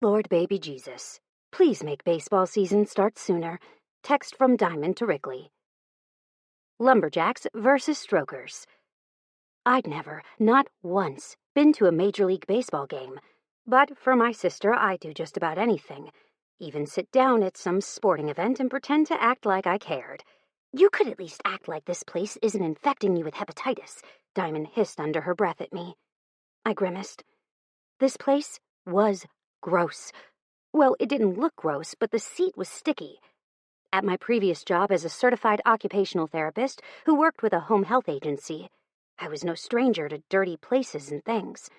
Lord baby Jesus, please make baseball season start sooner. Text from Diamond to Wrigley. Lumberjacks versus Strokers. I'd never, not once, been to a Major League Baseball game, but for my sister I'd do just about anything, even sit down at some sporting event and pretend to act like I cared. You could at least act like this place isn't infecting you with hepatitis, Diamond hissed under her breath at me. I grimaced. This place was gross. Well, it didn't look gross, but the seat was sticky. At my previous job as a certified occupational therapist who worked with a home health agency, I was no stranger to dirty places and things.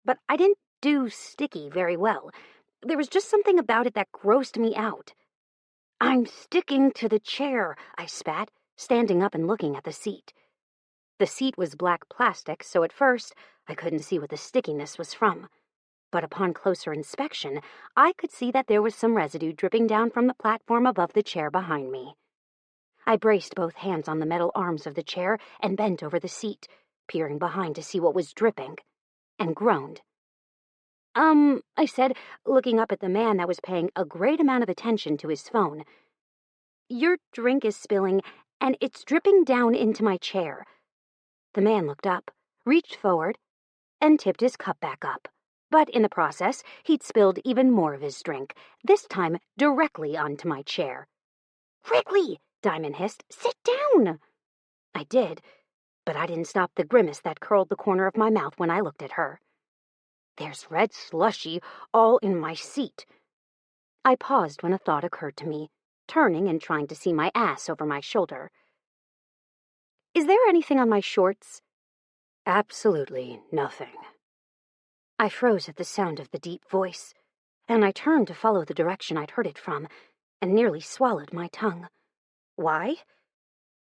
But I didn't do sticky very well. There was just something about it that grossed me out. I'm sticking to the chair, I spat, standing up and looking at the seat. The seat was black plastic, so at first I couldn't see what the stickiness was from. But upon closer inspection, I could see that there was some residue dripping down from the platform above the chair behind me. I braced both hands on the metal arms of the chair and bent over the seat, peering behind to see what was dripping, and groaned. I said, looking up at the man that was paying a great amount of attention to his phone. Your drink is spilling, and it's dripping down into my chair. The man looked up, reached forward, and tipped his cup back up. But in the process, he'd spilled even more of his drink, this time directly onto my chair. Wrigley, Diamond hissed, sit down! I did, but I didn't stop the grimace that curled the corner of my mouth when I looked at her. There's red slushy all in my seat. I paused when a thought occurred to me, turning and trying to see my ass over my shoulder. Is there anything on my shorts? Absolutely nothing. I froze at the sound of the deep voice, and I turned to follow the direction I'd heard it from, and nearly swallowed my tongue. Why?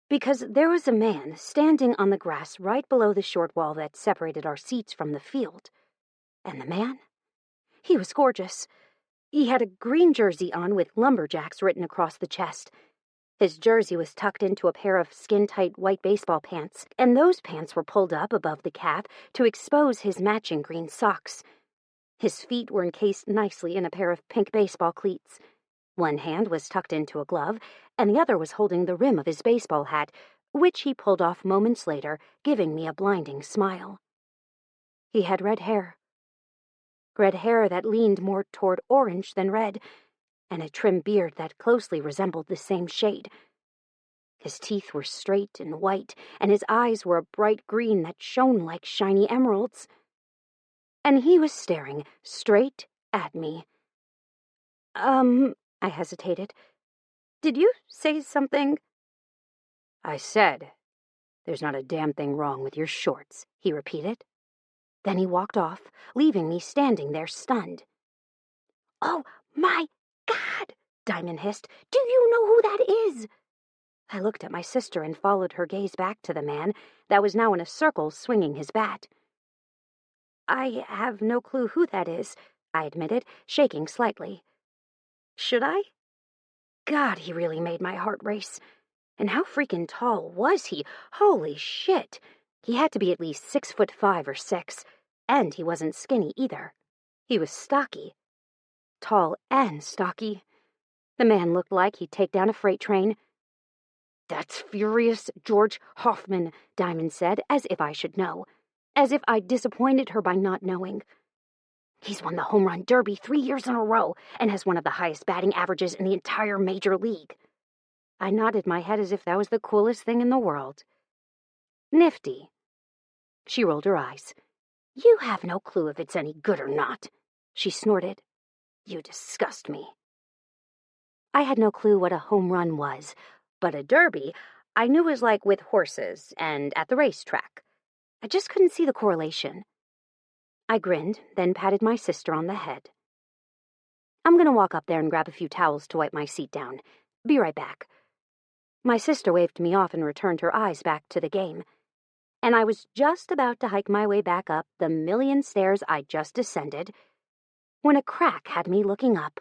Because there was a man standing on the grass right below the short wall that separated our seats from the field. And the man? He was gorgeous. He had a green jersey on with Lumberjacks written across the chest. His jersey was tucked into a pair of skin-tight white baseball pants, and those pants were pulled up above the calf to expose his matching green socks. His feet were encased nicely in a pair of pink baseball cleats. One hand was tucked into a glove, and the other was holding the rim of his baseball hat, which he pulled off moments later, giving me a blinding smile. He had red hair that leaned more toward orange than red, and a trim beard that closely resembled the same shade. His teeth were straight and white, and his eyes were a bright green that shone like shiny emeralds. And he was staring straight at me. I hesitated. Did you say something? I said, there's not a damn thing wrong with your shorts, he repeated. Then he walked off, leaving me standing there stunned. Oh, my God, Diamond hissed. Do you know who that is? I looked at my sister and followed her gaze back to the man that was now in a circle swinging his bat. I have no clue who that is, I admitted, shaking slightly. Should I? God, he really made my heart race. And how freaking tall was he? Holy shit! He had to be at least 6'5" or 6, and he wasn't skinny either. He was stocky. Tall and stocky. The man looked like he'd take down a freight train. That's furious George Hoffman, Diamond said, as if I should know. As if I'd disappointed her by not knowing. He's won the home run derby 3 years in a row and has one of the highest batting averages in the entire major league. I nodded my head as if that was the coolest thing in the world. Nifty. She rolled her eyes. You have no clue if it's any good or not, she snorted. You disgust me. I had no clue what a home run was, but a derby I knew was like with horses and at the racetrack. I just couldn't see the correlation. I grinned, then patted my sister on the head. I'm going to walk up there and grab a few towels to wipe my seat down. Be right back. My sister waved me off and returned her eyes back to the game. And I was just about to hike my way back up the million stairs I'd just descended when a crack had me looking up.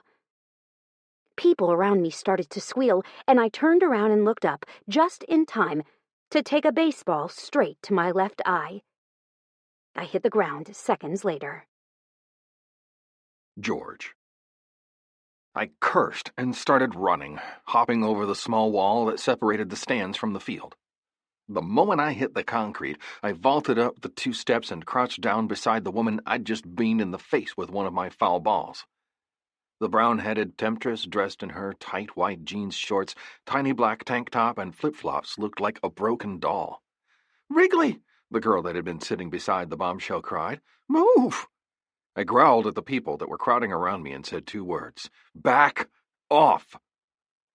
People around me started to squeal, and I turned around and looked up just in time to take a baseball straight to my left eye. I hit the ground seconds later. George. I cursed and started running, hopping over the small wall that separated the stands from the field. The moment I hit the concrete, I vaulted up the 2 steps and crouched down beside the woman I'd just beamed in the face with one of my foul balls. The brown-headed temptress, dressed in her tight white jeans shorts, tiny black tank top, and flip-flops, looked like a broken doll. "Wrigley!" the girl that had been sitting beside the bombshell cried. "Move!" I growled at the people that were crowding around me and said 2 words. "Back off!"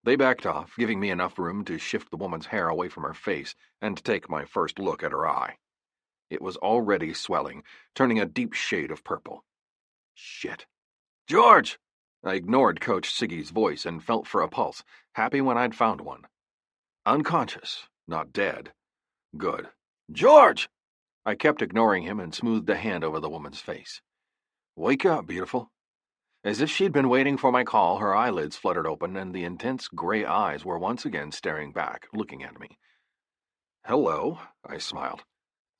They backed off, giving me enough room to shift the woman's hair away from her face and take my first look at her eye. It was already swelling, turning a deep shade of purple. Shit. "George!" I ignored Coach Siggy's voice and felt for a pulse, happy when I'd found one. Unconscious, not dead. Good. "George!" I kept ignoring him and smoothed a hand over the woman's face. "Wake up, beautiful." As if she'd been waiting for my call, her eyelids fluttered open and the intense gray eyes were once again staring back, looking at me. "Hello," I smiled.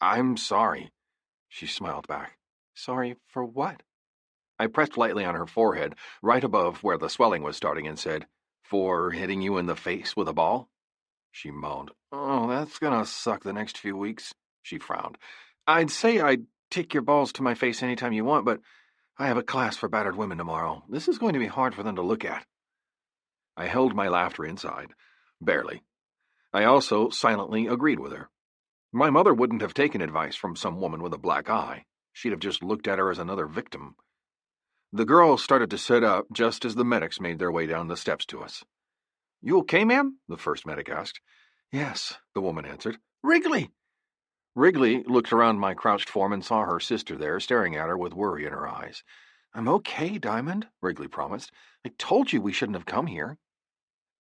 "I'm sorry." She smiled back. "Sorry for what?" I pressed lightly on her forehead, right above where the swelling was starting, and said, "For hitting you in the face with a ball?" She moaned. "Oh, that's gonna suck the next few weeks." She frowned. "I'd say I'd take your balls to my face anytime you want, but I have a class for battered women tomorrow. This is going to be hard for them to look at." I held my laughter inside. Barely. I also silently agreed with her. My mother wouldn't have taken advice from some woman with a black eye. She'd have just looked at her as another victim. The girl started to sit up just as the medics made their way down the steps to us. "You okay, ma'am?" the first medic asked. "Yes," the woman answered. "Wrigley!" Wrigley looked around my crouched form and saw her sister there, staring at her with worry in her eyes. "I'm okay, Diamond," Wrigley promised. "I told you we shouldn't have come here."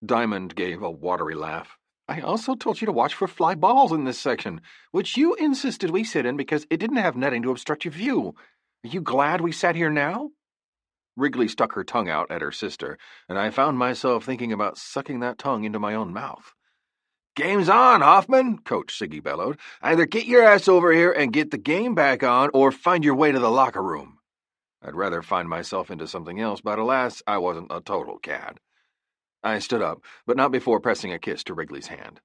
Diamond gave a watery laugh. "I also told you to watch for fly balls in this section, which you insisted we sit in because it didn't have netting to obstruct your view. Are you glad we sat here now?" Wrigley stuck her tongue out at her sister, and I found myself thinking about sucking that tongue into my own mouth. "Game's on, Hoffman," Coach Siggy bellowed. "Either get your ass over here and get the game back on, or find your way to the locker room." I'd rather find myself into something else, but alas, I wasn't a total cad. I stood up, but not before pressing a kiss to Wrigley's hand.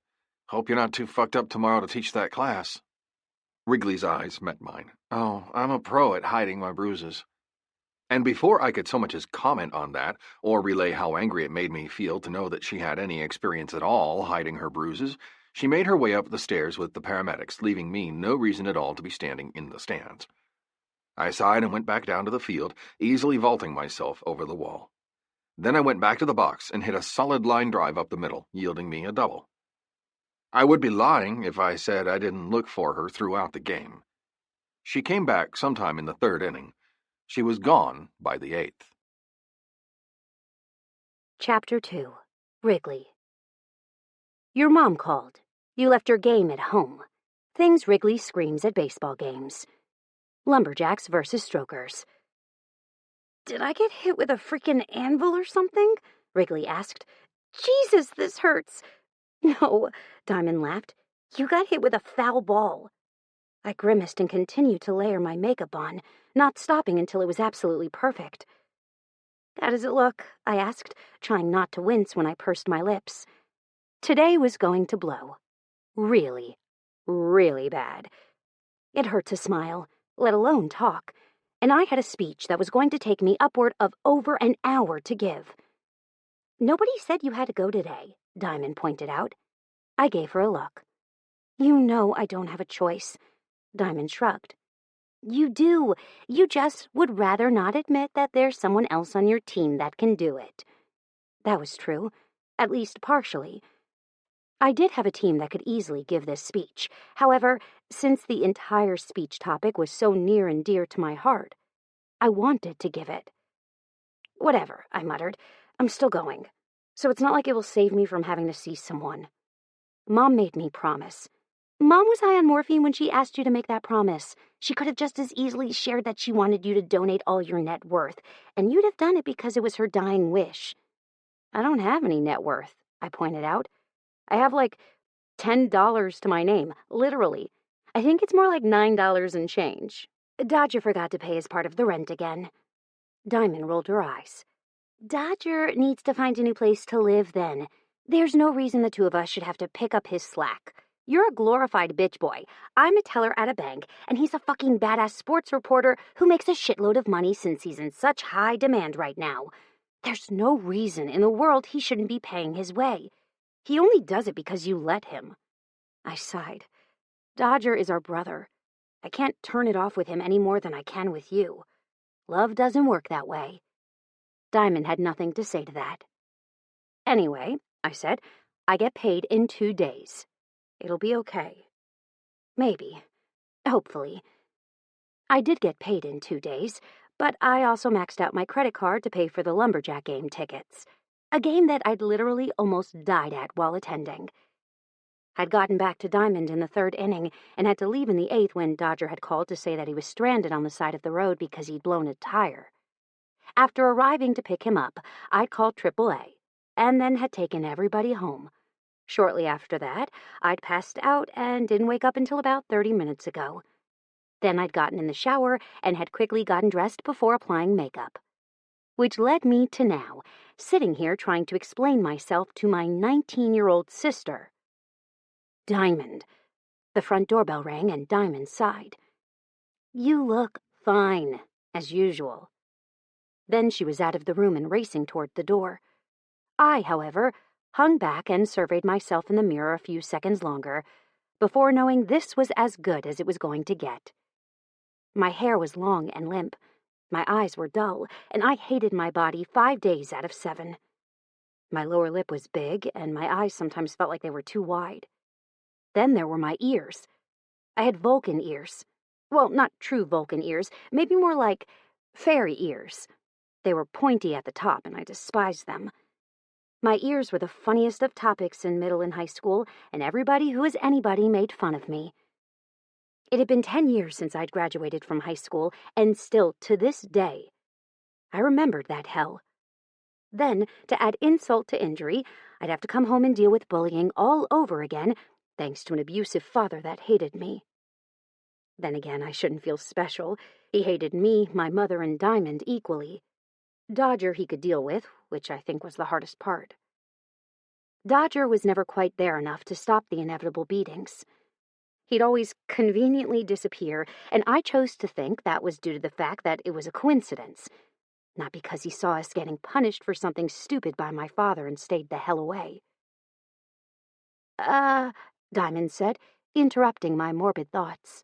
"Hope you're not too fucked up tomorrow to teach that class." Wrigley's eyes met mine. "Oh, I'm a pro at hiding my bruises." And before I could so much as comment on that, or relay how angry it made me feel to know that she had any experience at all hiding her bruises, she made her way up the stairs with the paramedics, leaving me no reason at all to be standing in the stands. I sighed and went back down to the field, easily vaulting myself over the wall. Then I went back to the box and hit a solid line drive up the middle, yielding me a double. I would be lying if I said I didn't look for her throughout the game. She came back sometime in the 3rd inning. She was gone by the 8th. Chapter 2. Wrigley. Your mom called. You left your game at home. Things Wrigley screams at baseball games. Lumberjacks versus Strokers. "Did I get hit with a freaking anvil or something?" Wrigley asked. "Jesus, this hurts." "No," Diamond laughed. "You got hit with a foul ball." I grimaced and continued to layer my makeup on, not stopping until it was absolutely perfect. "How does it look?" I asked, trying not to wince when I pursed my lips. Today was going to blow. Really, really bad. It hurt to smile, let alone talk, and I had a speech that was going to take me upward of over an hour to give. "Nobody said you had to go today," Diamond pointed out. I gave her a look. "You know I don't have a choice." Diamond shrugged. "You do. You just would rather not admit that there's someone else on your team that can do it." That was true, at least partially. I did have a team that could easily give this speech. However, since the entire speech topic was so near and dear to my heart, I wanted to give it. "Whatever," I muttered. "I'm still going. So it's not like it will save me from having to see someone." Mom made me promise. Mom was high on morphine when she asked you to make that promise. She could have just as easily shared that she wanted you to donate all your net worth, and you'd have done it because it was her dying wish. "I don't have any net worth," I pointed out. "I have like $10 to my name, literally. I think it's more like $9 and change. Dodger forgot to pay his part of the rent again." Diamond rolled her eyes. Dodger needs to find a new place to live then. There's no reason the two of us should have to pick up his slack. You're a glorified bitch boy. I'm a teller at a bank, and he's a fucking badass sports reporter who makes a shitload of money since he's in such high demand right now. There's no reason in the world he shouldn't be paying his way. He only does it because you let him. I sighed. Dodger is our brother. I can't turn it off with him any more than I can with you. Love doesn't work that way. Diamond had nothing to say to that. Anyway, I said, I get paid in 2 days. It'll be okay. Maybe. Hopefully. I did get paid in 2 days, but I also maxed out my credit card to pay for the lumberjack game tickets, a game that I'd literally almost died at while attending. I'd gotten back to Diamond in the 3rd inning and had to leave in the 8th when Dodger had called to say that he was stranded on the side of the road because he'd blown a tire. After arriving to pick him up, I'd called AAA, and then had taken everybody home. Shortly after that, I'd passed out and didn't wake up until about 30 minutes ago. Then I'd gotten in the shower and had quickly gotten dressed before applying makeup. Which led me to now, sitting here trying to explain myself to my 19-year-old sister. Diamond. The front doorbell rang and Diamond sighed. You look fine, as usual. Then she was out of the room and racing toward the door. I, however, hung back and surveyed myself in the mirror a few seconds longer before knowing this was as good as it was going to get. My hair was long and limp, my eyes were dull, and I hated my body 5 days out of 7. My lower lip was big, and my eyes sometimes felt like they were too wide. Then there were my ears. I had Vulcan ears. Well, not true Vulcan ears, maybe more like fairy ears. They were pointy at the top, and I despised them. My ears were the funniest of topics in middle and high school, and everybody who was anybody made fun of me. It had been 10 years since I'd graduated from high school, and still, to this day, I remembered that hell. Then, to add insult to injury, I'd have to come home and deal with bullying all over again, thanks to an abusive father that hated me. Then again, I shouldn't feel special. He hated me, my mother, and Diamond equally. Dodger he could deal with, which I think was the hardest part. Dodger was never quite there enough to stop the inevitable beatings. He'd always conveniently disappear, and I chose to think that was due to the fact that it was a coincidence, not because he saw us getting punished for something stupid by my father and stayed the hell away. Diamond said, interrupting my morbid thoughts.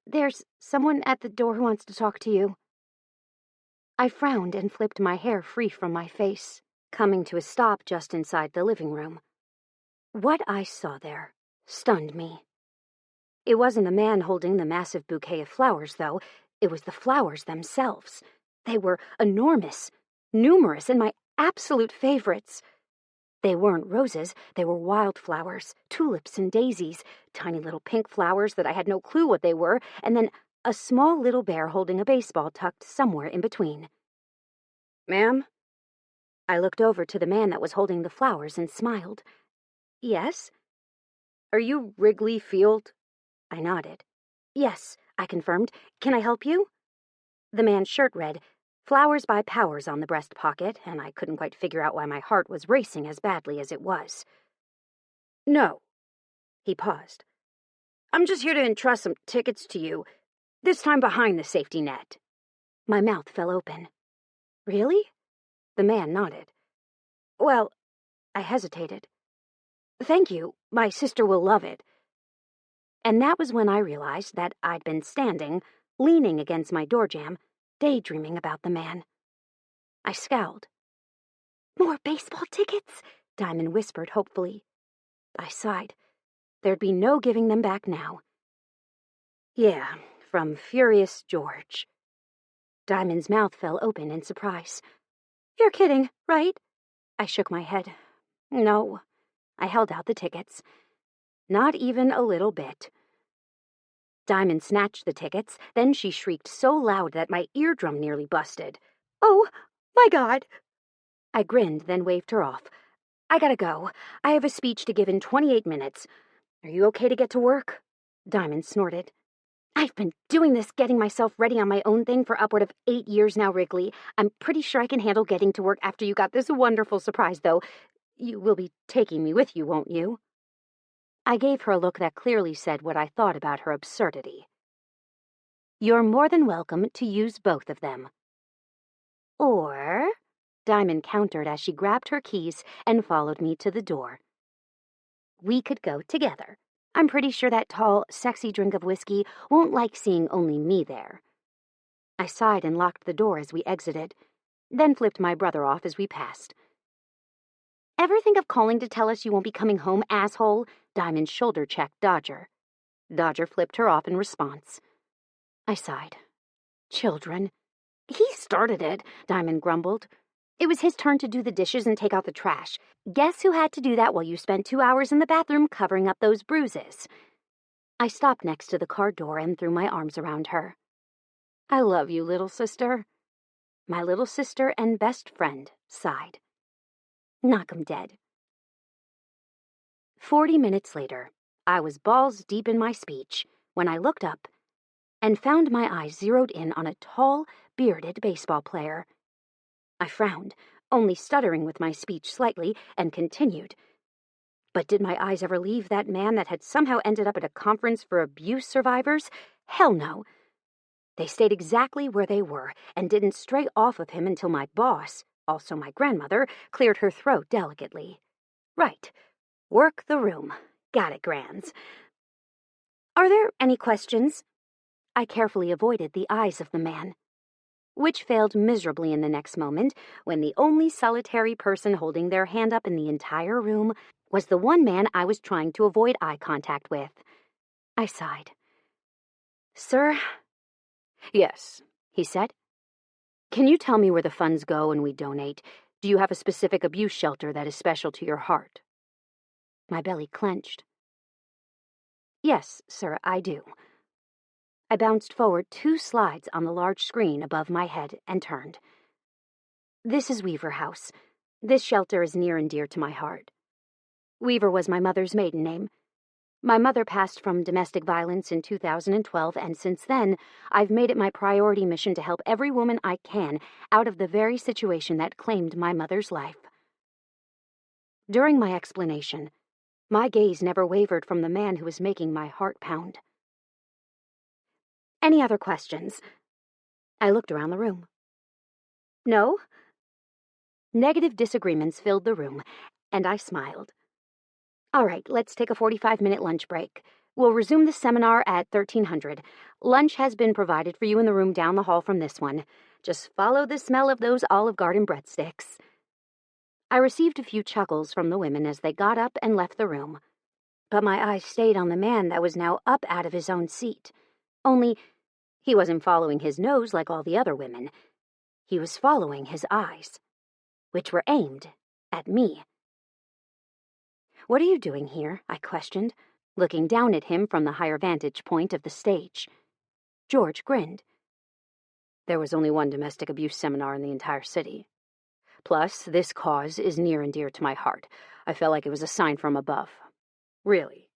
There's someone at the door who wants to talk to you. I frowned and flipped my hair free from my face, coming to a stop just inside the living room. What I saw there stunned me. It wasn't the man holding the massive bouquet of flowers, though. It was the flowers themselves. They were enormous, numerous, and my absolute favorites. They weren't roses, they were wildflowers, tulips and daisies, tiny little pink flowers that I had no clue what they were, and then a small little bear holding a baseball tucked somewhere in between. Ma'am? I looked over to the man that was holding the flowers and smiled. Yes? Are you Wrigley Field? I nodded. Yes, I confirmed. Can I help you? The man's shirt read, Flowers by Powers on the breast pocket, and I couldn't quite figure out why my heart was racing as badly as it was. No. He paused. I'm just here to entrust some tickets to you, this time behind the safety net. My mouth fell open. Really? The man nodded. Well, I hesitated. Thank you. My sister will love it. And that was when I realized that I'd been standing, leaning against my door jamb, daydreaming about the man. I scowled. More baseball tickets? Diamond whispered hopefully. I sighed. There'd be no giving them back now. Yeah, from Furious George. Diamond's mouth fell open in surprise. You're kidding, right? I shook my head. No. I held out the tickets. Not even a little bit. Diamond snatched the tickets, then she shrieked so loud that my eardrum nearly busted. Oh, my God! I grinned, then waved her off. I gotta go. I have a speech to give in 28 minutes. Are you okay to get to work? Diamond snorted. I've been doing this, getting myself ready on my own thing for upward of 8 years now, Wrigley. I'm pretty sure I can handle getting to work after you got this wonderful surprise, though. You will be taking me with you, won't you? I gave her a look that clearly said what I thought about her absurdity. You're more than welcome to use both of them. Or, Diamond countered as she grabbed her keys and followed me to the door. We could go together. I'm pretty sure that tall, sexy drink of whiskey won't like seeing only me there. I sighed and locked the door as we exited, then flipped my brother off as we passed. Ever think of calling to tell us you won't be coming home, asshole? Diamond shoulder-checked Dodger. Dodger flipped her off in response. I sighed. Children. He started it, Diamond grumbled. It was his turn to do the dishes and take out the trash. Guess who had to do that while you spent 2 hours in the bathroom covering up those bruises? I stopped next to the car door and threw my arms around her. I love you, little sister. My little sister and best friend sighed. Knock 'em dead. 40 minutes later, I was balls deep in my speech when I looked up and found my eyes zeroed in on a tall, bearded baseball player. I frowned, only stuttering with my speech slightly, and continued. But did my eyes ever leave that man that had somehow ended up at a conference for abuse survivors? Hell no. They stayed exactly where they were and didn't stray off of him until my boss, also my grandmother, cleared her throat delicately. Right. Work the room. Got it, Grands. Are there any questions? I carefully avoided the eyes of the man, which failed miserably in the next moment when the only solitary person holding their hand up in the entire room was the one man I was trying to avoid eye contact with. I sighed. Sir? Yes, he said. Can you tell me where the funds go when we donate? Do you have a specific abuse shelter that is special to your heart? My belly clenched. Yes, sir, I do. I bounced forward 2 slides on the large screen above my head and turned. This is Weaver House. This shelter is near and dear to my heart. Weaver was my mother's maiden name. My mother passed from domestic violence in 2012, and since then, I've made it my priority mission to help every woman I can out of the very situation that claimed my mother's life. During my explanation, my gaze never wavered from the man who was making my heart pound. Any other questions? I looked around the room. No? Negative disagreements filled the room, and I smiled. All right, let's take a 45-minute lunch break. We'll resume the seminar at 1300. Lunch has been provided for you in the room down the hall from this one. Just follow the smell of those Olive Garden breadsticks. I received a few chuckles from the women as they got up and left the room, but my eyes stayed on the man that was now up out of his own seat. Only, he wasn't following his nose like all the other women. He was following his eyes, which were aimed at me. What are you doing here? I questioned, looking down at him from the higher vantage point of the stage. George grinned. There was only one domestic abuse seminar in the entire city. Plus, this cause is near and dear to my heart. I felt like it was a sign from above. Really.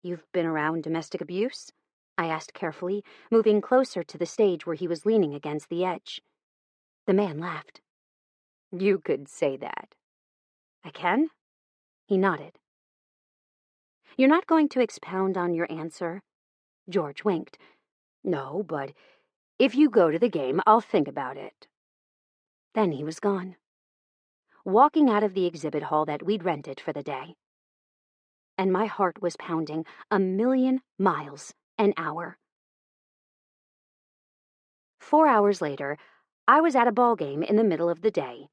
You've been around domestic abuse? I asked carefully, moving closer to the stage where he was leaning against the edge. The man laughed. You could say that. I can? He nodded. You're not going to expound on your answer? George winked. No, but if you go to the game, I'll think about it. Then he was gone, walking out of the exhibit hall that we'd rented for the day. And my heart was pounding 1,000,000 miles an hour. 4 hours later, I was at a ball game in the middle of the day.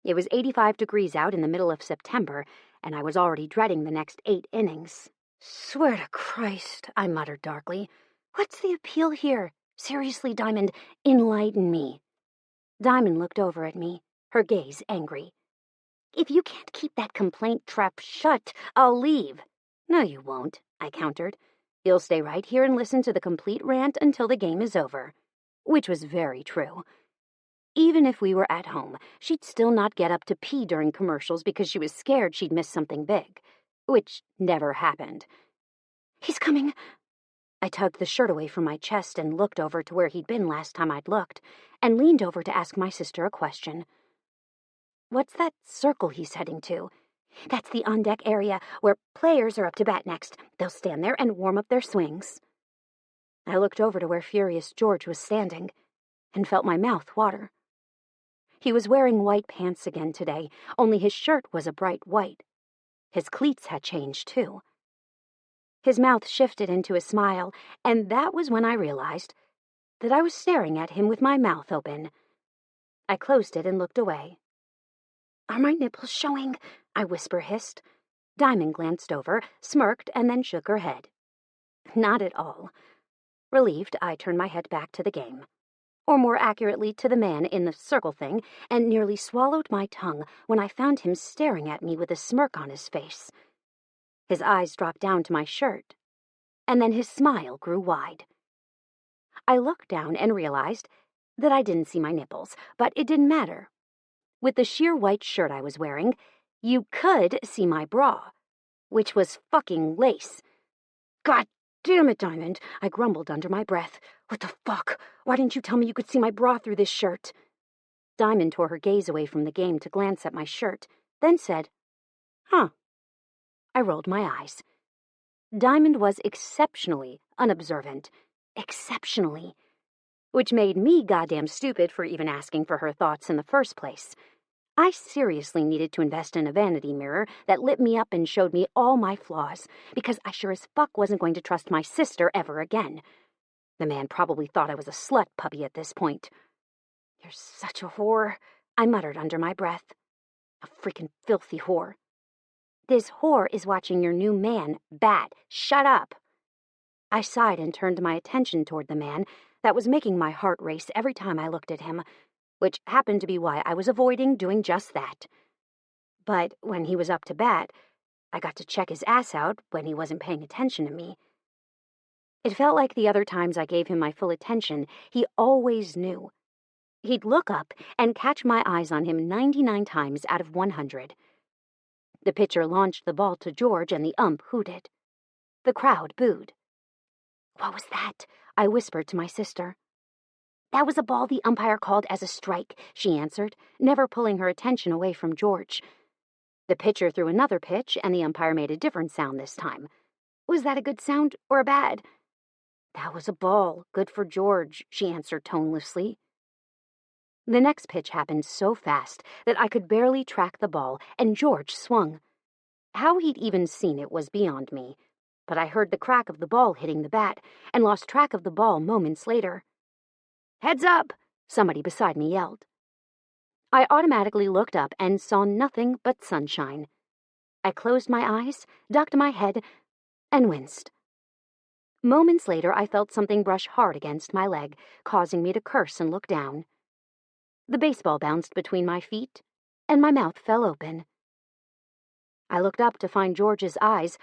It was 85 degrees out in the middle of September, and I was already dreading the next 8 innings. Swear to Christ, I muttered darkly. What's the appeal here? Seriously, Diamond, enlighten me. Diamond looked over at me, her gaze angry. If you can't keep that complaint trap shut, I'll leave. No, you won't, I countered. You'll stay right here and listen to the complete rant until the game is over. Which was very true. Even if we were at home, she'd still not get up to pee during commercials because she was scared she'd miss something big, which never happened. He's coming. I tugged the shirt away from my chest and looked over to where he'd been last time I'd looked, and leaned over to ask my sister a question. "What's that circle he's heading to?" "That's the on-deck area where players are up to bat next. They'll stand there and warm up their swings." I looked over to where furious George was standing and felt my mouth water. He was wearing white pants again today, only his shirt was a bright white. His cleats had changed, too. His mouth shifted into a smile, and that was when I realized that I was staring at him with my mouth open. I closed it and looked away. "Are my nipples showing?" I whisper-hissed. Diamond glanced over, smirked, and then shook her head. "Not at all." Relieved, I turned my head back to the game. Or more accurately, to the man in the circle thing, and nearly swallowed my tongue when I found him staring at me with a smirk on his face. His eyes dropped down to my shirt, and then his smile grew wide. I looked down and realized that I didn't see my nipples, but it didn't matter. With the sheer white shirt I was wearing, you could see my bra, which was fucking lace. "God damn it, Diamond," I grumbled under my breath. "What the fuck? Why didn't you tell me you could see my bra through this shirt?" Diamond tore her gaze away from the game to glance at my shirt, then said, "Huh." I rolled my eyes. Diamond was exceptionally unobservant. Exceptionally. Which made me goddamn stupid for even asking for her thoughts in the first place. I seriously needed to invest in a vanity mirror that lit me up and showed me all my flaws, because I sure as fuck wasn't going to trust my sister ever again. The man probably thought I was a slut puppy at this point. "You're such a whore," I muttered under my breath. "A freaking filthy whore." "This whore is watching your new man bat. Shut up." I sighed and turned my attention toward the man that was making my heart race every time I looked at him, which happened to be why I was avoiding doing just that. But when he was up to bat, I got to check his ass out when he wasn't paying attention to me. It felt like the other times I gave him my full attention, he always knew. He'd look up and catch my eyes on him 99 times out of 100. The pitcher launched the ball to George and the ump hooted. The crowd booed. "What was that?" I whispered to my sister. "That was a ball the umpire called as a strike," she answered, never pulling her attention away from George. The pitcher threw another pitch, and the umpire made a different sound this time. Was that a good sound or a bad? "That was a ball, good for George," she answered tonelessly. The next pitch happened so fast that I could barely track the ball, and George swung. How he'd even seen it was beyond me, but I heard the crack of the ball hitting the bat, and lost track of the ball moments later. "Heads up!" somebody beside me yelled. I automatically looked up and saw nothing but sunshine. I closed my eyes, ducked my head, and winced. Moments later, I felt something brush hard against my leg, causing me to curse and look down. The baseball bounced between my feet, and my mouth fell open. I looked up to find George's eyes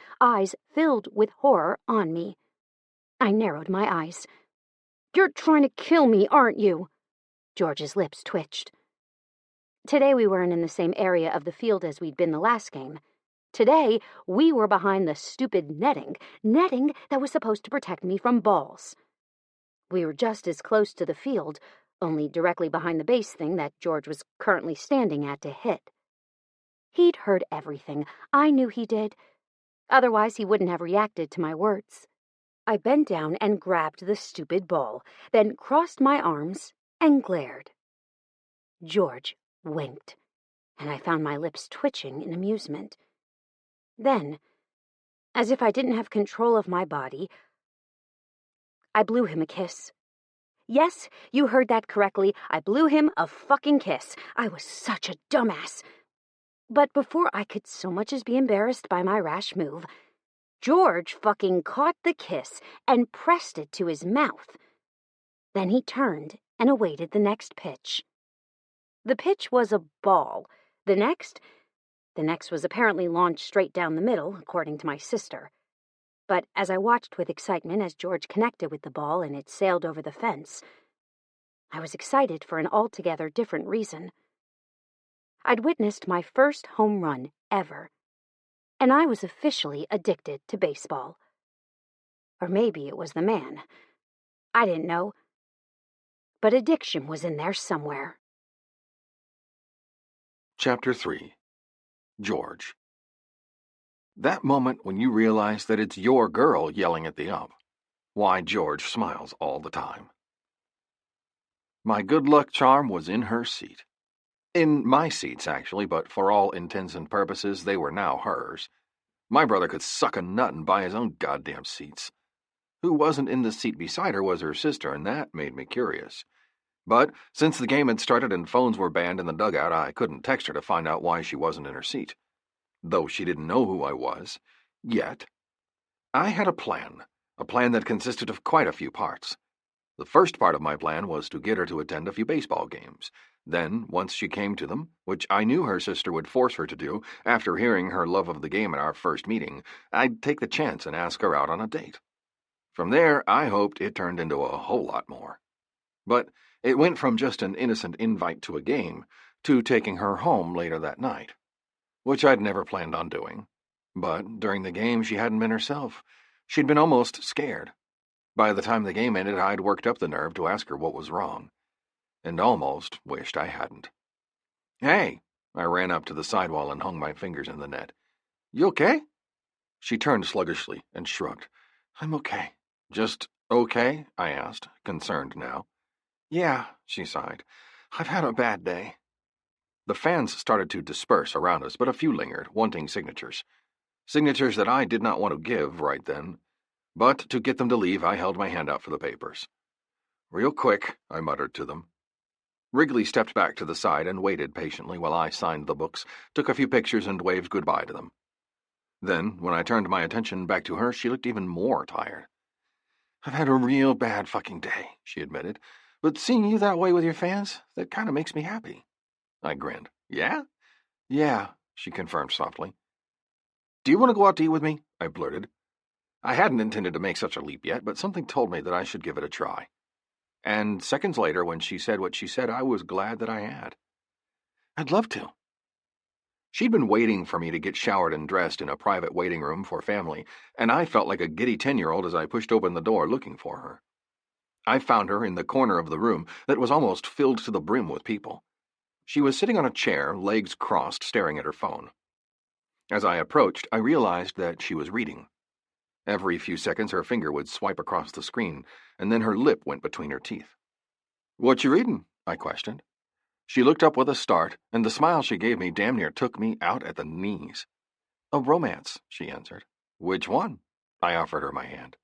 filled with horror, on me. I narrowed my eyes. "You're trying to kill me, aren't you?" George's lips twitched. Today we weren't in the same area of the field as we'd been the last game. Today, we were behind the stupid netting that was supposed to protect me from balls. We were just as close to the field, only directly behind the base thing that George was currently standing at to hit. He'd heard everything. I knew he did. Otherwise, he wouldn't have reacted to my words. I bent down and grabbed the stupid ball, then crossed my arms and glared. George winked, and I found my lips twitching in amusement. Then, as if I didn't have control of my body, I blew him a kiss. Yes, you heard that correctly. I blew him a fucking kiss. I was such a dumbass. But before I could so much as be embarrassed by my rash move, George fucking caught the kiss and pressed it to his mouth. Then he turned and awaited the next pitch. The pitch was a ball. The next was apparently launched straight down the middle, according to my sister. But as I watched with excitement as George connected with the ball and it sailed over the fence, I was excited for an altogether different reason. I'd witnessed my first home run ever, and I was officially addicted to baseball. Or maybe it was the man. I didn't know. But addiction was in there somewhere. Chapter 3. George. That moment when you realize that it's your girl yelling at the ump. Why George smiles all the time. My good luck charm was in her seat. In my seats, actually, but for all intents and purposes, they were now hers. My brother could suck a nut and buy his own goddamn seats. Who wasn't in the seat beside her was her sister, and that made me curious. But since the game had started and phones were banned in the dugout, I couldn't text her to find out why she wasn't in her seat. Though she didn't know who I was. Yet. I had a plan that consisted of quite a few parts. The first part of my plan was to get her to attend a few baseball games. Then, once she came to them, which I knew her sister would force her to do after hearing her love of the game at our first meeting, I'd take the chance and ask her out on a date. From there, I hoped it turned into a whole lot more. But it went from just an innocent invite to a game to taking her home later that night, which I'd never planned on doing. But during the game, she hadn't been herself. She'd been almost scared. By the time the game ended, I'd worked up the nerve to ask her what was wrong, and almost wished I hadn't. "Hey!" I ran up to the sidewall and hung my fingers in the net. "You okay?" She turned sluggishly and shrugged. "I'm okay." "Just okay?" I asked, concerned now. "Yeah," she sighed. "I've had a bad day." The fans started to disperse around us, but a few lingered, wanting signatures. Signatures that I did not want to give right then. But to get them to leave, I held my hand out for the papers. "Real quick," I muttered to them. Wrigley stepped back to the side and waited patiently while I signed the books, took a few pictures, and waved goodbye to them. Then, when I turned my attention back to her, she looked even more tired. "I've had a real bad fucking day," she admitted. "But seeing you that way with your fans, that kind of makes me happy." I grinned. "Yeah?" "Yeah," she confirmed softly. "Do you want to go out to eat with me?" I blurted. I hadn't intended to make such a leap yet, but something told me that I should give it a try. And seconds later, when she said what she said, I was glad that I had. "I'd love to." She'd been waiting for me to get showered and dressed in a private waiting room for family, and I felt like a giddy 10-year-old as I pushed open the door looking for her. I found her in the corner of the room that was almost filled to the brim with people. She was sitting on a chair, legs crossed, staring at her phone. As I approached, I realized that she was reading. Every few seconds, her finger would swipe across the screen, and then her lip went between her teeth. "What you reading?" I questioned. She looked up with a start, and the smile she gave me damn near took me out at the knees. "A romance," she answered. "Which one?" I offered her my hand.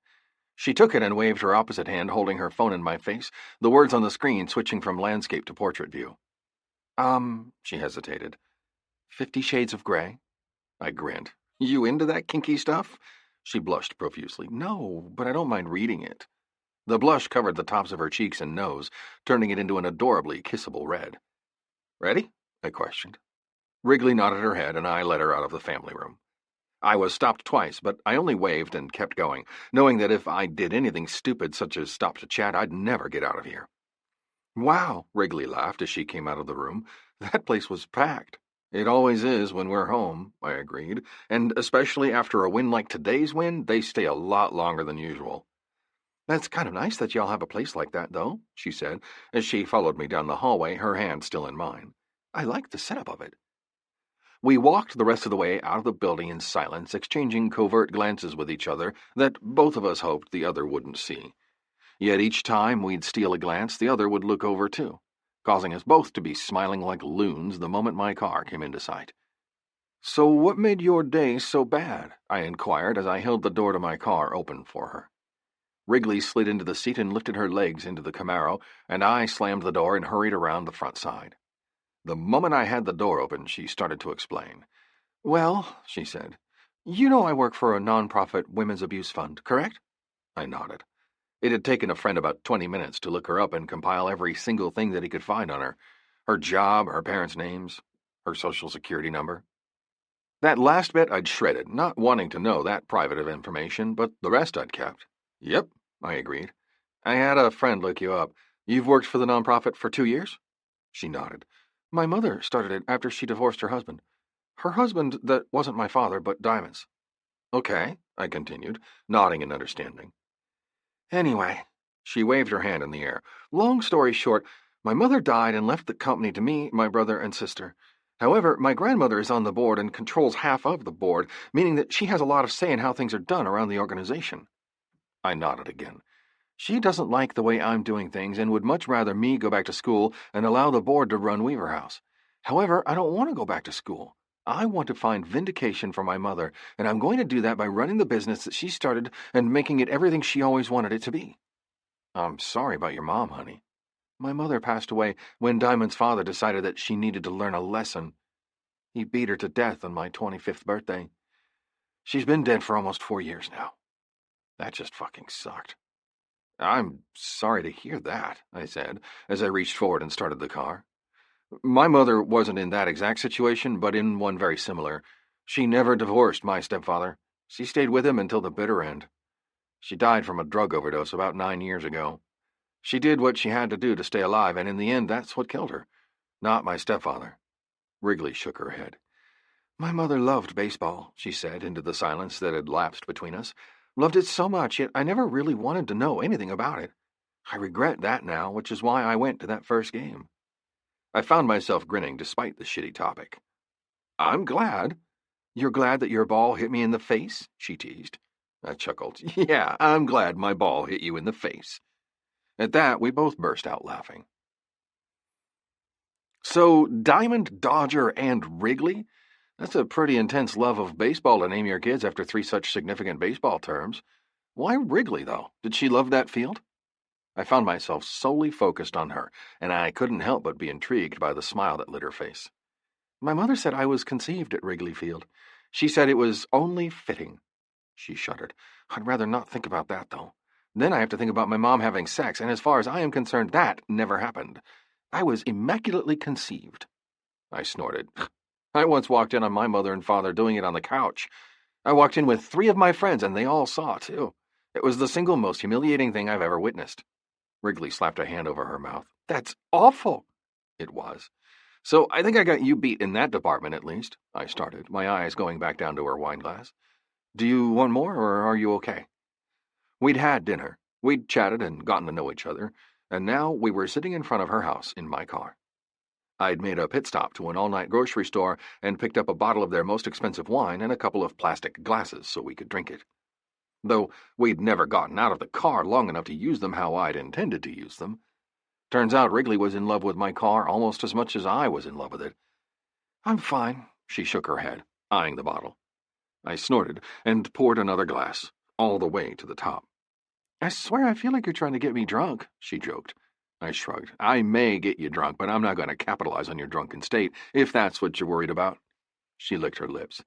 She took it and waved her opposite hand, holding her phone in my face, the words on the screen switching from landscape to portrait view. She hesitated. 50 Shades of Grey?" I grinned. "You into that kinky stuff?" She blushed profusely. "No, but I don't mind reading it." The blush covered the tops of her cheeks and nose, turning it into an adorably kissable red. "Ready?" I questioned. Wrigley nodded her head, and I led her out of the family room. I was stopped twice, but I only waved and kept going, knowing that if I did anything stupid such as stop to chat, I'd never get out of here. "Wow," Wrigley laughed as she came out of the room. "That place was packed." "It always is when we're home," I agreed, "and especially after a win like today's win, they stay a lot longer than usual." "That's kind of nice that y'all have a place like that, though," she said, as she followed me down the hallway, her hand still in mine. "I like the setup of it." We walked the rest of the way out of the building in silence, exchanging covert glances with each other that both of us hoped the other wouldn't see. Yet each time we'd steal a glance, the other would look over too, causing us both to be smiling like loons the moment my car came into sight. "So what made your day so bad?" I inquired as I held the door to my car open for her. Wrigley slid into the seat and lifted her legs into the Camaro, and I slammed the door and hurried around the front side. The moment I had the door open, she started to explain. "Well," she said, "you know I work for a non-profit women's abuse fund, correct?" I nodded. It had taken a friend about 20 minutes to look her up and compile every single thing that he could find on her. Her job, her parents' names, her social security number. That last bit I'd shredded, not wanting to know that private of information, but the rest I'd kept. "Yep," I agreed. "I had a friend look you up. You've worked for the nonprofit for 2 years?" She nodded. "My mother started it after she divorced her husband. Her husband that wasn't my father, but Diamond's." "Okay," I continued, nodding in understanding. Anyway, she waved her hand in the air. Long story short, my mother died and left the company to me, my brother, and sister. However, my grandmother is on the board and controls half of the board, meaning that she has a lot of say in how things are done around the organization. I nodded again. She doesn't like the way I'm doing things and would much rather me go back to school and allow the board to run Weaver House. However, I don't want to go back to school. I want to find vindication for my mother, and I'm going to do that by running the business that she started and making it everything she always wanted it to be. I'm sorry about your mom, honey. My mother passed away when Diamond's father decided that she needed to learn a lesson. He beat her to death on my 25th birthday. She's been dead for almost 4 years now. That just fucking sucked. I'm sorry to hear that, I said, as I reached forward and started the car. My mother wasn't in that exact situation, but in one very similar. She never divorced my stepfather. She stayed with him until the bitter end. She died from a drug overdose about 9 years ago. She did what she had to do to stay alive, and in the end, that's what killed her. Not my stepfather. Wrigley shook her head. My mother loved baseball, she said into the silence that had lapsed between us. Loved it so much, yet I never really wanted to know anything about it. I regret that now, which is why I went to that first game. I found myself grinning despite the shitty topic. I'm glad. You're glad that your ball hit me in the face? She teased. I chuckled. Yeah, I'm glad my ball hit you in the face. At that, we both burst out laughing. So, Diamond, Dodger, and Wrigley? That's a pretty intense love of baseball to name your kids after 3 such significant baseball terms. Why Wrigley, though? Did she love that field? I found myself solely focused on her, and I couldn't help but be intrigued by the smile that lit her face. My mother said I was conceived at Wrigley Field. She said it was only fitting. She shuddered. I'd rather not think about that, though. Then I have to think about my mom having sex, and as far as I am concerned, that never happened. I was immaculately conceived. I snorted. I once walked in on my mother and father doing it on the couch. I walked in with 3 of my friends, and they all saw, too. It was the single most humiliating thing I've ever witnessed. Wrigley slapped a hand over her mouth. That's awful. It was. So I think I got you beat in that department, at least, I started, my eyes going back down to her wine glass. Do you want more, or are you okay? We'd had dinner. We'd chatted and gotten to know each other, and now we were sitting in front of her house in my car. I'd made a pit stop to an all-night grocery store and picked up a bottle of their most expensive wine and a couple of plastic glasses so we could drink it. Though we'd never gotten out of the car long enough to use them how I'd intended to use them. Turns out Wrigley was in love with my car almost as much as I was in love with it. I'm fine, she shook her head, eyeing the bottle. I snorted and poured another glass, all the way to the top. I swear I feel like you're trying to get me drunk, she joked. I shrugged. I may get you drunk, but I'm not going to capitalize on your drunken state, if that's what you're worried about. She licked her lips.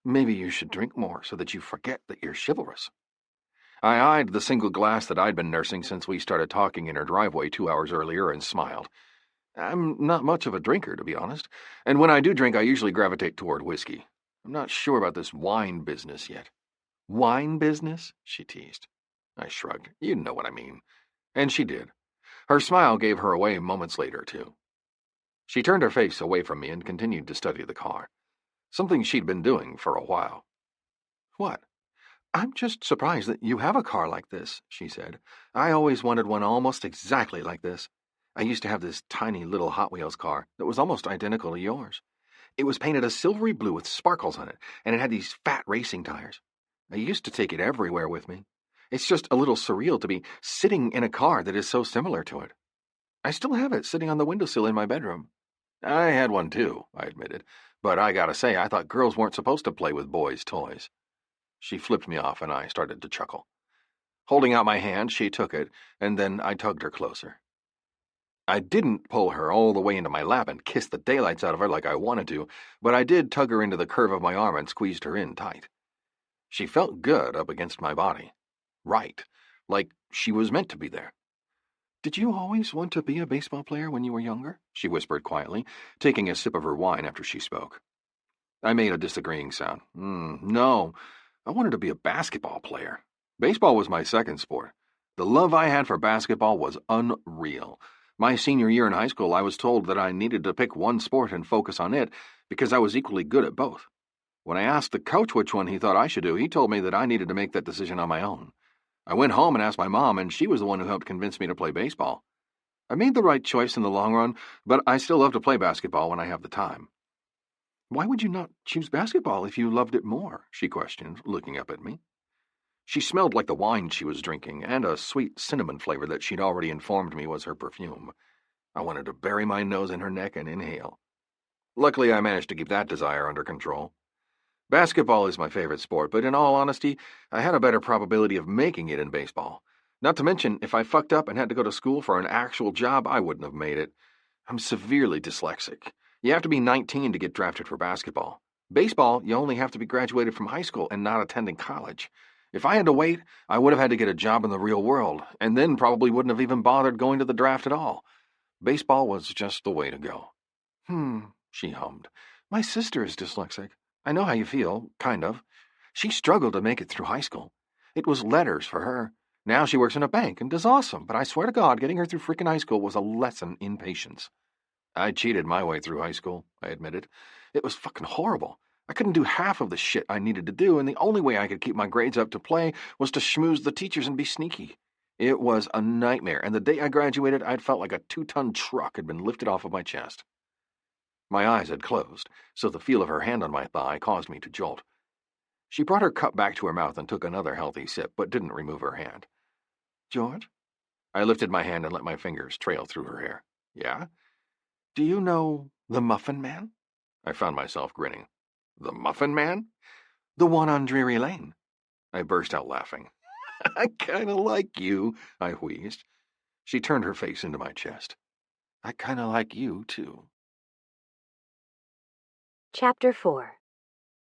Maybe you should drink more so that you forget that you're chivalrous. I eyed the single glass that I'd been nursing since we started talking in her driveway 2 hours earlier and smiled. I'm not much of a drinker, to be honest, and when I do drink, I usually gravitate toward whiskey. I'm not sure about this wine business yet. Wine business? She teased. I shrugged. You know what I mean. And she did. Her smile gave her away moments later, too. She turned her face away from me and continued to study the car, something she'd been doing for a while. What? I'm just surprised that you have a car like this, she said. I always wanted one almost exactly like this. I used to have this tiny little Hot Wheels car that was almost identical to yours. It was painted a silvery blue with sparkles on it, and it had these fat racing tires. I used to take it everywhere with me. It's just a little surreal to be sitting in a car that is so similar to it. I still have it sitting on the windowsill in my bedroom. I had one too, I admitted, but I gotta say I thought girls weren't supposed to play with boys' toys. She flipped me off and I started to chuckle. Holding out my hand, she took it, and then I tugged her closer. I didn't pull her all the way into my lap and kiss the daylights out of her like I wanted to, but I did tug her into the curve of my arm and squeezed her in tight. She felt good up against my body. Right, like she was meant to be there. Did you always want to be a baseball player when you were younger? She whispered quietly, taking a sip of her wine after she spoke. I made a disagreeing sound. No, I wanted to be a basketball player. Baseball was my second sport. The love I had for basketball was unreal. My senior year in high school, I was told that I needed to pick one sport and focus on it because I was equally good at both. When I asked the coach which one he thought I should do, he told me that I needed to make that decision on my own. I went home and asked my mom, and she was the one who helped convince me to play baseball. I made the right choice in the long run, but I still love to play basketball when I have the time. Why would you not choose basketball if you loved it more? She questioned, looking up at me. She smelled like the wine she was drinking, and a sweet cinnamon flavor that she'd already informed me was her perfume. I wanted to bury my nose in her neck and inhale. Luckily, I managed to keep that desire under control. Basketball is my favorite sport, but in all honesty, I had a better probability of making it in baseball. Not to mention, if I fucked up and had to go to school for an actual job, I wouldn't have made it. I'm severely dyslexic. You have to be 19 to get drafted for basketball. Baseball, you only have to be graduated from high school and not attending college. If I had to wait, I would have had to get a job in the real world, and then probably wouldn't have even bothered going to the draft at all. Baseball was just the way to go. She hummed. My sister is dyslexic. I know how you feel, kind of. She struggled to make it through high school. It was letters for her. Now she works in a bank and does awesome, but I swear to God, getting her through freaking high school was a lesson in patience. I cheated my way through high school, I admitted. It was fucking horrible. I couldn't do half of the shit I needed to do, and the only way I could keep my grades up to play was to schmooze the teachers and be sneaky. It was a nightmare, and the day I graduated, I'd felt like a 2-ton truck had been lifted off of my chest. My eyes had closed, so the feel of her hand on my thigh caused me to jolt. She brought her cup back to her mouth and took another healthy sip, but didn't remove her hand. George? I lifted my hand and let my fingers trail through her hair. Yeah? Do you know the Muffin Man? I found myself grinning. The Muffin Man? The one on Drury Lane. I burst out laughing. I kinda like you, I wheezed. She turned her face into my chest. I kinda like you, too. Chapter 4.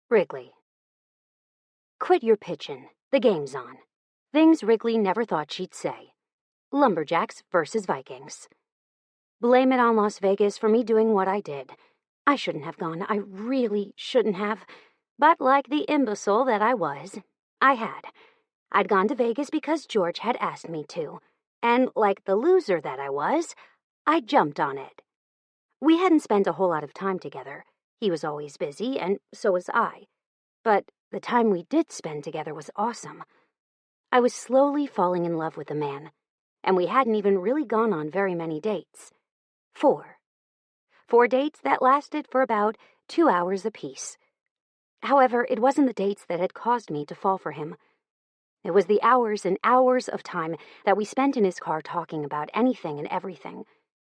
Wrigley. Quit your pitchin'. The game's on. Things Wrigley never thought she'd say. Lumberjacks versus Vikings. Blame it on Las Vegas for me doing what I did. I shouldn't have gone. I really shouldn't have. But like the imbecile that I was, I had. I'd gone to Vegas because George had asked me to. And like the loser that I was, I jumped on it. We hadn't spent a whole lot of time together. He was always busy, and so was I. But the time we did spend together was awesome. I was slowly falling in love with the man, and we hadn't even really gone on very many dates. 4. 4 dates that lasted for about 2 hours apiece. However, it wasn't the dates that had caused me to fall for him. It was the hours and hours of time that we spent in his car talking about anything and everything.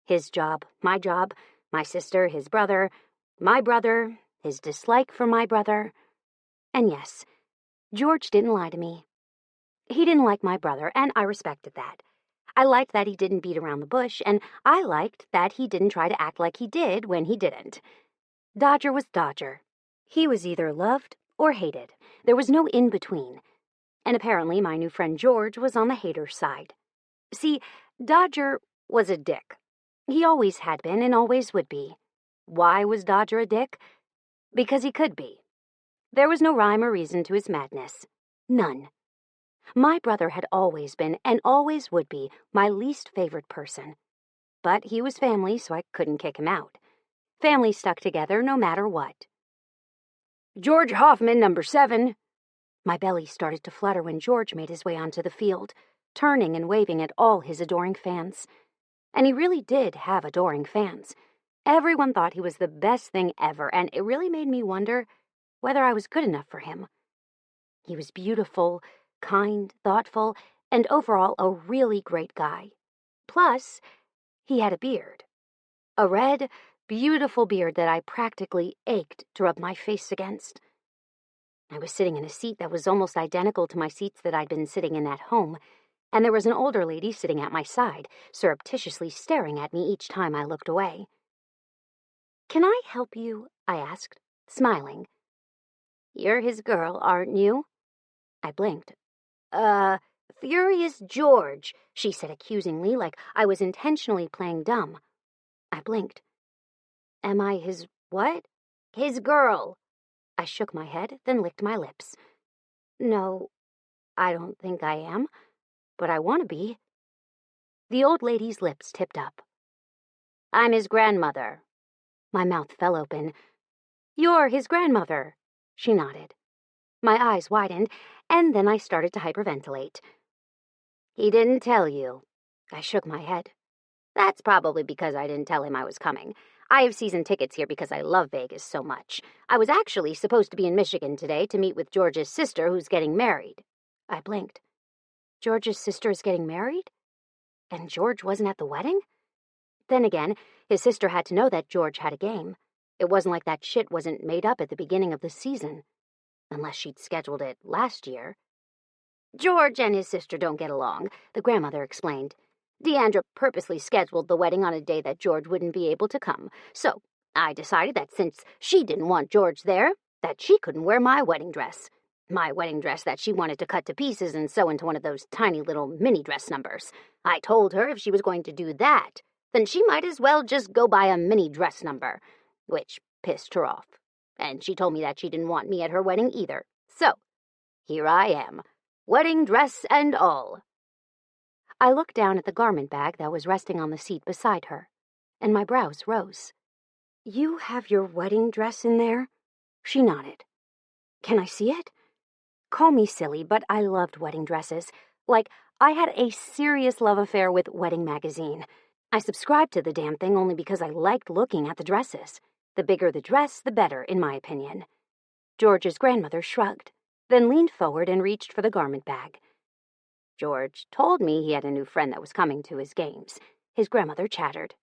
His job, my sister, his brother, my brother, his dislike for my brother. And yes, George didn't lie to me. He didn't like my brother, and I respected that. I liked that he didn't beat around the bush, and I liked that he didn't try to act like he did when he didn't. Dodger was Dodger. He was either loved or hated. There was no in-between. And apparently my new friend George was on the hater's side. See, Dodger was a dick. He always had been and always would be. Why was Dodger a dick? Because he could be. There was no rhyme or reason to his madness. None. My brother had always been, and always would be, my least favorite person. But he was family, so I couldn't kick him out. Family stuck together no matter what. George Hoffman, number 7. My belly started to flutter when George made his way onto the field, turning and waving at all his adoring fans. And he really did have adoring fans. Everyone thought he was the best thing ever, and it really made me wonder whether I was good enough for him. He was beautiful, kind, thoughtful, and overall a really great guy. Plus, he had a beard. A red, beautiful beard that I practically ached to rub my face against. I was sitting in a seat that was almost identical to my seats that I'd been sitting in at home, and there was an older lady sitting at my side, surreptitiously staring at me each time I looked away. Can I help you? I asked, smiling. You're his girl, aren't you? I blinked. Furious George, she said accusingly, like I was intentionally playing dumb. I blinked. Am I his what? His girl. I shook my head, then licked my lips. No, I don't think I am, but I want to be. The old lady's lips tipped up. I'm his grandmother. My mouth fell open. You're his grandmother, she nodded. My eyes widened, and then I started to hyperventilate. He didn't tell you. I shook my head. That's probably because I didn't tell him I was coming. I have season tickets here because I love Vegas so much. I was actually supposed to be in Michigan today to meet with George's sister who's getting married. I blinked. George's sister is getting married? And George wasn't at the wedding? Then again, his sister had to know that George had a game. It wasn't like that shit wasn't made up at the beginning of the season. Unless she'd scheduled it last year. George and his sister don't get along, the grandmother explained. Deandra purposely scheduled the wedding on a day that George wouldn't be able to come. So I decided that since she didn't want George there, that she couldn't wear my wedding dress. My wedding dress that she wanted to cut to pieces and sew into one of those tiny little mini dress numbers. I told her if she was going to do that, then she might as well just go buy a mini dress number, which pissed her off. And she told me that she didn't want me at her wedding either. So here I am, wedding dress and all. I looked down at the garment bag that was resting on the seat beside her, and my brows rose. You have your wedding dress in there? She nodded. Can I see it? Call me silly, but I loved wedding dresses. Like, I had a serious love affair with Wedding Magazine. I subscribed to the damn thing only because I liked looking at the dresses. The bigger the dress, the better, in my opinion. George's grandmother shrugged, then leaned forward and reached for the garment bag. George told me he had a new friend that was coming to his games. His grandmother chattered.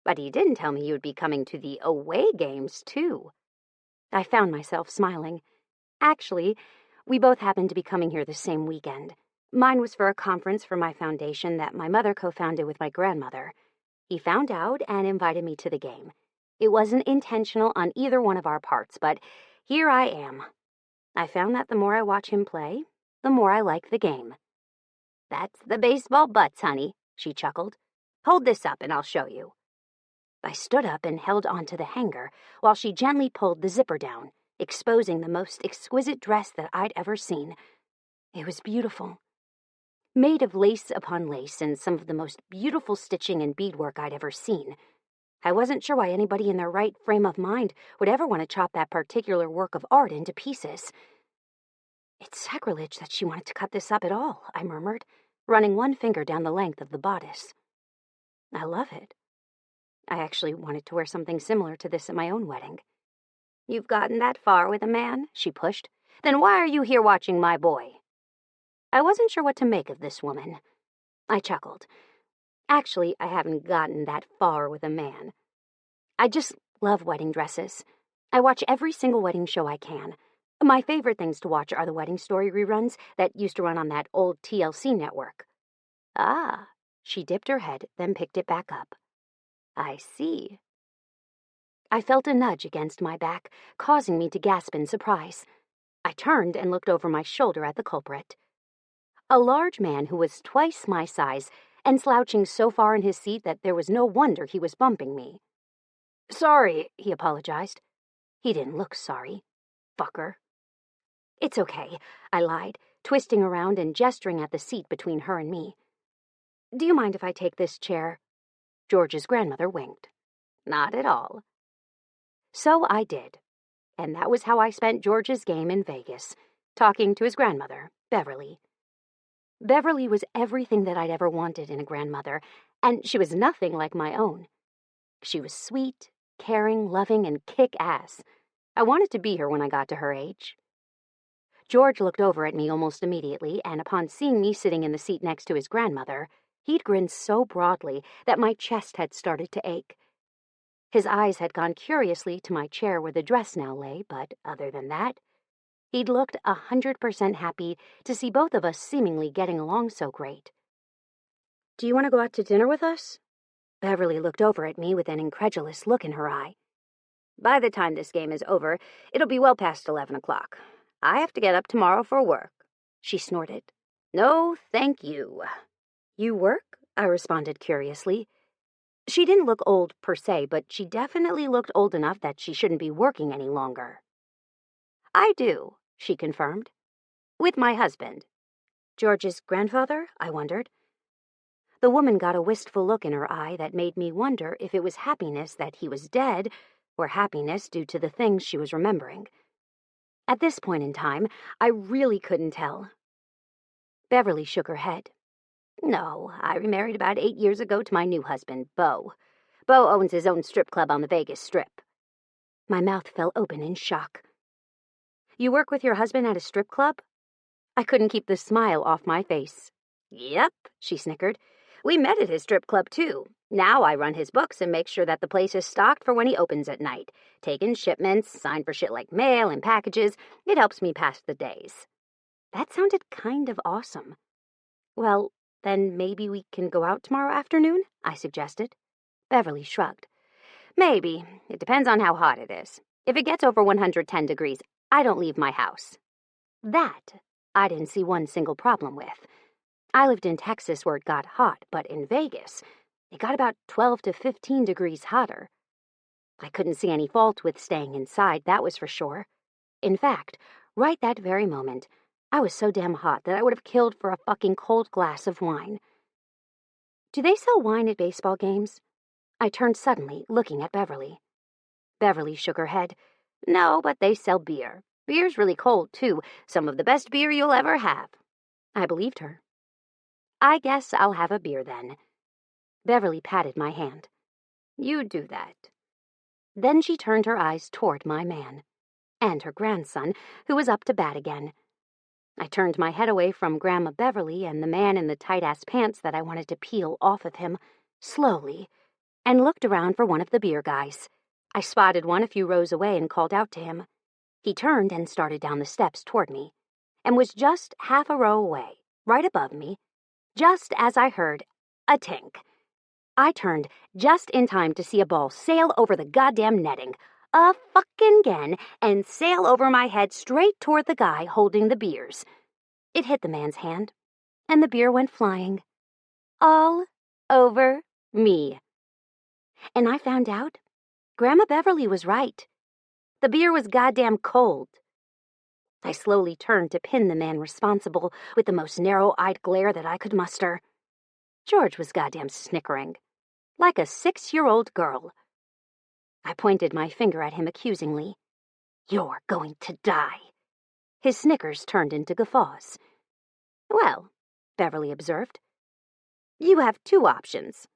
But he didn't tell me you would be coming to the away games, too. I found myself smiling. Actually, we both happened to be coming here the same weekend. Mine was for a conference for my foundation that my mother co-founded with my grandmother. He found out and invited me to the game. It wasn't intentional on either one of our parts, but here I am. I found that the more I watch him play, the more I like the game. That's the baseball butts, honey, she chuckled. Hold this up and I'll show you. I stood up and held onto the hanger while she gently pulled the zipper down, exposing the most exquisite dress that I'd ever seen. It was beautiful. Made of lace upon lace and some of the most beautiful stitching and beadwork I'd ever seen. I wasn't sure why anybody in their right frame of mind would ever want to chop that particular work of art into pieces. It's sacrilege that she wanted to cut this up at all, I murmured, running one finger down the length of the bodice. I love it. I actually wanted to wear something similar to this at my own wedding. You've gotten that far with a man, she pushed. Then why are you here watching my boy? I wasn't sure what to make of this woman. I chuckled. Actually, I haven't gotten that far with a man. I just love wedding dresses. I watch every single wedding show I can. My favorite things to watch are the wedding story reruns that used to run on that old TLC network. Ah, she dipped her head, then picked it back up. I see. I felt a nudge against my back, causing me to gasp in surprise. I turned and looked over my shoulder at the culprit. A large man who was twice my size and slouching so far in his seat that there was no wonder he was bumping me. Sorry, he apologized. He didn't look sorry. Fucker. It's okay, I lied, twisting around and gesturing at the seat between her and me. Do you mind if I take this chair? George's grandmother winked. Not at all. So I did. And that was how I spent George's game in Vegas, talking to his grandmother, Beverly. Beverly was everything that I'd ever wanted in a grandmother, and she was nothing like my own. She was sweet, caring, loving, and kick-ass. I wanted to be her when I got to her age. George looked over at me almost immediately, and upon seeing me sitting in the seat next to his grandmother, he'd grinned so broadly that my chest had started to ache. His eyes had gone curiously to my chair where the dress now lay, but other than that, he'd looked 100% happy to see both of us seemingly getting along so great. Do you want to go out to dinner with us? Beverly looked over at me with an incredulous look in her eye. By the time this game is over, it'll be well past 11 o'clock. I have to get up tomorrow for work, she snorted. No, thank you. You work? I responded curiously. She didn't look old per se, but she definitely looked old enough that she shouldn't be working any longer. I do, she confirmed. With my husband. George's grandfather? I wondered. The woman got a wistful look in her eye that made me wonder if it was happiness that he was dead or happiness due to the things she was remembering. At this point in time, I really couldn't tell. Beverly shook her head. No, I remarried about 8 years ago to my new husband, Beau. Beau owns his own strip club on the Vegas Strip. My mouth fell open in shock. You work with your husband at a strip club? I couldn't keep the smile off my face. Yep, she snickered. We met at his strip club, too. Now I run his books and make sure that the place is stocked for when he opens at night. Take in shipments, sign for shit like mail and packages. It helps me pass the days. That sounded kind of awesome. Well, then maybe we can go out tomorrow afternoon, I suggested. Beverly shrugged. Maybe. It depends on how hot it is. If it gets over 110 degrees, I don't leave my house. That I didn't see one single problem with. I lived in Texas where it got hot, but in Vegas, it got about 12 to 15 degrees hotter. I couldn't see any fault with staying inside, that was for sure. In fact, right that very moment, I was so damn hot that I would have killed for a fucking cold glass of wine. Do they sell wine at baseball games? I turned suddenly, looking at Beverly. Beverly shook her head. No, but they sell beer. Beer's really cold, too. Some of the best beer you'll ever have. I believed her. I guess I'll have a beer then. Beverly patted my hand. You do that. Then she turned her eyes toward my man, and her grandson, who was up to bat again. I turned my head away from Grandma Beverly and the man in the tight-ass pants that I wanted to peel off of him, slowly, and looked around for one of the beer guys. I spotted one a few rows away and called out to him. He turned and started down the steps toward me, and was just half a row away, right above me, just as I heard a tink. I turned just in time to see a ball sail over the goddamn netting, again, and sail over my head straight toward the guy holding the beers. It hit the man's hand, and the beer went flying. All over me. And I found out Grandma Beverly was right. The beer was goddamn cold. I slowly turned to pin the man responsible with the most narrow-eyed glare that I could muster. George was goddamn snickering, like a 6-year-old girl. I pointed my finger at him accusingly. You're going to die. His snickers turned into guffaws. Well, Beverly observed, you have 2 options.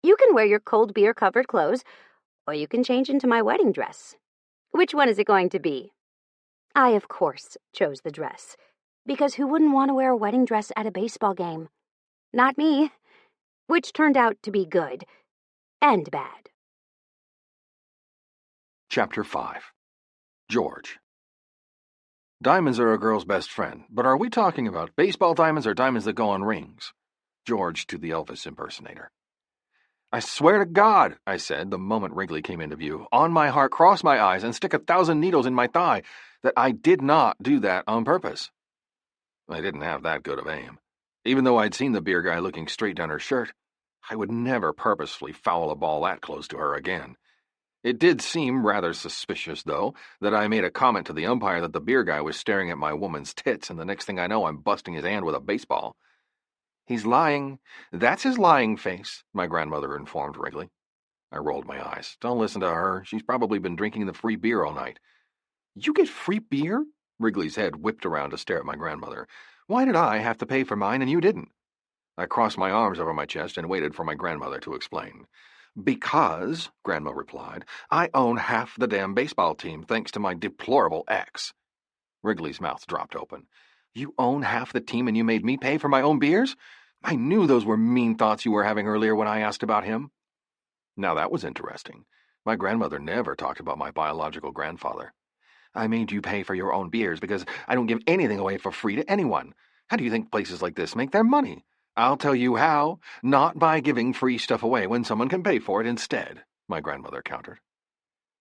You can wear your cold beer-covered clothes, or you can change into my wedding dress. Which one is it going to be? I, of course, chose the dress, because who wouldn't want to wear a wedding dress at a baseball game? Not me. Which turned out to be good and bad. Chapter 5. George. Diamonds are a girl's best friend, but are we talking about baseball diamonds or diamonds that go on rings? George to the Elvis impersonator. I swear to God, I said the moment Wrigley came into view, on my heart, cross my eyes, and stick 1,000 needles in my thigh, that I did not do that on purpose. I didn't have that good of aim. Even though I'd seen the beer guy looking straight down her shirt, I would never purposefully foul a ball that close to her again. It did seem rather suspicious, though, that I made a comment to the umpire that the beer guy was staring at my woman's tits, and the next thing I know, I'm busting his hand with a baseball. He's lying. That's his lying face, my grandmother informed Wrigley. I rolled my eyes. Don't listen to her. She's probably been drinking the free beer all night. You get free beer? Wrigley's head whipped around to stare at my grandmother. Why did I have to pay for mine and you didn't? I crossed my arms over my chest and waited for my grandmother to explain. Because, Grandma replied, I own half the damn baseball team thanks to my deplorable ex. Wrigley's mouth dropped open. You own half the team and you made me pay for my own beers? I knew those were mean thoughts you were having earlier when I asked about him. Now that was interesting. My grandmother never talked about my biological grandfather. I made you pay for your own beers because I don't give anything away for free to anyone. How do you think places like this make their money? I'll tell you how. Not by giving free stuff away when someone can pay for it instead, my grandmother countered.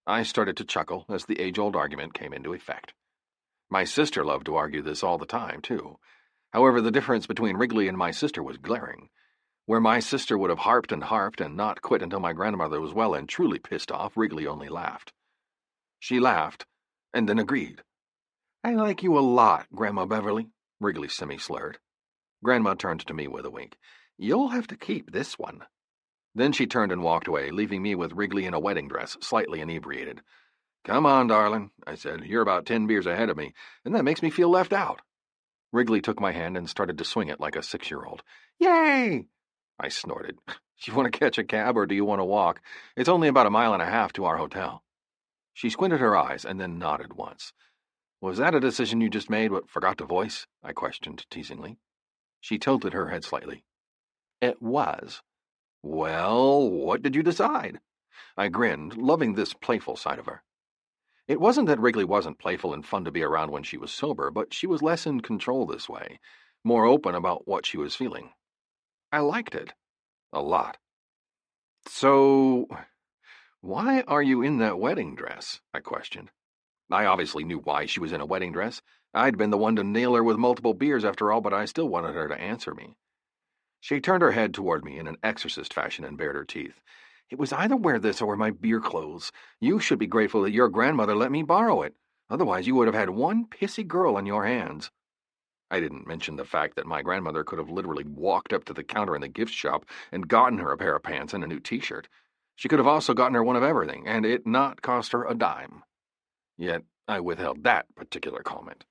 I started to chuckle as the age-old argument came into effect. My sister loved to argue this all the time, too. However, the difference between Wrigley and my sister was glaring. Where my sister would have harped and not quit until my grandmother was well and truly pissed off, Wrigley only laughed. She laughed, and then agreed. I like you a lot, Grandma Beverly, Wrigley semi-slurred. Grandma turned to me with a wink. You'll have to keep this one. Then she turned and walked away, leaving me with Wrigley in a wedding dress, slightly inebriated. Come on, darling, I said. You're about 10 beers ahead of me, and that makes me feel left out. Wrigley took my hand and started to swing it like a 6-year-old. Yay! I snorted. You want to catch a cab or do you want to walk? It's only about 1.5 miles to our hotel. She squinted her eyes and then nodded once. Was that a decision you just made but forgot to voice? I questioned teasingly. She tilted her head slightly. It was. Well, what did you decide? I grinned, loving this playful side of her. It wasn't that Wrigley wasn't playful and fun to be around when she was sober, but she was less in control this way, more open about what she was feeling. I liked it. A lot. So, why are you in that wedding dress? I questioned. I obviously knew why she was in a wedding dress. I'd been the one to nail her with multiple beers after all, but I still wanted her to answer me. She turned her head toward me in an exorcist fashion and bared her teeth. It was either wear this or wear my beer clothes. You should be grateful that your grandmother let me borrow it. Otherwise, you would have had one pissy girl on your hands. I didn't mention the fact that my grandmother could have literally walked up to the counter in the gift shop and gotten her a pair of pants and a new t-shirt. She could have also gotten her one of everything, and it not cost her a dime. Yet I withheld that particular comment.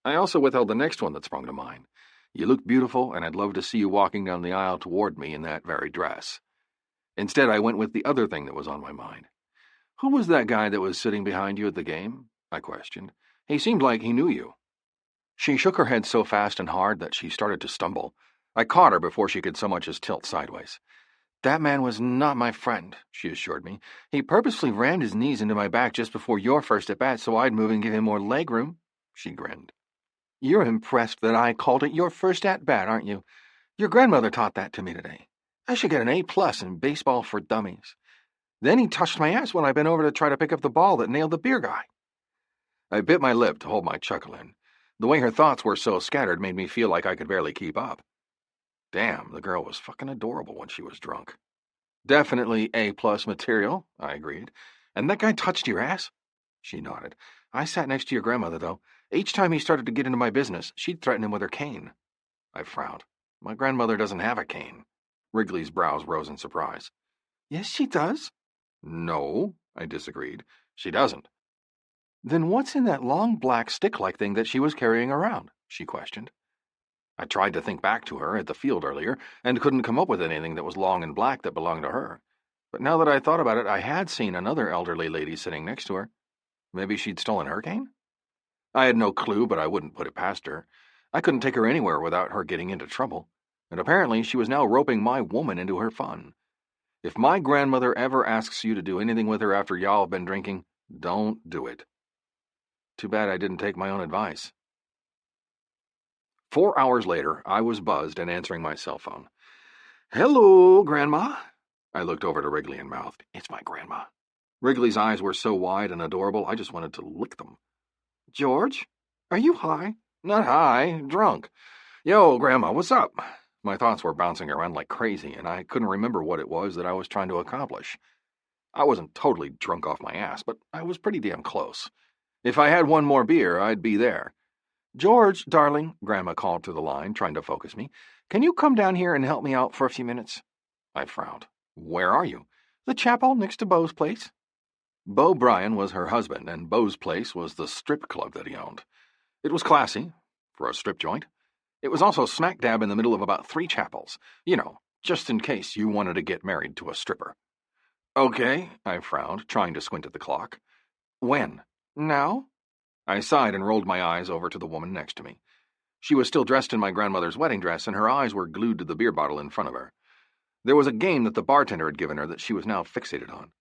I also withheld the next one that sprung to mind. You look beautiful, and I'd love to see you walking down the aisle toward me in that very dress. Instead, I went with the other thing that was on my mind. Who was that guy that was sitting behind you at the game? I questioned. He seemed like he knew you. She shook her head so fast and hard that she started to stumble. I caught her before she could so much as tilt sideways. That man was not my friend, she assured me. He purposefully rammed his knees into my back just before your first at-bat so I'd move and give him more leg room. She grinned. You're impressed that I called it your first at-bat, aren't you? Your grandmother taught that to me today. I should get an A+ in baseball for dummies. Then he touched my ass when I bent over to try to pick up the ball that nailed the beer guy. I bit my lip to hold my chuckle in. The way her thoughts were so scattered made me feel like I could barely keep up. Damn, the girl was fucking adorable when she was drunk. Definitely A+ material, I agreed. And that guy touched your ass? She nodded. I sat next to your grandmother, though. Each time he started to get into my business, she'd threaten him with her cane. I frowned. My grandmother doesn't have a cane. Wrigley's brows rose in surprise. Yes, she does. No, I disagreed. She doesn't. Then what's in that long black stick-like thing that she was carrying around? She questioned. I tried to think back to her at the field earlier and couldn't come up with anything that was long and black that belonged to her. But now that I thought about it, I had seen another elderly lady sitting next to her. Maybe she'd stolen her cane? I had no clue, but I wouldn't put it past her. I couldn't take her anywhere without her getting into trouble. And apparently she was now roping my woman into her fun. If my grandmother ever asks you to do anything with her after y'all have been drinking, don't do it. Too bad I didn't take my own advice. 4 hours later, I was buzzed and answering my cell phone. Hello, Grandma. I looked over to Wrigley and mouthed, It's my grandma. Wrigley's eyes were so wide and adorable, I just wanted to lick them. George, are you high? Not high, drunk. Yo, Grandma, what's up? My thoughts were bouncing around like crazy, and I couldn't remember what it was that I was trying to accomplish. I wasn't totally drunk off my ass, but I was pretty damn close. If I had one more beer, I'd be there. George, darling, Grandma called through the line, trying to focus me. Can you come down here and help me out for a few minutes? I frowned. Where are you? The chapel next to Beau's place. Beau Bryan was her husband, and Beau's place was the strip club that he owned. It was classy, for a strip joint. It was also smack dab in the middle of about 3 chapels. You know, just in case you wanted to get married to a stripper. Okay, I frowned, trying to squint at the clock. When? Now? I sighed and rolled my eyes over to the woman next to me. She was still dressed in my grandmother's wedding dress, and her eyes were glued to the beer bottle in front of her. There was a game that the bartender had given her that she was now fixated on.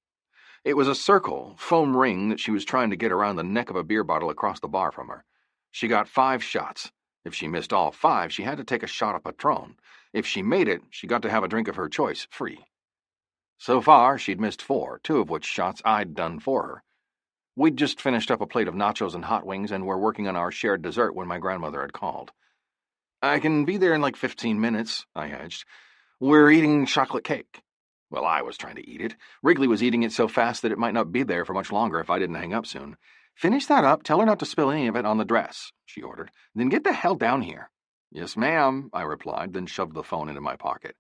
It was a circle, foam ring that she was trying to get around the neck of a beer bottle across the bar from her. She got 5 shots. If she missed all 5, she had to take a shot of Patron. If she made it, she got to have a drink of her choice, free. So far, she'd missed 4, 2 of which shots I'd done for her. We'd just finished up a plate of nachos and hot wings and were working on our shared dessert when my grandmother had called. I can be there in like 15 minutes, I hedged. We're eating chocolate cake. Well, I was trying to eat it. Wrigley was eating it so fast that it might not be there for much longer if I didn't hang up soon. Finish that up, tell her not to spill any of it on the dress, she ordered. Then get the hell down here. Yes, ma'am, I replied, then shoved the phone into my pocket.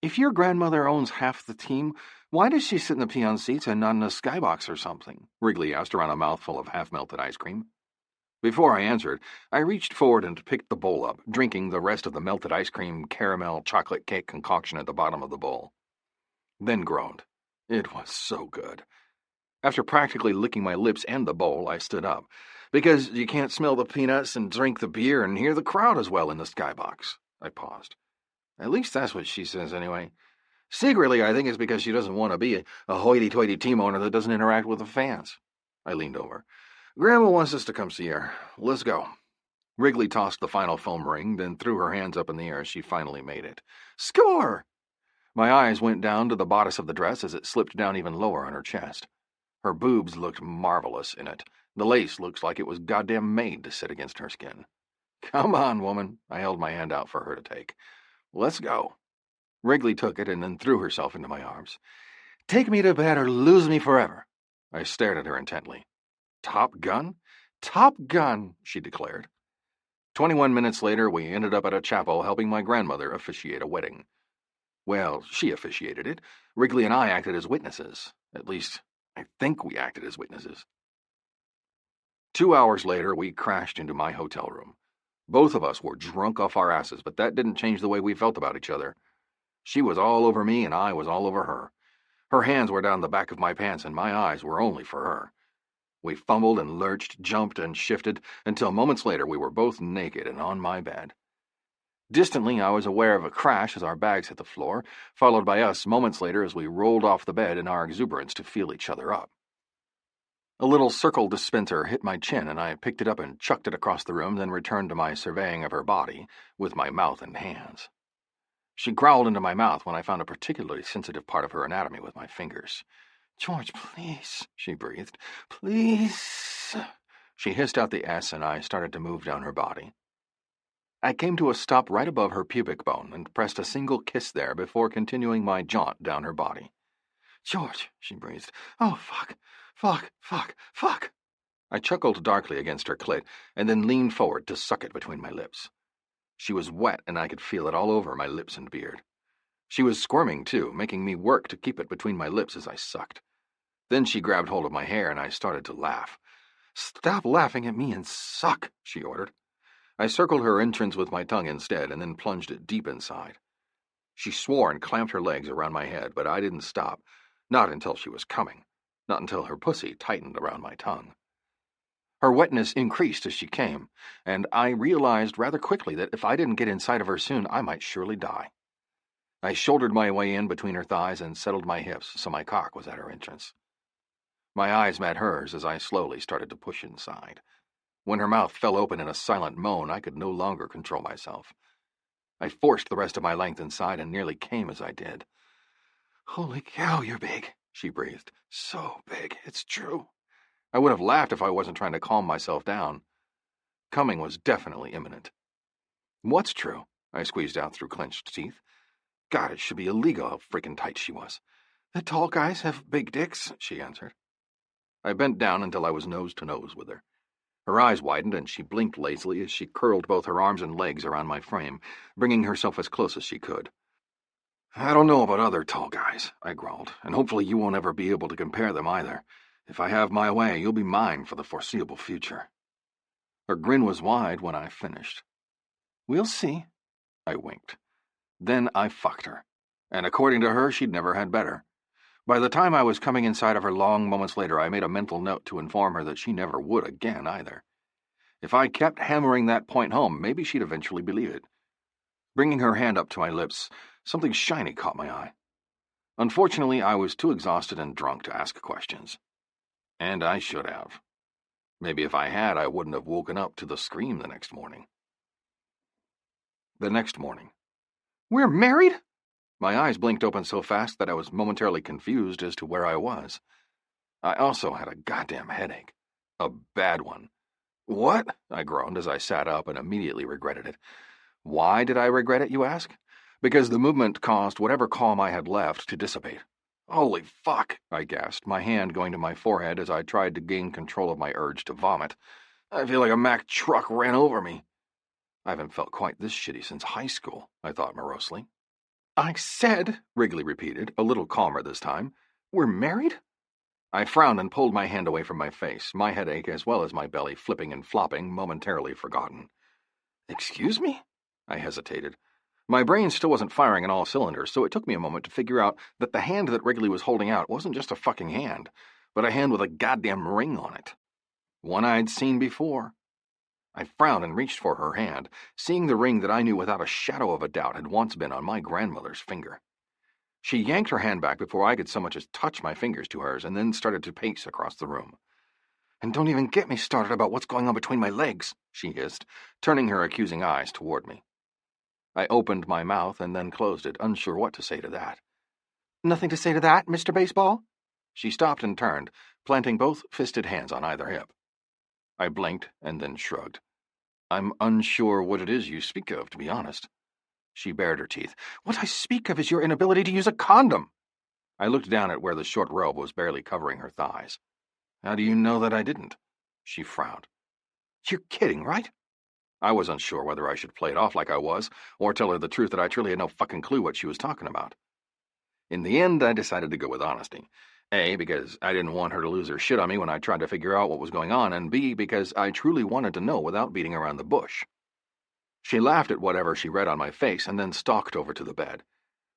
If your grandmother owns half the team, why does she sit in the peon seats and not in a skybox or something? Wrigley asked around a mouthful of half-melted ice cream. Before I answered, I reached forward and picked the bowl up, drinking the rest of the melted ice cream caramel chocolate cake concoction at the bottom of the bowl. Then groaned. It was so good. After practically licking my lips and the bowl, I stood up, because you can't smell the peanuts and drink the beer and hear the crowd as well in the skybox. I paused. At least that's what she says anyway. Secretly, I think it's because she doesn't want to be a hoity-toity team owner that doesn't interact with the fans. I leaned over. Grandma wants us to come see her. Let's go. Wrigley tossed the final foam ring, then threw her hands up in the air as she finally made it. Score! My eyes went down to the bodice of the dress as it slipped down even lower on her chest. Her boobs looked marvelous in it. The lace looks like it was goddamn made to sit against her skin. Come on, woman. I held my hand out for her to take. Let's go. Wrigley took it and then threw herself into my arms. Take me to bed or lose me forever. I stared at her intently. Top Gun? Top Gun, she declared. 21 minutes later, we ended up at a chapel helping my grandmother officiate a wedding. Well, she officiated it. Wrigley and I acted as witnesses. At least, I think we acted as witnesses. 2 hours later, we crashed into my hotel room. Both of us were drunk off our asses, but that didn't change the way we felt about each other. She was all over me, and I was all over her. Her hands were down the back of my pants, and my eyes were only for her. We fumbled and lurched, jumped and shifted, until moments later we were both naked and on my bed. Distantly, I was aware of a crash as our bags hit the floor, followed by us moments later as we rolled off the bed in our exuberance to feel each other up. A little circle dispenser hit my chin, and I picked it up and chucked it across the room, then returned to my surveying of her body, with my mouth and hands. She growled into my mouth when I found a particularly sensitive part of her anatomy with my fingers. George, please, she breathed. Please. She hissed out the S, and I started to move down her body. I came to a stop right above her pubic bone and pressed a single kiss there before continuing my jaunt down her body. George, she breathed. Oh, fuck. Fuck, fuck, fuck. I chuckled darkly against her clit and then leaned forward to suck it between my lips. She was wet, and I could feel it all over my lips and beard. She was squirming, too, making me work to keep it between my lips as I sucked. Then she grabbed hold of my hair, and I started to laugh. Stop laughing at me and suck, she ordered. I circled her entrance with my tongue instead, and then plunged it deep inside. She swore and clamped her legs around my head, but I didn't stop. Not until she was coming. Not until her pussy tightened around my tongue. Her wetness increased as she came, and I realized rather quickly that if I didn't get inside of her soon, I might surely die. I shouldered my way in between her thighs and settled my hips so my cock was at her entrance. My eyes met hers as I slowly started to push inside. When her mouth fell open in a silent moan, I could no longer control myself. I forced the rest of my length inside and nearly came as I did. Holy cow, you're big, she breathed. So big, it's true. I would have laughed if I wasn't trying to calm myself down. Coming was definitely imminent. What's true? I squeezed out through clenched teeth. God, it should be illegal how freaking tight she was. The tall guys have big dicks, she answered. I bent down until I was nose to nose with her. Her eyes widened, and she blinked lazily as she curled both her arms and legs around my frame, bringing herself as close as she could. I don't know about other tall guys, I growled, and hopefully you won't ever be able to compare them either. If I have my way, you'll be mine for the foreseeable future. Her grin was wide when I finished. We'll see, I winked. Then I fucked her, and according to her, she'd never had better. By the time I was coming inside of her long moments later, I made a mental note to inform her that she never would again either. If I kept hammering that point home, maybe she'd eventually believe it. Bringing her hand up to my lips, something shiny caught my eye. Unfortunately, I was too exhausted and drunk to ask questions. And I should have. Maybe if I had, I wouldn't have woken up to the scream the next morning. The next morning. We're married? My eyes blinked open so fast that I was momentarily confused as to where I was. I also had a goddamn headache. A bad one. What? I groaned as I sat up and immediately regretted it. Why did I regret it, you ask? Because the movement caused whatever calm I had left to dissipate. Holy fuck, I gasped, my hand going to my forehead as I tried to gain control of my urge to vomit. I feel like a Mack truck ran over me. I haven't felt quite this shitty since high school, I thought morosely. I said, Wrigley repeated, a little calmer this time, we're married? I frowned and pulled my hand away from my face, my headache as well as my belly flipping and flopping, momentarily forgotten. Excuse me? I hesitated. My brain still wasn't firing on all cylinders, so it took me a moment to figure out that the hand that Wrigley was holding out wasn't just a fucking hand, but a hand with a goddamn ring on it. One I'd seen before. I frowned and reached for her hand, seeing the ring that I knew without a shadow of a doubt had once been on my grandmother's finger. She yanked her hand back before I could so much as touch my fingers to hers, and then started to pace across the room. And don't even get me started about what's going on between my legs, she hissed, turning her accusing eyes toward me. I opened my mouth and then closed it, unsure what to say to that. Nothing to say to that, Mr. Baseball? She stopped and turned, planting both fisted hands on either hip. I blinked and then shrugged. I'm unsure what it is you speak of, to be honest. She bared her teeth. What I speak of is your inability to use a condom. I looked down at where the short robe was barely covering her thighs. How do you know that I didn't? She frowned. You're kidding, right? I was unsure whether I should play it off like I was, or tell her the truth that I truly had no fucking clue what she was talking about. In the end, I decided to go with honesty. A, because I didn't want her to lose her shit on me when I tried to figure out what was going on, and B, because I truly wanted to know without beating around the bush. She laughed at whatever she read on my face and then stalked over to the bed.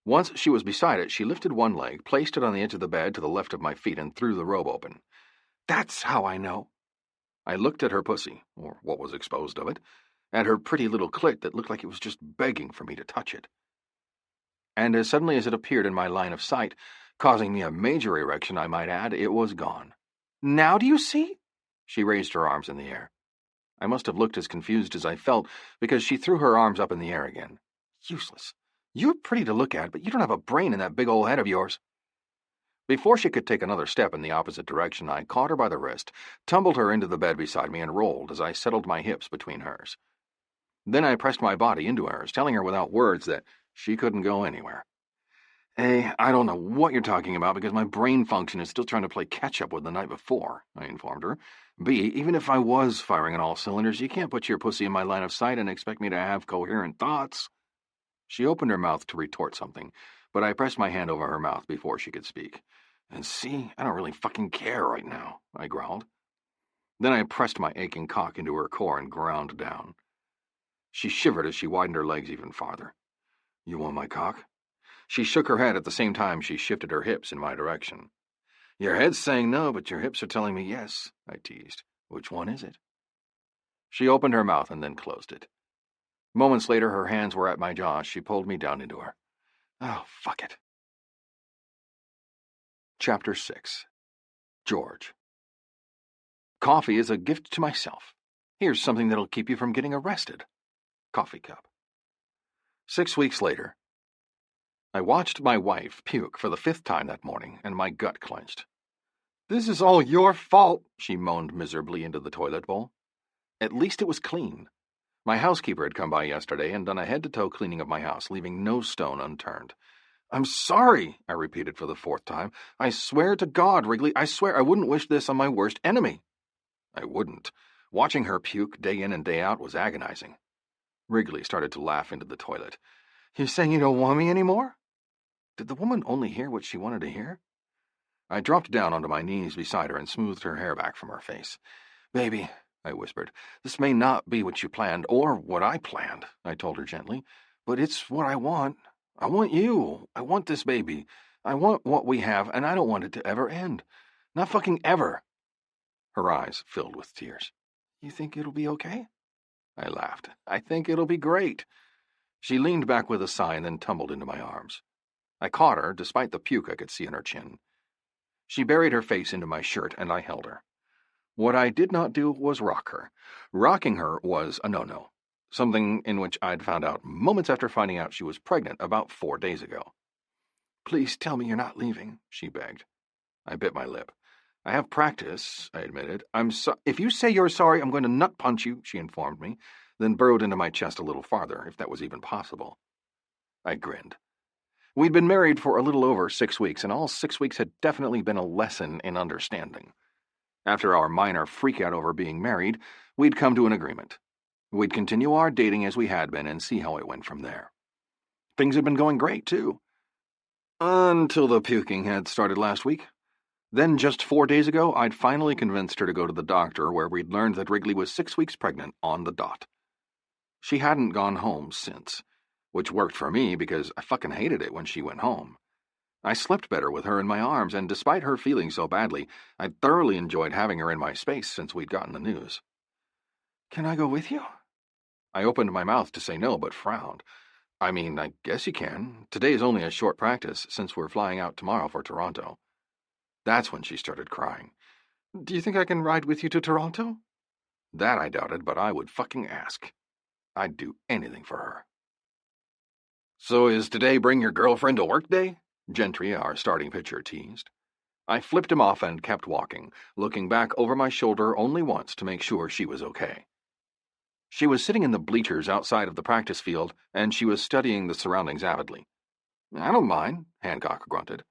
Once she was beside it, she lifted one leg, placed it on the edge of the bed to the left of my feet, and threw the robe open. That's how I know. I looked at her pussy, or what was exposed of it, at her pretty little clit that looked like it was just begging for me to touch it. And as suddenly as it appeared in my line of sight, causing me a major erection, I might add, it was gone. Now do you see? She raised her arms in the air. I must have looked as confused as I felt, because she threw her arms up in the air again. Useless. You're pretty to look at, but you don't have a brain in that big old head of yours. Before she could take another step in the opposite direction, I caught her by the wrist, tumbled her into the bed beside me, and rolled as I settled my hips between hers. Then I pressed my body into hers, telling her without words that she couldn't go anywhere. A, I don't know what you're talking about because my brain function is still trying to play catch-up with the night before, I informed her. B, even if I was firing on all cylinders, you can't put your pussy in my line of sight and expect me to have coherent thoughts. She opened her mouth to retort something, but I pressed my hand over her mouth before she could speak. And see, I don't really fucking care right now, I growled. Then I pressed my aching cock into her core and ground down. She shivered as she widened her legs even farther. You want my cock? She shook her head at the same time she shifted her hips in my direction. Your head's saying no, but your hips are telling me yes, I teased. Which one is it? She opened her mouth and then closed it. Moments later, her hands were at my jaw. She pulled me down into her. Oh, fuck it. Chapter 6. George. Coffee is a gift to myself. Here's something that'll keep you from getting arrested. Coffee cup. 6 weeks later. I watched my wife puke for the 5th time that morning, and my gut clenched. This is all your fault, she moaned miserably into the toilet bowl. At least it was clean. My housekeeper had come by yesterday and done a head-to-toe cleaning of my house, leaving no stone unturned. I'm sorry, I repeated for the 4th time. I swear to God, Wrigley, I swear I wouldn't wish this on my worst enemy. I wouldn't. Watching her puke day in and day out was agonizing. Wrigley started to laugh into the toilet. You're saying you don't want me anymore? Did the woman only hear what she wanted to hear? I dropped down onto my knees beside her and smoothed her hair back from her face. Baby, I whispered, this may not be what you planned, or what I planned, I told her gently, but it's what I want. I want you. I want this baby. I want what we have, and I don't want it to ever end. Not fucking ever. Her eyes filled with tears. You think it'll be okay? I laughed. I think it'll be great. She leaned back with a sigh and then tumbled into my arms. I caught her, despite the puke I could see in her chin. She buried her face into my shirt, and I held her. What I did not do was rock her. Rocking her was a no-no, something in which I'd found out moments after finding out she was pregnant about 4 days ago. Please tell me you're not leaving, she begged. I bit my lip. I have practice, I admitted. If you say you're sorry, I'm going to nut punch you, she informed me, then burrowed into my chest a little farther, if that was even possible. I grinned. We'd been married for a little over 6 weeks, and all 6 weeks had definitely been a lesson in understanding. After our minor freak-out over being married, we'd come to an agreement. We'd continue our dating as we had been and see how it went from there. Things had been going great, too. Until the puking had started last week. Then just 4 days ago, I'd finally convinced her to go to the doctor, where we'd learned that Wrigley was 6 weeks pregnant on the dot. She hadn't gone home since, which worked for me because I fucking hated it when she went home. I slept better with her in my arms, and despite her feeling so badly, I'd thoroughly enjoyed having her in my space since we'd gotten the news. "Can I go with you?" I opened my mouth to say no, but frowned. "I mean, I guess you can. Today is only a short practice, since we're flying out tomorrow for Toronto." That's when she started crying. "Do you think I can ride with you to Toronto?" That I doubted, but I would fucking ask. I'd do anything for her. "So is today bring your girlfriend to work day?" Gentry, our starting pitcher, teased. I flipped him off and kept walking, looking back over my shoulder only once to make sure she was okay. She was sitting in the bleachers outside of the practice field, and she was studying the surroundings avidly. "I don't mind," Hancock grunted.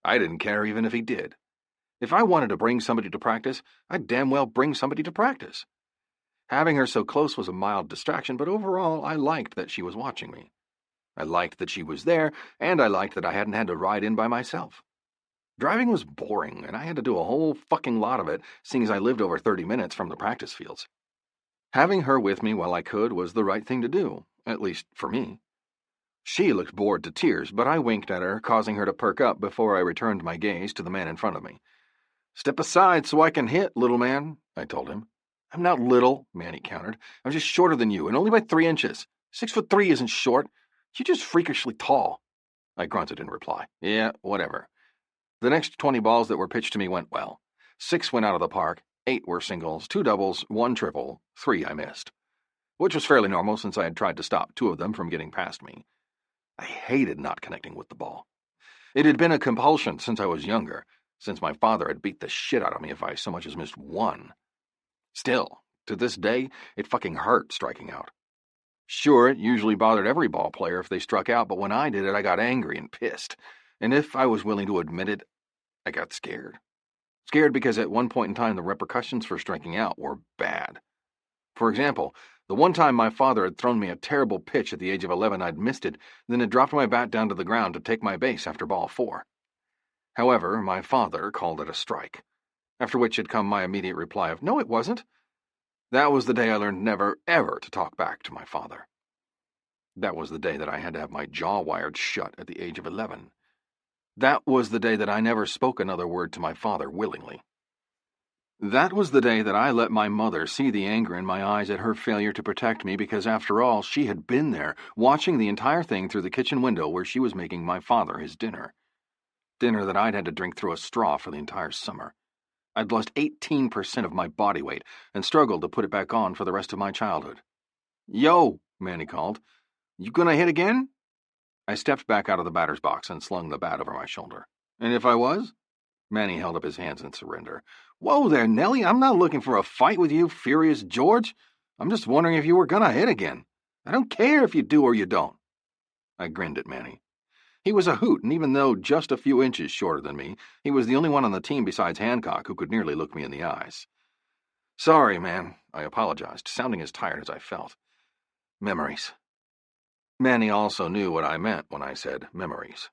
I didn't care even if he did. If I wanted to bring somebody to practice, I'd damn well bring somebody to practice. Having her so close was a mild distraction, but overall I liked that she was watching me. I liked that she was there, and I liked that I hadn't had to ride in by myself. Driving was boring, and I had to do a whole fucking lot of it, seeing as I lived over 30 minutes from the practice fields. Having her with me while I could was the right thing to do, at least for me. She looked bored to tears, but I winked at her, causing her to perk up before I returned my gaze to the man in front of me. "Step aside so I can hit, little man," I told him. "I'm not little," Manny countered. "I'm just shorter than you, and only by 3 inches. 6'3" isn't short. You're just freakishly tall." I grunted in reply. "Yeah, whatever." The next 20 balls that were pitched to me went well. 6 went out of the park, 8 were singles, 2 doubles, 1 triple, 3 I missed, which was fairly normal since I had tried to stop 2 of them from getting past me. I hated not connecting with the ball. It had been a compulsion since I was younger, since my father had beat the shit out of me if I so much as missed 1. Still, to this day, it fucking hurt striking out. Sure, it usually bothered every ball player if they struck out, but when I did it, I got angry and pissed. And if I was willing to admit it, I got scared. Scared because at one point in time, the repercussions for striking out were bad. For example, the one time my father had thrown me a terrible pitch at the age of 11, I'd missed it, then had dropped my bat down to the ground to take my base after ball 4. However, my father called it a strike, after which had come my immediate reply of, "No, it wasn't." That was the day I learned never, ever to talk back to my father. That was the day that I had to have my jaw wired shut at the age of 11. That was the day that I never spoke another word to my father willingly. That was the day that I let my mother see the anger in my eyes at her failure to protect me because, after all, she had been there, watching the entire thing through the kitchen window where she was making my father his dinner. Dinner that I'd had to drink through a straw for the entire summer. I'd lost 18% of my body weight and struggled to put it back on for the rest of my childhood. "Yo," Manny called. "You gonna hit again?" I stepped back out of the batter's box and slung the bat over my shoulder. "And if I was?" Manny held up his hands in surrender. "Whoa there, Nellie, I'm not looking for a fight with you, Furious George. I'm just wondering if you were gonna hit again. I don't care if you do or you don't." I grinned at Manny. He was a hoot, and even though just a few inches shorter than me, he was the only one on the team besides Hancock who could nearly look me in the eyes. "Sorry, man," I apologized, sounding as tired as I felt. "Memories." Manny also knew what I meant when I said memories.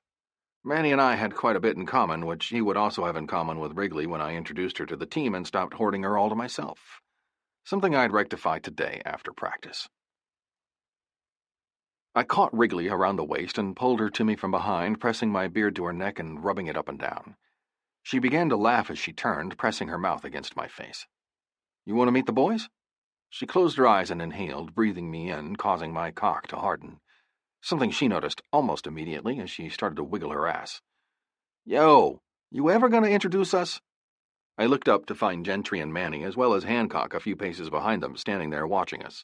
Manny and I had quite a bit in common, which he would also have in common with Wrigley when I introduced her to the team and stopped hoarding her all to myself. Something I'd rectify today after practice. I caught Wrigley around the waist and pulled her to me from behind, pressing my beard to her neck and rubbing it up and down. She began to laugh as she turned, pressing her mouth against my face. "You want to meet the boys?" She closed her eyes and inhaled, breathing me in, causing my cock to harden. Something she noticed almost immediately as she started to wiggle her ass. "Yo, you ever gonna introduce us?" I looked up to find Gentry and Manny, as well as Hancock a few paces behind them, standing there watching us.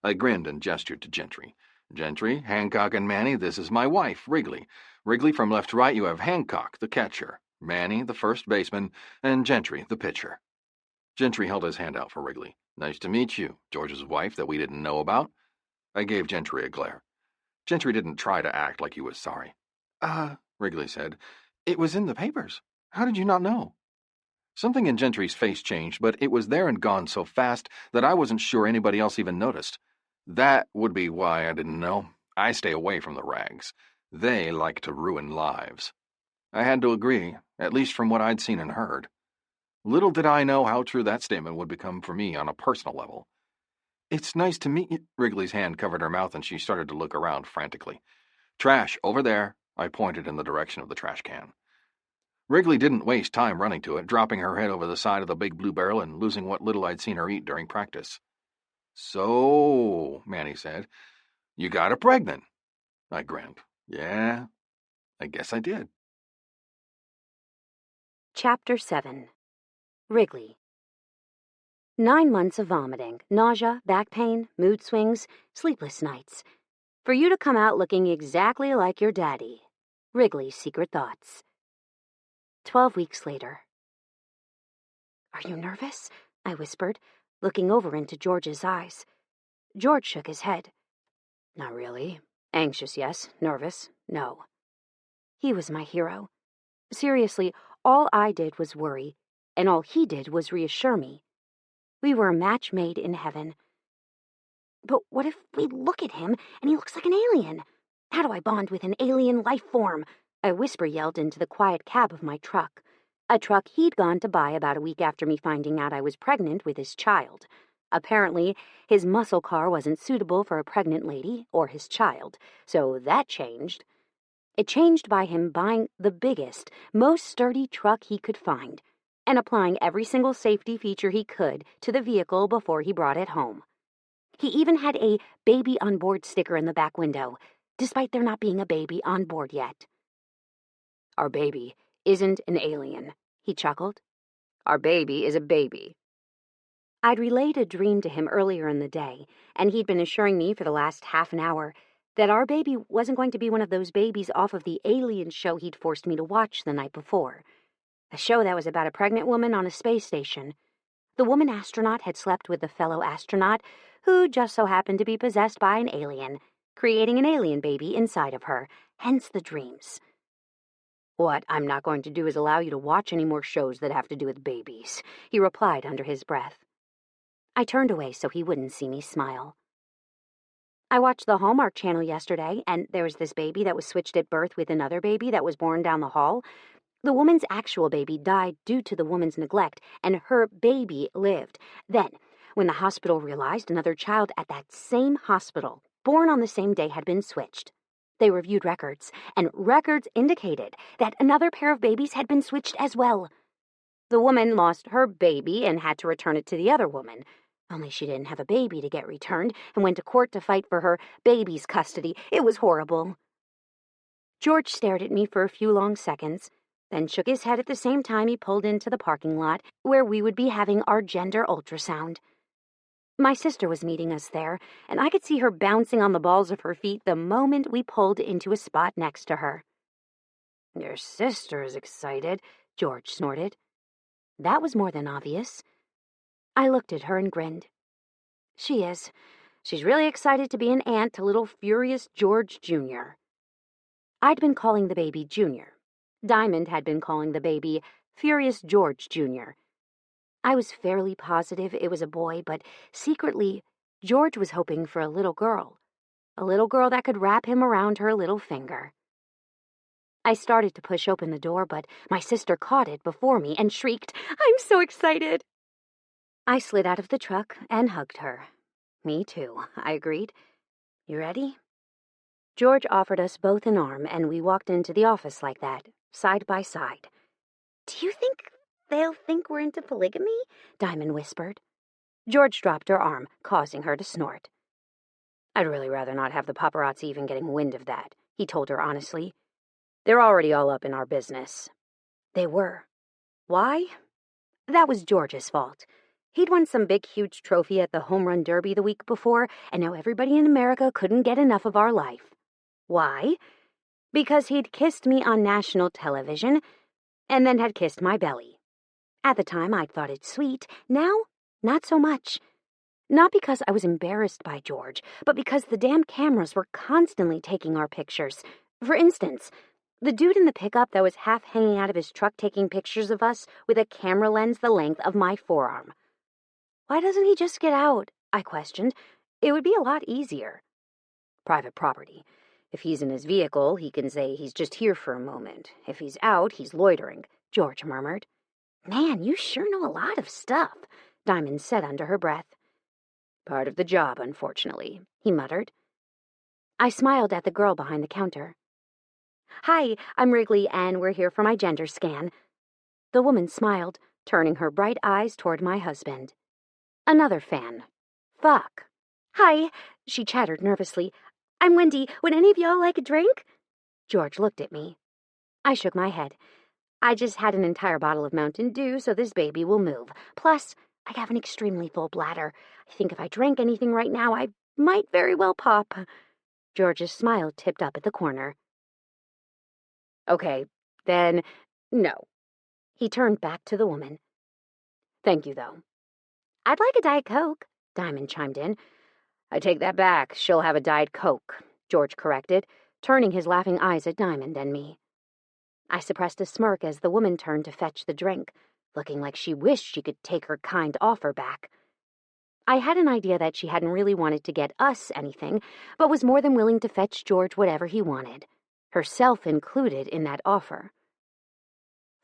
I grinned and gestured to Gentry. "Gentry, Hancock, and Manny, this is my wife, Wrigley. Wrigley, from left to right, you have Hancock, the catcher, Manny, the first baseman, and Gentry, the pitcher." Gentry held his hand out for Wrigley. "Nice to meet you, George's wife that we didn't know about." I gave Gentry a glare. Gentry didn't try to act like he was sorry. Wrigley said, "It was in the papers. How did you not know?" Something in Gentry's face changed, but it was there and gone so fast that I wasn't sure anybody else even noticed. That would be why I didn't know. I stay away from the rags. They like to ruin lives. I had to agree, at least from what I'd seen and heard. Little did I know how true that statement would become for me on a personal level. "It's nice to meet you." Wrigley's hand covered her mouth and she started to look around frantically. "Trash, over there." I pointed in the direction of the trash can. Wrigley didn't waste time running to it, dropping her head over the side of the big blue barrel and losing what little I'd seen her eat during practice. "So," Manny said, "you got her pregnant." I grinned. "Yeah, I guess I did." Chapter 7. Wrigley. 9 months of vomiting, nausea, back pain, mood swings, sleepless nights. For you to come out looking exactly like your daddy. Wrigley's secret thoughts. 12 weeks later. "Are you nervous?" I whispered, looking over into George's eyes. George shook his head. "Not really. Anxious, yes. Nervous, no." He was my hero. Seriously, all I did was worry, and all he did was reassure me. We were a match made in heaven. But what if we look at him and he looks like an alien? How do I bond with an alien life form? I whisper-yelled into the quiet cab of my truck. A truck he'd gone to buy about a week after me finding out I was pregnant with his child. Apparently, his muscle car wasn't suitable for a pregnant lady or his child, so that changed. It changed by him buying the biggest, most sturdy truck he could find and applying every single safety feature he could to the vehicle before he brought it home. He even had a baby on board sticker in the back window, despite there not being a baby on board yet. "Our baby isn't an alien," he chuckled. "Our baby is a baby." I'd relayed a dream to him earlier in the day, and he'd been assuring me for the last half an hour that our baby wasn't going to be one of those babies off of the alien show he'd forced me to watch the night before. A show that was about a pregnant woman on a space station. The woman astronaut had slept with the fellow astronaut, who just so happened to be possessed by an alien, creating an alien baby inside of her, hence the dreams. "What I'm not going to do is allow you to watch any more shows that have to do with babies," he replied under his breath. I turned away so he wouldn't see me smile. "I watched the Hallmark Channel yesterday, and there was this baby that was switched at birth with another baby that was born down the hall. The woman's actual baby died due to the woman's neglect, and her baby lived. Then, when the hospital realized another child at that same hospital, born on the same day, had been switched, they reviewed records, and records indicated that another pair of babies had been switched as well. The woman lost her baby and had to return it to the other woman. Only she didn't have a baby to get returned and went to court to fight for her baby's custody. It was horrible." George stared at me for a few long seconds, then shook his head at the same time he pulled into the parking lot where we would be having our gender ultrasound. My sister was meeting us there, and I could see her bouncing on the balls of her feet the moment we pulled into a spot next to her. "Your sister is excited," George snorted. That was more than obvious. I looked at her and grinned. "She is. She's really excited to be an aunt to little Furious George Jr." I'd been calling the baby Junior. Diamond had been calling the baby Furious George Jr. I was fairly positive it was a boy, but secretly, George was hoping for a little girl that could wrap him around her little finger. I started to push open the door, but my sister caught it before me and shrieked, "I'm so excited!" I slid out of the truck and hugged her. "Me too," I agreed. "You ready?" George offered us both an arm, and we walked into the office like that, side by side. "Do you think they'll think we're into polygamy?" Diamond whispered. George dropped her arm, causing her to snort. "I'd really rather not have the paparazzi even getting wind of that," he told her honestly. "They're already all up in our business." They were. Why? That was George's fault. He'd won some big, huge trophy at the home run derby the week before, and now everybody in America couldn't get enough of our life. Why? Because he'd kissed me on national television, and then had kissed my belly. At the time, I'd thought it sweet. Now, not so much. Not because I was embarrassed by George, but because the damn cameras were constantly taking our pictures. For instance, the dude in the pickup that was half hanging out of his truck taking pictures of us with a camera lens the length of my forearm. "Why doesn't he just get out?" I questioned. "It would be a lot easier." "Private property. If he's in his vehicle, he can say he's just here for a moment. If he's out, he's loitering, George murmured. Man, you sure know a lot of stuff, Diamond said under her breath. Part of the job, unfortunately, he muttered. I smiled at the girl behind the counter. Hi, I'm Wrigley, and we're here for my gender scan. The woman smiled, turning her bright eyes toward my husband. Another fan. Fuck. Hi, she chattered nervously. I'm Wendy. Would any of y'all like a drink? George looked at me. I shook my head. I just had an entire bottle of Mountain Dew, so this baby will move. Plus, I have an extremely full bladder. I think if I drank anything right now, I might very well pop. George's smile tipped up at the corner. Okay, then, no. He turned back to the woman. Thank you, though. I'd like a Diet Coke, Diamond chimed in. I take that back. She'll have a Diet Coke, George corrected, turning his laughing eyes at Diamond and me. I suppressed a smirk as the woman turned to fetch the drink, looking like she wished she could take her kind offer back. I had an idea that she hadn't really wanted to get us anything, but was more than willing to fetch George whatever he wanted, herself included in that offer.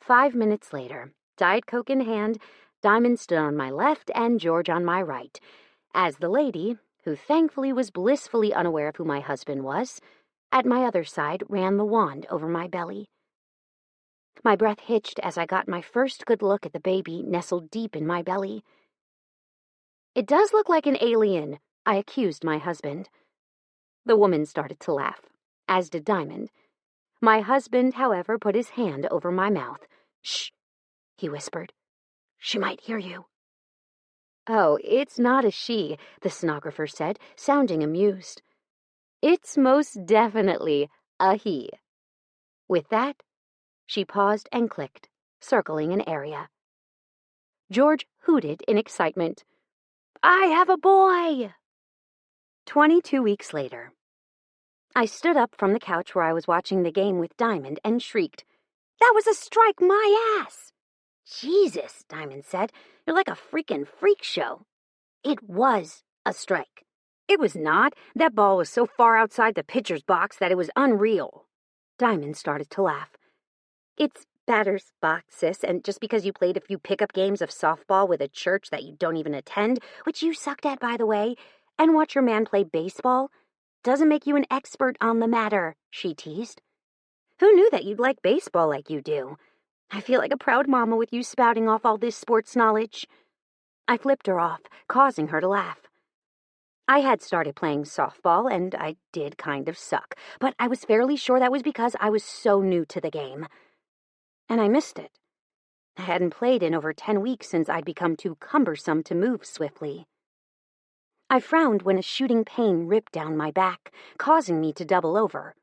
5 minutes later, Diet Coke in hand, Diamond stood on my left and George on my right, as the lady, who thankfully was blissfully unaware of who my husband was, at my other side ran the wand over my belly. My breath hitched as I got my first good look at the baby nestled deep in my belly. It does look like an alien, I accused my husband. The woman started to laugh, as did Diamond. My husband, however, put his hand over my mouth. Shh, he whispered. She might hear you. Oh, it's not a she, the stenographer said, sounding amused. It's most definitely a he. With that, she paused and clicked, circling an area. George hooted in excitement. I have a boy! 22 weeks later. I stood up from the couch where I was watching the game with Diamond and shrieked, That was a strike my ass! Jesus, Diamond said, you're like a freaking freak show. It was a strike. It was not. That ball was so far outside the pitcher's box that it was unreal. Diamond started to laugh. It's batter's box, sis, and just because you played a few pickup games of softball with a church that you don't even attend, which you sucked at, by the way, and watch your man play baseball, doesn't make you an expert on the matter, she teased. Who knew that you'd like baseball like you do? I feel like a proud mama with you spouting off all this sports knowledge. I flipped her off, causing her to laugh. I had started playing softball, and I did kind of suck, but I was fairly sure that was because I was so new to the game. And I missed it. I hadn't played in over 10 weeks since I'd become too cumbersome to move swiftly. I frowned when a shooting pain ripped down my back, causing me to double over.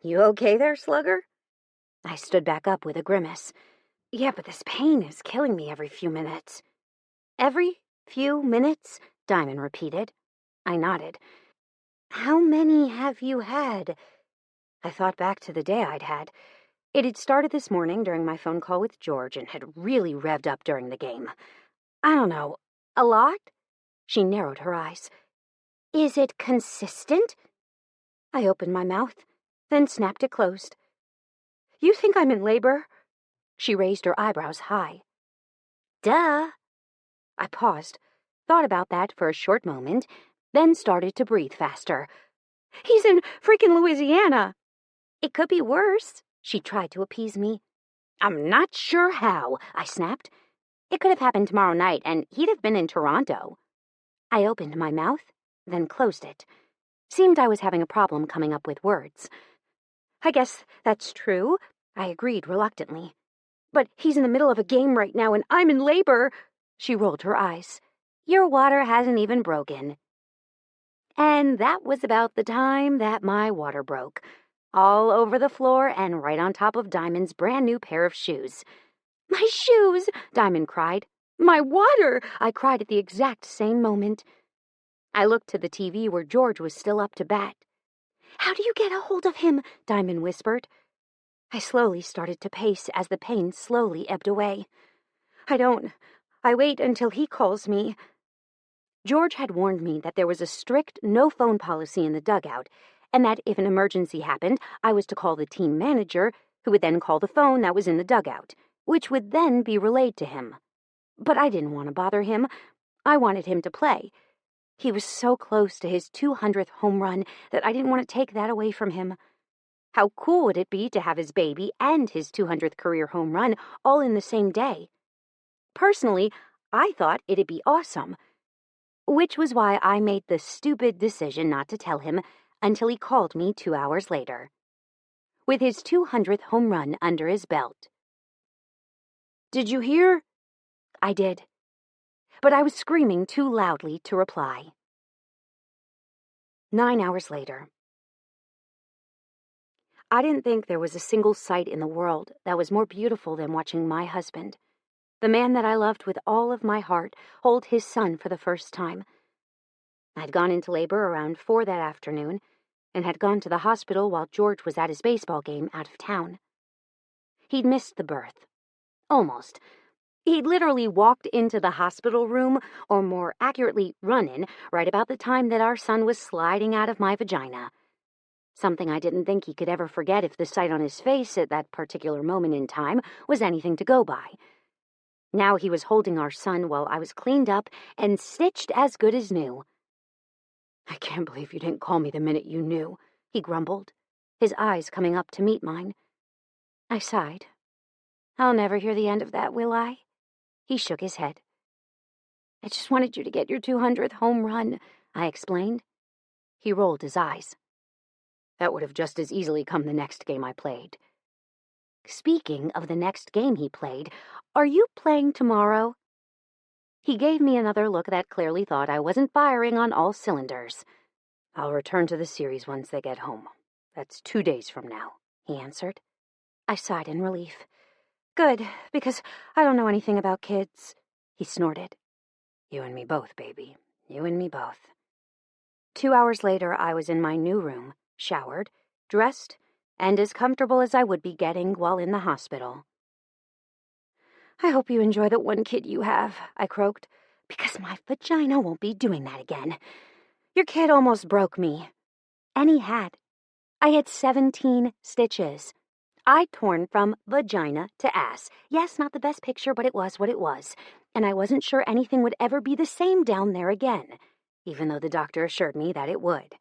You okay there, Slugger? I stood back up with a grimace. Yeah, but this pain is killing me every few minutes. Every few minutes? Diamond repeated. I nodded. How many have you had? I thought back to the day I'd had. It had started this morning during my phone call with George and had really revved up during the game. I don't know, a lot? She narrowed her eyes. Is it consistent? I opened my mouth, then snapped it closed. You think I'm in labor? She raised her eyebrows high. Duh. I paused, thought about that for a short moment, then started to breathe faster. He's in freaking Louisiana. It could be worse, she tried to appease me. I'm not sure how, I snapped. It could have happened tomorrow night, and he'd have been in Toronto. I opened my mouth, then closed it. Seemed I was having a problem coming up with words. I guess that's true, I agreed reluctantly. But he's in the middle of a game right now, and I'm in labor. She rolled her eyes. Your water hasn't even broken. And that was about the time that my water broke, all over the floor and right on top of Diamond's brand new pair of shoes. My shoes, Diamond cried. My water, I cried at the exact same moment. I looked to the TV where George was still up to bat. How do you get a hold of him? Diamond whispered. I slowly started to pace as the pain slowly ebbed away. I don't. I wait until he calls me. George had warned me that there was a strict no-phone policy in the dugout, and that if an emergency happened, I was to call the team manager, who would then call the phone that was in the dugout, which would then be relayed to him. But I didn't want to bother him. I wanted him to play. He was so close to his 200th home run that I didn't want to take that away from him. How cool would it be to have his baby and his 200th career home run all in the same day? Personally, I thought it'd be awesome, which was why I made the stupid decision not to tell him until he called me 2 hours later, with his 200th home run under his belt. "Did you hear?" I did, but I was screaming too loudly to reply. 9 hours later. I didn't think there was a single sight in the world that was more beautiful than watching my husband, the man that I loved with all of my heart, hold his son for the first time. I'd gone into labor around 4 that afternoon and had gone to the hospital while George was at his baseball game out of town. He'd missed the birth. Almost. He'd literally walked into the hospital room, or more accurately, run in, right about the time that our son was sliding out of my vagina. Something I didn't think he could ever forget if the sight on his face at that particular moment in time was anything to go by. Now he was holding our son while I was cleaned up and stitched as good as new. "I can't believe you didn't call me the minute you knew," he grumbled, his eyes coming up to meet mine. I sighed. "I'll never hear the end of that, will I?" He shook his head. "I just wanted you to get your 200th home run," I explained. He rolled his eyes. "That would have just as easily come the next game I played." Speaking of the next game he played, are you playing tomorrow? He gave me another look that clearly thought I wasn't firing on all cylinders. "I'll return to the series once they get home. That's 2 days from now," he answered. I sighed in relief. "Good, because I don't know anything about kids," he snorted. "You and me both, baby. You and me both." 2 hours later, I was in my new room, showered, dressed, and as comfortable as I would be getting while in the hospital. "I hope you enjoy the one kid you have," I croaked, "because my vagina won't be doing that again. Your kid almost broke me." And he had. I had 17 stitches. I'd torn from vagina to ass. Yes, not the best picture, but it was what it was. And I wasn't sure anything would ever be the same down there again, even though the doctor assured me that it would.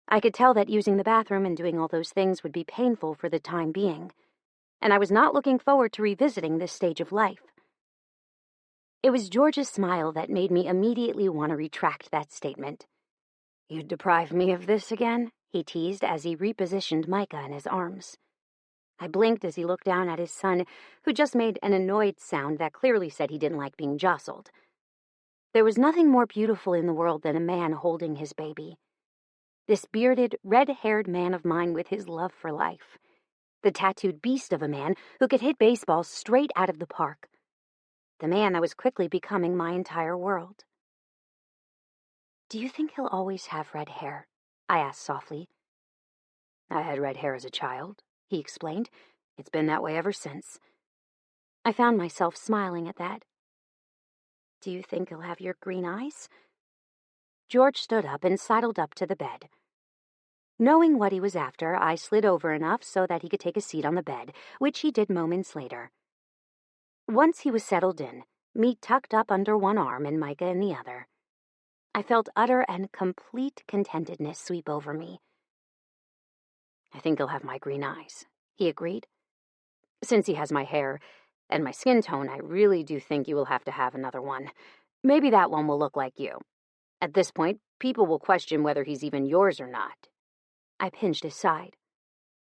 I could tell that using the bathroom and doing all those things would be painful for the time being, and I was not looking forward to revisiting this stage of life. It was George's smile that made me immediately want to retract that statement. "You'd deprive me of this again?" he teased as he repositioned Micah in his arms. I blinked as he looked down at his son, who just made an annoyed sound that clearly said he didn't like being jostled. There was nothing more beautiful in the world than a man holding his baby. This bearded, red-haired man of mine with his love for life. The tattooed beast of a man who could hit baseballs straight out of the park. The man that was quickly becoming my entire world. "Do you think he'll always have red hair?" I asked softly. "I had red hair as a child," he explained. "It's been that way ever since." I found myself smiling at that. "Do you think he'll have your green eyes?" George stood up and sidled up to the bed. Knowing what he was after, I slid over enough so that he could take a seat on the bed, which he did moments later. Once he was settled in, me tucked up under one arm and Micah in the other, I felt utter and complete contentedness sweep over me. "I think he'll have my green eyes," he agreed. "Since he has my hair and my skin tone, I really do think you will have to have another one. Maybe that one will look like you. At this point, people will question whether he's even yours or not." I pinched his side.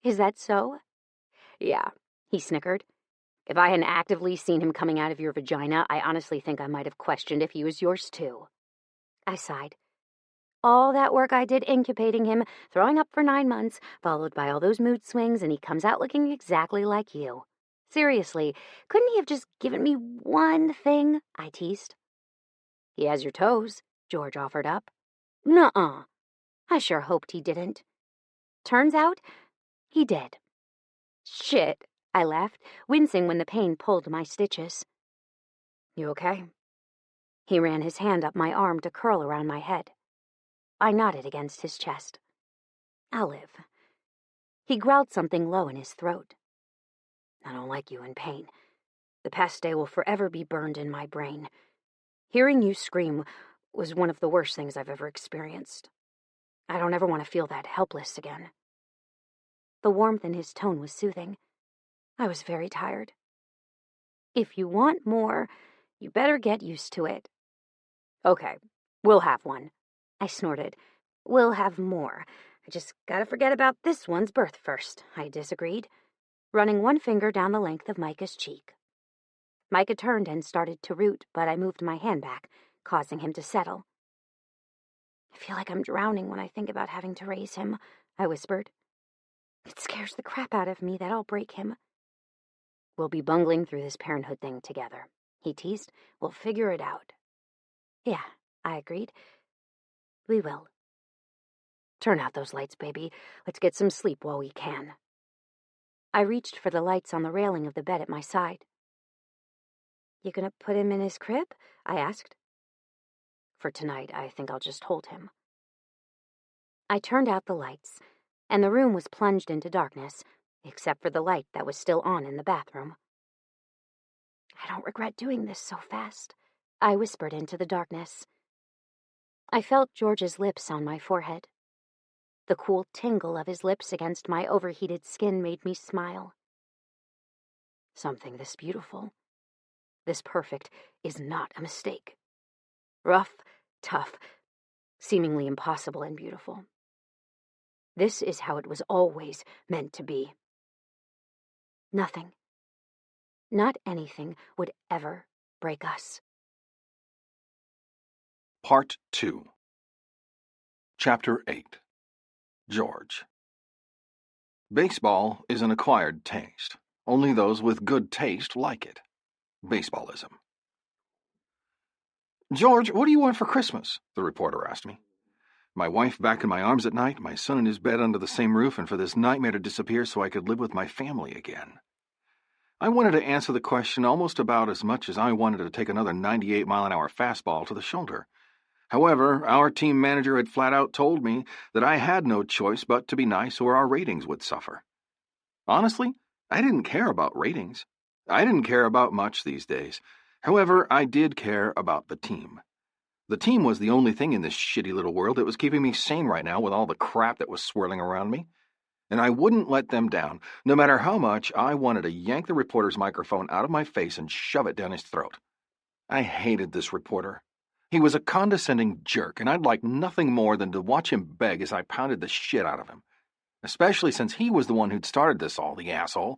"Is that so?" "Yeah," he snickered. "If I hadn't actively seen him coming out of your vagina, I honestly think I might have questioned if he was yours too." I sighed. All that work I did incubating him, throwing up for 9 months, followed by all those mood swings, and he comes out looking exactly like you. Seriously, couldn't he have just given me one thing? I teased. "He has your toes," George offered up. "Nuh-uh. I sure hoped he didn't." Turns out, he did. "Shit," I laughed, wincing when the pain pulled my stitches. "You okay?" He ran his hand up my arm to curl around my head. I nodded against his chest. I'll live. He growled something low in his throat. I don't like you in pain. The past day will forever be burned in my brain. Hearing you scream was one of the worst things I've ever experienced. I don't ever want to feel that helpless again. The warmth in his tone was soothing. I was very tired. If you want more, you better get used to it. Okay, we'll have one, I snorted. We'll have more. I just gotta forget about this one's birth first, I disagreed, running one finger down the length of Micah's cheek. Micah turned and started to root, but I moved my hand back, causing him to settle. I feel like I'm drowning when I think about having to raise him, I whispered. It scares the crap out of me that I'll break him. We'll be bungling through this parenthood thing together, he teased. We'll figure it out. Yeah, I agreed. We will. Turn out those lights, baby. Let's get some sleep while we can. I reached for the lights on the railing of the bed at my side. You gonna put him in his crib? I asked. For tonight, I think I'll just hold him. I turned out the lights, and the room was plunged into darkness, except for the light that was still on in the bathroom. I don't regret doing this so fast, I whispered into the darkness. I felt George's lips on my forehead. The cool tingle of his lips against my overheated skin made me smile. Something this beautiful, this perfect, is not a mistake. Rough, tough, seemingly impossible and beautiful. This is how it was always meant to be. Nothing, not anything, would ever break us. Part 2. Chapter 8. George. Baseball is an acquired taste. Only those with good taste like it. Baseballism. George, what do you want for Christmas? The reporter asked me. My wife back in my arms at night, my son in his bed under the same roof, and for this nightmare to disappear so I could live with my family again. I wanted to answer the question almost about as much as I wanted to take another 98-mile-an-hour fastball to the shoulder. However, our team manager had flat out told me that I had no choice but to be nice or our ratings would suffer. Honestly, I didn't care about ratings. I didn't care about much these days. However, I did care about the team. The team was the only thing in this shitty little world that was keeping me sane right now with all the crap that was swirling around me. And I wouldn't let them down, no matter how much I wanted to yank the reporter's microphone out of my face and shove it down his throat. I hated this reporter. He was a condescending jerk, and I'd like nothing more than to watch him beg as I pounded the shit out of him. Especially since he was the one who'd started this all, the asshole.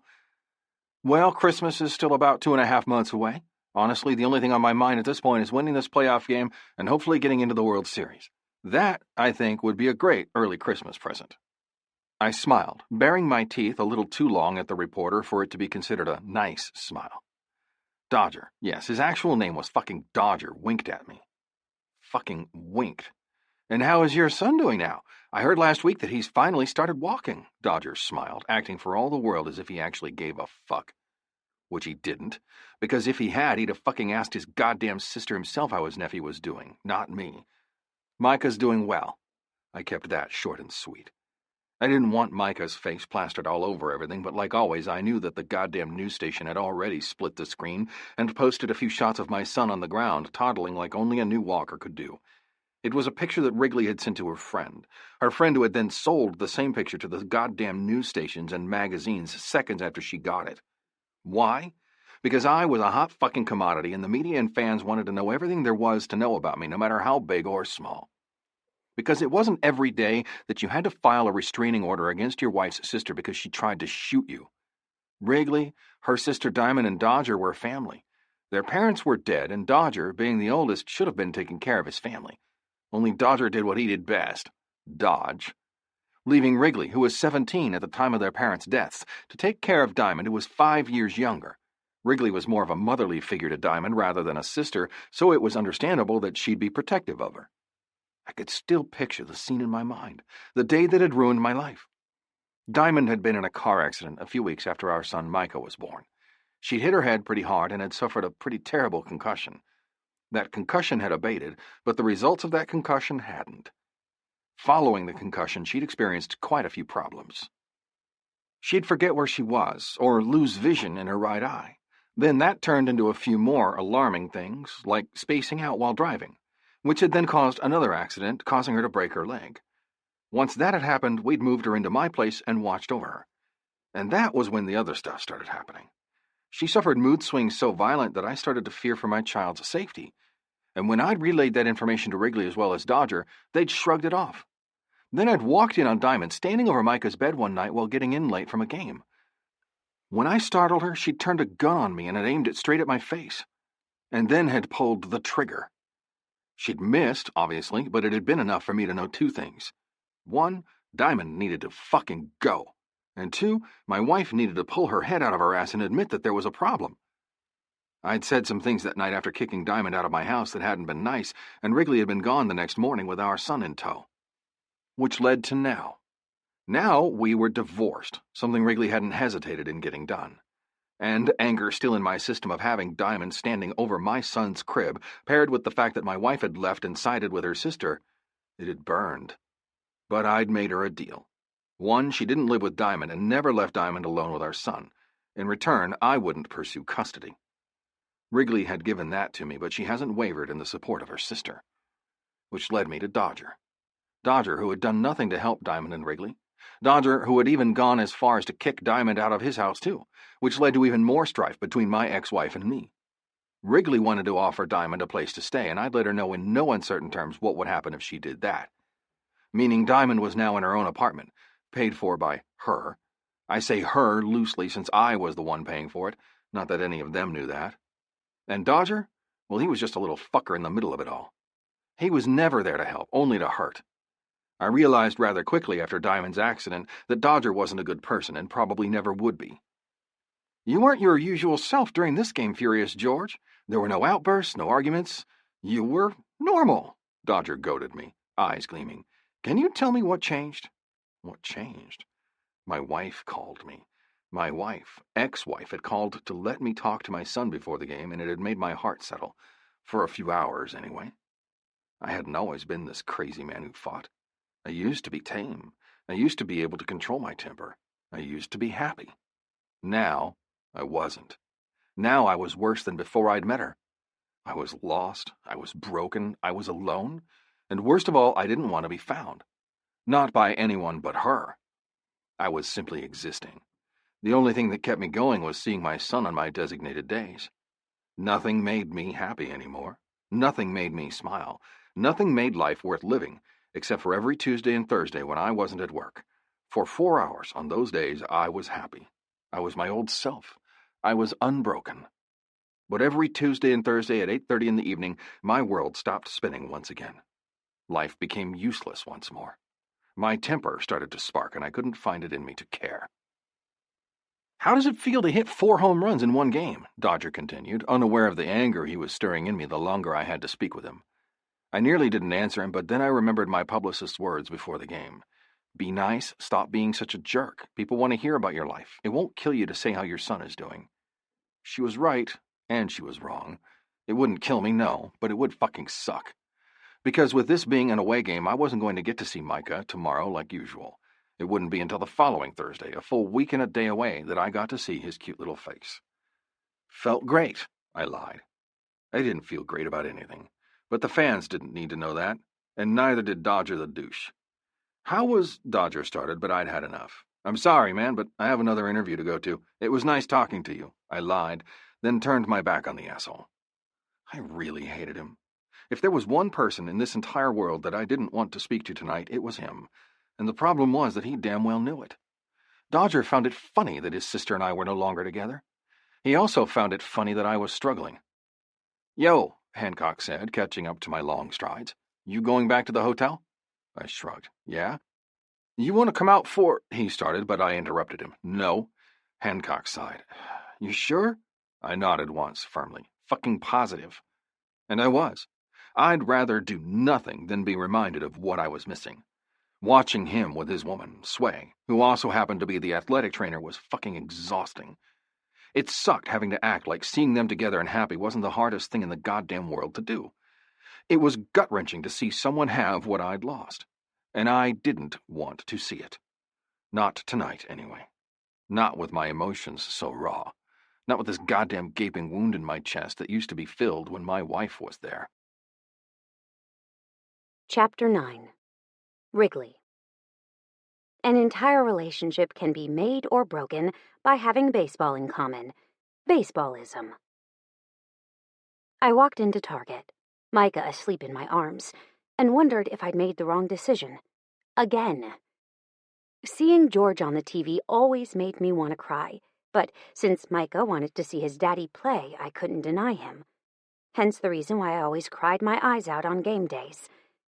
Well, Christmas is still about 2.5 months away. Honestly, the only thing on my mind at this point is winning this playoff game and hopefully getting into the World Series. That, I think, would be a great early Christmas present. I smiled, baring my teeth a little too long at the reporter for it to be considered a nice smile. Dodger, yes, his actual name was fucking Dodger, winked at me. Fucking winked. And how is your son doing now? I heard last week that he's finally started walking. Dodger smiled, acting for all the world as if he actually gave a fuck. Which he didn't, because if he had, he'd have fucking asked his goddamn sister himself how his nephew was doing, not me. Micah's doing well. I kept that short and sweet. I didn't want Micah's face plastered all over everything, but like always, I knew that the goddamn news station had already split the screen and posted a few shots of my son on the ground, toddling like only a new walker could do. It was a picture that Wrigley had sent to her friend who had then sold the same picture to the goddamn news stations and magazines seconds after she got it. Why? Because I was a hot fucking commodity, and the media and fans wanted to know everything there was to know about me, no matter how big or small. Because it wasn't every day that you had to file a restraining order against your wife's sister because she tried to shoot you. Wrigley, her sister Diamond, and Dodger were family. Their parents were dead, and Dodger, being the oldest, should have been taking care of his family. Only Dodger did what he did best: dodge. Leaving Wrigley, who was 17 at the time of their parents' deaths, to take care of Diamond, who was 5 years younger. Wrigley was more of a motherly figure to Diamond rather than a sister, so it was understandable that she'd be protective of her. I could still picture the scene in my mind, the day that had ruined my life. Diamond had been in a car accident a few weeks after our son Micah was born. She'd hit her head pretty hard and had suffered a pretty terrible concussion. That concussion had abated, but the results of that concussion hadn't. Following the concussion, she'd experienced quite a few problems. She'd forget where she was, or lose vision in her right eye. Then that turned into a few more alarming things, like spacing out while driving, which had then caused another accident, causing her to break her leg. Once that had happened, we'd moved her into my place and watched over her. And that was when the other stuff started happening. She suffered mood swings so violent that I started to fear for my child's safety. And when I'd relayed that information to Wrigley as well as Dodger, they'd shrugged it off. Then I'd walked in on Diamond standing over Micah's bed one night while getting in late from a game. When I startled her, she'd turned a gun on me and had aimed it straight at my face, and then had pulled the trigger. She'd missed, obviously, but it had been enough for me to know two things. One, Diamond needed to fucking go. And two, my wife needed to pull her head out of her ass and admit that there was a problem. I'd said some things that night after kicking Diamond out of my house that hadn't been nice, and Wrigley had been gone the next morning with our son in tow. Which led to now. Now we were divorced, something Wrigley hadn't hesitated in getting done. And anger still in my system of having Diamond standing over my son's crib, paired with the fact that my wife had left and sided with her sister, it had burned. But I'd made her a deal. One, she didn't live with Diamond and never left Diamond alone with our son. In return, I wouldn't pursue custody. Wrigley had given that to me, but she hasn't wavered in the support of her sister. Which led me to Dodger. Dodger, who had done nothing to help Diamond and Wrigley. Dodger, who had even gone as far as to kick Diamond out of his house, too, which led to even more strife between my ex-wife and me. Wrigley wanted to offer Diamond a place to stay, and I'd let her know in no uncertain terms what would happen if she did that. Meaning Diamond was now in her own apartment, paid for by her. I say her loosely since I was the one paying for it, not that any of them knew that. And Dodger? Well, he was just a little fucker in the middle of it all. He was never there to help, only to hurt. I realized rather quickly after Diamond's accident that Dodger wasn't a good person and probably never would be. You weren't your usual self during this game, Furious George. There were no outbursts, no arguments. You were normal, Dodger goaded me, eyes gleaming. Can you tell me what changed? What changed? My wife called me. My wife, ex-wife, had called to let me talk to my son before the game, and it had made my heart settle. For a few hours, anyway. I hadn't always been this crazy man who fought. I used to be tame. I used to be able to control my temper. I used to be happy. Now, I wasn't. Now I was worse than before I'd met her. I was lost. I was broken. I was alone. And worst of all, I didn't want to be found. Not by anyone but her. I was simply existing. The only thing that kept me going was seeing my son on my designated days. Nothing made me happy anymore. Nothing made me smile. Nothing made life worth living, except for every Tuesday and Thursday when I wasn't at work. For 4 hours on those days, I was happy. I was my old self. I was unbroken. But every Tuesday and Thursday at 8:30 in the evening, my world stopped spinning once again. Life became useless once more. My temper started to spark, and I couldn't find it in me to care. How does it feel to hit 4 home runs in one game? Dodger continued, unaware of the anger he was stirring in me the longer I had to speak with him. I nearly didn't answer him, but then I remembered my publicist's words before the game. Be nice, stop being such a jerk. People want to hear about your life. It won't kill you to say how your son is doing. She was right, and she was wrong. It wouldn't kill me, no, but it would fucking suck. Because with this being an away game, I wasn't going to get to see Micah tomorrow like usual. It wouldn't be until the following Thursday, a full week and a day away, that I got to see his cute little face. Felt great, I lied. I didn't feel great about anything. But the fans didn't need to know that, and neither did Dodger the douche. How was Dodger started, but I'd had enough. I'm sorry, man, but I have another interview to go to. It was nice talking to you, I lied, then turned my back on the asshole. I really hated him. If there was one person in this entire world that I didn't want to speak to tonight, it was him, and the problem was that he damn well knew it. Dodger found it funny that his sister and I were no longer together. He also found it funny that I was struggling. Yo, Hancock said, catching up to my long strides. You going back to the hotel? I shrugged. Yeah? You want to come out for... He started, but I interrupted him. No. Hancock sighed. You sure? I nodded once, firmly. Fucking positive. And I was. I'd rather do nothing than be reminded of what I was missing. Watching him with his woman, Sway, who also happened to be the athletic trainer, was fucking exhausting. It sucked having to act like seeing them together and happy wasn't the hardest thing in the goddamn world to do. It was gut-wrenching to see someone have what I'd lost. And I didn't want to see it. Not tonight, anyway. Not with my emotions so raw. Not with this goddamn gaping wound in my chest that used to be filled when my wife was there. Chapter 9. Wrigley. An entire relationship can be made or broken by having baseball in common. Baseballism. I walked into Target, Micah asleep in my arms, and wondered if I'd made the wrong decision. Again. Seeing George on the TV always made me want to cry, but since Micah wanted to see his daddy play, I couldn't deny him. Hence the reason why I always cried my eyes out on game days,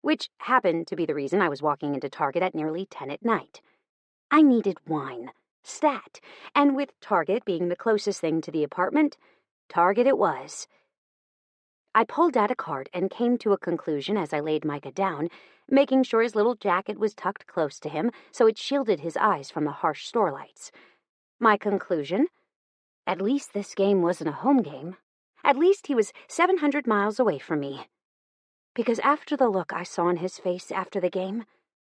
which happened to be the reason I was walking into Target at nearly 10 at night. I needed wine, stat, and with Target being the closest thing to the apartment, Target it was. I pulled out a card and came to a conclusion as I laid Micah down, making sure his little jacket was tucked close to him so it shielded his eyes from the harsh store lights. My conclusion? At least this game wasn't a home game. At least he was 700 miles away from me. Because after the look I saw on his face after the game,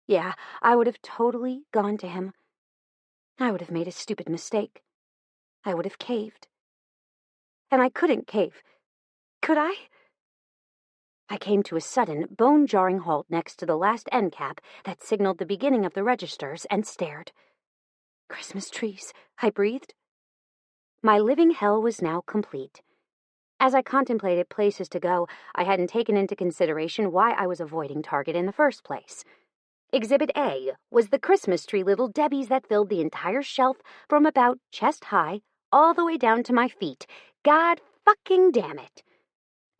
yeah, I would have totally gone to him. I would have made a stupid mistake. I would have caved. And I couldn't cave. Could I? I came to a sudden, bone-jarring halt next to the last end cap that signaled the beginning of the registers and stared. Christmas trees, I breathed. My living hell was now complete. As I contemplated places to go, I hadn't taken into consideration why I was avoiding Target in the first place. Exhibit A was the Christmas tree Little Debbies that filled the entire shelf from about chest-high all the way down to my feet. God fucking damn it.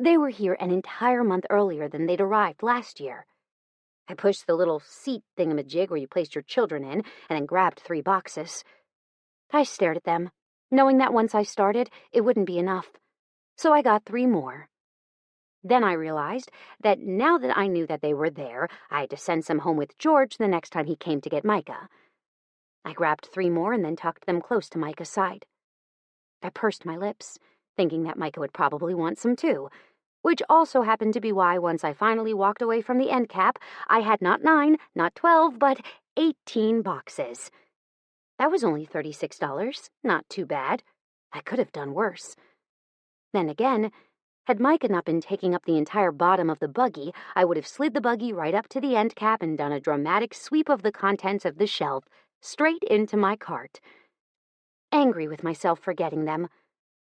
They were here an entire month earlier than they'd arrived last year. I pushed the little seat thingamajig where you placed your children in and then grabbed 3 boxes. I stared at them, knowing that once I started, it wouldn't be enough. So I got 3 more. Then I realized that now that I knew that they were there, I had to send some home with George the next time he came to get Micah. I grabbed 3 more and then tucked them close to Micah's side. I pursed my lips, thinking that Micah would probably want some too, which also happened to be why once I finally walked away from the end cap, I had not 9, not 12, but 18 boxes. That was only $36, not too bad. I could have done worse. Then again, had Micah not been taking up the entire bottom of the buggy, I would have slid the buggy right up to the end cap and done a dramatic sweep of the contents of the shelf straight into my cart. Angry with myself for getting them,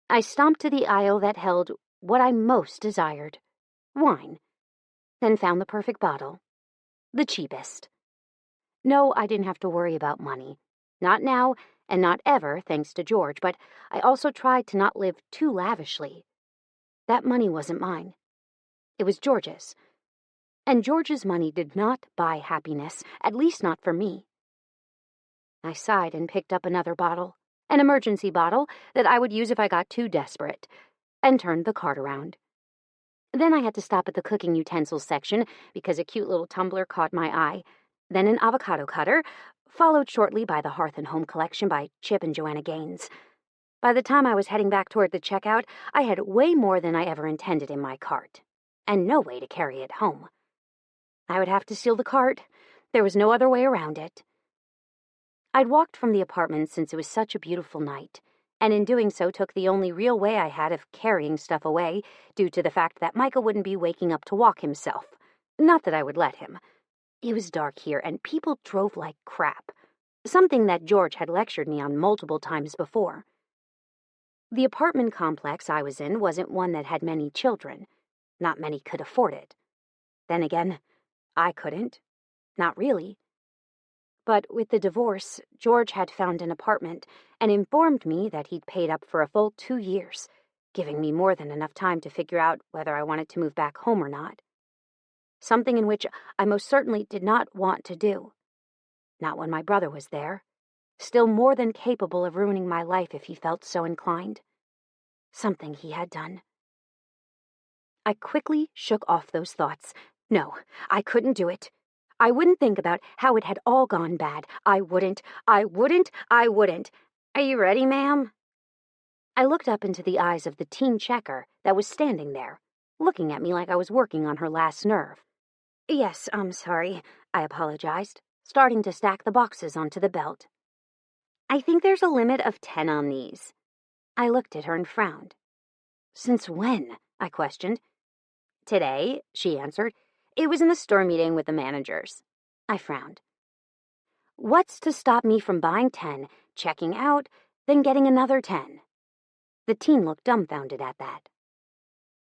I stomped to the aisle that held what I most desired, wine, then found the perfect bottle, the cheapest. No, I didn't have to worry about money. Not now, and not ever, thanks to George, but I also tried to not live too lavishly. That money wasn't mine. It was George's. And George's money did not buy happiness, at least not for me. I sighed and picked up another bottle, an emergency bottle that I would use if I got too desperate, and turned the cart around. Then I had to stop at the cooking utensils section because a cute little tumbler caught my eye, then an avocado cutter, followed shortly by the Hearth and Home collection by Chip and Joanna Gaines. By the time I was heading back toward the checkout, I had way more than I ever intended in my cart, and no way to carry it home. I would have to steal the cart. There was no other way around it. I'd walked from the apartment since it was such a beautiful night, and in doing so took the only real way I had of carrying stuff away, due to the fact that Micah wouldn't be waking up to walk himself. Not that I would let him. It was dark here, and people drove like crap, something that George had lectured me on multiple times before. The apartment complex I was in wasn't one that had many children. Not many could afford it. Then again, I couldn't. Not really. But with the divorce, George had found an apartment and informed me that he'd paid up for a full 2 years, giving me more than enough time to figure out whether I wanted to move back home or not. Something in which I most certainly did not want to do. Not when my brother was there, still more than capable of ruining my life if he felt so inclined. Something he had done. I quickly shook off those thoughts. No, I couldn't do it. I wouldn't think about how it had all gone bad. I wouldn't. Are you ready, ma'am? I looked up into the eyes of the teen checker that was standing there, looking at me like I was working on her last nerve. Yes, I'm sorry, I apologized, starting to stack the boxes onto the belt. I think there's a limit of 10 on these. I looked at her and frowned. Since when? I questioned. Today, she answered. It was in the store meeting with the managers. I frowned. What's to stop me from buying 10, checking out, then getting another 10? The teen looked dumbfounded at that.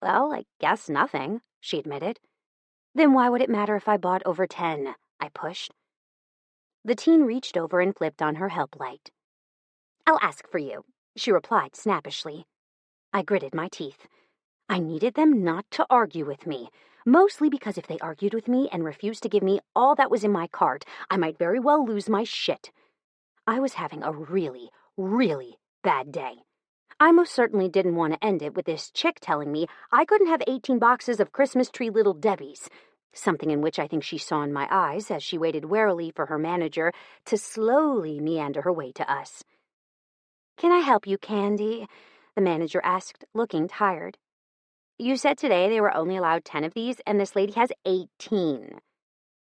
Well, I guess nothing, she admitted. Then why would it matter if I bought over 10? I pushed. The teen reached over and flipped on her help light. I'll ask for you, she replied snappishly. I gritted my teeth. I needed them not to argue with me, mostly because if they argued with me and refused to give me all that was in my cart, I might very well lose my shit. I was having a really, really bad day. I most certainly didn't want to end it with this chick telling me I couldn't have 18 boxes of Christmas tree Little Debbies, something in which I think she saw in my eyes as she waited warily for her manager to slowly meander her way to us. Can I help you, Candy? The manager asked, looking tired. You said today they were only allowed 10 of these, and this lady has 18.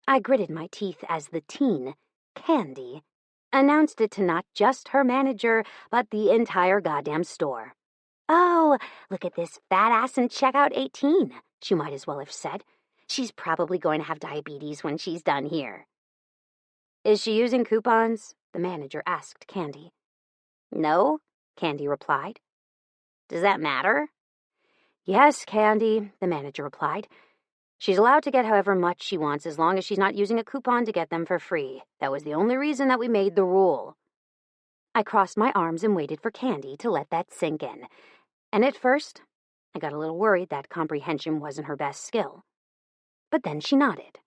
I gritted my teeth as the teen, Candy, announced it to not just her manager, but the entire goddamn store. Oh, look at this fat ass in checkout 18, she might as well have said. She's probably going to have diabetes when she's done here. Is she using coupons? The manager asked Candy. No, Candy replied. Does that matter? Yes, Candy, the manager replied. She's allowed to get however much she wants as long as she's not using a coupon to get them for free. That was the only reason that we made the rule. I crossed my arms and waited for Candy to let that sink in. And at first, I got a little worried that comprehension wasn't her best skill. But then she nodded.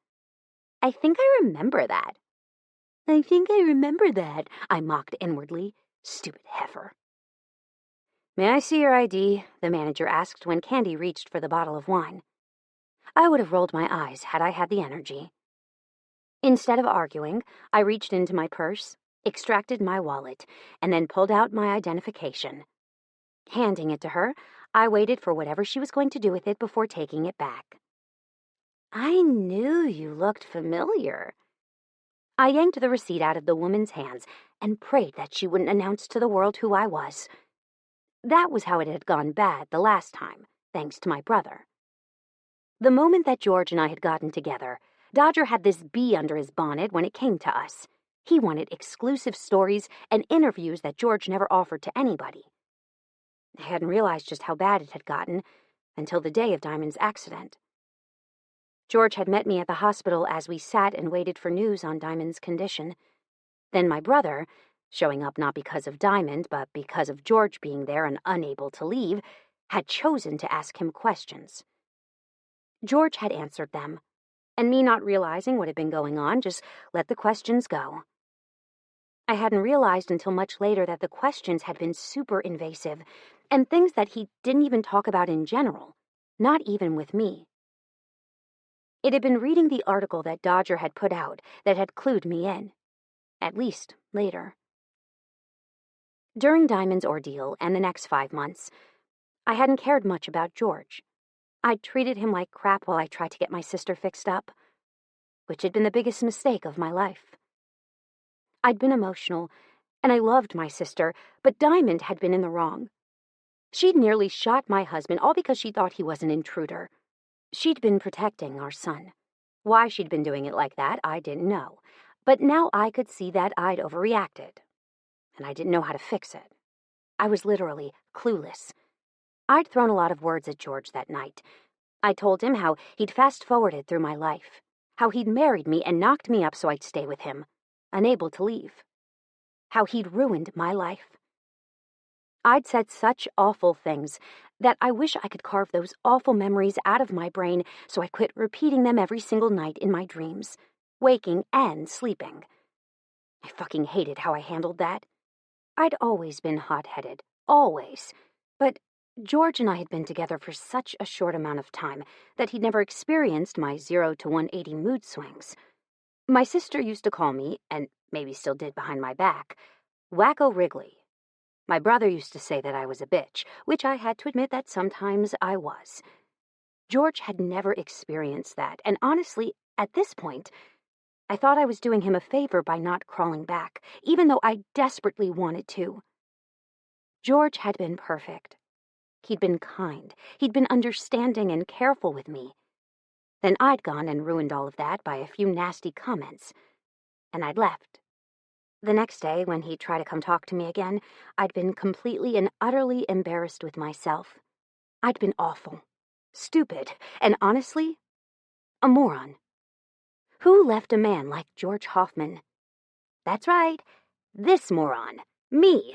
I think I remember that. I mocked inwardly. Stupid heifer. May I see your ID? The manager asked when Candy reached for the bottle of wine. I would have rolled my eyes had I had the energy. Instead of arguing, I reached into my purse, extracted my wallet, and then pulled out my identification. Handing it to her, I waited for whatever she was going to do with it before taking it back. I knew you looked familiar. I yanked the receipt out of the woman's hands and prayed that she wouldn't announce to the world who I was. That was how it had gone bad the last time, thanks to my brother. The moment that George and I had gotten together, Dodger had this bee under his bonnet when it came to us. He wanted exclusive stories and interviews that George never offered to anybody. I hadn't realized just how bad it had gotten until the day of Diamond's accident. George had met me at the hospital as we sat and waited for news on Diamond's condition. Then my brother, showing up not because of Diamond, but because of George being there and unable to leave, had chosen to ask him questions. George had answered them, and me not realizing what had been going on just let the questions go. I hadn't realized until much later that the questions had been super invasive, and things that he didn't even talk about in general, not even with me. It had been reading the article that Dodger had put out that had clued me in, at least later. During Diamond's ordeal and the next 5 months, I hadn't cared much about George. I'd treated him like crap while I tried to get my sister fixed up, which had been the biggest mistake of my life. I'd been emotional, and I loved my sister, but Diamond had been in the wrong. She'd nearly shot my husband, all because she thought he was an intruder. She'd been protecting our son. Why she'd been doing it like that, I didn't know, but now I could see that I'd overreacted, and I didn't know how to fix it. I was literally clueless. I'd thrown a lot of words at George that night. I told him how he'd fast-forwarded through my life, how he'd married me and knocked me up so I'd stay with him, unable to leave, how he'd ruined my life. I'd said such awful things that I wish I could carve those awful memories out of my brain so I quit repeating them every single night in my dreams, waking and sleeping. I fucking hated how I handled that. I'd always been hot-headed, always, but George and I had been together for such a short amount of time that he'd never experienced my 0 to 180 mood swings. My sister used to call me, and maybe still did behind my back, Wacko Wrigley. My brother used to say that I was a bitch, which I had to admit that sometimes I was. George had never experienced that, and honestly, at this point, I thought I was doing him a favor by not crawling back, even though I desperately wanted to. George had been perfect. He'd been kind. He'd been understanding and careful with me. Then I'd gone and ruined all of that by a few nasty comments, and I'd left. The next day, when he'd try to come talk to me again, I'd been completely and utterly embarrassed with myself. I'd been awful, stupid, and honestly, a moron. Who left a man like George Hoffman? That's right, this moron, me.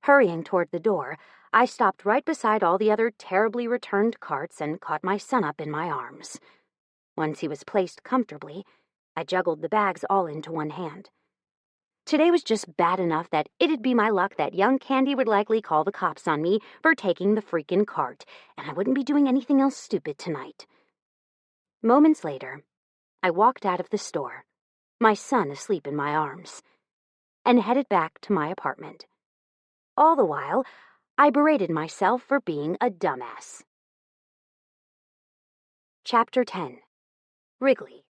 Hurrying toward the door, I stopped right beside all the other terribly returned carts and caught my son up in my arms. Once he was placed comfortably, I juggled the bags all into one hand. Today was just bad enough that it'd be my luck that young Candy would likely call the cops on me for taking the freaking cart, and I wouldn't be doing anything else stupid tonight. Moments later, I walked out of the store, my son asleep in my arms, and headed back to my apartment. All the while, I berated myself for being a dumbass. Chapter 10. Wrigley.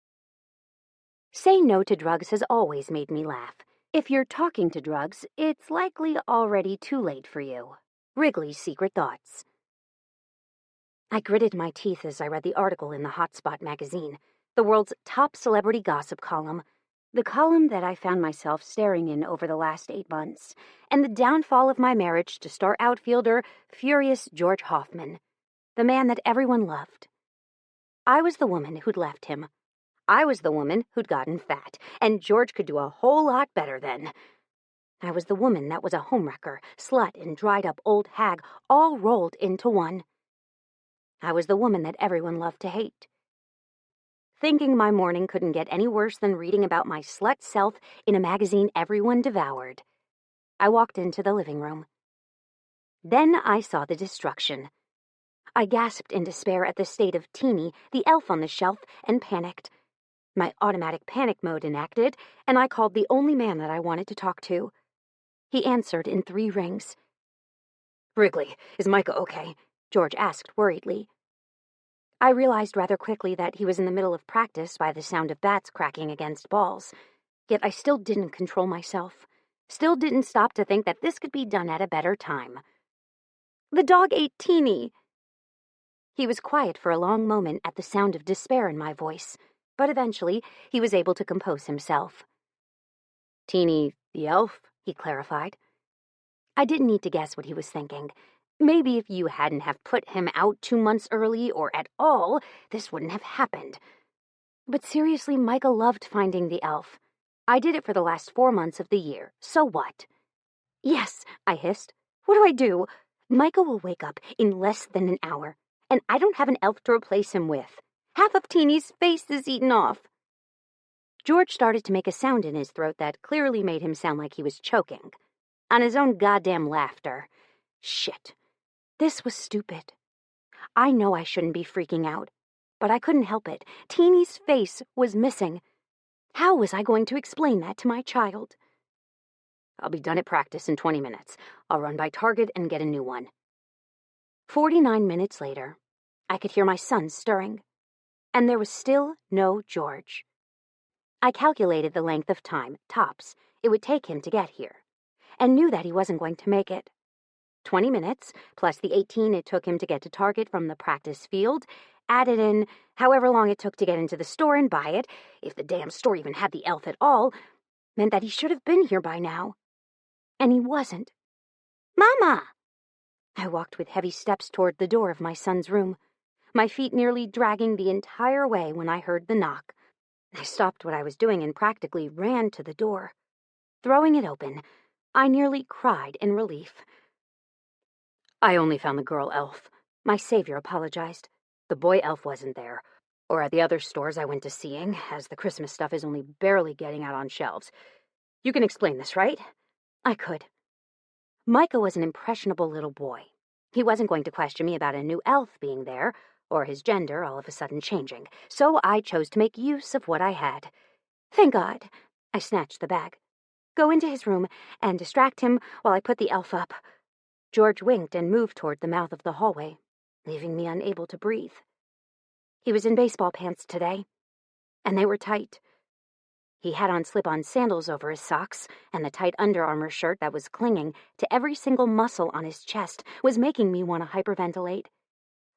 Say no to drugs has always made me laugh. If you're talking to drugs, it's likely already too late for you. Wrigley's Secret Thoughts. I gritted my teeth as I read the article in the Hotspot magazine, the world's top celebrity gossip column, the column that I found myself staring in over the last 8 months, and the downfall of my marriage to star outfielder Furious George Hoffman, the man that everyone loved. I was the woman who'd left him. I was the woman who'd gotten fat, and George could do a whole lot better then. I was the woman that was a homewrecker, slut, and dried-up old hag, all rolled into one. I was the woman that everyone loved to hate. Thinking my morning couldn't get any worse than reading about my slut self in a magazine everyone devoured, I walked into the living room. Then I saw the destruction. I gasped in despair at the state of Teeny, the elf on the shelf, and panicked. My automatic panic mode enacted, and I called the only man that I wanted to talk to. He answered in 3 rings. "Wrigley, is Micah okay?" George asked worriedly. I realized rather quickly that he was in the middle of practice by the sound of bats cracking against balls. Yet I still didn't control myself. Still didn't stop to think that this could be done at a better time. "The dog ate Teeny." He was quiet for a long moment at the sound of despair in my voice, but eventually he was able to compose himself. "Teeny, the elf," he clarified. I didn't need to guess what he was thinking. Maybe if you hadn't have put him out 2 months early or at all, this wouldn't have happened. But seriously, Micah loved finding the elf. I did it for the last 4 months of the year. So what? "Yes," I hissed. "What do I do? Micah will wake up in less than an hour, and I don't have an elf to replace him with. Half of Teeny's face is eaten off." George started to make a sound in his throat that clearly made him sound like he was choking. On his own goddamn laughter. Shit. This was stupid. I know I shouldn't be freaking out, but I couldn't help it. Teeny's face was missing. How was I going to explain that to my child? "I'll be done at practice in 20 minutes. I'll run by Target and get a new one." 49 minutes later, I could hear my son stirring, and there was still no George. I calculated the length of time, tops, it would take him to get here, and knew that he wasn't going to make it. 20 minutes, plus the 18 it took him to get to Target from the practice field, added in however long it took to get into the store and buy it, if the damn store even had the elf at all, meant that he should have been here by now. And he wasn't. "Mama!" I walked with heavy steps toward the door of my son's room, my feet nearly dragging the entire way when I heard the knock. I stopped what I was doing and practically ran to the door. Throwing it open, I nearly cried in relief. "I only found the girl elf," my savior apologized. "The boy elf wasn't there, or at the other stores I went to seeing, as the Christmas stuff is only barely getting out on shelves. You can explain this, right?" I could. Micah was an impressionable little boy. He wasn't going to question me about a new elf being there, or his gender all of a sudden changing, so I chose to make use of what I had. "Thank God." I snatched the bag. "Go into his room and distract him while I put the elf up." George winked and moved toward the mouth of the hallway. leaving me unable to breathe. He was in baseball pants today, and they were tight. He had on slip-on sandals over his socks, and the tight Under Armour shirt that was clinging to every single muscle on his chest was making me want to hyperventilate.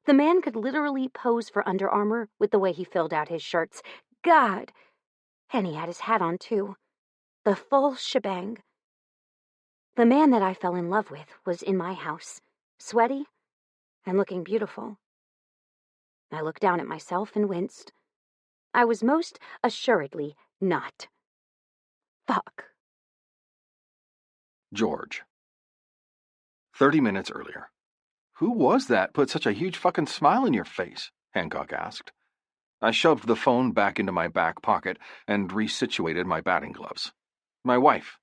The man could literally pose for Under Armour with the way he filled out his shirts. God! And he had his hat on, too. The full shebang. The man that I fell in love with was in my house, sweaty and looking beautiful. I looked down at myself and winced. I was most assuredly not. Fuck. George. 30 minutes earlier. Who was that put such a huge fucking smile in your face? Hancock asked. I shoved the phone back into my back pocket and resituated my batting gloves. My wife.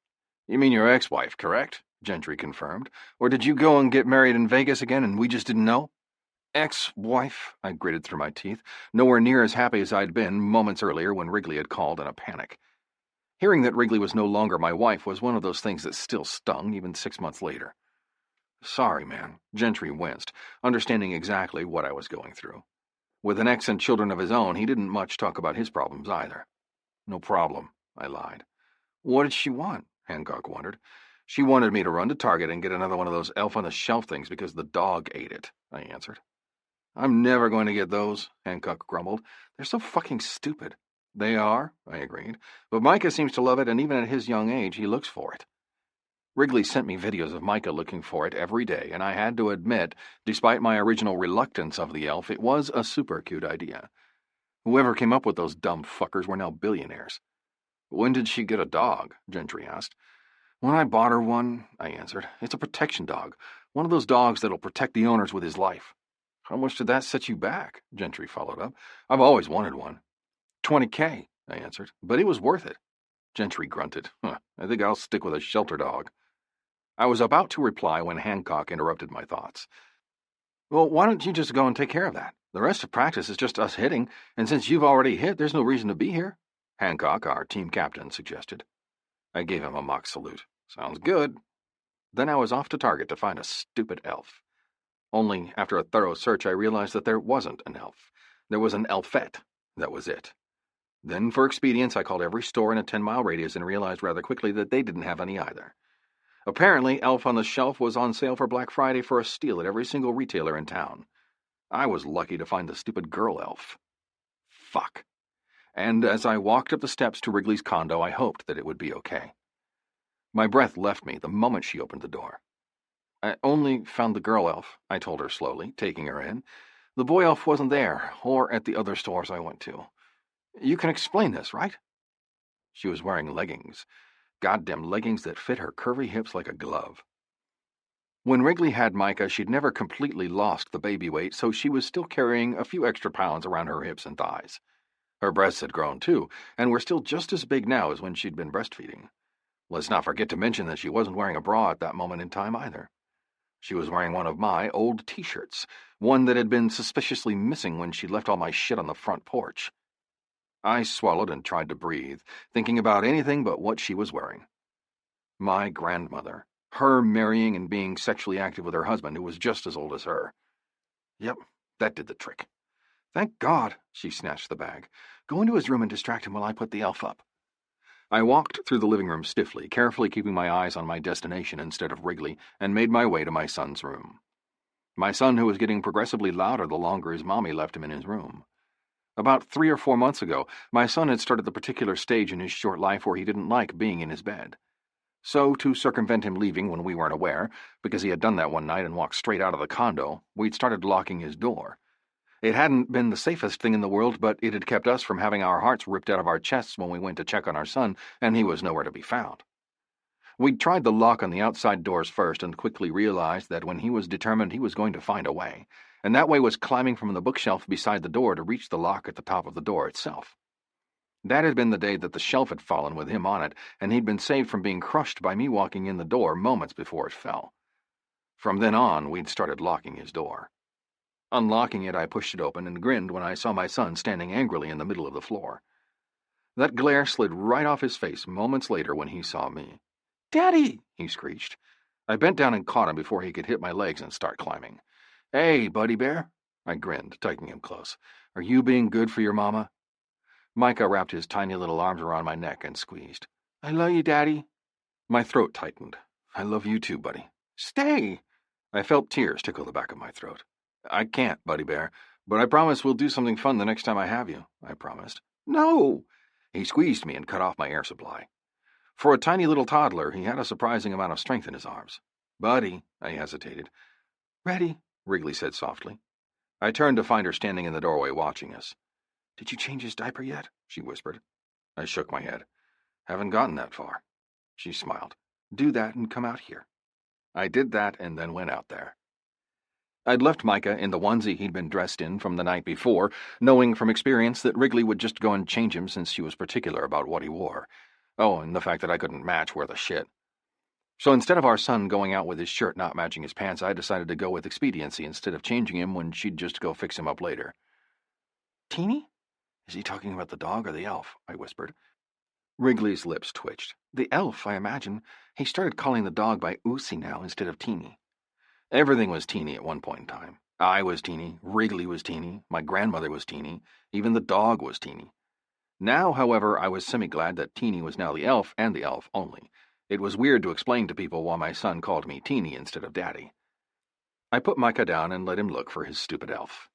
You mean your ex-wife, correct? Gentry confirmed. Or did you go and get married in Vegas again and we just didn't know? Ex-wife, I gritted through my teeth, nowhere near as happy as I'd been moments earlier when Wrigley had called in a panic. Hearing that Wrigley was no longer my wife was one of those things that still stung, even 6 months later. Sorry, man, Gentry winced, understanding exactly what I was going through. With an ex and children of his own, he didn't much talk about his problems either. No problem, I lied. What did she want? Hancock wondered. She wanted me to run to Target and get another one of those elf-on-the-shelf things because the dog ate it, I answered. I'm never going to get those, Hancock grumbled. They're so fucking stupid. They are, I agreed, but Micah seems to love it, and even at his young age, he looks for it. Wrigley sent me videos of Micah looking for it every day, and I had to admit, despite my original reluctance of the elf, it was a super cute idea. Whoever came up with those dumb fuckers were now billionaires. When did she get a dog? Gentry asked. When I bought her one, I answered. It's a protection dog, one of those dogs that'll protect the owners with his life. How much did that set you back? Gentry followed up. I've always wanted one. $20K, I answered, but it was worth it. Gentry grunted. I think I'll stick with a shelter dog. I was about to reply when Hancock interrupted my thoughts. Well, why don't you just go and take care of that? The rest of practice is just us hitting, and since you've already hit, there's no reason to be here, Hancock, our team captain, suggested. I gave him a mock salute. Sounds good. Then I was off to Target to find a stupid elf. Only, after a thorough search, I realized that there wasn't an elf. There was an elfette. That was it. Then, for expedience, I called every store in a 10-mile radius and realized rather quickly that they didn't have any either. Apparently, Elf on the Shelf was on sale for Black Friday for a steal at every single retailer in town. I was lucky to find the stupid girl elf. Fuck. And as I walked up the steps to Wrigley's condo, I hoped that it would be okay. My breath left me the moment she opened the door. I only found the girl elf, I told her slowly, taking her in. The boy elf wasn't there, or at the other stores I went to. You can explain this, right? She was wearing leggings. Goddamn leggings that fit her curvy hips like a glove. When Wrigley had Micah, she'd never completely lost the baby weight, so she was still carrying a few extra pounds around her hips and thighs. Her breasts had grown too, and were still just as big now as when she'd been breastfeeding. Let's not forget to mention that she wasn't wearing a bra at that moment in time either. She was wearing one of my old t-shirts, one that had been suspiciously missing when she'd left all my shit on the front porch. I swallowed and tried to breathe, thinking about anything but what she was wearing. My grandmother, her marrying and being sexually active with her husband, who was just as old as her. Yep, that did the trick. Thank God, she snatched the bag. Go into his room and distract him while I put the elf up. I walked through the living room stiffly, carefully keeping my eyes on my destination instead of Wrigley, and made my way to my son's room. My son, who was getting progressively louder the longer his mommy left him in his room. About 3 or 4 months ago, my son had started the particular stage in his short life where he didn't like being in his bed. So, to circumvent him leaving when we weren't aware, because he had done that one night and walked straight out of the condo, we'd started locking his door. It hadn't been the safest thing in the world, but it had kept us from having our hearts ripped out of our chests when we went to check on our son, and he was nowhere to be found. We'd tried the lock on the outside doors first and quickly realized that when he was determined he was going to find a way, and that way was climbing from the bookshelf beside the door to reach the lock at the top of the door itself. That had been the day that the shelf had fallen with him on it, and he'd been saved from being crushed by me walking in the door moments before it fell. From then on, we'd started locking his door. Unlocking it, I pushed it open and grinned when I saw my son standing angrily in the middle of the floor. That glare slid right off his face moments later when he saw me. "Daddy!" he screeched. I bent down and caught him before he could hit my legs and start climbing. "Hey, buddy bear," I grinned, taking him close. Are you being good for your mama? Micah wrapped his tiny little arms around my neck and squeezed. I love you, Daddy. My throat tightened. I love you too, buddy. Stay! I felt tears tickle the back of my throat. I can't, Buddy Bear, but I promise we'll do something fun the next time I have you, I promised. No! He squeezed me and cut off my air supply. For a tiny little toddler, he had a surprising amount of strength in his arms. Buddy, I hesitated. Ready, Wrigley said softly. I turned to find her standing in the doorway watching us. Did you change his diaper yet? She whispered. I shook my head. Haven't gotten that far. She smiled. Do that and come out here. I did that and then went out there. I'd left Micah in the onesie he'd been dressed in from the night before, knowing from experience that Wrigley would just go and change him since she was particular about what he wore. Oh, and the fact that I couldn't match wore the shit. So instead of our son going out with his shirt not matching his pants, I decided to go with expediency instead of changing him when she'd just go fix him up later. Teeny? Is he talking about the dog or the elf? I whispered. Wrigley's lips twitched. The elf, I imagine. He started calling the dog by Oosie now instead of Teeny. Everything was Teeny at one point in time. I was Teeny, Wrigley was Teeny, my grandmother was Teeny, even the dog was Teeny. Now, however, I was semi-glad that Teeny was now the elf and the elf only. It was weird to explain to people why my son called me Teeny instead of Daddy. I put Micah down and let him look for his stupid elf.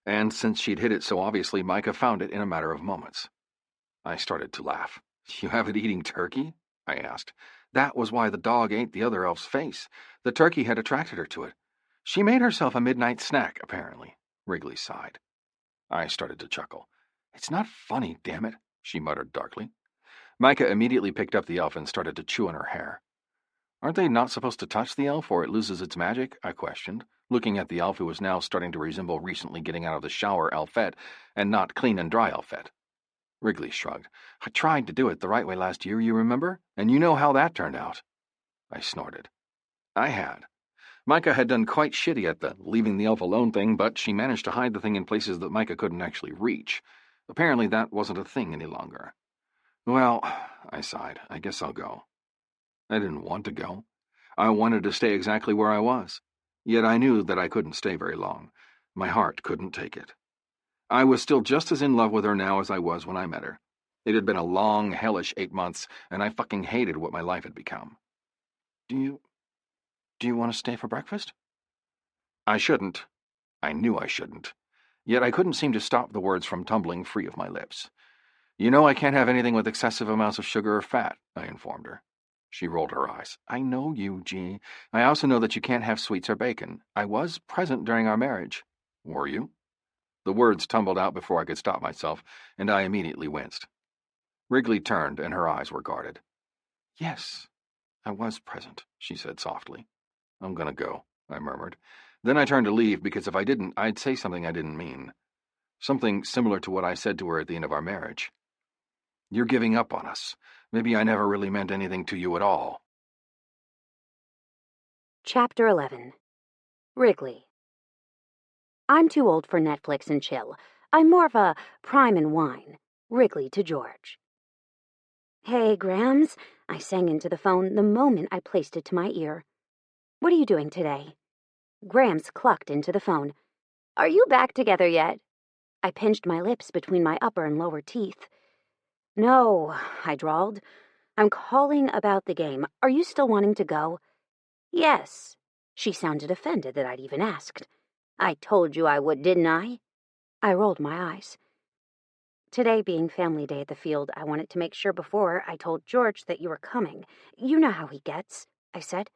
And since she'd hid it so obviously, Micah found it in a matter of moments. I started to laugh. You have it eating turkey? I asked. That was why the dog ate the other elf's face. The turkey had attracted her to it. She made herself a midnight snack, apparently. Wrigley sighed. I started to chuckle. It's not funny, damn it, she muttered darkly. Micah immediately picked up the elf and started to chew on her hair. Aren't they not supposed to touch the elf or it loses its magic? I questioned, looking at the elf who was now starting to resemble recently getting out of the shower Elfette and not clean and dry Elfette. Wrigley shrugged. I tried to do it the right way last year, you remember? And you know how that turned out. I snorted. I had. Micah had done quite shitty at the leaving the elf alone thing, but she managed to hide the thing in places that Micah couldn't actually reach. Apparently that wasn't a thing any longer. Well, I sighed, I guess I'll go. I didn't want to go. I wanted to stay exactly where I was. Yet I knew that I couldn't stay very long. My heart couldn't take it. I was still just as in love with her now as I was when I met her. It had been a long, hellish 8 months, and I fucking hated what my life had become. Do you want to stay for breakfast? I shouldn't. I knew I shouldn't. Yet I couldn't seem to stop the words from tumbling free of my lips. You know I can't have anything with excessive amounts of sugar or fat, I informed her. She rolled her eyes. I know you, G. I also know that you can't have sweets or bacon. I was present during our marriage. Were you? The words tumbled out before I could stop myself, and I immediately winced. Wrigley turned, and her eyes were guarded. Yes, I was present, she said softly. I'm gonna go, I murmured. Then I turned to leave, because if I didn't, I'd say something I didn't mean. Something similar to what I said to her at the end of our marriage. You're giving up on us. Maybe I never really meant anything to you at all. Chapter 11. Wrigley. I'm too old for Netflix and chill. I'm more of a prime and wine. Wrigley to George. Hey, Grams, I sang into the phone the moment I placed it to my ear. What are you doing today? Grams clucked into the phone. Are you back together yet? I pinched my lips between my upper and lower teeth. No, I drawled. I'm calling about the game. Are you still wanting to go? Yes. She sounded offended that I'd even asked. I told you I would, didn't I? I rolled my eyes. Today being family day at the field, I wanted to make sure before I told George that you were coming. You know how he gets, I said.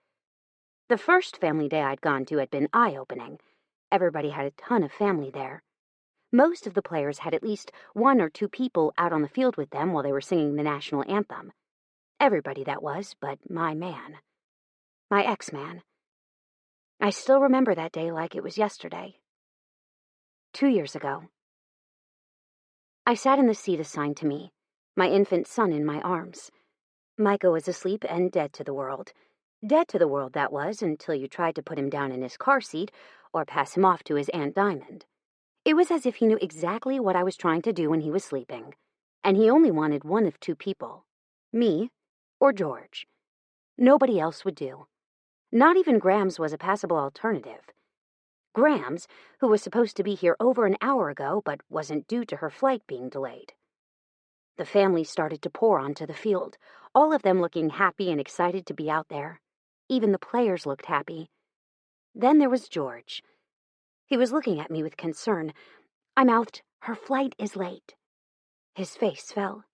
The first family day I'd gone to had been eye-opening. Everybody had a ton of family there. Most of the players had at least 1 or 2 people out on the field with them while they were singing the national anthem. Everybody, that was, but my man. My ex-man. I still remember that day like it was yesterday. 2 years ago. I sat in the seat assigned to me, my infant son in my arms. Micah was asleep and dead to the world. Dead to the world, that was, until you tried to put him down in his car seat or pass him off to his Aunt Diamond. It was as if he knew exactly what I was trying to do when he was sleeping, and he only wanted 1 of 2 people, me or George. Nobody else would do. Not even Grams was a passable alternative. Grams, who was supposed to be here over an hour ago but wasn't due to her flight being delayed. The family started to pour onto the field, all of them looking happy and excited to be out there. Even the players looked happy. Then there was George. He was looking at me with concern. I mouthed, "Her flight is late." His face fell.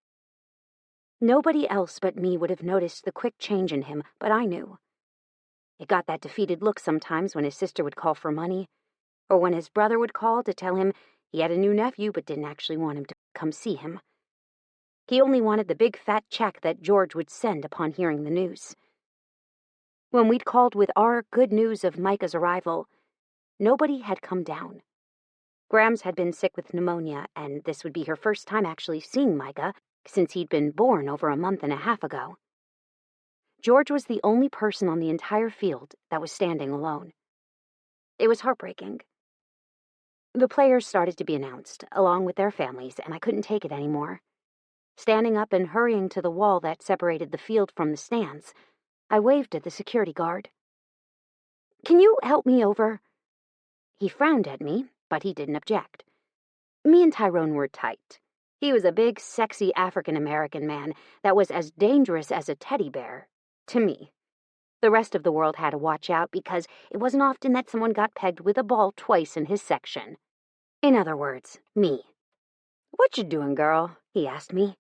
Nobody else but me would have noticed the quick change in him, but I knew. It got that defeated look sometimes when his sister would call for money, or when his brother would call to tell him he had a new nephew but didn't actually want him to come see him. He only wanted the big fat check that George would send upon hearing the news. When we'd called with our good news of Micah's arrival, nobody had come down. Grams had been sick with pneumonia, and this would be her first time actually seeing Micah since he'd been born over a month and a half ago. George was the only person on the entire field that was standing alone. It was heartbreaking. The players started to be announced, along with their families, and I couldn't take it anymore. Standing up and hurrying to the wall that separated the field from the stands, I waved at the security guard. "Can you help me over?" He frowned at me, but he didn't object. Me and Tyrone were tight. He was a big, sexy African-American man that was as dangerous as a teddy bear, to me. The rest of the world had to watch out because it wasn't often that someone got pegged with a ball twice in his section. In other words, me. "What you doing, girl?" he asked me.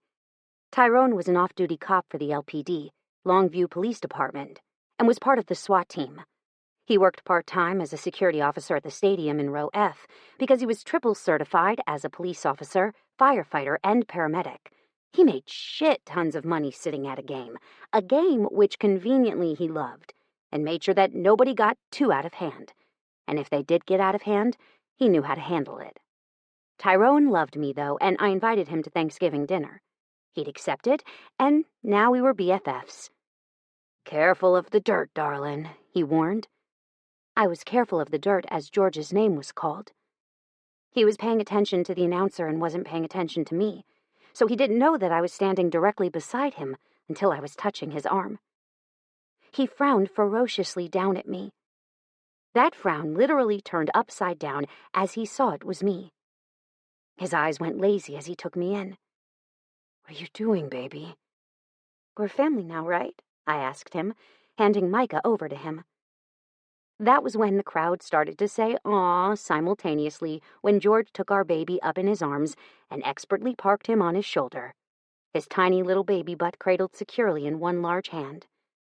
Tyrone was an off-duty cop for the LPD, Longview Police Department, and was part of the SWAT team. He worked part-time as a security officer at the stadium in Row F because he was triple certified as a police officer, firefighter, and paramedic. He made shit tons of money sitting at a game which conveniently he loved, and made sure that nobody got too out of hand. And if they did get out of hand, he knew how to handle it. Tyrone loved me, though, and I invited him to Thanksgiving dinner. He'd accepted, and now we were BFFs. "Careful of the dirt, darlin'," he warned. I was careful of the dirt as George's name was called. He was paying attention to the announcer and wasn't paying attention to me, so he didn't know that I was standing directly beside him until I was touching his arm. He frowned ferociously down at me. That frown literally turned upside down as he saw it was me. His eyes went lazy as he took me in. "What are you doing, baby?" "We're family now, right?" I asked him, handing Micah over to him. That was when the crowd started to say "aw" simultaneously when George took our baby up in his arms and expertly parked him on his shoulder, his tiny little baby butt cradled securely in one large hand.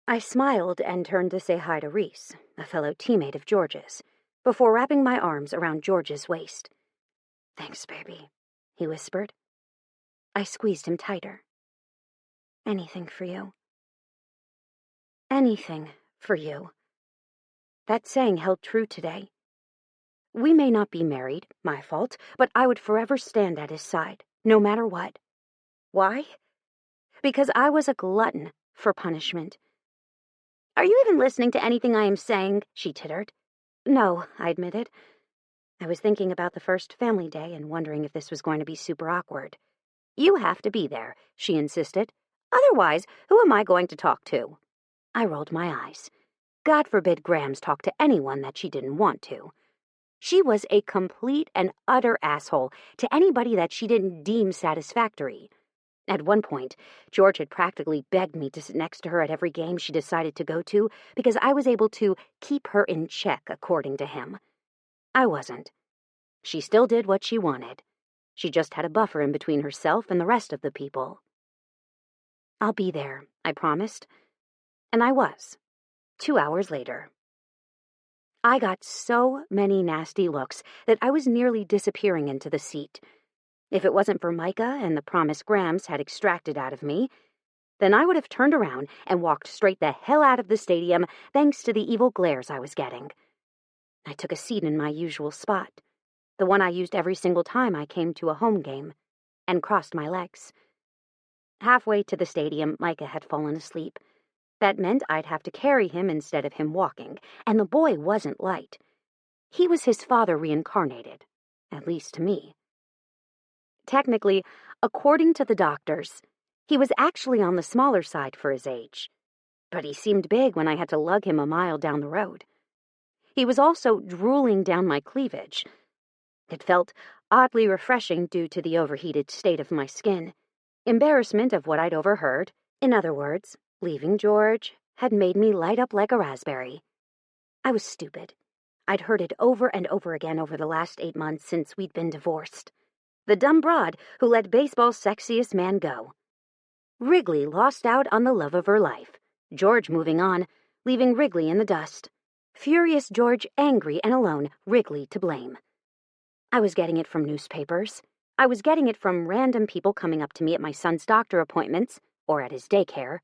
I smiled and turned to say hi to Reese, a fellow teammate of George's, before wrapping my arms around George's waist. "Thanks, baby," he whispered. I squeezed him tighter. "Anything for you." Anything for you. That saying held true today. We may not be married, my fault, but I would forever stand at his side, no matter what. Why? Because I was a glutton for punishment. "Are you even listening to anything I am saying?" she tittered. "No," I admitted. I was thinking about the first family day and wondering if this was going to be super awkward. "You have to be there," she insisted. "Otherwise, who am I going to talk to?" I rolled my eyes. God forbid Grams talk to anyone that she didn't want to. She was a complete and utter asshole to anybody that she didn't deem satisfactory. At one point, George had practically begged me to sit next to her at every game she decided to go to because I was able to keep her in check, according to him. I wasn't. She still did what she wanted. She just had a buffer in between herself and the rest of the people. "I'll be there," I promised. And I was. 2 hours later. I got so many nasty looks that I was nearly disappearing into the seat. If it wasn't for Micah and the promise Grams had extracted out of me, then I would have turned around and walked straight the hell out of the stadium thanks to the evil glares I was getting. I took a seat in my usual spot, the one I used every single time I came to a home game, and crossed my legs. Halfway to the stadium, Micah had fallen asleep. That meant I'd have to carry him instead of him walking, and the boy wasn't light. He was his father reincarnated, at least to me. Technically, according to the doctors, he was actually on the smaller side for his age, but he seemed big when I had to lug him a mile down the road. He was also drooling down my cleavage. It felt oddly refreshing due to the overheated state of my skin. Embarrassment of what I'd overheard, in other words, leaving George, had made me light up like a raspberry. I was stupid. I'd heard it over and over again over the last 8 months since we'd been divorced. The dumb broad who let baseball's sexiest man go. Wrigley lost out on the love of her life. George moving on, leaving Wrigley in the dust. Furious George angry and alone, Wrigley to blame. I was getting it from newspapers. I was getting it from random people coming up to me at my son's doctor appointments or at his daycare.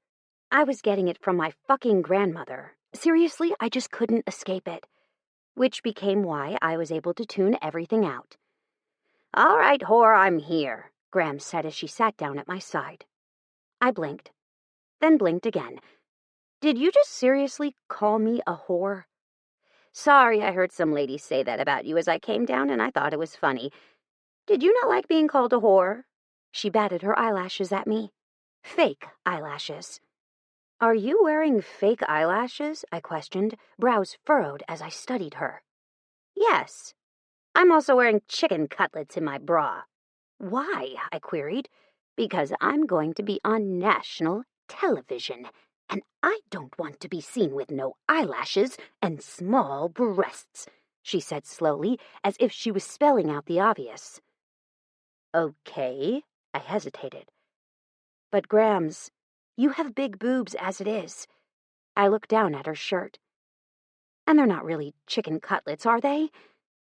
I was getting it from my fucking grandmother. Seriously, I just couldn't escape it. Which became why I was able to tune everything out. "All right, whore, I'm here," Graham said as she sat down at my side. I blinked, then blinked again. "Did you just seriously call me a whore?" "Sorry, I heard some ladies say that about you as I came down, and I thought it was funny. Did you not like being called a whore?" She batted her eyelashes at me. Fake eyelashes. "Are you wearing fake eyelashes?" I questioned, brows furrowed as I studied her. "Yes. I'm also wearing chicken cutlets in my bra." "Why?" I queried. "Because I'm going to be on national television, and I don't want to be seen with no eyelashes and small breasts," she said slowly, as if she was spelling out the obvious. "Okay," I hesitated. "But Grams, you have big boobs as it is." I looked down at her shirt. "And they're not really chicken cutlets, are they?"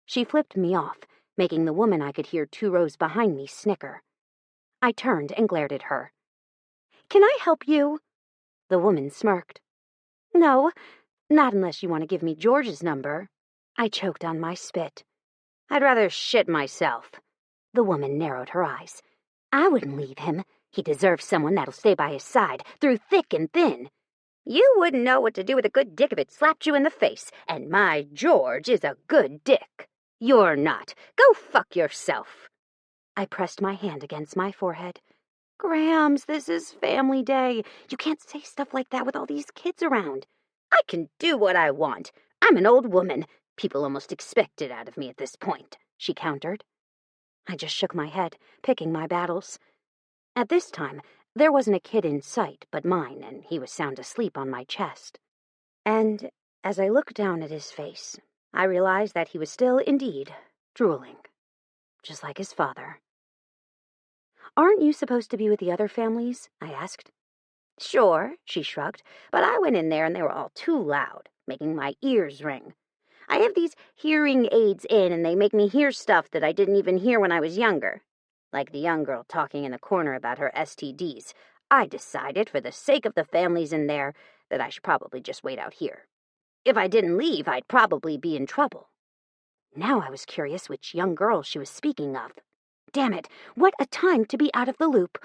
She flipped me off, making the woman I could hear 2 rows behind me snicker. I turned and glared at her. "Can I help you?" The woman smirked. "No, not unless you want to give me George's number." I choked on my spit. "I'd rather shit myself." The woman narrowed her eyes. "I wouldn't leave him. He deserves someone that'll stay by his side, through thick and thin. You wouldn't know what to do with a good dick if it slapped you in the face, and my George is a good dick. You're not. Go fuck yourself." I pressed my hand against my forehead. "Grams, this is family day. You can't say stuff like that with all these kids around." "I can do what I want. I'm an old woman. People almost expect it out of me at this point," she countered. I just shook my head, picking my battles. At this time, there wasn't a kid in sight but mine, and he was sound asleep on my chest. And as I looked down at his face, I realized that he was still, indeed, drooling, just like his father. "Aren't you supposed to be with the other families?" I asked. "Sure," she shrugged, "but I went in there and they were all too loud, making my ears ring. I have these hearing aids in and they make me hear stuff that I didn't even hear when I was younger. Like the young girl talking in the corner about her STDs. I decided, for the sake of the families in there, that I should probably just wait out here. If I didn't leave, I'd probably be in trouble." Now I was curious which young girl she was speaking of. Damn it, what a time to be out of the loop.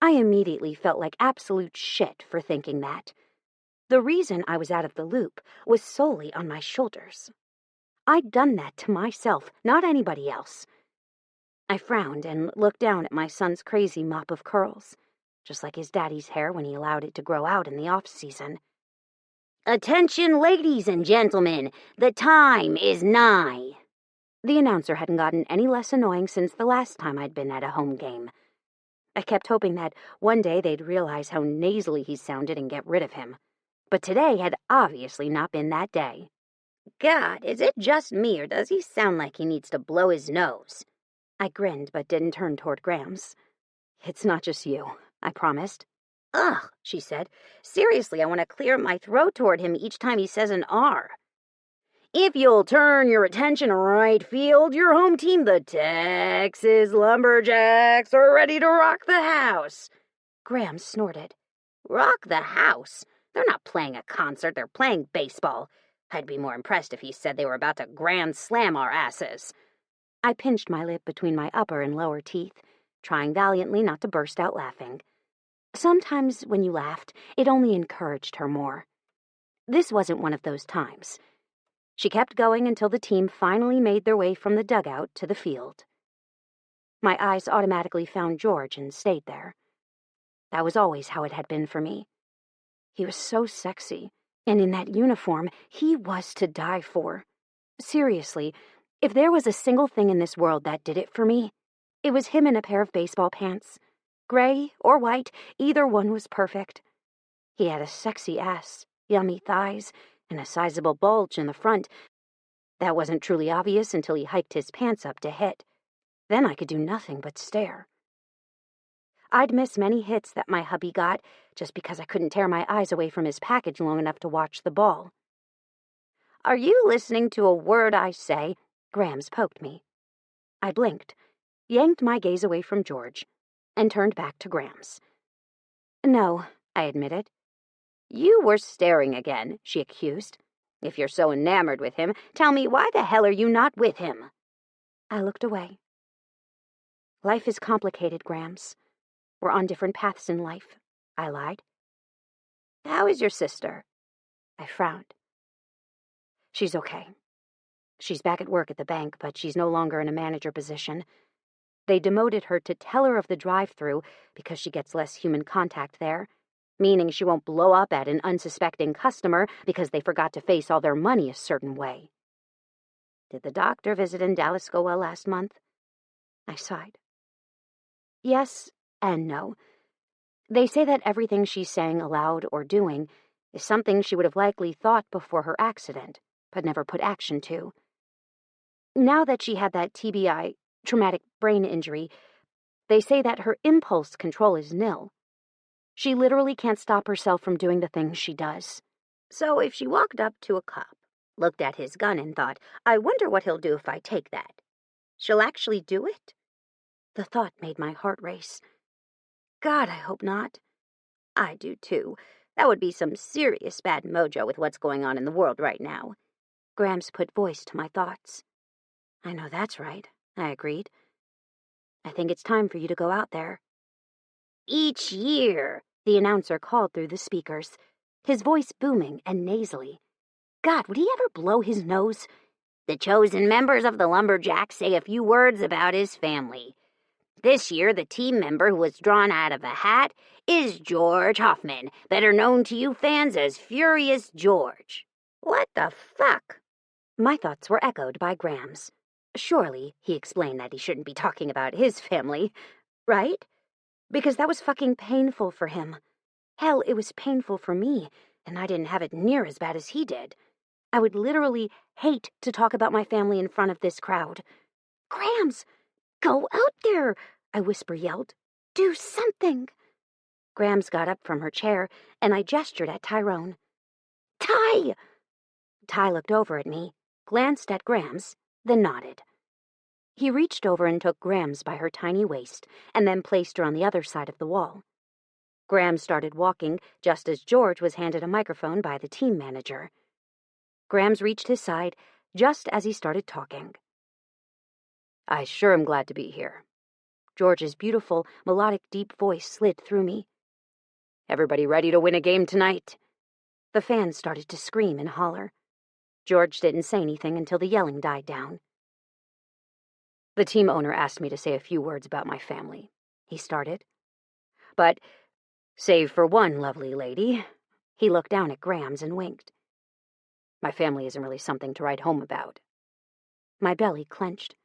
I immediately felt like absolute shit for thinking that. The reason I was out of the loop was solely on my shoulders. I'd done that to myself, not anybody else. I frowned and looked down at my son's crazy mop of curls, just like his daddy's hair when he allowed it to grow out in the off-season. "Attention, ladies and gentlemen, the time is nigh." The announcer hadn't gotten any less annoying since the last time I'd been at a home game. I kept hoping that one day they'd realize how nasally he sounded and get rid of him. But today had obviously not been that day. "God, is it just me, or does he sound like he needs to blow his nose?" I grinned but didn't turn toward Grams. "It's not just you," I promised. "Ugh," she said. "Seriously, I want to clear my throat toward him each time he says an R." "If you'll turn your attention to right field, your home team, the Texas Lumberjacks, are ready to rock the house." Graham snorted. "Rock the house? They're not playing a concert, they're playing baseball. I'd be more impressed if he said they were about to grand slam our asses." I pinched my lip between my upper and lower teeth, trying valiantly not to burst out laughing. Sometimes when you laughed, it only encouraged her more. This wasn't one of those times. She kept going until the team finally made their way from the dugout to the field. My eyes automatically found George and stayed there. That was always how it had been for me. He was so sexy, And in that uniform, he was to die for. Seriously, if there was a single thing in this world that did it for me, it was him in a pair of baseball pants. Gray or white, either one was perfect. He had a sexy ass, yummy thighs, and a sizable bulge in the front. That wasn't truly obvious until he hiked his pants up to hit. Then I could do nothing but stare. I'd miss many hits that my hubby got just because I couldn't tear my eyes away from his package long enough to watch the ball. "Are you listening to a word I say?" Grams poked me. I blinked, yanked my gaze away from George, and turned back to Grams. "No," I admitted. "You were staring again," she accused. "If you're so enamored with him, tell me, why the hell are you not with him?" I looked away. "Life is complicated, Grams. We're on different paths in life," I lied. "How is your sister?" I frowned. "She's okay. She's back at work at the bank, but she's no longer in a manager position. They demoted her to teller of the drive-thru because she gets less human contact there, meaning she won't blow up at an unsuspecting customer because they forgot to face all their money a certain way." "Did the doctor visit in Dallas go well last month?" I sighed. "Yes and no. They say that everything she's saying aloud or doing is something she would have likely thought before her accident, but never put action to. Now that she had that TBI, traumatic brain injury, they say that her impulse control is nil. She literally can't stop herself from doing the things she does. So if she walked up to a cop, looked at his gun and thought, 'I wonder what he'll do if I take that,' she'll actually do it?" The thought made my heart race. God, I hope not. "I do too. That would be some serious bad mojo with what's going on in the world right now." Grams put voice to my thoughts. "I know that's right," I agreed. "I think it's time for you to go out there." "Each year," the announcer called through the speakers, his voice booming and nasally. God, would he ever blow his nose? "The chosen members of the Lumberjacks say a few words about his family. This year, the team member who was drawn out of a hat is George Hoffman, better known to you fans as Furious George." What the fuck? My thoughts were echoed by Grams. Surely, he explained that he shouldn't be talking about his family, right? Because that was fucking painful for him. Hell, it was painful for me, and I didn't have it near as bad as he did. I would literally hate to talk about my family in front of this crowd. "Grams, go out there," I whisper-yelled. "Do something." Grams got up from her chair, and I gestured at Tyrone. "Ty!" Ty looked over at me, glanced at Grams, then nodded. He reached over and took Grams by her tiny waist, and then placed her on the other side of the wall. Grams started walking just as George was handed a microphone by the team manager. Grams reached his side just as he started talking. "I sure am glad to be here." George's beautiful, melodic, deep voice slid through me. "Everybody ready to win a game tonight?" The fans started to scream and holler. George didn't say anything until the yelling died down. "The team owner asked me to say a few words about my family," he started. "But, save for one lovely lady," he looked down at Grams and winked, "my family isn't really something to write home about." My belly clenched.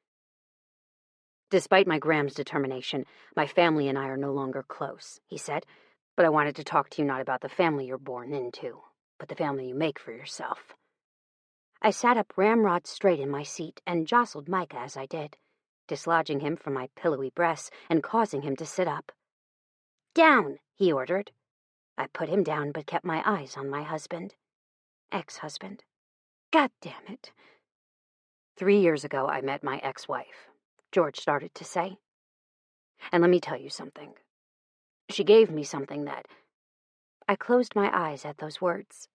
"Despite my Grams' determination, my family and I are no longer close," he said, "but I wanted to talk to you not about the family you're born into, but the family you make for yourself." I sat up ramrod straight in my seat and jostled Micah as I did, dislodging him from my pillowy breasts and causing him to sit up. "Down," he ordered. I put him down but kept my eyes on my husband. Ex-husband. God damn it. 3 years ago, I met my ex-wife," George started to say. "And let me tell you something. She gave me something that—" I closed my eyes at those words.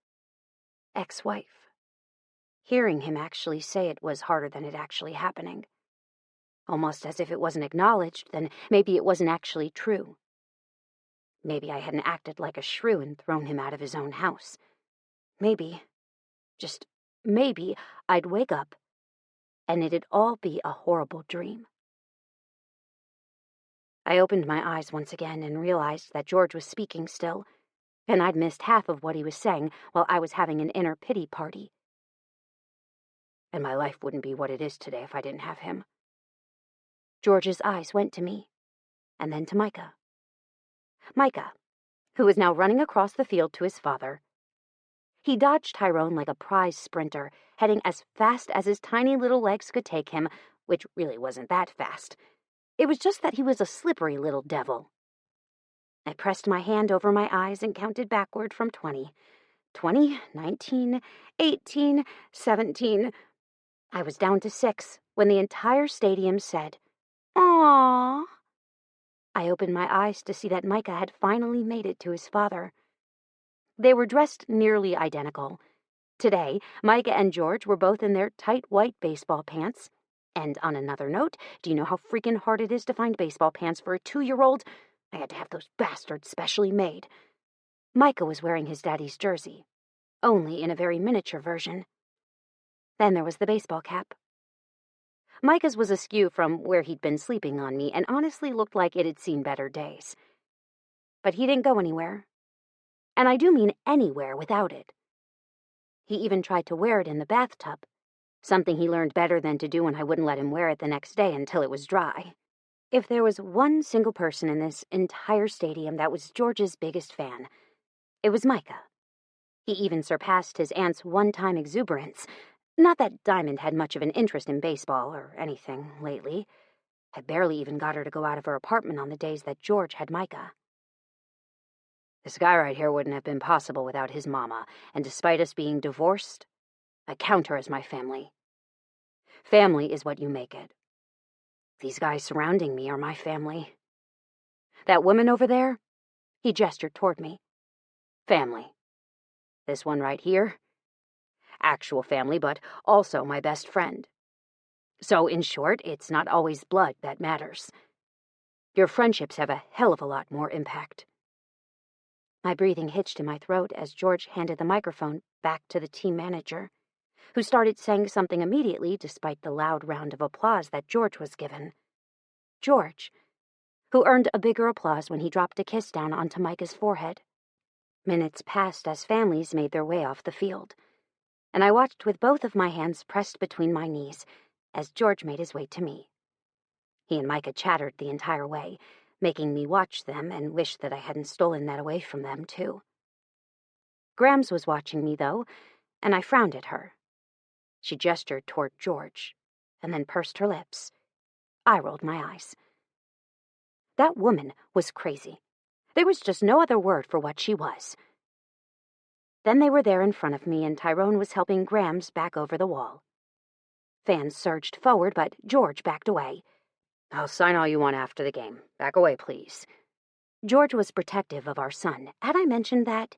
Ex-wife. Hearing him actually say it was harder than it actually happening. Almost as if it wasn't acknowledged, then maybe it wasn't actually true. Maybe I hadn't acted like a shrew and thrown him out of his own house. Maybe, just maybe, I'd wake up and it'd all be a horrible dream. I opened my eyes once again and realized that George was speaking still. and I'd missed half of what he was saying while I was having an inner pity party. And my life wouldn't be what it is today if I didn't have him. George's eyes went to me, and then to Micah. Micah, who was now running across the field to his father. He dodged Tyrone like a prize sprinter, heading as fast as his tiny little legs could take him, which really wasn't that fast. It was just that he was a slippery little devil. I pressed my hand over my eyes and counted backward from 20. 20, 19, 18, 17. I was down to 6 when the entire stadium said, "Aww." I opened my eyes to see that Micah had finally made it to his father. They were dressed nearly identical. Today, Micah and George were both in their tight white baseball pants. And on another note, do you know how freaking hard it is to find baseball pants for a 2-year-old? I had to have those bastards specially made. Micah was wearing his daddy's jersey, only in a very miniature version. Then there was the baseball cap. Micah's was askew from where he'd been sleeping on me and honestly looked like it had seen better days. But he didn't go anywhere. And I do mean anywhere without it. He even tried to wear it in the bathtub, something he learned better than to do when I wouldn't let him wear it the next day until it was dry. If there was one single person in this entire stadium that was George's biggest fan, it was Micah. He even surpassed his aunt's one-time exuberance. Not that Diamond had much of an interest in baseball or anything lately. I barely even got her to go out of her apartment on the days that George had Micah. This guy right here wouldn't have been possible without his mama, and despite us being divorced, I count her as my family. Family is what you make it. These guys surrounding me are my family. That woman over there, he gestured toward me. Family. This one right here, actual family, but also my best friend. So, in short, it's not always blood that matters. Your friendships have a hell of a lot more impact. My breathing hitched in my throat as George handed the microphone back to the team manager, who started saying something immediately despite the loud round of applause that George was given. George, who earned a bigger applause when he dropped a kiss down onto Micah's forehead. Minutes passed as families made their way off the field, and I watched with both of my hands pressed between my knees as George made his way to me. He and Micah chattered the entire way, making me watch them and wish that I hadn't stolen that away from them, too. Grams was watching me, though, and I frowned at her. She gestured toward George, and then pursed her lips. I rolled my eyes. That woman was crazy. There was just no other word for what she was. Then they were there in front of me, and Tyrone was helping Grams back over the wall. Fans surged forward, but George backed away. I'll sign all you want after the game. Back away, please. George was protective of our son. Had I mentioned that?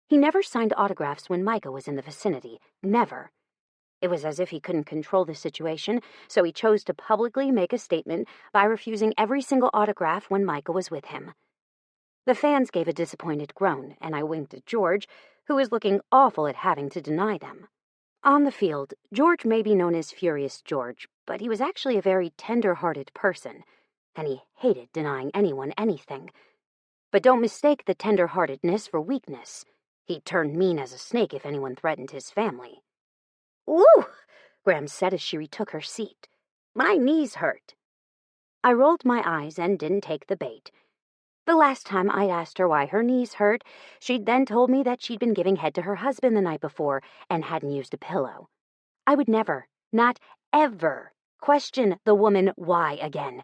He never signed autographs when Micah was in the vicinity. Never. It was as if he couldn't control the situation, so he chose to publicly make a statement by refusing every single autograph when Micah was with him. The fans gave a disappointed groan, and I winked at George, who was looking awful at having to deny them. On the field, George may be known as Furious George, but he was actually a very tender-hearted person, and he hated denying anyone anything. But don't mistake the tender-heartedness for weakness. He'd turn mean as a snake if anyone threatened his family. "Woo!" Grams said as she retook her seat. "My knees hurt." I rolled my eyes and didn't take the bait. The last time I'd asked her why her knees hurt, she'd then told me that she'd been giving head to her husband the night before and hadn't used a pillow. I would never, not ever, question the woman why again.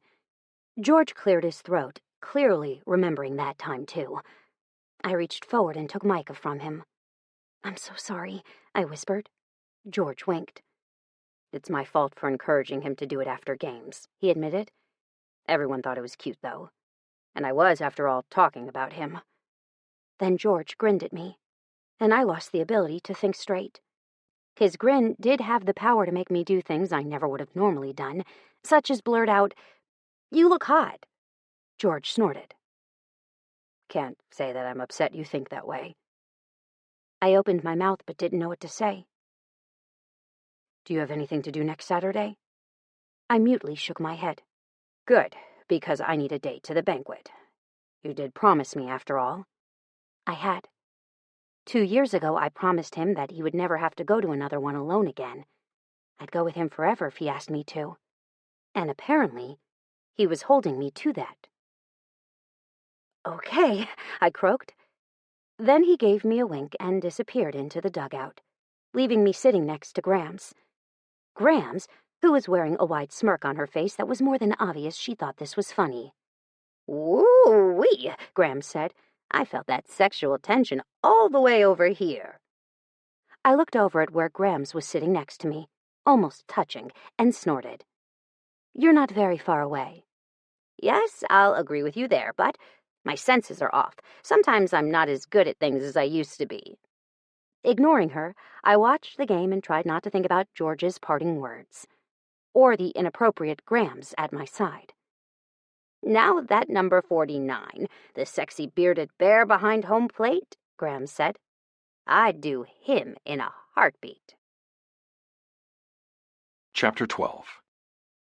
George cleared his throat, clearly remembering that time too. I reached forward and took Micah from him. "I'm so sorry," I whispered. George winked. "It's my fault for encouraging him to do it after games," he admitted. "Everyone thought it was cute, though. And I was, after all, talking about him." Then George grinned at me, and I lost the ability to think straight. His grin did have the power to make me do things I never would have normally done, such as blurt out, "You look hot." George snorted. "Can't say that I'm upset you think that way." I opened my mouth but didn't know what to say. "Do you have anything to do next Saturday?" I mutely shook my head. "Good, because I need a date to the banquet. You did promise me, after all." I had. 2 years ago, I promised him that he would never have to go to another one alone again. I'd go with him forever if he asked me to. And apparently, he was holding me to that. "Okay," I croaked. Then he gave me a wink and disappeared into the dugout, leaving me sitting next to Grams. Grams, who was wearing a wide smirk on her face that was more than obvious she thought this was funny. "Woo-wee," Grams said. "I felt that sexual tension all the way over here." I looked over at where Grams was sitting next to me, almost touching, and snorted. "You're not very far away." "Yes, I'll agree with you there, but my senses are off. Sometimes I'm not as good at things as I used to be." Ignoring her, I watched the game and tried not to think about George's parting words, or the inappropriate Grams at my side. "Now that number 49, the sexy bearded bear behind home plate," Grams said, "I'd do him in a heartbeat." Chapter 12.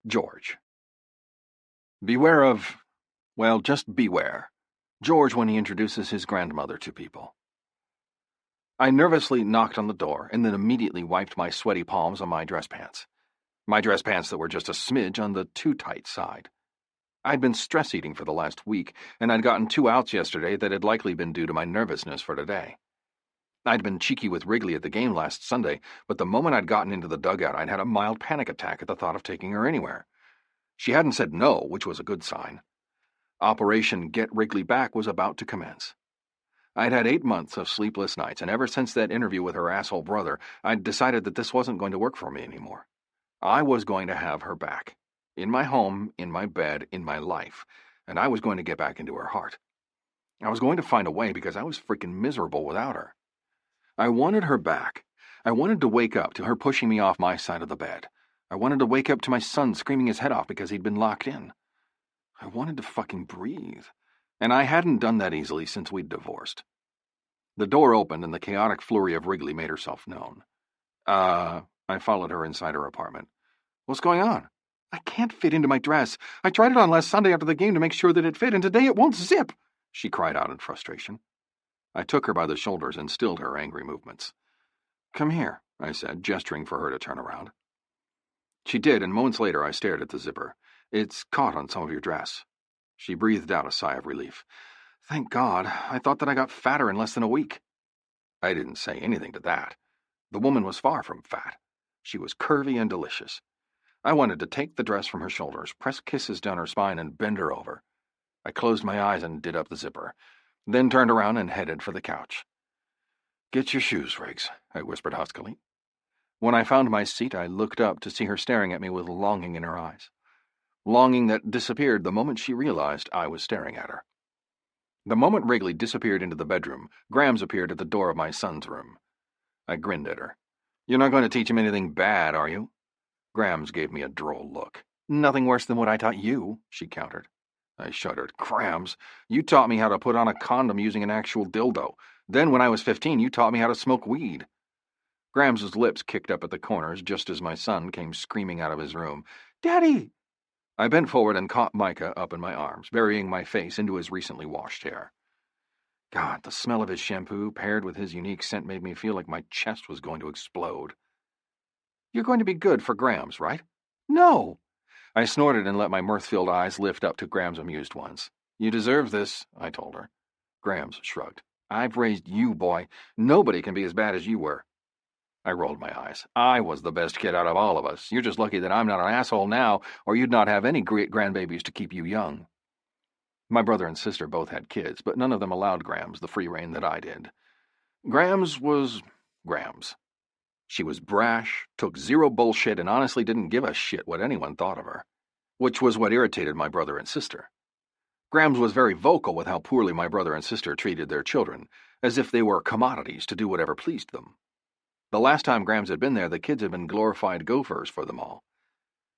George. Beware of, well, just beware, George when he introduces his grandmother to people. I nervously knocked on the door and then immediately wiped my sweaty palms on my dress pants. My dress pants that were just a smidge on the too tight side. I'd been stress eating for the last week, and I'd gotten 2 outs yesterday that had likely been due to my nervousness for today. I'd been cheeky with Wrigley at the game last Sunday, but the moment I'd gotten into the dugout, I'd had a mild panic attack at the thought of taking her anywhere. She hadn't said no, which was a good sign. Operation Get Wrigley Back was about to commence. I'd had 8 months of sleepless nights, and ever since that interview with her asshole brother, I'd decided that this wasn't going to work for me anymore. I was going to have her back. In my home, in my bed, in my life, and I was going to get back into her heart. I was going to find a way because I was freaking miserable without her. I wanted her back. I wanted to wake up to her pushing me off my side of the bed. I wanted to wake up to my son screaming his head off because he'd been locked in. I wanted to fucking breathe. And I hadn't done that easily since we'd divorced. The door opened and the chaotic flurry of Wrigley made herself known. I followed her inside her apartment. "What's going on?" "I can't fit into my dress. I tried it on last Sunday after the game to make sure that it fit, and today it won't zip," she cried out in frustration. I took her by the shoulders and stilled her angry movements. "Come here," I said, gesturing for her to turn around. She did, and moments later I stared at the zipper. "It's caught on some of your dress." She breathed out a sigh of relief. "Thank God. I thought that I got fatter in less than a week." I didn't say anything to that. The woman was far from fat. She was curvy and delicious. I wanted to take the dress from her shoulders, press kisses down her spine, and bend her over. I closed my eyes and did up the zipper, then turned around and headed for the couch. "Get your shoes, Riggs," I whispered huskily. When I found my seat, I looked up to see her staring at me with longing in her eyes. Longing that disappeared the moment she realized I was staring at her. The moment Wrigley disappeared into the bedroom, Grams appeared at the door of my son's room. I grinned at her. "You're not going to teach him anything bad, are you?" Grams gave me a droll look. "Nothing worse than what I taught you," she countered. I shuddered. "Grams, you taught me how to put on a condom using an actual dildo. Then, when I was 15, you taught me how to smoke weed." Grams's lips kicked up at the corners just as my son came screaming out of his room. "Daddy!" I bent forward and caught Micah up in my arms, burying my face into his recently washed hair. God, the smell of his shampoo paired with his unique scent made me feel like my chest was going to explode. "You're going to be good for Grams, right?" "No!" I snorted and let my mirth-filled eyes lift up to Grams' amused ones. "You deserve this," I told her. Grams shrugged. "I've raised you, boy. Nobody can be as bad as you were." I rolled my eyes. "I was the best kid out of all of us. You're just lucky that I'm not an asshole now, or you'd not have any great grandbabies to keep you young." My brother and sister both had kids, but none of them allowed Grams the free rein that I did. Grams was Grams. She was brash, took zero bullshit, and honestly didn't give a shit what anyone thought of her, which was what irritated my brother and sister. Grams was very vocal with how poorly my brother and sister treated their children, as if they were commodities to do whatever pleased them. The last time Grams had been there, the kids had been glorified gophers for them all.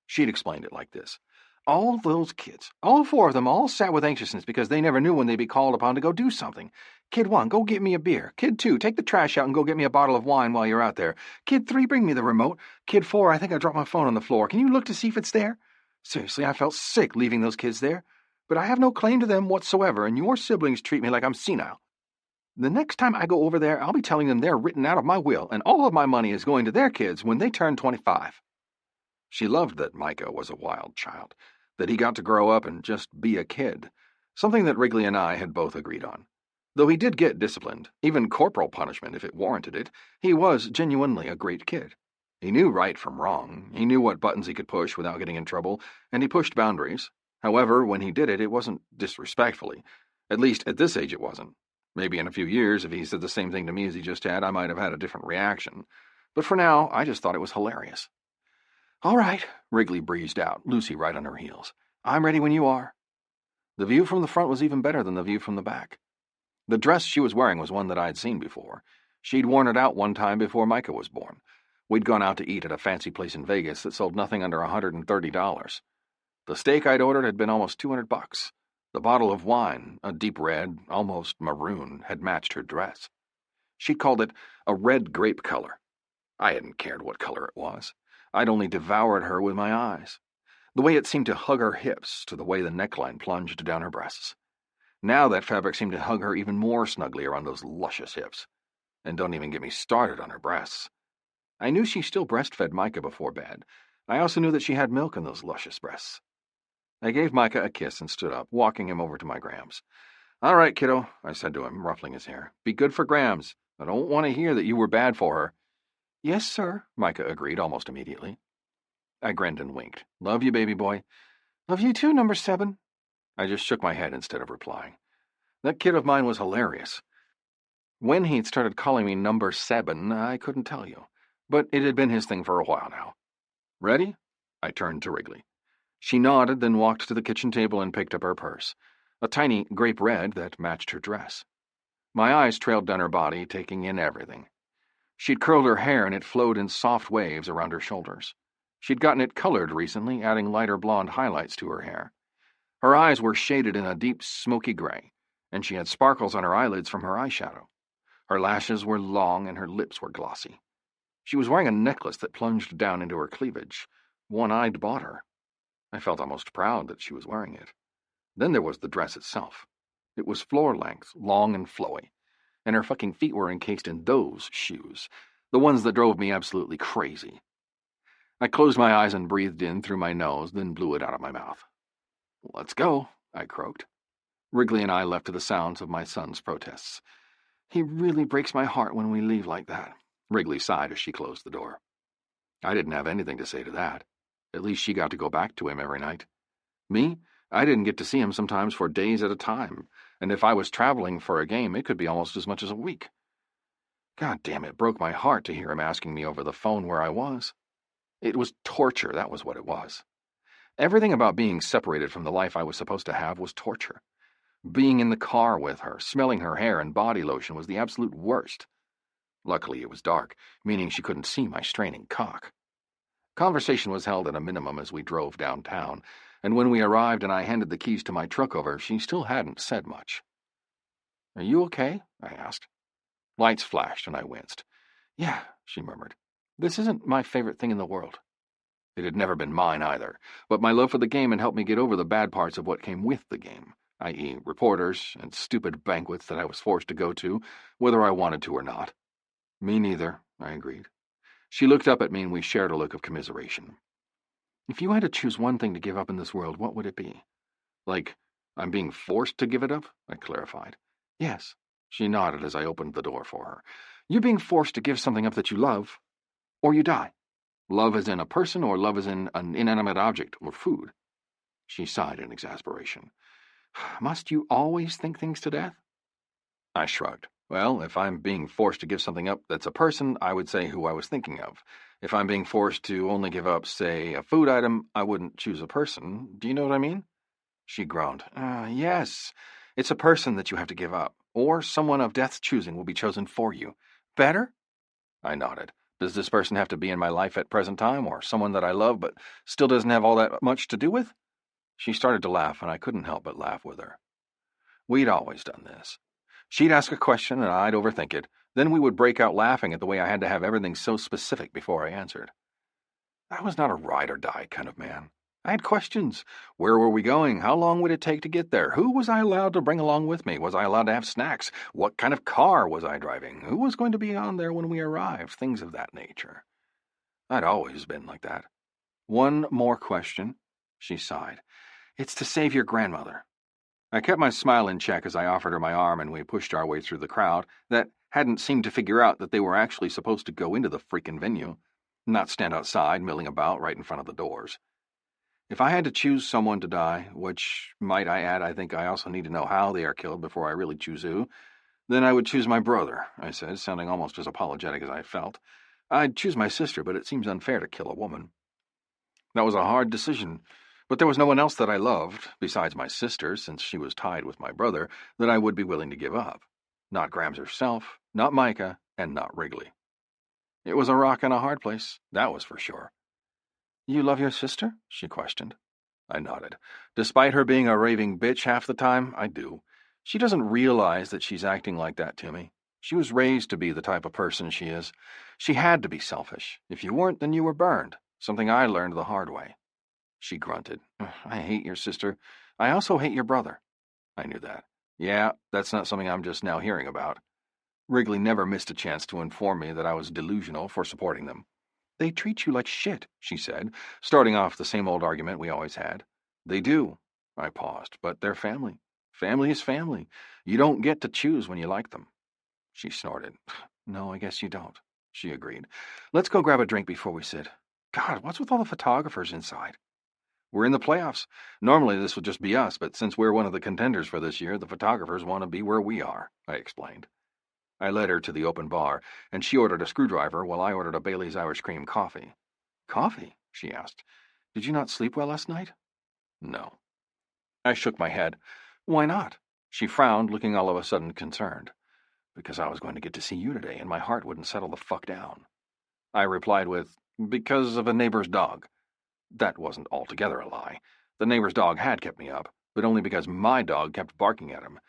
She'd explained it like this. "All those kids, all 4 of them, all sat with anxiousness because they never knew when they'd be called upon to go do something. Kid 1, go get me a beer. Kid 2, take the trash out and go get me a bottle of wine while you're out there. Kid 3, bring me the remote. Kid 4, I think I dropped my phone on the floor. Can you look to see if it's there?" Seriously, I felt sick leaving those kids there. But I have no claim to them whatsoever, and your siblings treat me like I'm senile. The next time I go over there, I'll be telling them they're written out of my will, and all of my money is going to their kids when they turn 25. She loved that Micah was a wild child, that he got to grow up and just be a kid, something that Wrigley and I had both agreed on. Though he did get disciplined, even corporal punishment if it warranted it, he was genuinely a great kid. He knew right from wrong, he knew what buttons he could push without getting in trouble, and he pushed boundaries. However, when he did it, it wasn't disrespectfully. At least at this age it wasn't. Maybe in a few years, if he said the same thing to me as he just had, I might have had a different reaction. But for now, I just thought it was hilarious. "All right," Wrigley breezed out, Lucy right on her heels. "I'm ready when you are." The view from the front was even better than the view from the back. The dress she was wearing was one that I'd seen before. She'd worn it out one time before Micah was born. We'd gone out to eat at a fancy place in Vegas that sold nothing under $130. The steak I'd ordered had been almost $200. The bottle of wine, a deep red, almost maroon, had matched her dress. She'd called it a red grape color. I hadn't cared what color it was. I'd only devoured her with my eyes. The way it seemed to hug her hips, to the way the neckline plunged down her breasts. Now that fabric seemed to hug her even more snugly around those luscious hips. And don't even get me started on her breasts. I knew she still breastfed Micah before bed. I also knew that she had milk in those luscious breasts. I gave Micah a kiss and stood up, walking him over to my Grams. "All right, kiddo," I said to him, ruffling his hair. "Be good for Grams. I don't want to hear that you were bad for her." "Yes, sir," Micah agreed almost immediately. I grinned and winked. "Love you, baby boy." "Love you too, number 7. I just shook my head instead of replying. That kid of mine was hilarious. When he'd started calling me number 7, I couldn't tell you. But it had been his thing for a while now. "Ready?" I turned to Wrigley. She nodded, then walked to the kitchen table and picked up her purse, a tiny grape red that matched her dress. My eyes trailed down her body, taking in everything. She'd curled her hair and it flowed in soft waves around her shoulders. She'd gotten it colored recently, adding lighter blonde highlights to her hair. Her eyes were shaded in a deep smoky gray, and she had sparkles on her eyelids from her eyeshadow. Her lashes were long and her lips were glossy. She was wearing a necklace that plunged down into her cleavage, one I'd bought her. I felt almost proud that she was wearing it. Then there was the dress itself. It was floor-length, long and flowy, and her fucking feet were encased in those shoes, the ones that drove me absolutely crazy. I closed my eyes and breathed in through my nose, then blew it out of my mouth. "Let's go," I croaked. Wrigley and I left to the sounds of my son's protests. "He really breaks my heart when we leave like that," Wrigley sighed as she closed the door. I didn't have anything to say to that. At least she got to go back to him every night. Me? I didn't get to see him sometimes for days at a time, and if I was traveling for a game, it could be almost as much as a week. God damn, it broke my heart to hear him asking me over the phone where I was. It was torture, that was what it was. Everything about being separated from the life I was supposed to have was torture. Being in the car with her, smelling her hair and body lotion was the absolute worst. Luckily, it was dark, meaning she couldn't see my straining cock. Conversation was held at a minimum as we drove downtown, and when we arrived and I handed the keys to my truck over, she still hadn't said much. "Are you okay?" I asked. Lights flashed and I winced. "Yeah," she murmured. "This isn't my favorite thing in the world." It had never been mine either, but my love for the game had helped me get over the bad parts of what came with the game, i.e. reporters and stupid banquets that I was forced to go to, whether I wanted to or not. "Me neither," I agreed. She looked up at me and we shared a look of commiseration. "If you had to choose one thing to give up in this world, what would it be?" "Like, I'm being forced to give it up?" I clarified. "Yes." She nodded as I opened the door for her. "You're being forced to give something up that you love, or you die. Love as in a person, or love as in an inanimate object or food." She sighed in exasperation. "Must you always think things to death?" I shrugged. "Well, if I'm being forced to give something up that's a person, I would say who I was thinking of. If I'm being forced to only give up, say, a food item, I wouldn't choose a person. Do you know what I mean?" She groaned. Yes. It's a person that you have to give up, or someone of death's choosing will be chosen for you. Better?" I nodded. "Does this person have to be in my life at present time, or someone that I love but still doesn't have all that much to do with?" She started to laugh, and I couldn't help but laugh with her. We'd always done this. She'd ask a question, and I'd overthink it. Then we would break out laughing at the way I had to have everything so specific before I answered. I was not a ride-or-die kind of man. I had questions. Where were we going? How long would it take to get there? Who was I allowed to bring along with me? Was I allowed to have snacks? What kind of car was I driving? Who was going to be on there when we arrived? Things of that nature. I'd always been like that. One more question, she sighed. It's to save your grandmother. I kept my smile in check as I offered her my arm and we pushed our way through the crowd that hadn't seemed to figure out that they were actually supposed to go into the freaking venue, not stand outside milling about right in front of the doors. If I had to choose someone to die, which, might I add, I think I also need to know how they are killed before I really choose who, then I would choose my brother, I said, sounding almost as apologetic as I felt. I'd choose my sister, but it seems unfair to kill a woman. That was a hard decision, but there was no one else that I loved, besides my sister, since she was tied with my brother, that I would be willing to give up. Not Grams herself, not Micah, and not Wrigley. It was a rock and a hard place, that was for sure. You love your sister? She questioned. I nodded. Despite her being a raving bitch half the time, I do. She doesn't realize that she's acting like that to me. She was raised to be the type of person she is. She had to be selfish. If you weren't, then you were burned. Something I learned the hard way. She grunted. I hate your sister. I also hate your brother. I knew that. Yeah, that's not something I'm just now hearing about. Wrigley never missed a chance to inform me that I was delusional for supporting them. They treat you like shit, she said, starting off the same old argument we always had. They do. I paused, but they're family. Family is family. You don't get to choose when you like them. She snorted. No, I guess you don't, she agreed. Let's go grab a drink before we sit. God, what's with all the photographers inside? We're in the playoffs. Normally this would just be us, but since we're one of the contenders for this year, the photographers want to be where we are, I explained. I led her to the open bar, and she ordered a screwdriver while I ordered a Bailey's Irish Cream coffee. Coffee? She asked. Did you not sleep well last night? No. I shook my head. Why not? She frowned, looking all of a sudden concerned. Because I was going to get to see you today, and my heart wouldn't settle the fuck down. I replied with, because of a neighbor's dog. That wasn't altogether a lie. The neighbor's dog had kept me up, but only because my dog kept barking at him.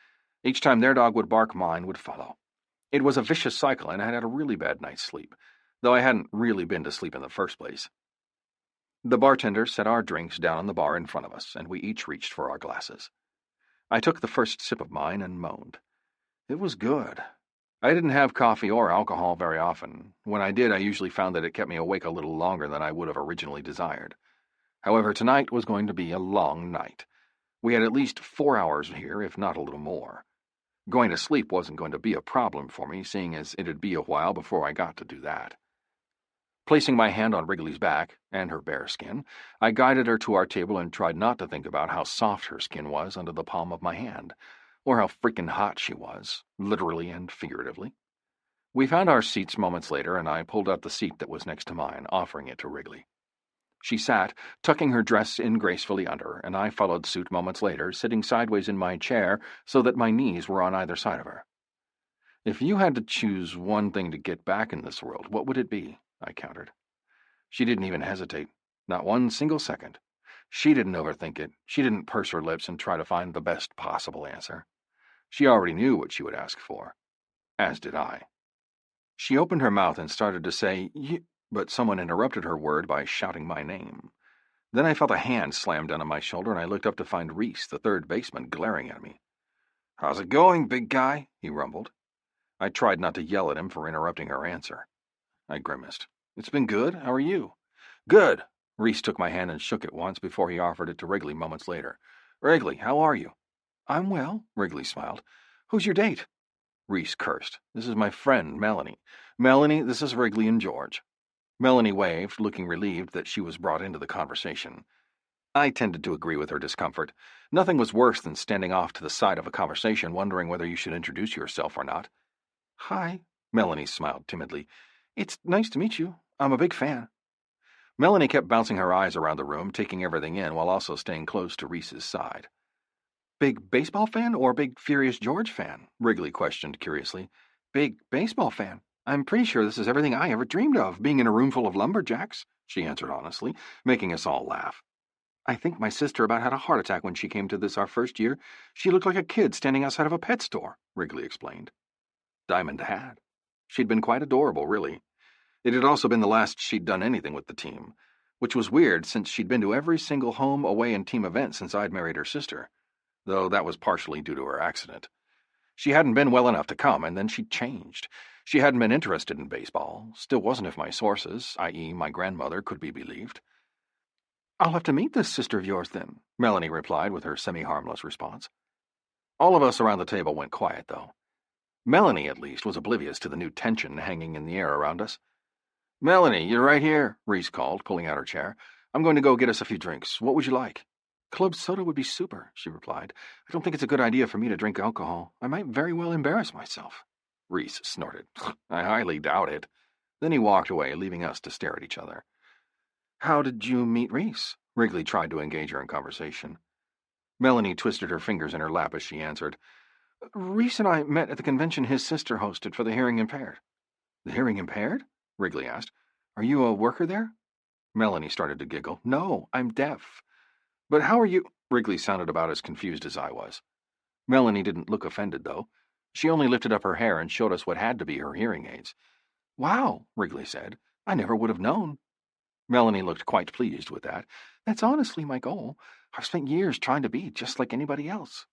Each time their dog would bark, mine would follow. It was a vicious cycle, and I had a really bad night's sleep, though I hadn't really been to sleep in the first place. The bartender set our drinks down on the bar in front of us, and we each reached for our glasses. I took the first sip of mine and moaned. It was good. I didn't have coffee or alcohol very often. When I did, I usually found that it kept me awake a little longer than I would have originally desired. However, tonight was going to be a long night. We had at least 4 hours here, if not a little more. Going to sleep wasn't going to be a problem for me, seeing as it'd be a while before I got to do that. Placing my hand on Wrigley's back, and her bare skin, I guided her to our table and tried not to think about how soft her skin was under the palm of my hand, or how freaking hot she was, literally and figuratively. We found our seats moments later, and I pulled out the seat that was next to mine, offering it to Wrigley. She sat, tucking her dress in gracefully under, and I followed suit moments later, sitting sideways in my chair so that my knees were on either side of her. If you had to choose one thing to get back in this world, what would it be? I countered. She didn't even hesitate, not one single second. She didn't overthink it. She didn't purse her lips and try to find the best possible answer. She already knew what she would ask for, as did I. She opened her mouth and started to say, but someone interrupted her word by shouting my name. Then I felt a hand slam down on my shoulder, and I looked up to find Reese, the third baseman, glaring at me. How's it going, big guy? He rumbled. I tried not to yell at him for interrupting her answer. I grimaced. It's been good. How are you? Good. Reese took my hand and shook it once before he offered it to Wrigley moments later. Wrigley, how are you? I'm well, Wrigley smiled. Who's your date? Reese cursed. This is my friend, Melanie. Melanie, this is Wrigley and George. Melanie waved, looking relieved that she was brought into the conversation. I tended to agree with her discomfort. Nothing was worse than standing off to the side of a conversation, wondering whether you should introduce yourself or not. Hi, Melanie smiled timidly. It's nice to meet you. I'm a big fan. Melanie kept bouncing her eyes around the room, taking everything in while also staying close to Reese's side. Big baseball fan or big Furious George fan? Wrigley questioned curiously. Big baseball fan. I'm pretty sure this is everything I ever dreamed of, being in a room full of lumberjacks, she answered honestly, making us all laugh. I think my sister about had a heart attack when she came to this our first year. She looked like a kid standing outside of a pet store, Wrigley explained. Diamond had. She'd been quite adorable, really. It had also been the last she'd done anything with the team. which was weird since she'd been to every single home, away, and team event since I'd married her sister, though that was partially due to her accident. She hadn't been well enough to come, and then she'd changed. She hadn't been interested in baseball, still wasn't if my sources, i.e. my grandmother, could be believed. "I'll have to meet this sister of yours, then," Melanie replied with her semi-harmless response. All of us around the table went quiet, though. Melanie, at least, was oblivious to the new tension hanging in the air around us. "Melanie, you're right here," Reese called, pulling out her chair. "I'm going to go get us a few drinks. What would you like?" "Club soda would be super," she replied. "I don't think it's a good idea for me to drink alcohol. I might very well embarrass myself." Reese snorted. "I highly doubt it." Then he walked away, leaving us to stare at each other. "How did you meet Reese?" Wrigley tried to engage her in conversation. Melanie twisted her fingers in her lap as she answered. "Reese and I met at the convention his sister hosted for the hearing impaired." "The hearing impaired?" Wrigley asked. "Are you a worker there?" Melanie started to giggle. "No, I'm deaf." "But how are you—" Wrigley sounded about as confused as I was. Melanie didn't look offended, though. She only lifted up her hair and showed us what had to be her hearing aids. "Wow," Wrigley said. "I never would have known." Melanie looked quite pleased with that. "That's honestly my goal. I've spent years trying to be just like anybody else."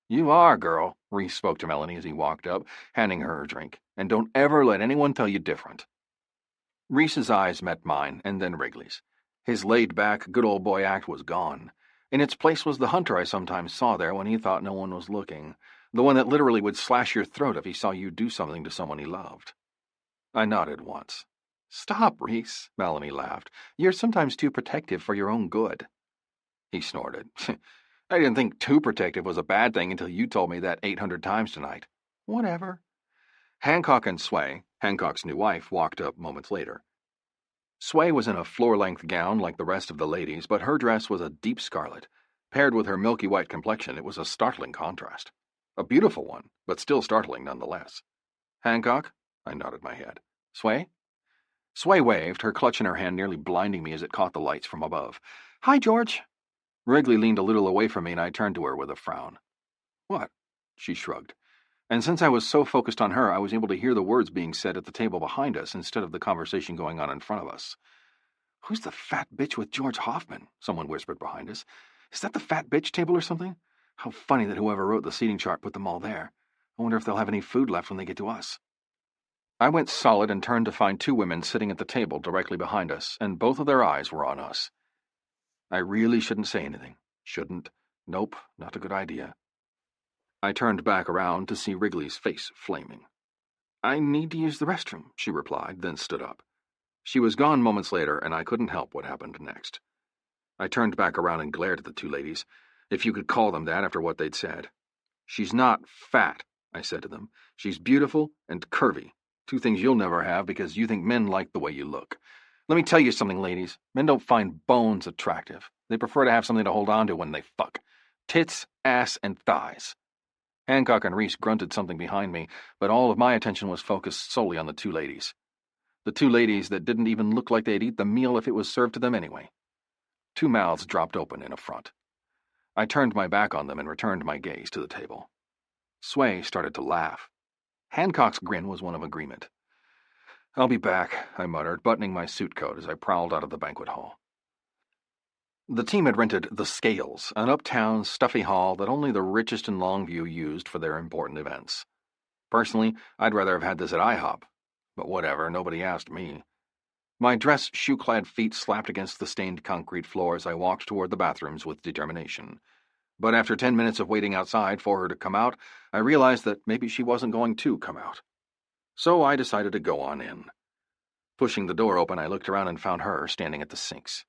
"You are, girl," Reese spoke to Melanie as he walked up, handing her drink. "And don't ever let anyone tell you different." Reese's eyes met mine, and then Wrigley's. His laid-back, good-old-boy act was gone. In its place was the Hunter I sometimes saw there when he thought no one was looking, the one that literally would slash your throat if he saw you do something to someone he loved. I nodded once. "Stop, Reese," Melanie laughed. "You're sometimes too protective for your own good." He snorted. "I didn't think too protective was a bad thing until you told me that 800 times tonight." "Whatever." Hancock and Sway, Hancock's new wife, walked up moments later. Sway was in a floor-length gown like the rest of the ladies, but her dress was a deep scarlet. Paired with her milky white complexion, it was a startling contrast. A beautiful one, but still startling nonetheless. "Hancock?" I nodded my head. "Sway?" Sway waved, her clutch in her hand nearly blinding me as it caught the lights from above. "Hi, George." Wrigley leaned a little away from me, and I turned to her with a frown. "What?" She shrugged. And since I was so focused on her, I was able to hear the words being said at the table behind us instead of the conversation going on in front of us. "Who's the fat bitch with George Hoffman?" someone whispered behind us. "Is that the fat bitch table or something? How funny that whoever wrote the seating chart put them all there. I wonder if they'll have any food left when they get to us." I went solid and turned to find two women sitting at the table directly behind us, and both of their eyes were on us. I really shouldn't say anything. Shouldn't. Nope, not a good idea. I turned back around to see Wrigley's face flaming. "I need to use the restroom," she replied, then stood up. She was gone moments later, and I couldn't help what happened next. I turned back around and glared at the two ladies, if you could call them that after what they'd said. "She's not fat," I said to them. "She's beautiful and curvy, two things you'll never have because you think men like the way you look. Let me tell you something, ladies. Men don't find bones attractive. They prefer to have something to hold on to when they fuck. Tits, ass, and thighs." Hancock and Reese grunted something behind me, but all of my attention was focused solely on the two ladies. The two ladies that didn't even look like they'd eat the meal if it was served to them anyway. Two mouths dropped open in affront. I turned my back on them and returned my gaze to the table. Sway started to laugh. Hancock's grin was one of agreement. "I'll be back," I muttered, buttoning my suit coat as I prowled out of the banquet hall. The team had rented The Scales, an uptown, stuffy hall that only the richest in Longview used for their important events. Personally, I'd rather have had this at IHOP, but whatever, nobody asked me. My dress shoe-clad feet slapped against the stained concrete floor as I walked toward the bathrooms with determination. But after 10 minutes of waiting outside for her to come out, I realized that maybe she wasn't going to come out. So I decided to go on in. Pushing the door open, I looked around and found her standing at the sinks.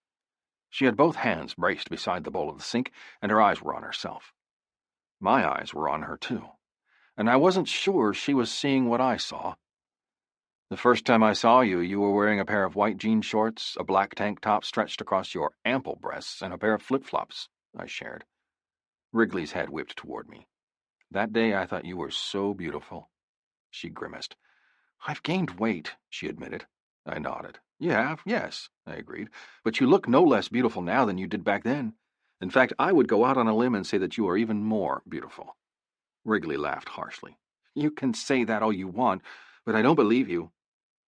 She had both hands braced beside the bowl of the sink, and her eyes were on herself. My eyes were on her, too, and I wasn't sure she was seeing what I saw. "The first time I saw you, you were wearing a pair of white jean shorts, a black tank top stretched across your ample breasts, and a pair of flip-flops," I shared. Wrigley's head whipped toward me. "That day I thought you were so beautiful." She grimaced. "I've gained weight," she admitted. I nodded. "You have, yes," I agreed. "But you look no less beautiful now than you did back then. In fact, I would go out on a limb and say that you are even more beautiful." Wrigley laughed harshly. "You can say that all you want, but I don't believe you."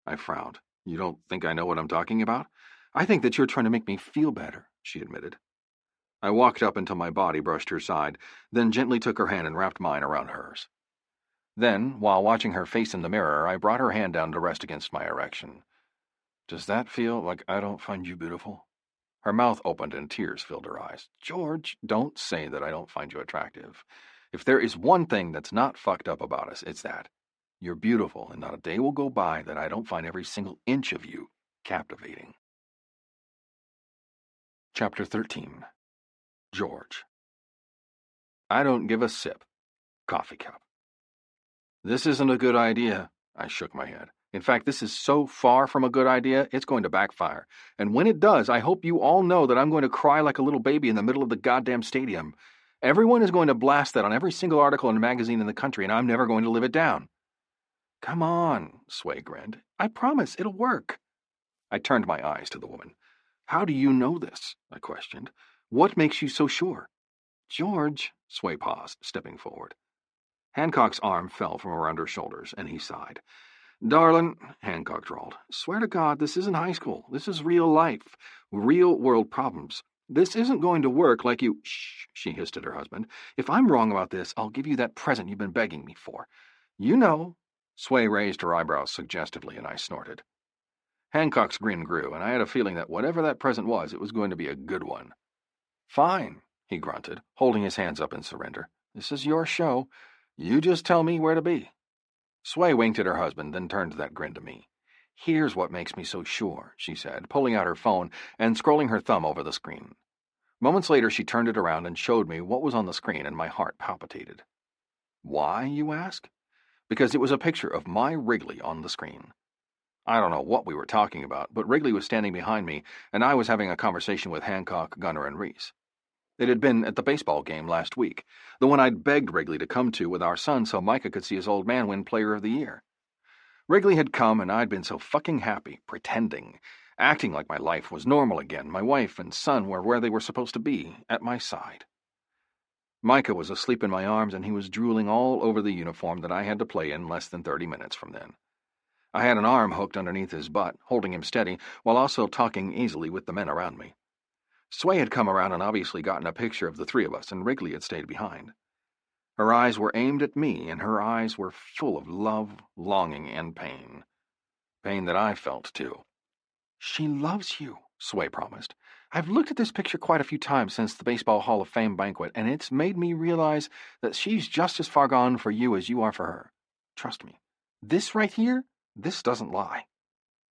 I frowned. "You don't think I know what I'm talking about?" I think that you're trying to make me feel better, she admitted. I walked up until my body brushed her side, then gently took her hand and wrapped mine around hers. Then, while watching her face in the mirror, I brought her hand down to rest against my erection. Does that feel like I don't find you beautiful? Her mouth opened and tears filled her eyes. George, don't say that I don't find you attractive. If there is one thing that's not fucked up about us, it's that. You're beautiful, and not a day will go by that I don't find every single inch of you captivating. Chapter 13. George. I don't give a sip. Coffee cup. This isn't a good idea. I shook my head. In fact, this is so far from a good idea, it's going to backfire. And when it does, I hope you all know that I'm going to cry like a little baby in the middle of the goddamn stadium. Everyone is going to blast that on every single article and magazine in the country, and I'm never going to live it down. Come on, Sway grinned. I promise it'll work. I turned my eyes to the woman. How do you know this? I questioned. What makes you so sure? George, Sway paused, stepping forward. Hancock's arm fell from around her shoulders, and he sighed. Darlin', Hancock drawled, swear to God this isn't high school. This is real life, real-world problems. This isn't going to work like you— Shh, she hissed at her husband. If I'm wrong about this, I'll give you that present you've been begging me for. You know. Sway raised her eyebrows suggestively, and I snorted. Hancock's grin grew, and I had a feeling that whatever that present was, it was going to be a good one. Fine, he grunted, holding his hands up in surrender. This is your show. You just tell me where to be. Sway winked at her husband, then turned that grin to me. Here's what makes me so sure, she said, pulling out her phone and scrolling her thumb over the screen. Moments later, she turned it around and showed me what was on the screen, and my heart palpitated. Why, you ask? Because it was a picture of my Wrigley on the screen. I don't know what we were talking about, but Wrigley was standing behind me, and I was having a conversation with Hancock, Gunner, and Reese. It had been at the baseball game last week, the one I'd begged Wrigley to come to with our son so Micah could see his old man win Player of the Year. Wrigley had come, and I'd been so fucking happy, pretending, acting like my life was normal again. My wife and son were where they were supposed to be, at my side. Micah was asleep in my arms, and he was drooling all over the uniform that I had to play in less than 30 minutes from then. I had an arm hooked underneath his butt, holding him steady, while also talking easily with the men around me. Sway had come around and obviously gotten a picture of the three of us, and Wrigley had stayed behind. Her eyes were aimed at me, and her eyes were full of love, longing, and pain. Pain that I felt, too. She loves you, Sway promised. I've looked at this picture quite a few times since the Baseball Hall of Fame banquet, and it's made me realize that she's just as far gone for you as you are for her. Trust me. This right here, this doesn't lie.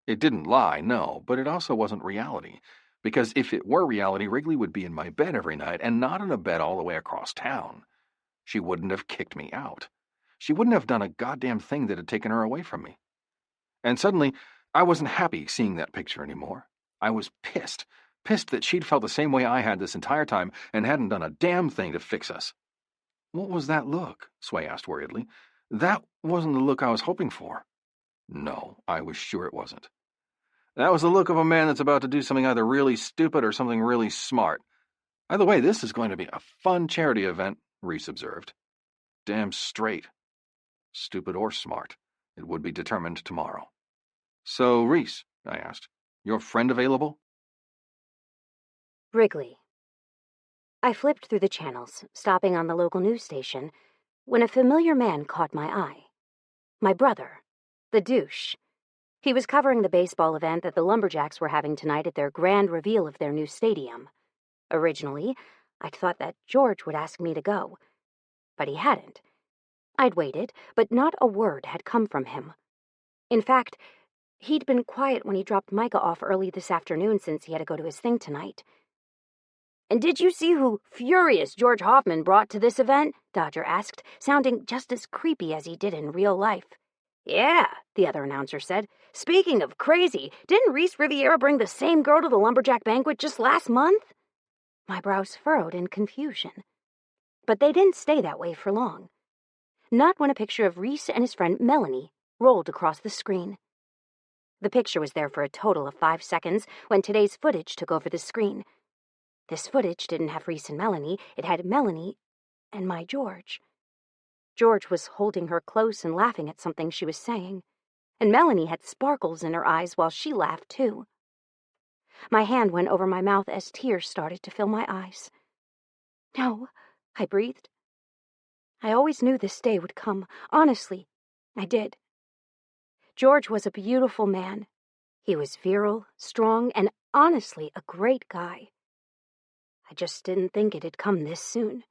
It didn't lie, no, but it also wasn't reality. Because if it were reality, Wrigley would be in my bed every night, and not in a bed all the way across town. She wouldn't have kicked me out. She wouldn't have done a goddamn thing that had taken her away from me. And suddenly, I wasn't happy seeing that picture anymore. I was pissed. Pissed that she'd felt the same way I had this entire time and hadn't done a damn thing to fix us. What was that look? Sway asked worriedly. That wasn't the look I was hoping for. No, I was sure it wasn't. That was the look of a man that's about to do something either really stupid or something really smart. By the way, this is going to be a fun charity event, Reese observed. Damn straight. Stupid or smart. It would be determined tomorrow. So, Reese, I asked, your friend available? Wrigley. I flipped through the channels, stopping on the local news station, when a familiar man caught my eye. My brother, the douche. He was covering the baseball event that the Lumberjacks were having tonight at their grand reveal of their new stadium. Originally, I'd thought that George would ask me to go, but he hadn't. I'd waited, but not a word had come from him. In fact, he'd been quiet when he dropped Micah off early this afternoon since he had to go to his thing tonight. And did you see who furious George Hoffman brought to this event? Dodger asked, sounding just as creepy as he did in real life. Yeah, the other announcer said. Speaking of crazy, didn't Reese Riviera bring the same girl to the Lumberjack banquet just last month? My brows furrowed in confusion. But they didn't stay that way for long. Not when a picture of Reese and his friend Melanie rolled across the screen. The picture was there for a total of 5 seconds when today's footage took over the screen. This footage didn't have Reese and Melanie, it had Melanie and my George. George was holding her close and laughing at something she was saying, and Melanie had sparkles in her eyes while she laughed too. My hand went over my mouth as tears started to fill my eyes. "No," I breathed. I always knew this day would come. Honestly, I did. George was a beautiful man. He was virile, strong, and honestly a great guy. I just didn't think it'd come this soon.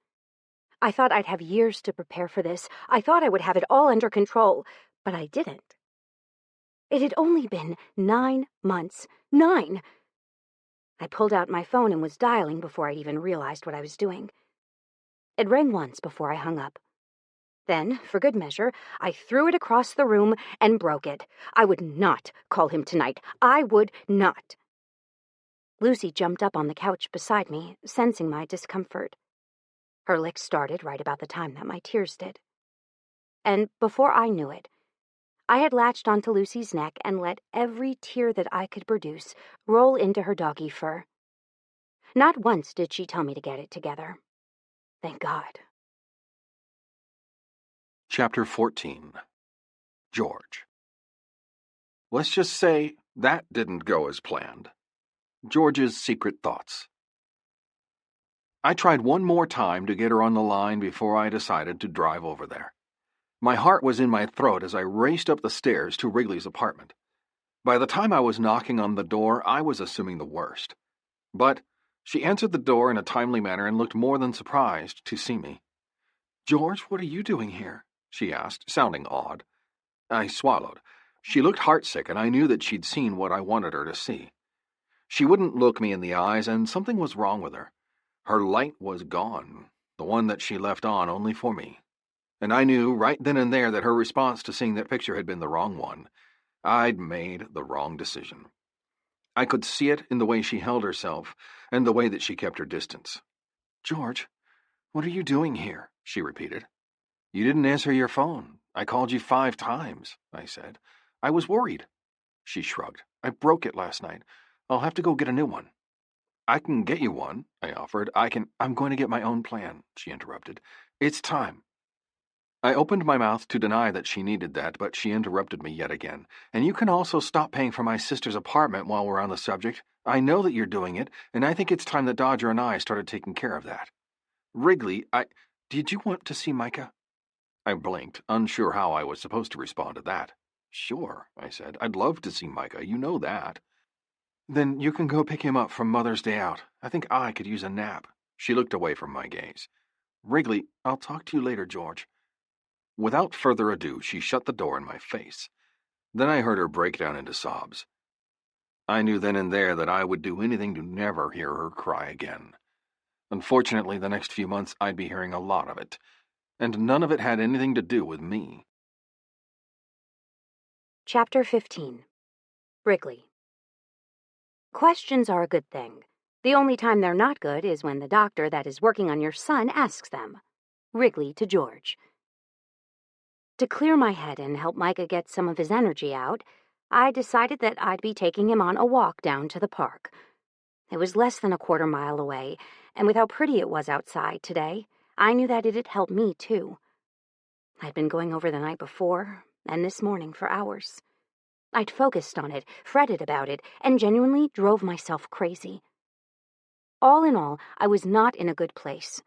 I thought I'd have years to prepare for this. I thought I would have it all under control, but I didn't. It had only been 9 months. 9! I pulled out my phone and was dialing before I'd even realized what I was doing. It rang once before I hung up. Then, for good measure, I threw it across the room and broke it. I would not call him tonight. I would not. Lucy jumped up on the couch beside me, sensing my discomfort. Her licks started right about the time that my tears did. And before I knew it, I had latched onto Lucy's neck and let every tear that I could produce roll into her doggy fur. Not once did she tell me to get it together. Thank God. Chapter 14. George. Let's just say that didn't go as planned. George's secret thoughts. I tried one more time to get her on the line before I decided to drive over there. My heart was in my throat as I raced up the stairs to Wrigley's apartment. By the time I was knocking on the door, I was assuming the worst. But she answered the door in a timely manner and looked more than surprised to see me. "George, what are you doing here?" she asked, sounding odd. I swallowed. She looked heartsick, and I knew that she'd seen what I wanted her to see. She wouldn't look me in the eyes, and something was wrong with her. Her light was gone, the one that she left on only for me. And I knew right then and there that her response to seeing that picture had been the wrong one. I'd made the wrong decision. I could see it in the way she held herself and the way that she kept her distance. "George, what are you doing here?" she repeated. "You didn't answer your phone. I called you 5 times, I said. "I was worried." She shrugged. "I broke it last night. I'll have to go get a new one." "I can get you one," I offered. "I'm going to get my own plan," she interrupted. "It's time." I opened my mouth to deny that she needed that, but she interrupted me yet again. "And you can also stop paying for my sister's apartment while we're on the subject. I know that you're doing it, and I think it's time that Dodger and I started taking care of that. Wrigley, Did you want to see Micah?" I blinked, unsure how I was supposed to respond to that. "Sure," I said. "I'd love to see Micah, you know that." "Then you can go pick him up from Mother's Day out. I think I could use a nap." She looked away from my gaze. "Wrigley, I'll talk to you later, George." Without further ado, she shut the door in my face. Then I heard her break down into sobs. I knew then and there that I would do anything to never hear her cry again. Unfortunately, the next few months I'd be hearing a lot of it, and none of it had anything to do with me. Chapter 15. Wrigley. Questions are a good thing. The only time they're not good is when the doctor that is working on your son asks them. Wrigley to George. To clear my head and help Micah get some of his energy out, I decided that I'd be taking him on a walk down to the park. It was less than a quarter mile away, and with how pretty it was outside today, I knew that it'd help me too. I'd been going over the night before, and this morning for hours. I'd focused on it, fretted about it, and genuinely drove myself crazy. All in all, I was not in a good place.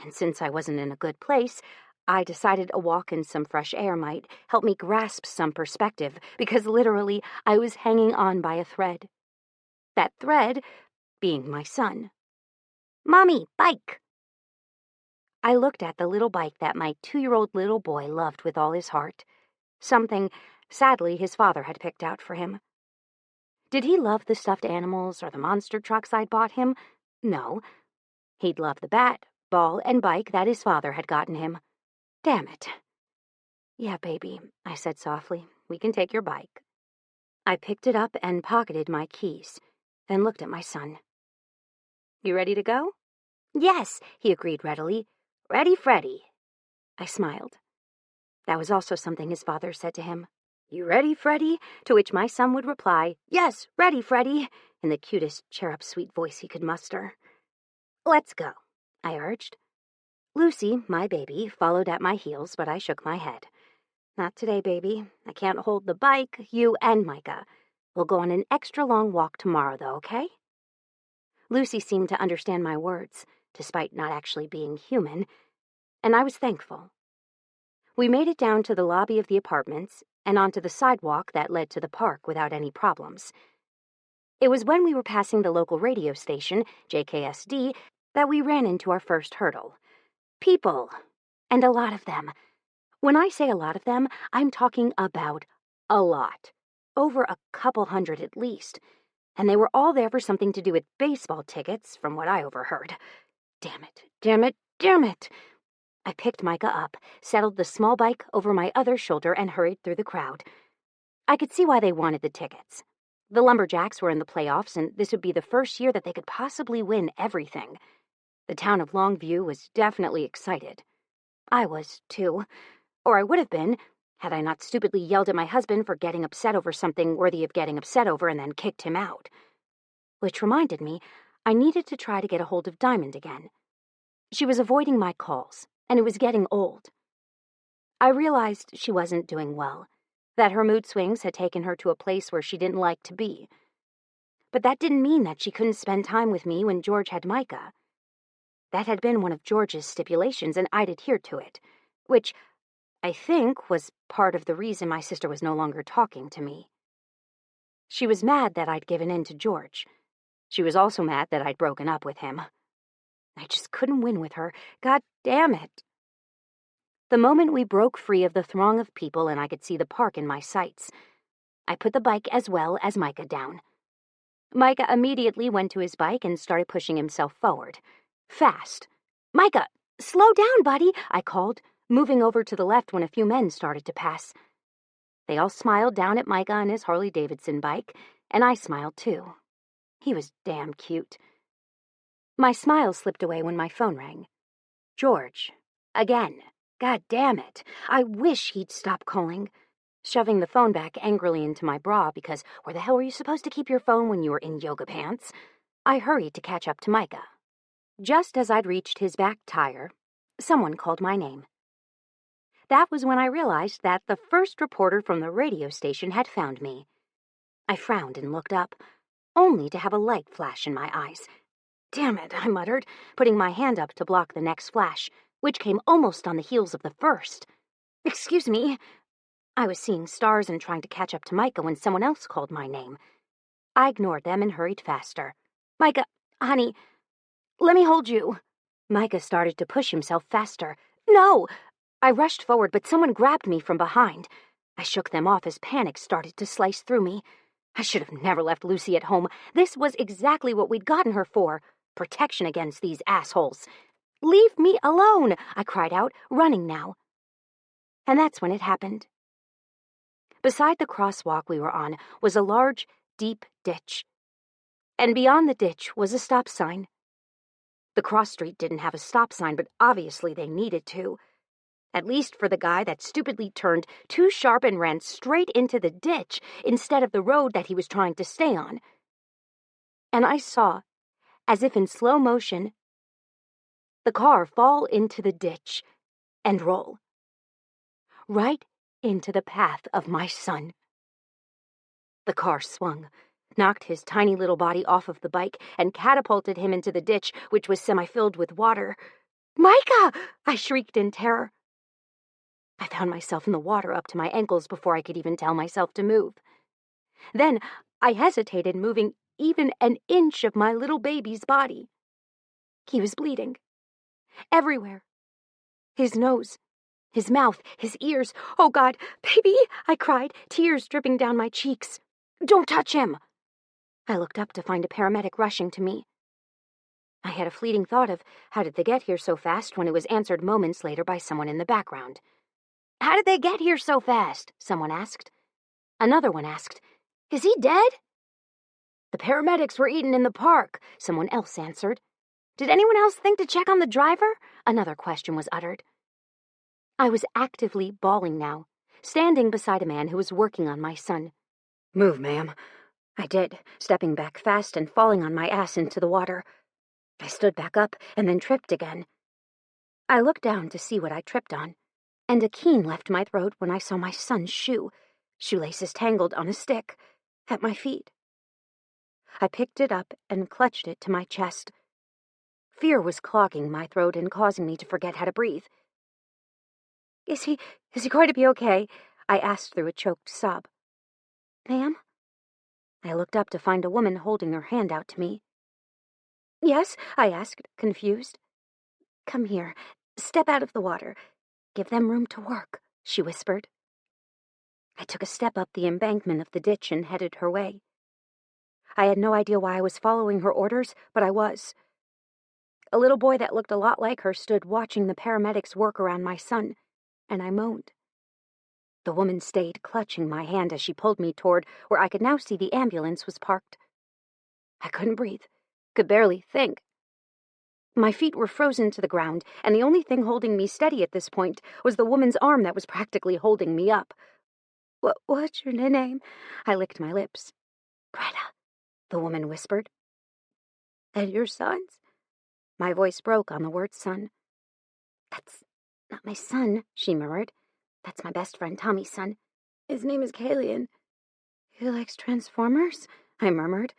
And since I wasn't in a good place, I decided a walk in some fresh air might help me grasp some perspective, because literally I was hanging on by a thread. That thread being my son. "Mommy, bike!" I looked at the little bike that my 2-year-old little boy loved with all his heart. Something, sadly, his father had picked out for him. Did he love the stuffed animals or the monster trucks I'd bought him? No. He'd love the bat, ball, and bike that his father had gotten him. Damn it. "Yeah, baby," I said softly. "We can take your bike." I picked it up and pocketed my keys, then looked at my son. "You ready to go?" "Yes," he agreed readily. "Ready, Freddy." I smiled. That was also something his father said to him. "You ready, Freddy?" To which my son would reply, "Yes, ready, Freddy," in the cutest cherub-sweet voice he could muster. "Let's go," I urged. Lucy, my baby, followed at my heels, but I shook my head. "Not today, baby. I can't hold the bike, you and Micah. We'll go on an extra long walk tomorrow, though, okay? Lucy seemed to understand my words, despite not actually being human, and I was thankful. We made it down to the lobby of the apartments and onto the sidewalk that led to the park without any problems. It was when we were passing the local radio station, JKSD, that we ran into our first hurdle. People. And a lot of them. When I say a lot of them, I'm talking about a lot. Over a couple hundred at least. And they were all there for something to do with baseball tickets, from what I overheard. Damn it, damn it, damn it. I picked Micah up, settled the small bike over my other shoulder, and hurried through the crowd. I could see why they wanted the tickets. The Lumberjacks were in the playoffs, and this would be the first year that they could possibly win everything. The town of Longview was definitely excited. I was, too. Or I would have been, had I not stupidly yelled at my husband for getting upset over something worthy of getting upset over and then kicked him out. Which reminded me, I needed to try to get a hold of Diamond again. She was avoiding my calls, and it was getting old. I realized she wasn't doing well, that her mood swings had taken her to a place where she didn't like to be. But that didn't mean that she couldn't spend time with me when George had Micah. That had been one of George's stipulations, and I'd adhered to it, which I think was part of the reason my sister was no longer talking to me. She was mad that I'd given in to George. She was also mad that I'd broken up with him. I just couldn't win with her. God damn it. The moment we broke free of the throng of people and I could see the park in my sights, I put the bike as well as Micah down. Micah immediately went to his bike and started pushing himself forward. Fast. Micah, slow down, buddy, I called, moving over to the left when a few men started to pass. They all smiled down at Micah on his Harley-Davidson bike, and I smiled too. He was damn cute. My smile slipped away when my phone rang. George. Again. God damn it. I wish he'd stop calling. Shoving the phone back angrily into my bra because where the hell were you supposed to keep your phone when you were in yoga pants? I hurried to catch up to Micah. Just as I'd reached his back tire, someone called my name. That was when I realized that the first reporter from the radio station had found me. I frowned and looked up, only to have a light flash in my eyes. Damn it, I muttered, putting my hand up to block the next flash, which came almost on the heels of the first. Excuse me. I was seeing stars and trying to catch up to Micah when someone else called my name. I ignored them and hurried faster. Micah, honey, let me hold you. Micah started to push himself faster. No! I rushed forward, but someone grabbed me from behind. I shook them off as panic started to slice through me. I should have never left Lucy at home. This was exactly what we'd gotten her for. Protection against these assholes. Leave me alone, I cried out, running now. And that's when it happened. Beside the crosswalk we were on was a large, deep ditch. And beyond the ditch was a stop sign. The cross street didn't have a stop sign, but obviously they needed to. At least for the guy that stupidly turned too sharp and ran straight into the ditch instead of the road that he was trying to stay on. And I saw, as if in slow motion, the car fall into the ditch and roll. Right into the path of my son. The car swung, knocked his tiny little body off of the bike, and catapulted him into the ditch, which was semi-filled with water. Micah! I shrieked in terror. I found myself in the water up to my ankles before I could even tell myself to move. Then I hesitated, moving even an inch of my little baby's body. He was bleeding. Everywhere. His nose, his mouth, his ears. Oh, God, baby, I cried, tears dripping down my cheeks. Don't touch him! I looked up to find a paramedic rushing to me. I had a fleeting thought of how did they get here so fast when it was answered moments later by someone in the background. How did they get here so fast? Someone asked. Another one asked, Is he dead? The paramedics were eaten in the park, someone else answered. Did anyone else think to check on the driver? Another question was uttered. I was actively bawling now, standing beside a man who was working on my son. Move, ma'am. I did, stepping back fast and falling on my ass into the water. I stood back up and then tripped again. I looked down to see what I tripped on, and a keen left my throat when I saw my son's shoe, shoelaces tangled on a stick. at my feet. I picked it up and clutched it to my chest. Fear was clogging my throat and causing me to forget how to breathe. Is he going to be okay? I asked through a choked sob. Ma'am? I looked up to find a woman holding her hand out to me. Yes, I asked, confused. Come here. Step out of the water. Give them room to work, she whispered. I took a step up the embankment of the ditch and headed her way. I had no idea why I was following her orders, but I was. A little boy that looked a lot like her stood watching the paramedics work around my son, and I moaned. The woman stayed clutching my hand as she pulled me toward where I could now see the ambulance was parked. I couldn't breathe, could barely think. My feet were frozen to the ground, and the only thing holding me steady at this point was the woman's arm that was practically holding me up. What's your name? I licked my lips. Greta, the woman whispered. And your son's? My voice broke on the word son. That's not my son, she murmured. That's my best friend Tommy's son. His name is Kalian. He likes Transformers? I murmured.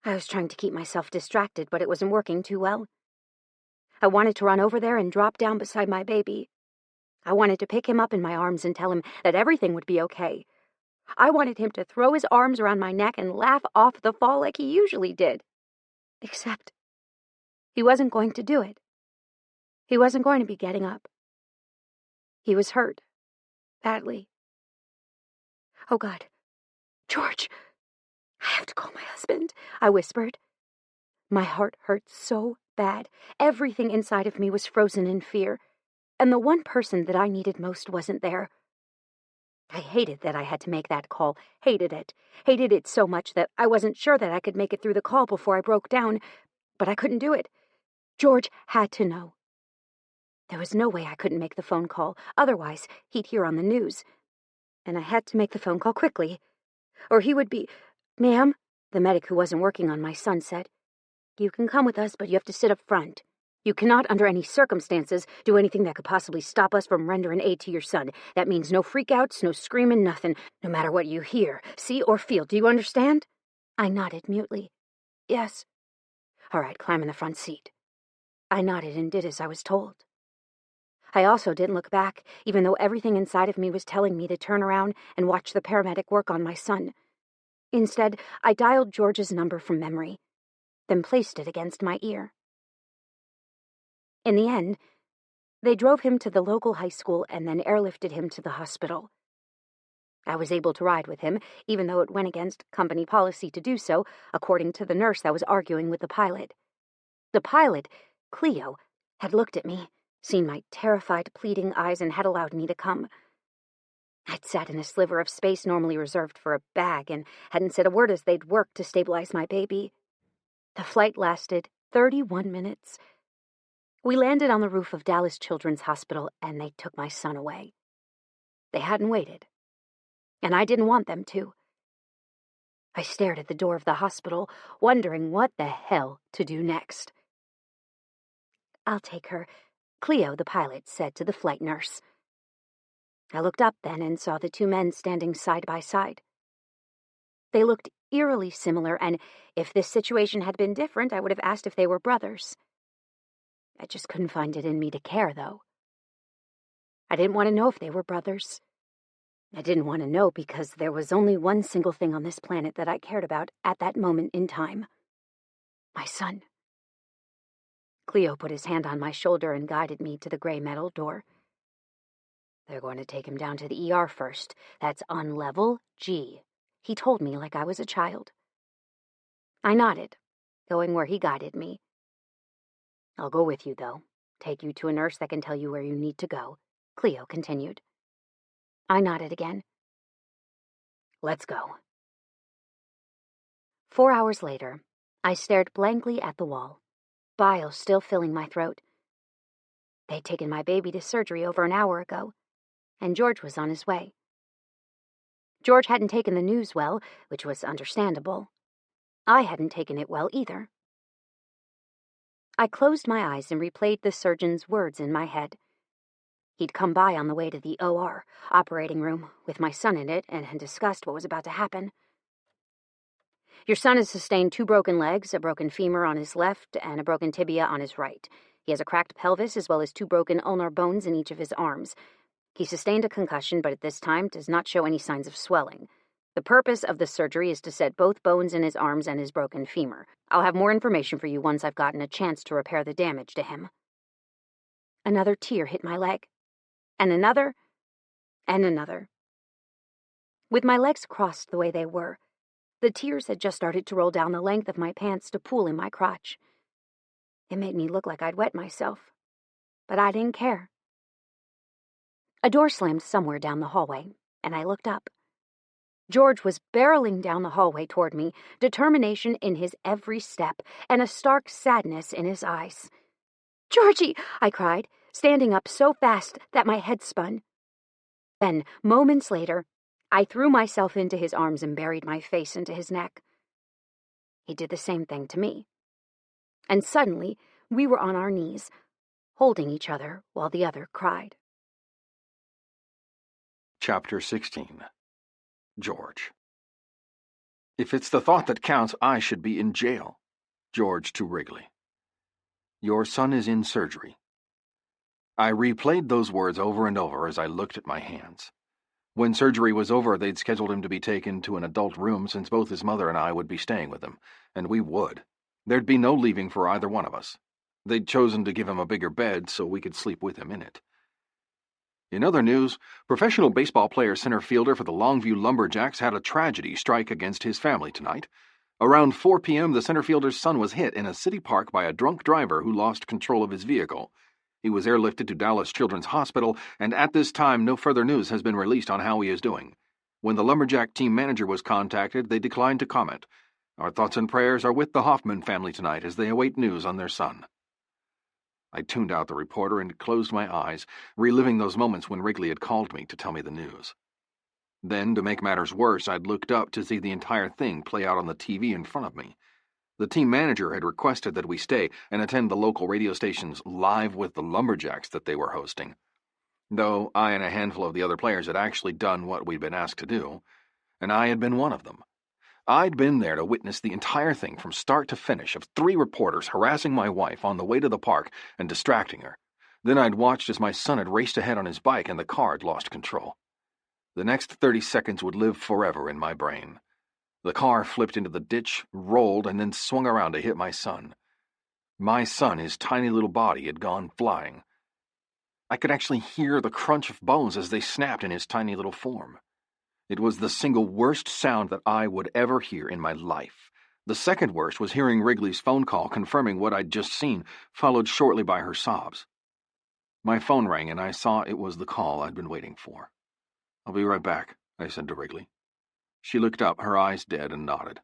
I was trying to keep myself distracted, but it wasn't working too well. I wanted to run over there and drop down beside my baby. I wanted to pick him up in my arms and tell him that everything would be okay. I wanted him to throw his arms around my neck and laugh off the fall like he usually did. Except he wasn't going to do it. He wasn't going to be getting up. He was hurt. Badly. Oh, God. George! I have to call my husband, I whispered. My heart hurt so bad. Everything inside of me was frozen in fear, and the one person that I needed most wasn't there. I hated that I had to make that call. Hated it. Hated it so much that I wasn't sure that I could make it through the call before I broke down, but I couldn't do it. George had to know. There was no way I couldn't make the phone call, otherwise he'd hear on the news. And I had to make the phone call quickly, or he would be... Ma'am, the medic who wasn't working on my son said, you can come with us, but you have to sit up front. You cannot, under any circumstances, do anything that could possibly stop us from rendering aid to your son. That means no freakouts, no screaming, nothing, no matter what you hear, see, or feel. Do you understand? I nodded mutely. Yes. All right, climb in the front seat. I nodded and did as I was told. I also didn't look back, even though everything inside of me was telling me to turn around and watch the paramedic work on my son. Instead, I dialed George's number from memory, then placed it against my ear. In the end, they drove him to the local high school and then airlifted him to the hospital. I was able to ride with him, even though it went against company policy to do so, according to the nurse that was arguing with the pilot. The pilot, Cleo, had looked at me, seen my terrified, pleading eyes, and had allowed me to come. I'd sat in a sliver of space normally reserved for a bag and hadn't said a word as they'd worked to stabilize my baby. The flight lasted 31 minutes. We landed on the roof of Dallas Children's Hospital, and they took my son away. They hadn't waited, and I didn't want them to. I stared at the door of the hospital, wondering what the hell to do next. I'll take her, Cleo, the pilot, said to the flight nurse. I looked up then and saw the two men standing side by side. They looked eerily similar, and if this situation had been different, I would have asked if they were brothers. I just couldn't find it in me to care, though. I didn't want to know if they were brothers. I didn't want to know because there was only one single thing on this planet that I cared about at that moment in time. My son. Cleo put his hand on my shoulder and guided me to the gray metal door. They're going to take him down to the ER first. That's on level G. He told me like I was a child. I nodded, going where he guided me. I'll go with you, though. Take you to a nurse that can tell you where you need to go, Cleo continued. I nodded again. Let's go. 4 hours later, I stared blankly at the wall, bile still filling my throat. They'd taken my baby to surgery over an hour ago, and George was on his way. George hadn't taken the news well, which was understandable. I hadn't taken it well either. I closed my eyes and replayed the surgeon's words in my head. He'd come by on the way to the OR, operating room, with my son in it, and had discussed what was about to happen. Your son has sustained 2 broken legs, a broken femur on his left, and a broken tibia on his right. He has a cracked pelvis as well as 2 broken ulnar bones in each of his arms. He sustained a concussion, but at this time does not show any signs of swelling. The purpose of the surgery is to set both bones in his arms and his broken femur. I'll have more information for you once I've gotten a chance to repair the damage to him. Another tear hit my leg. And another. And another. With my legs crossed the way they were, the tears had just started to roll down the length of my pants to pool in my crotch. It made me look like I'd wet myself, but I didn't care. A door slammed somewhere down the hallway, and I looked up. George was barreling down the hallway toward me, determination in his every step, and a stark sadness in his eyes. "Georgie!" I cried, standing up so fast that my head spun. Then, moments later, I threw myself into his arms and buried my face into his neck. He did the same thing to me. And suddenly, we were on our knees, holding each other while the other cried. Chapter 16. George. If it's the thought that counts, I should be in jail. George to Wrigley. Your son is in surgery. I replayed those words over and over as I looked at my hands. When surgery was over, they'd scheduled him to be taken to an adult room since both his mother and I would be staying with him, and we would. There'd be no leaving for either one of us. They'd chosen to give him a bigger bed so we could sleep with him in it. In other news, professional baseball player center fielder for the Longview Lumberjacks had a tragedy strike against his family tonight. Around 4 p.m., the center fielder's son was hit in a city park by a drunk driver who lost control of his vehicle. He was airlifted to Dallas Children's Hospital, and at this time no further news has been released on how he is doing. When the Lumberjack team manager was contacted, they declined to comment. Our thoughts and prayers are with the Hoffman family tonight as they await news on their son. I tuned out the reporter and closed my eyes, reliving those moments when Wrigley had called me to tell me the news. Then, to make matters worse, I'd looked up to see the entire thing play out on the TV in front of me. The team manager had requested that we stay and attend the local radio station's Live with the Lumberjacks that they were hosting. Though I and a handful of the other players had actually done what we'd been asked to do, and I had been one of them. I'd been there to witness the entire thing from start to finish of 3 reporters harassing my wife on the way to the park and distracting her. Then I'd watched as my son had raced ahead on his bike and the car had lost control. The next 30 seconds would live forever in my brain. The car flipped into the ditch, rolled, and then swung around to hit my son. My son, his tiny little body, had gone flying. I could actually hear the crunch of bones as they snapped in his tiny little form. It was the single worst sound that I would ever hear in my life. The second worst was hearing Wrigley's phone call confirming what I'd just seen, followed shortly by her sobs. My phone rang, and I saw it was the call I'd been waiting for. "I'll be right back," I said to Wrigley. She looked up, her eyes dead, and nodded.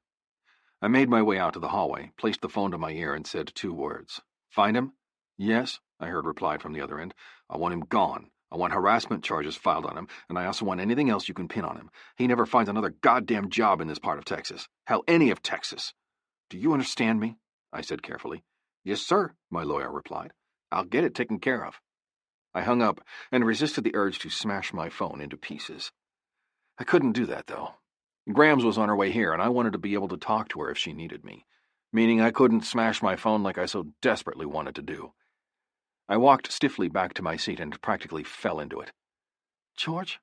I made my way out to the hallway, placed the phone to my ear, and said 2 words. "Find him?" "Yes," I heard replied from the other end. "I want him gone. I want harassment charges filed on him, and I also want anything else you can pin on him. He never finds another goddamn job in this part of Texas. Hell, any of Texas. Do you understand me?" I said carefully. "Yes, sir," my lawyer replied. "I'll get it taken care of." I hung up and resisted the urge to smash my phone into pieces. I couldn't do that, though. Grams was on her way here, and I wanted to be able to talk to her if she needed me, meaning I couldn't smash my phone like I so desperately wanted to do. I walked stiffly back to my seat and practically fell into it. "George?"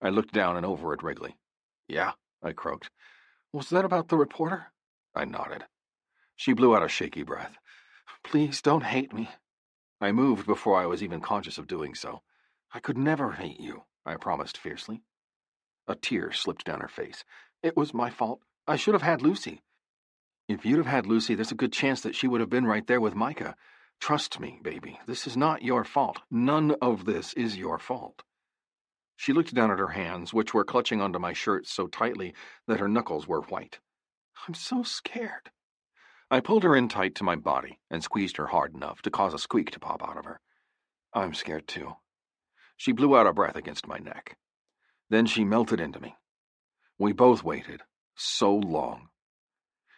I looked down and over at Wrigley. "Yeah," I croaked. "Was that about the reporter?" I nodded. She blew out a shaky breath. "Please don't hate me." I moved before I was even conscious of doing so. "I could never hate you," I promised fiercely. A tear slipped down her face. "It was my fault. I should have had Lucy." "If you'd have had Lucy, there's a good chance that she would have been right there with Micah. Trust me, baby. This is not your fault. None of this is your fault." She looked down at her hands, which were clutching onto my shirt so tightly that her knuckles were white. "I'm so scared." I pulled her in tight to my body and squeezed her hard enough to cause a squeak to pop out of her. "I'm scared, too." She blew out a breath against my neck. Then she melted into me. We both waited. So long.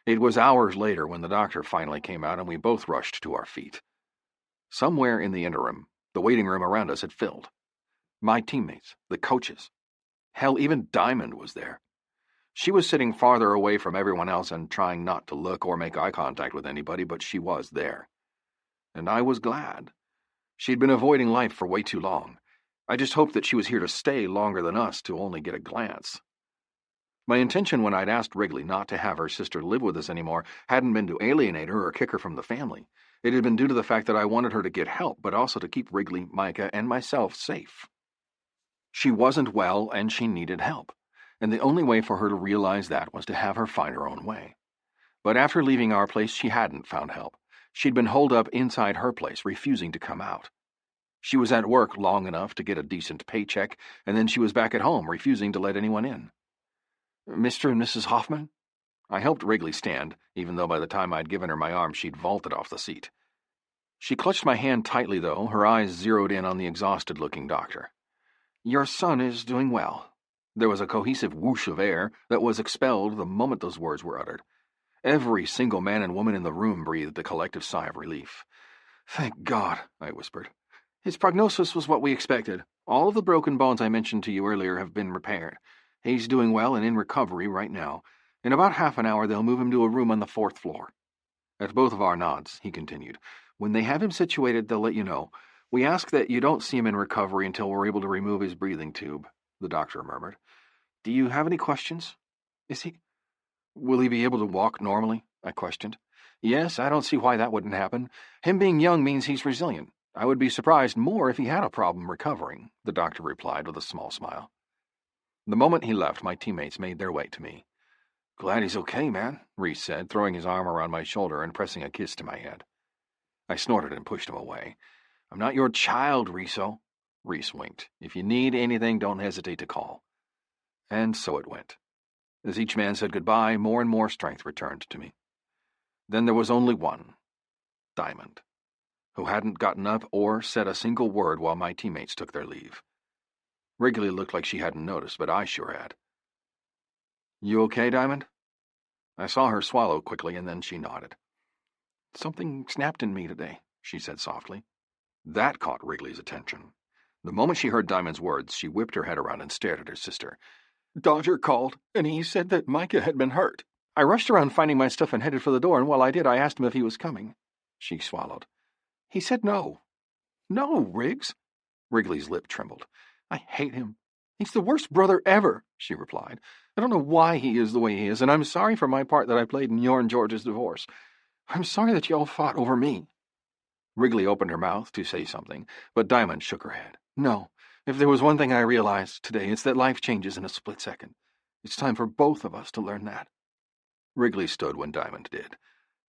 It was hours later when the doctor finally came out and we both rushed to our feet. Somewhere in the interim, the waiting room around us had filled. My teammates, the coaches. Hell, even Diamond was there. She was sitting farther away from everyone else and trying not to look or make eye contact with anybody, but she was there. And I was glad. She'd been avoiding life for way too long. I just hoped that she was here to stay longer than us to only get a glance. My intention when I'd asked Wrigley not to have her sister live with us anymore hadn't been to alienate her or kick her from the family. It had been due to the fact that I wanted her to get help, but also to keep Wrigley, Micah, and myself safe. She wasn't well, and she needed help, and the only way for her to realize that was to have her find her own way. But after leaving our place, she hadn't found help. She'd been holed up inside her place, refusing to come out. She was at work long enough to get a decent paycheck, and then she was back at home, refusing to let anyone in. "Mr. and Mrs. Hoffman?" I helped Wrigley stand, even though by the time I'd given her my arm, she'd vaulted off the seat. She clutched my hand tightly, though, her eyes zeroed in on the exhausted-looking doctor. "Your son is doing well." There was a cohesive whoosh of air that was expelled the moment those words were uttered. Every single man and woman in the room breathed a collective sigh of relief. "Thank God," I whispered. "His prognosis was what we expected. All of the broken bones I mentioned to you earlier have been repaired. He's doing well and in recovery right now. In about half an hour, they'll move him to a room on the 4th floor. At both of our nods, he continued. "When they have him situated, they'll let you know. We ask that you don't see him in recovery until we're able to remove his breathing tube," the doctor murmured. "Do you have any questions? Will he be able to walk normally?" I questioned. "Yes, I don't see why that wouldn't happen. Him being young means he's resilient. I would be surprised more if he had a problem recovering," the doctor replied with a small smile. The moment he left, my teammates made their way to me. "Glad he's okay, man," Reese said, throwing his arm around my shoulder and pressing a kiss to my head. I snorted and pushed him away. "I'm not your child, Riso." Reese winked. "If you need anything, don't hesitate to call." And so it went. As each man said goodbye, more and more strength returned to me. Then there was only one, Diamond, who hadn't gotten up or said a single word while my teammates took their leave. Wrigley looked like she hadn't noticed, but I sure had. "You okay, Diamond?" I saw her swallow quickly, and then she nodded. "Something snapped in me today," she said softly. That caught Wrigley's attention. The moment she heard Diamond's words, she whipped her head around and stared at her sister. "Dodger called, and he said that Micah had been hurt. I rushed around finding my stuff and headed for the door, and while I did, I asked him if he was coming." She swallowed. "He said no." "No, Riggs." Wrigley's lip trembled. "I hate him. He's the worst brother ever," she replied. "I don't know why he is the way he is, and I'm sorry for my part that I played in your and George's divorce. I'm sorry that you all fought over me." Wrigley opened her mouth to say something, but Diamond shook her head. "No. If there was one thing I realized today, it's that life changes in a split second. It's time for both of us to learn that." Wrigley stood when Diamond did.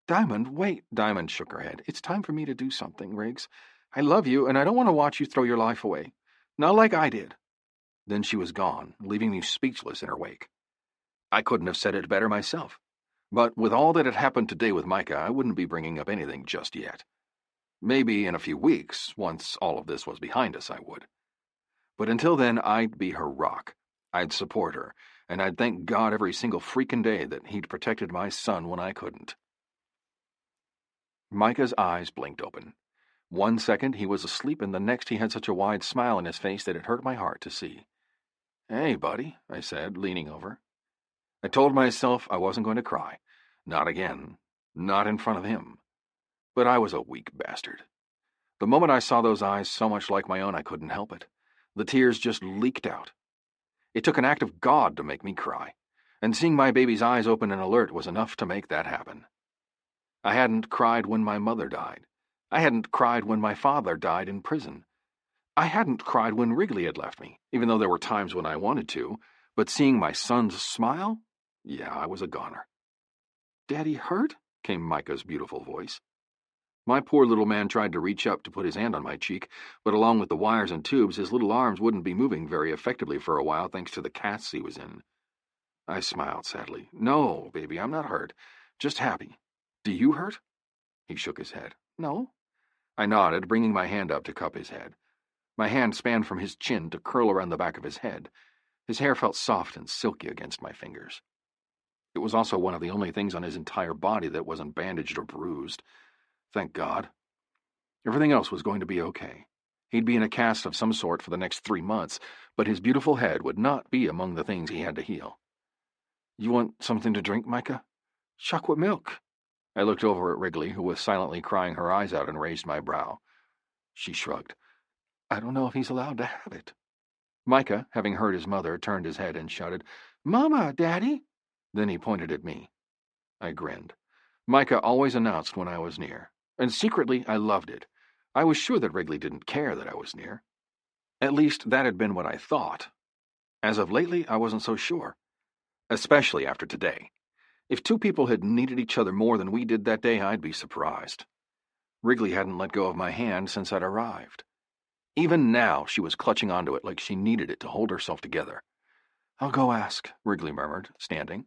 "Diamond, wait." Diamond shook her head. "It's time for me to do something, Riggs. I love you, and I don't want to watch you throw your life away. Not like I did." Then she was gone, leaving me speechless in her wake. I couldn't have said it better myself. But with all that had happened today with Micah, I wouldn't be bringing up anything just yet. Maybe in a few weeks, once all of this was behind us, I would. But until then, I'd be her rock. I'd support her, and I'd thank God every single freaking day that he'd protected my son when I couldn't. Micah's eyes blinked open. 1 second he was asleep, and the next he had such a wide smile on his face that it hurt my heart to see. "Hey, buddy," I said, leaning over. I told myself I wasn't going to cry. Not again. Not in front of him. But I was a weak bastard. The moment I saw those eyes so much like my own, I couldn't help it. The tears just leaked out. It took an act of God to make me cry, and seeing my baby's eyes open and alert was enough to make that happen. I hadn't cried when my mother died. I hadn't cried when my father died in prison. I hadn't cried when Wrigley had left me, even though there were times when I wanted to, but seeing my son's smile? Yeah, I was a goner. "Daddy hurt?" came Micah's beautiful voice. My poor little man tried to reach up to put his hand on my cheek, but along with the wires and tubes, his little arms wouldn't be moving very effectively for a while thanks to the casts he was in. I smiled sadly. "No, baby, I'm not hurt. Just happy. Do you hurt?" He shook his head. "No." I nodded, bringing my hand up to cup his head. My hand spanned from his chin to curl around the back of his head. His hair felt soft and silky against my fingers. It was also one of the only things on his entire body that wasn't bandaged or bruised. Thank God. Everything else was going to be okay. He'd be in a cast of some sort for the next 3 months, but his beautiful head would not be among the things he had to heal. You want something to drink, Micah? Chocolate milk. I looked over at Wrigley, who was silently crying her eyes out, and raised my brow. She shrugged. I don't know if he's allowed to have it. Micah, having heard his mother, turned his head and shouted, Mama, Daddy! Then he pointed at me. I grinned. Micah always announced when I was near, and secretly I loved it. I was sure that Wrigley didn't care that I was near. At least that had been what I thought. As of lately, I wasn't so sure. Especially after today. If two people had needed each other more than we did that day, I'd be surprised. Wrigley hadn't let go of my hand since I'd arrived. Even now, she was clutching onto it like she needed it to hold herself together. I'll go ask, Wrigley murmured, standing.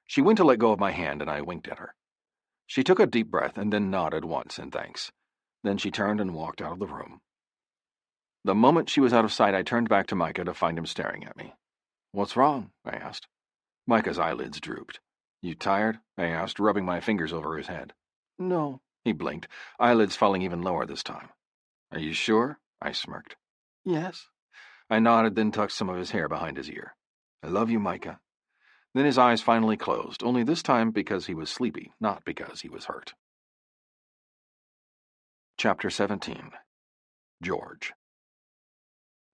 She went to let go of my hand, and I winked at her. She took a deep breath and then nodded once in thanks. Then she turned and walked out of the room. The moment she was out of sight, I turned back to Micah to find him staring at me. What's wrong? I asked. Micah's eyelids drooped. You tired? I asked, rubbing my fingers over his head. No, he blinked, eyelids falling even lower this time. Are you sure? I smirked. Yes. I nodded, then tucked some of his hair behind his ear. I love you, Micah. Then his eyes finally closed, only this time because he was sleepy, not because he was hurt. Chapter 17. George.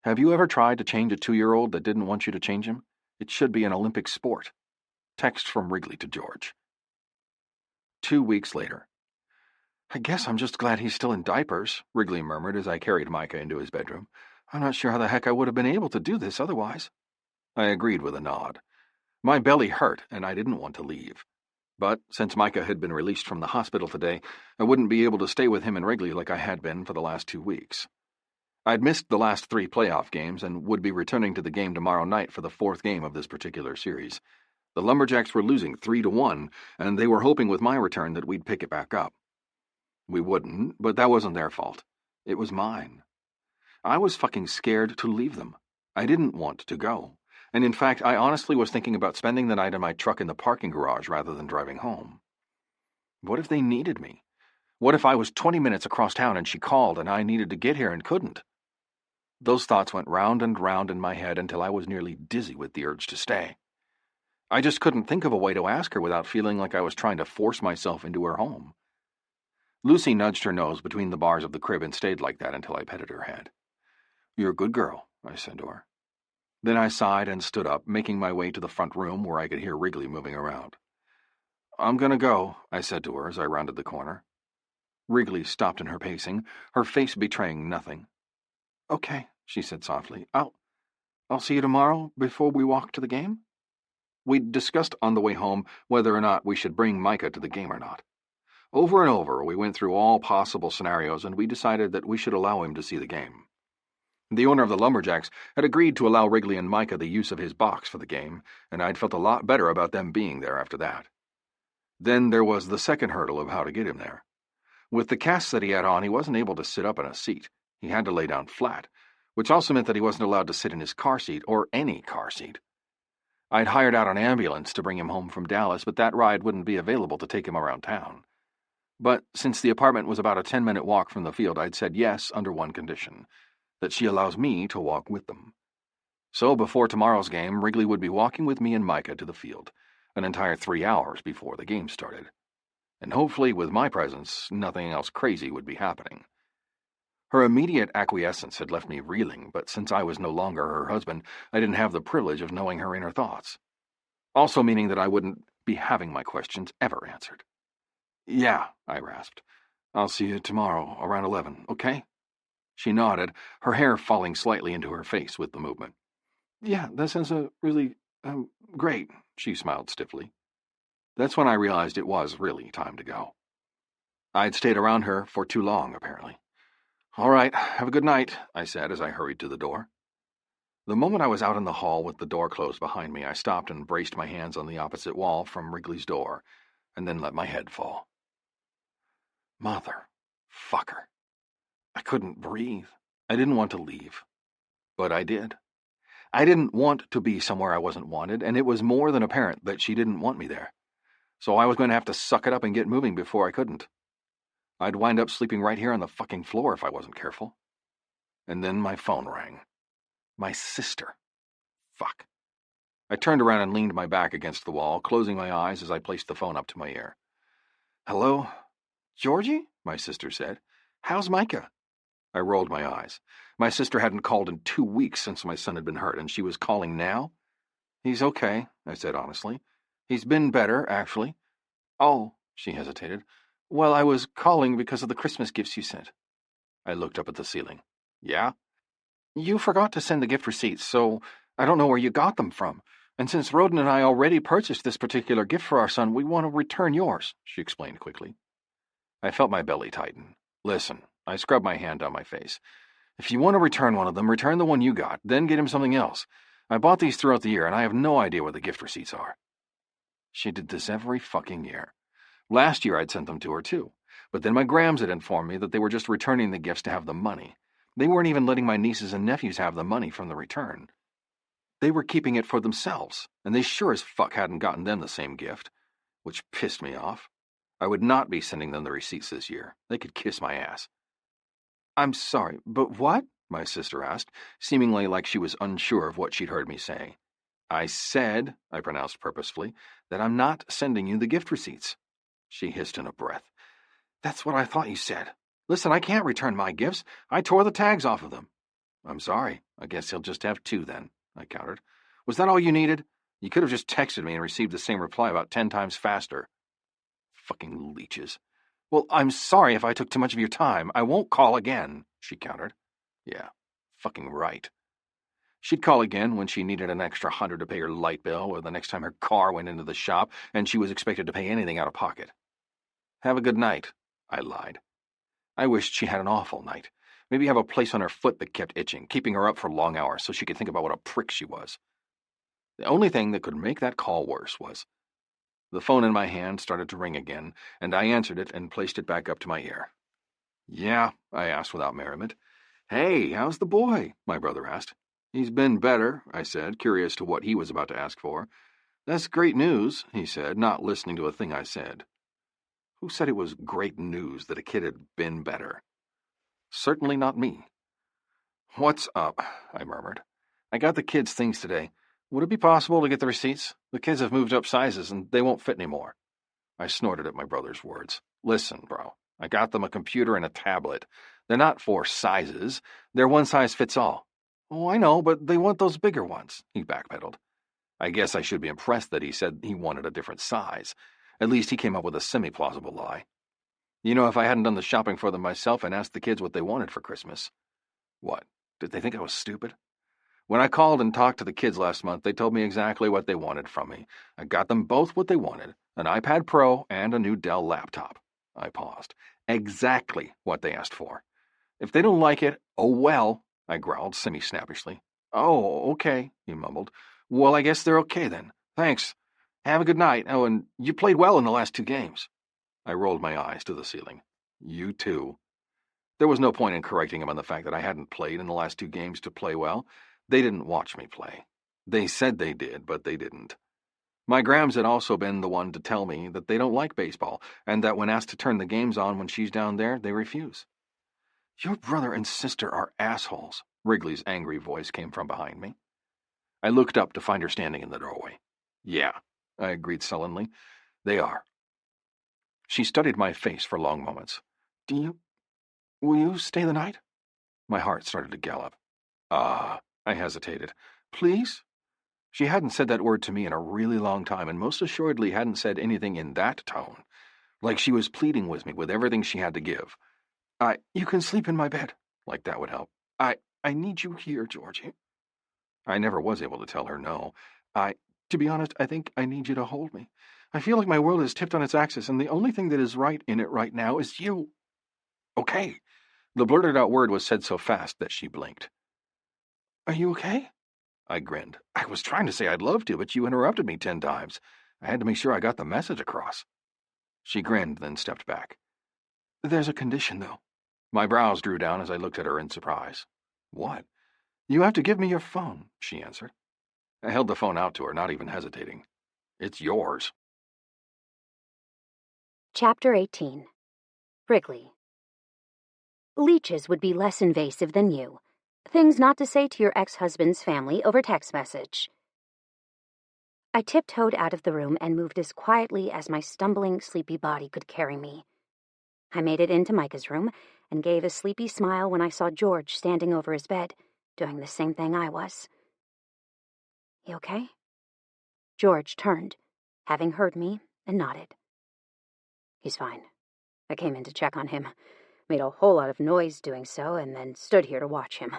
Have you ever tried to change a 2-year-old that didn't want you to change him? It should be an Olympic sport. Text from Wrigley to George. 2 weeks later. I guess I'm just glad he's still in diapers, Wrigley murmured as I carried Micah into his bedroom. I'm not sure how the heck I would have been able to do this otherwise. I agreed with a nod. My belly hurt, and I didn't want to leave. But since Micah had been released from the hospital today, I wouldn't be able to stay with him in Wrigley like I had been for the last 2 weeks. I'd missed the last 3 playoff games and would be returning to the game tomorrow night for the 4th game of this particular series. The Lumberjacks were losing 3-1, and they were hoping with my return that we'd pick it back up. We wouldn't, but that wasn't their fault. It was mine. I was fucking scared to leave them. I didn't want to go. And in fact, I honestly was thinking about spending the night in my truck in the parking garage rather than driving home. What if they needed me? What if I was 20 minutes across town and she called and I needed to get here and couldn't? Those thoughts went round and round in my head until I was nearly dizzy with the urge to stay. I just couldn't think of a way to ask her without feeling like I was trying to force myself into her home. Lucy nudged her nose between the bars of the crib and stayed like that until I petted her head. You're a good girl, I said to her. Then I sighed and stood up, making my way to the front room where I could hear Wrigley moving around. I'm gonna go, I said to her as I rounded the corner. Wrigley stopped in her pacing, her face betraying nothing. Okay, she said softly. I'll see you tomorrow before we walk to the game? We'd discussed on the way home whether or not we should bring Micah to the game or not. Over and over, we went through all possible scenarios, and we decided that we should allow him to see the game. The owner of the Lumberjacks had agreed to allow Wrigley and Micah the use of his box for the game, and I'd felt a lot better about them being there after that. Then there was the second hurdle of how to get him there. With the cast that he had on, he wasn't able to sit up in a seat. He had to lay down flat, which also meant that he wasn't allowed to sit in his car seat, or any car seat. I'd hired out an ambulance to bring him home from Dallas, but that ride wouldn't be available to take him around town. But since the apartment was about a 10-minute walk from the field, I'd said yes under one condition, that she allows me to walk with them. So before tomorrow's game, Wrigley would be walking with me and Micah to the field, an entire 3 hours before the game started. And hopefully, with my presence, nothing else crazy would be happening. Her immediate acquiescence had left me reeling, but since I was no longer her husband, I didn't have the privilege of knowing her inner thoughts. Also meaning that I wouldn't be having my questions ever answered. Yeah, I rasped. I'll see you tomorrow around 11, okay? She nodded, her hair falling slightly into her face with the movement. Yeah, that sounds really, great, she smiled stiffly. That's when I realized it was really time to go. I'd stayed around her for too long, apparently. All right, have a good night, I said as I hurried to the door. The moment I was out in the hall with the door closed behind me, I stopped and braced my hands on the opposite wall from Wrigley's door, and then let my head fall. Motherfucker. I couldn't breathe. I didn't want to leave. But I did. I didn't want to be somewhere I wasn't wanted, and it was more than apparent that she didn't want me there. So I was going to have to suck it up and get moving before I couldn't. I'd wind up sleeping right here on the fucking floor if I wasn't careful. And then my phone rang. My sister. Fuck. I turned around and leaned my back against the wall, closing my eyes as I placed the phone up to my ear. "Hello? Georgie?" my sister said. "How's Micah?" I rolled my eyes. My sister hadn't called in 2 weeks since my son had been hurt, and she was calling now? "He's okay," I said honestly. "He's been better, actually." "Oh," she hesitated. "Well, I was calling because of the Christmas gifts you sent." I looked up at the ceiling. "Yeah?" "You forgot to send the gift receipts, so I don't know where you got them from. And since Roden and I already purchased this particular gift for our son, we want to return yours," she explained quickly. I felt my belly tighten. "Listen," I scrubbed my hand down my face. "If you want to return one of them, return the one you got, then get him something else. I bought these throughout the year, and I have no idea where the gift receipts are." She did this every fucking year. Last year I'd sent them to her, too. But then my Grams had informed me that they were just returning the gifts to have the money. They weren't even letting my nieces and nephews have the money from the return. They were keeping it for themselves, and they sure as fuck hadn't gotten them the same gift, which pissed me off. I would not be sending them the receipts this year. They could kiss my ass. "I'm sorry, but what?" my sister asked, seemingly like she was unsure of what she'd heard me say. "I said," I pronounced purposefully, "that I'm not sending you the gift receipts." She hissed in a breath. "That's what I thought you said. Listen, I can't return my gifts. I tore the tags off of them." "I'm sorry. I guess he'll just have 2 then," I countered. "Was that all you needed? You could have just texted me and received the same reply about 10 times faster." Fucking leeches. "Well, I'm sorry if I took too much of your time. I won't call again," she countered. Yeah, fucking right. She'd call again when she needed an extra $100 to pay her light bill, or the next time her car went into the shop and she was expected to pay anything out of pocket. "Have a good night," I lied. I wished she had an awful night. Maybe have a place on her foot that kept itching, keeping her up for long hours so she could think about what a prick she was. The only thing that could make that call worse was... The phone in my hand started to ring again, and I answered it and placed it back up to my ear. "Yeah," I asked without merriment. "Hey, how's the boy?" my brother asked. "He's been better," I said, curious to what he was about to ask for. "That's great news," he said, not listening to a thing I said. Who said it was great news that a kid had been better? Certainly not me. "What's up?" I murmured. "I got the kids' things today. Would it be possible to get the receipts? The kids have moved up sizes, and they won't fit anymore." I snorted at my brother's words. "Listen, bro, I got them a computer and a tablet. They're not 4 sizes. They're 1 size fits all." "Oh, I know, but they want those bigger ones," he backpedaled. I guess I should be impressed that he said he wanted a different size. At least he came up with a semi-plausible lie. You know, if I hadn't done the shopping for them myself and asked the kids what they wanted for Christmas. What? Did they think I was stupid? When I called and talked to the kids last month, they told me exactly what they wanted from me. I got them both what they wanted, an iPad Pro and a new Dell laptop. I paused. Exactly what they asked for. If they don't like it, oh well, I growled semi-snappishly. "Oh, okay," he mumbled. "Well, I guess they're okay then. Thanks. Have a good night. Oh, and you played well in the last 2 games. I rolled my eyes to the ceiling. "You too." There was no point in correcting him on the fact that I hadn't played in the last 2 games to play well. They didn't watch me play. They said they did, but they didn't. My Grams had also been the one to tell me that they don't like baseball, and that when asked to turn the games on when she's down there, they refuse. "Your brother and sister are assholes," Wrigley's angry voice came from behind me. I looked up to find her standing in the doorway. "Yeah," I agreed sullenly. "They are." She studied my face for long moments. Will you stay the night?" My heart started to gallop. I hesitated. "Please?" She hadn't said that word to me in a really long time, and most assuredly hadn't said anything in that tone. Like she was pleading with me with everything she had to give. You can sleep in my bed." Like that would help. I need you here, Georgie." I never was able to tell her no. To be honest, I think I need you to hold me. I feel like my world is tipped on its axis, and the only thing that is right in it right now is you." "Okay." The blurted out word was said so fast that she blinked. "Are you okay?" I grinned. "I was trying to say I'd love to, but you interrupted me 10 times. I had to make sure I got the message across." She grinned, then stepped back. "There's a condition, though." My brows drew down as I looked at her in surprise. "What?" "You have to give me your phone," she answered. I held the phone out to her, not even hesitating. "It's yours." Chapter 18. Wrigley. Leeches would be less invasive than you. Things not to say to your ex-husband's family over text message. I tiptoed out of the room and moved as quietly as my stumbling, sleepy body could carry me. I made it into Micah's room and gave a sleepy smile when I saw George standing over his bed, doing the same thing I was. "You okay?" George turned, having heard me, and nodded. "He's fine. I came in to check on him. Made a whole lot of noise doing so, and then stood here to watch him.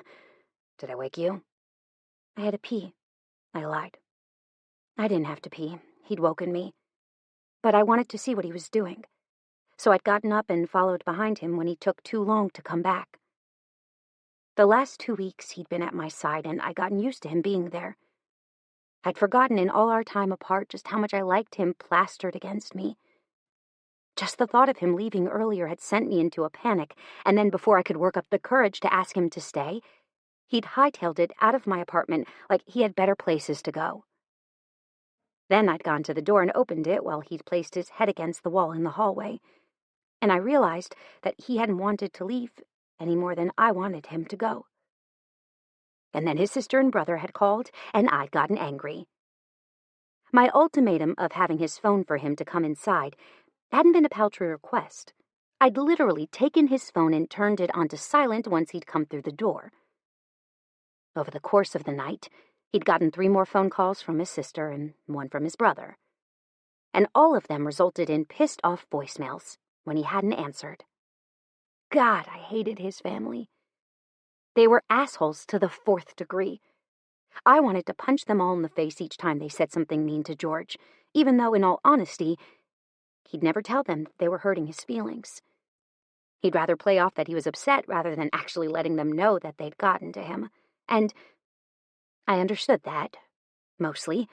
Did I wake you?" "I had to pee," I lied. I didn't have to pee. He'd woken me. But I wanted to see what he was doing. So I'd gotten up and followed behind him when he took too long to come back. The last 2 weeks he'd been at my side, and I'd gotten used to him being there. I'd forgotten in all our time apart just how much I liked him plastered against me. Just the thought of him leaving earlier had sent me into a panic, and then before I could work up the courage to ask him to stay, he'd hightailed it out of my apartment like he had better places to go. Then I'd gone to the door and opened it while he'd placed his head against the wall in the hallway, and I realized that he hadn't wanted to leave any more than I wanted him to go. And then his sister and brother had called, and I'd gotten angry. My ultimatum of having his phone for him to come inside hadn't been a paltry request. I'd literally taken his phone and turned it onto silent once he'd come through the door. Over the course of the night, he'd gotten 3 more phone calls from his sister and 1 from his brother. And all of them resulted in pissed-off voicemails when he hadn't answered. God, I hated his family. They were assholes to the 4th degree. I wanted to punch them all in the face each time they said something mean to George, even though, in all honesty, he'd never tell them they were hurting his feelings. He'd rather play off that he was upset rather than actually letting them know that they'd gotten to him. And I understood that, mostly.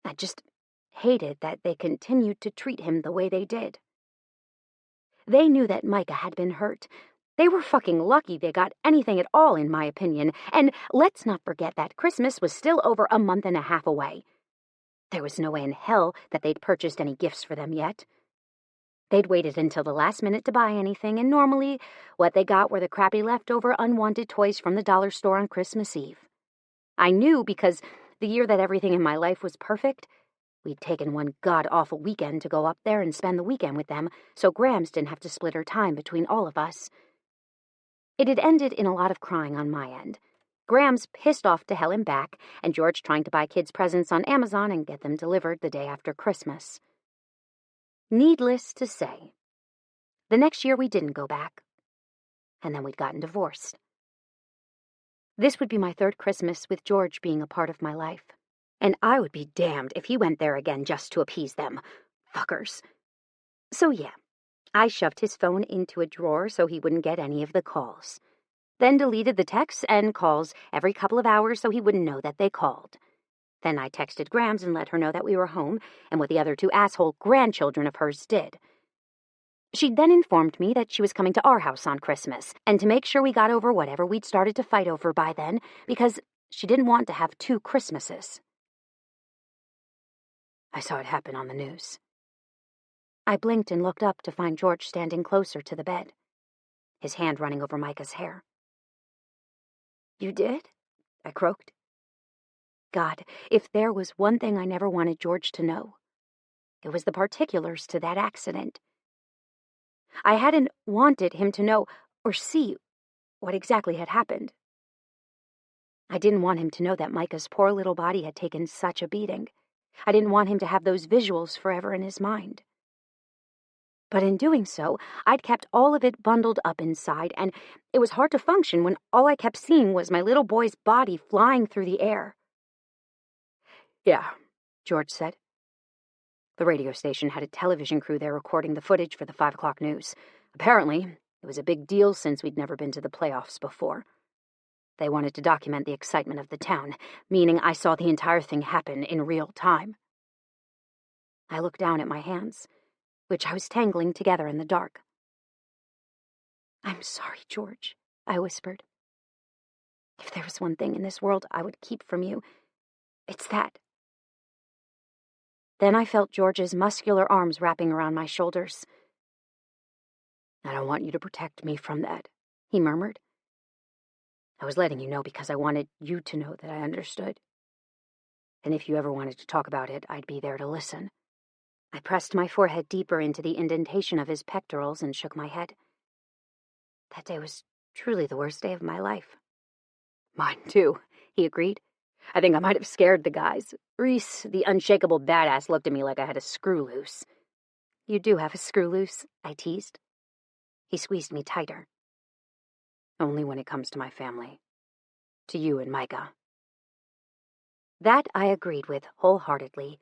I just hated that they continued to treat him the way they did. They knew that Micah had been hurt. They were fucking lucky they got anything at all, in my opinion. And let's not forget that Christmas was still over a month and a half away. There was no way in hell that they'd purchased any gifts for them yet. They'd waited until the last minute to buy anything, and normally what they got were the crappy leftover unwanted toys from the dollar store on Christmas Eve. I knew because the year that everything in my life was perfect, we'd taken one god-awful weekend to go up there and spend the weekend with them, so Grams didn't have to split her time between all of us. It had ended in a lot of crying on my end. Grams pissed off to hell and back, and George trying to buy kids presents on Amazon and get them delivered the day after Christmas. Needless to say, the next year we didn't go back, and then we'd gotten divorced. This would be my 3rd Christmas with George being a part of my life, and I would be damned if he went there again just to appease them. Fuckers. So yeah, I shoved his phone into a drawer so he wouldn't get any of the calls, then deleted the texts and calls every couple of hours so he wouldn't know that they called. Then I texted Grams and let her know that we were home and what the other 2 asshole grandchildren of hers did. She'd then informed me that she was coming to our house on Christmas, and to make sure we got over whatever we'd started to fight over by then, because she didn't want to have 2 Christmases. I saw it happen on the news. I blinked and looked up to find George standing closer to the bed, his hand running over Micah's hair. You did? I croaked. God, if there was one thing I never wanted George to know, it was the particulars to that accident. I hadn't wanted him to know or see what exactly had happened. I didn't want him to know that Micah's poor little body had taken such a beating. I didn't want him to have those visuals forever in his mind. But in doing so, I'd kept all of it bundled up inside, and it was hard to function when all I kept seeing was my little boy's body flying through the air. Yeah, George said. The radio station had a television crew there recording the footage for the 5 o'clock news. Apparently, it was a big deal since we'd never been to the playoffs before. They wanted to document the excitement of the town, meaning I saw the entire thing happen in real time. I looked down at my hands, which I was tangling together in the dark. I'm sorry, George, I whispered. If there was one thing in this world I would keep from you, it's that. Then I felt George's muscular arms wrapping around my shoulders. I don't want you to protect me from that, he murmured. I was letting you know because I wanted you to know that I understood. and if you ever wanted to talk about it, I'd be there to listen. I pressed my forehead deeper into the indentation of his pectorals and shook my head. That day was truly the worst day of my life. Mine, too, he agreed. I think I might have scared the guys. Reese, the unshakable badass, looked at me like I had a screw loose. You do have a screw loose, I teased. He squeezed me tighter. Only when it comes to my family. To you and Micah. That I agreed with wholeheartedly.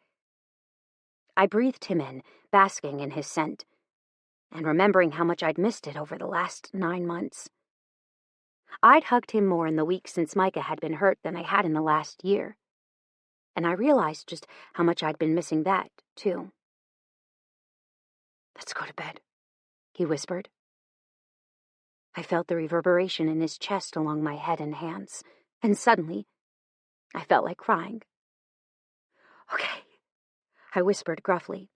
I breathed him in, basking in his scent, and remembering how much I'd missed it over the last 9 months. I'd hugged him more in the week since Micah had been hurt than I had in the last year, and I realized just how much I'd been missing that, too. Let's go to bed, he whispered. I felt the reverberation in his chest along my head and hands, and suddenly, I felt like crying. Okay, I whispered gruffly.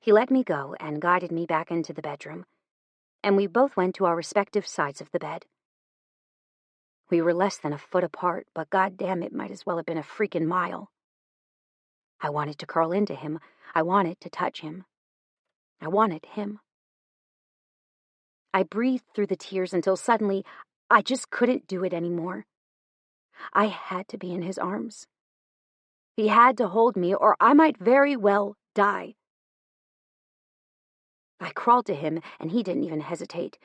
He let me go and guided me back into the bedroom, and we both went to our respective sides of the bed. We were less than a foot apart, but goddamn, it might as well have been a freaking mile. I wanted to curl into him. I wanted to touch him. I wanted him. I breathed through the tears until suddenly I just couldn't do it anymore. I had to be in his arms. He had to hold me, or I might very well die. I crawled to him, and he didn't even hesitate.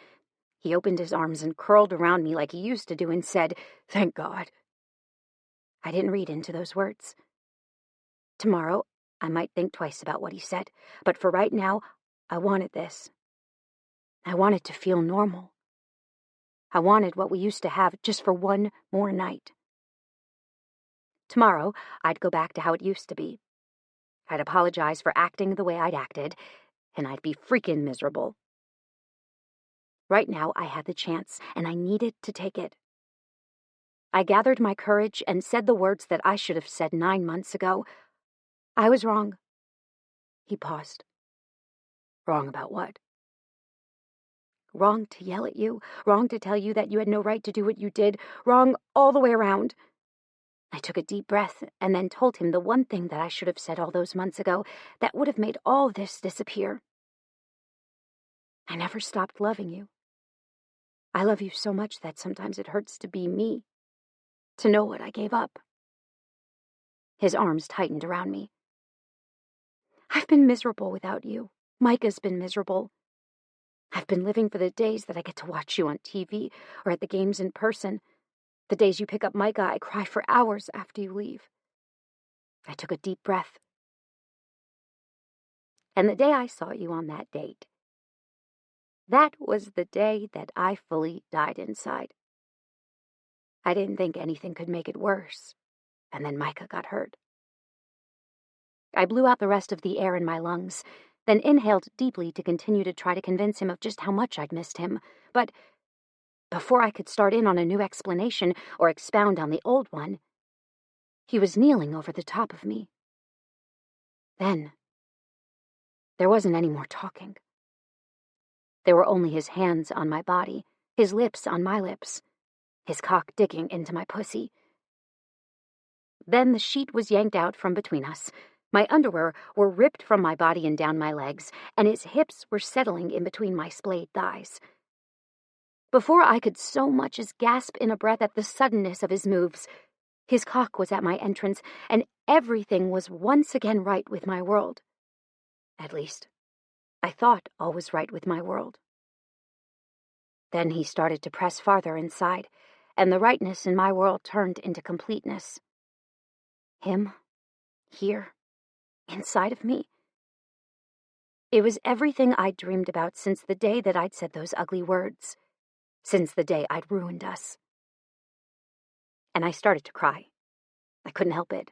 He opened his arms and curled around me like he used to do and said, "Thank God." I didn't read into those words. Tomorrow, I might think twice about what he said, but for right now, I wanted this. I wanted to feel normal. I wanted what we used to have just for one more night. Tomorrow, I'd go back to how it used to be. I'd apologize for acting the way I'd acted, and I'd be freaking miserable. Right now, I had the chance, and I needed to take it. I gathered my courage and said the words that I should have said 9 months ago. I was wrong. He paused. Wrong about what? Wrong to yell at you, wrong to tell you that you had no right to do what you did, wrong all the way around. I took a deep breath and then told him the one thing that I should have said all those months ago that would have made all this disappear. I never stopped loving you. I love you so much that sometimes it hurts to be me, to know what I gave up. His arms tightened around me. I've been miserable without you. Micah's been miserable. I've been living for the days that I get to watch you on TV or at the games in person. The days you pick up Micah, I cry for hours after you leave. I took a deep breath. And the day I saw you on that date, that was the day that I fully died inside. I didn't think anything could make it worse, and then Micah got hurt. I blew out the rest of the air in my lungs, then inhaled deeply to continue to try to convince him of just how much I'd missed him. But before I could start in on a new explanation or expound on the old one, he was kneeling over the top of me. Then, there wasn't any more talking. There were only his hands on my body, his lips on my lips, his cock digging into my pussy. Then the sheet was yanked out from between us. My underwear were ripped from my body and down my legs, and his hips were settling in between my splayed thighs. Before I could so much as gasp in a breath at the suddenness of his moves, his cock was at my entrance, and everything was once again right with my world. At least, I thought all was right with my world. Then he started to press farther inside, and the rightness in my world turned into completeness. Him, here, inside of me. It was everything I'd dreamed about since the day that I'd said those ugly words, since the day I'd ruined us. And I started to cry. I couldn't help it.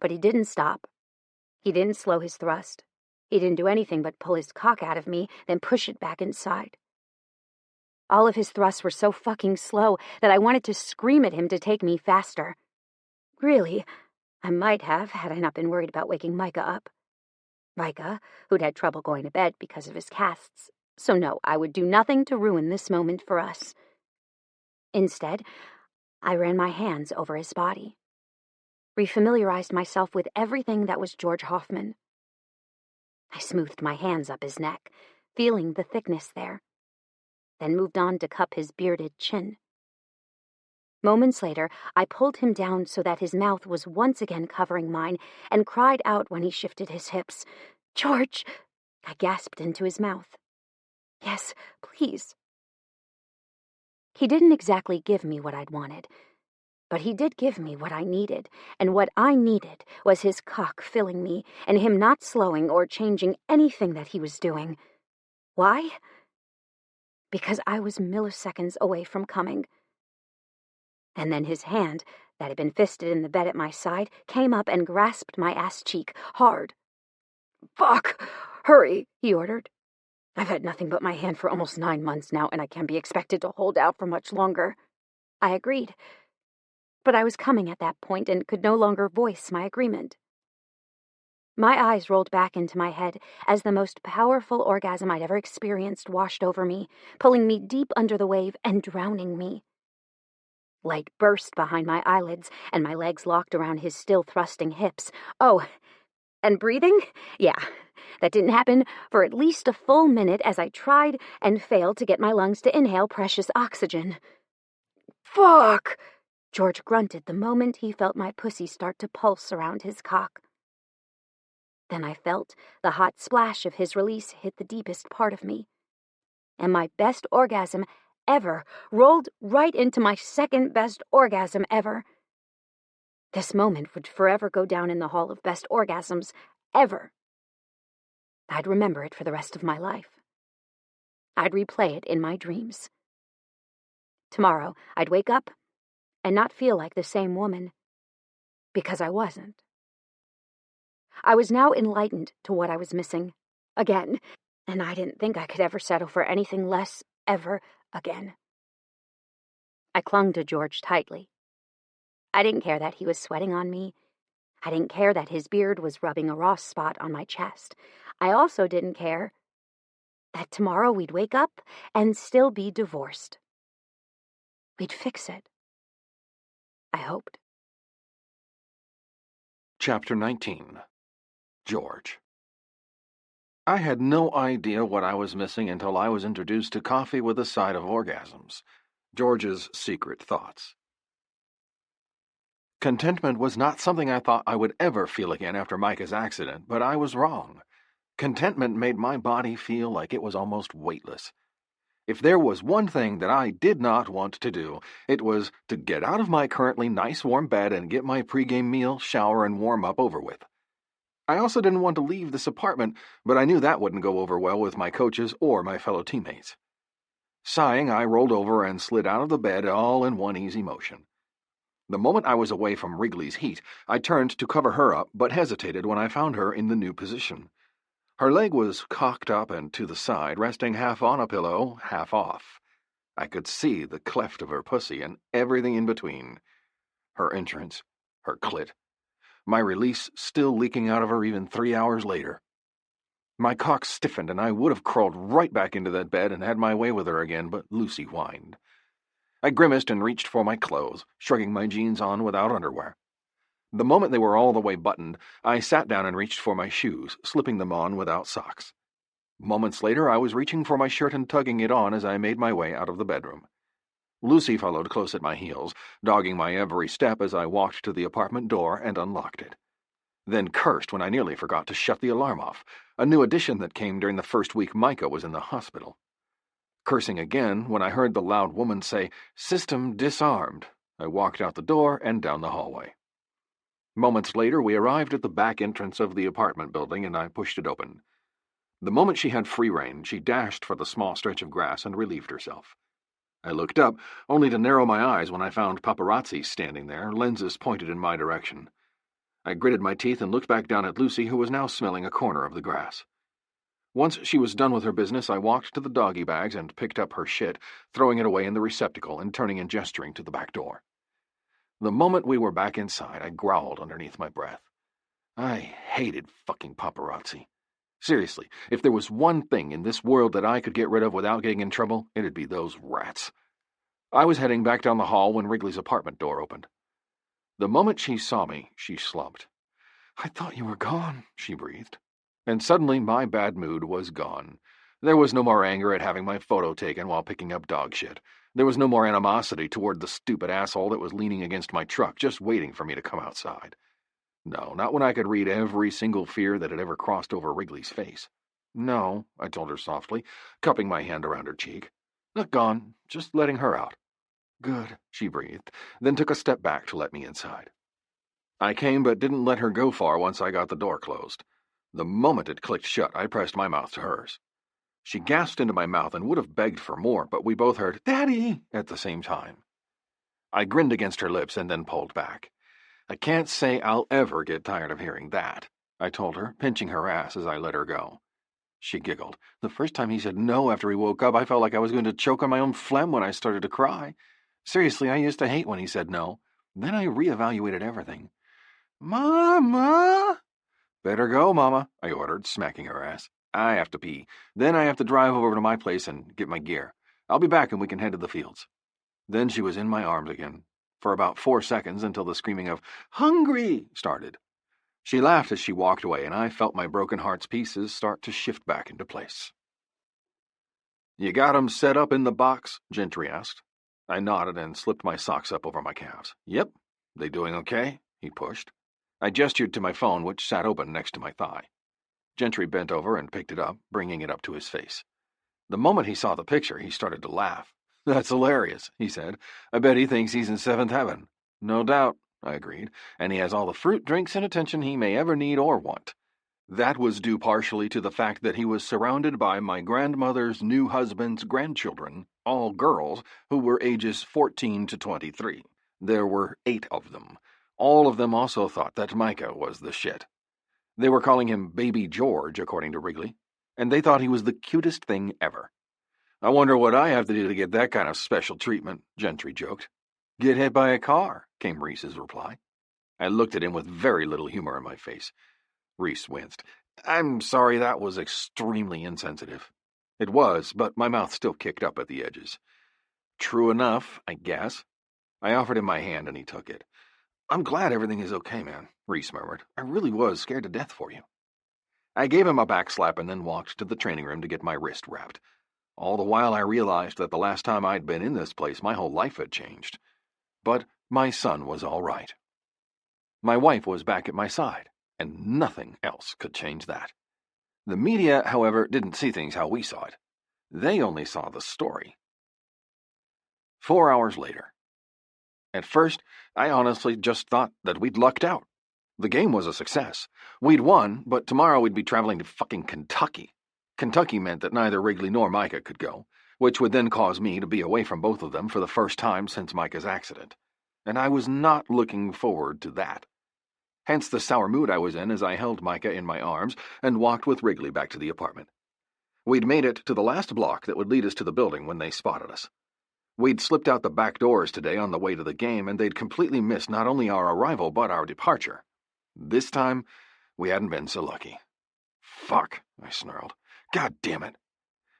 But he didn't stop. He didn't slow his thrust. He didn't do anything but pull his cock out of me, then push it back inside. All of his thrusts were so fucking slow that I wanted to scream at him to take me faster. Really, I might have, had I not been worried about waking Micah up. Micah, who'd had trouble going to bed because of his casts. So no, I would do nothing to ruin this moment for us. Instead, I ran my hands over his body. refamiliarized myself with everything that was George Hoffman. I smoothed my hands up his neck, feeling the thickness there, then moved on to cup his bearded chin. Moments later, I pulled him down so that his mouth was once again covering mine and cried out when he shifted his hips. "George!" I gasped into his mouth. "Yes, please." He didn't exactly give me what I'd wanted, but he did give me what I needed, and what I needed was his cock filling me and him not slowing or changing anything that he was doing. Why? Because I was milliseconds away from coming. And then his hand, that had been fisted in the bed at my side, came up and grasped my ass cheek, hard. "Fuck! Hurry!" he ordered. "I've had nothing but my hand for almost 9 months now, and I can't be expected to hold out for much longer." I agreed. But I was coming at that point and could no longer voice my agreement. My eyes rolled back into my head as the most powerful orgasm I'd ever experienced washed over me, pulling me deep under the wave and drowning me. Light burst behind my eyelids, and my legs locked around his still thrusting hips. Oh, and breathing? Yeah, that didn't happen for at least a full minute as I tried and failed to get my lungs to inhale precious oxygen. "Fuck!" George grunted the moment he felt my pussy start to pulse around his cock. Then I felt the hot splash of his release hit the deepest part of me, and my best orgasm ever rolled right into my second best orgasm ever. This moment would forever go down in the hall of best orgasms ever. I'd remember it for the rest of my life. I'd replay it in my dreams. Tomorrow, I'd wake up and not feel like the same woman, because I wasn't. I was now enlightened to what I was missing, again, and I didn't think I could ever settle for anything less, ever again. I clung to George tightly. I didn't care that he was sweating on me. I didn't care that his beard was rubbing a raw spot on my chest. I also didn't care that tomorrow we'd wake up and still be divorced. We'd fix it. I hoped. Chapter 19. George. I had no idea what I was missing until I was introduced to coffee with a side of orgasms. George's secret thoughts. Contentment was not something I thought I would ever feel again after Micah's accident, but I was wrong. Contentment made my body feel like it was almost weightless. If there was one thing that I did not want to do, it was to get out of my currently nice warm bed and get my pregame meal, shower, and warm-up over with. I also didn't want to leave this apartment, but I knew that wouldn't go over well with my coaches or my fellow teammates. Sighing, I rolled over and slid out of the bed all in one easy motion. The moment I was away from Wrigley's heat, I turned to cover her up, but hesitated when I found her in the new position. Her leg was cocked up and to the side, resting half on a pillow, half off. I could see the cleft of her pussy and everything in between. Her entrance, her clit, my release still leaking out of her even 3 hours later. My cock stiffened, and I would have crawled right back into that bed and had my way with her again, but Lucy whined. I grimaced and reached for my clothes, shrugging my jeans on without underwear. The moment they were all the way buttoned, I sat down and reached for my shoes, slipping them on without socks. Moments later, I was reaching for my shirt and tugging it on as I made my way out of the bedroom. Lucy followed close at my heels, dogging my every step as I walked to the apartment door and unlocked it. Then cursed when I nearly forgot to shut the alarm off, a new addition that came during the first week Micah was in the hospital. Cursing again when I heard the loud woman say, "System disarmed." I walked out the door and down the hallway. Moments later, we arrived at the back entrance of the apartment building, and I pushed it open. The moment she had free rein, she dashed for the small stretch of grass and relieved herself. I looked up, only to narrow my eyes when I found paparazzi standing there, lenses pointed in my direction. I gritted my teeth and looked back down at Lucy, who was now smelling a corner of the grass. Once she was done with her business, I walked to the doggy bags and picked up her shit, throwing it away in the receptacle and turning and gesturing to the back door. The moment we were back inside, I growled underneath my breath. I hated fucking paparazzi. Seriously, if there was one thing in this world that I could get rid of without getting in trouble, it'd be those rats. I was heading back down the hall when Wrigley's apartment door opened. The moment she saw me, she slumped. "I thought you were gone," she breathed. And suddenly my bad mood was gone. There was no more anger at having my photo taken while picking up dog shit. There was no more animosity toward the stupid asshole that was leaning against my truck, just waiting for me to come outside. No, not when I could read every single fear that had ever crossed over Wrigley's face. "No," I told her softly, cupping my hand around her cheek. "Not gone, just letting her out." "Good," she breathed, then took a step back to let me inside. I came but didn't let her go far once I got the door closed. The moment it clicked shut, I pressed my mouth to hers. She gasped into my mouth and would have begged for more, but we both heard, "Daddy!" at the same time. I grinned against her lips and then pulled back. "I can't say I'll ever get tired of hearing that," I told her, pinching her ass as I let her go. She giggled. "The first time he said no after he woke up, I felt like I was going to choke on my own phlegm when I started to cry. Seriously, I used to hate when he said no. Then I reevaluated everything." "Mama!" "Better go, Mama," I ordered, smacking her ass. "I have to pee. Then I have to drive over to my place and get my gear. I'll be back and we can head to the fields." Then she was in my arms again, for about 4 seconds until the screaming of "Hungry!" started. She laughed as she walked away, and I felt my broken heart's pieces start to shift back into place. "You got 'em set up in the box?" Gentry asked. I nodded and slipped my socks up over my calves. "Yep. They doing okay?" he pushed. I gestured to my phone, which sat open next to my thigh. Gentry bent over and picked it up, bringing it up to his face. The moment he saw the picture, he started to laugh. "That's hilarious," he said. "I bet he thinks he's in seventh heaven." "No doubt," I agreed, "and he has all the fruit, drinks, and attention he may ever need or want." That was due partially to the fact that he was surrounded by my grandmother's new husband's grandchildren, all girls, who were ages 14 to 23. There were 8 of them. All of them also thought that Micah was the shit. They were calling him Baby George, according to Wrigley, and they thought he was the cutest thing ever. "I wonder what I have to do to get that kind of special treatment," Gentry joked. "Get hit by a car," came Reese's reply. I looked at him with very little humor in my face. Reese winced. "I'm sorry, that was extremely insensitive." It was, but my mouth still kicked up at the edges. "True enough, I guess." I offered him my hand and he took it. "I'm glad everything is okay, man," Reese murmured. "I really was scared to death for you." I gave him a back slap and then walked to the training room to get my wrist wrapped. All the while I realized that the last time I'd been in this place, my whole life had changed. But my son was all right. My wife was back at my side, and nothing else could change that. The media, however, didn't see things how we saw it. They only saw the story. 4 hours later. At first, I honestly just thought that we'd lucked out. The game was a success. We'd won, but tomorrow we'd be traveling to fucking Kentucky. Kentucky meant that neither Wrigley nor Micah could go, which would then cause me to be away from both of them for the first time since Micah's accident. And I was not looking forward to that. Hence the sour mood I was in as I held Micah in my arms and walked with Wrigley back to the apartment. We'd made it to the last block that would lead us to the building when they spotted us. We'd slipped out the back doors today on the way to the game, and they'd completely missed not only our arrival but our departure. This time, we hadn't been so lucky. "Fuck," I snarled. "God damn it."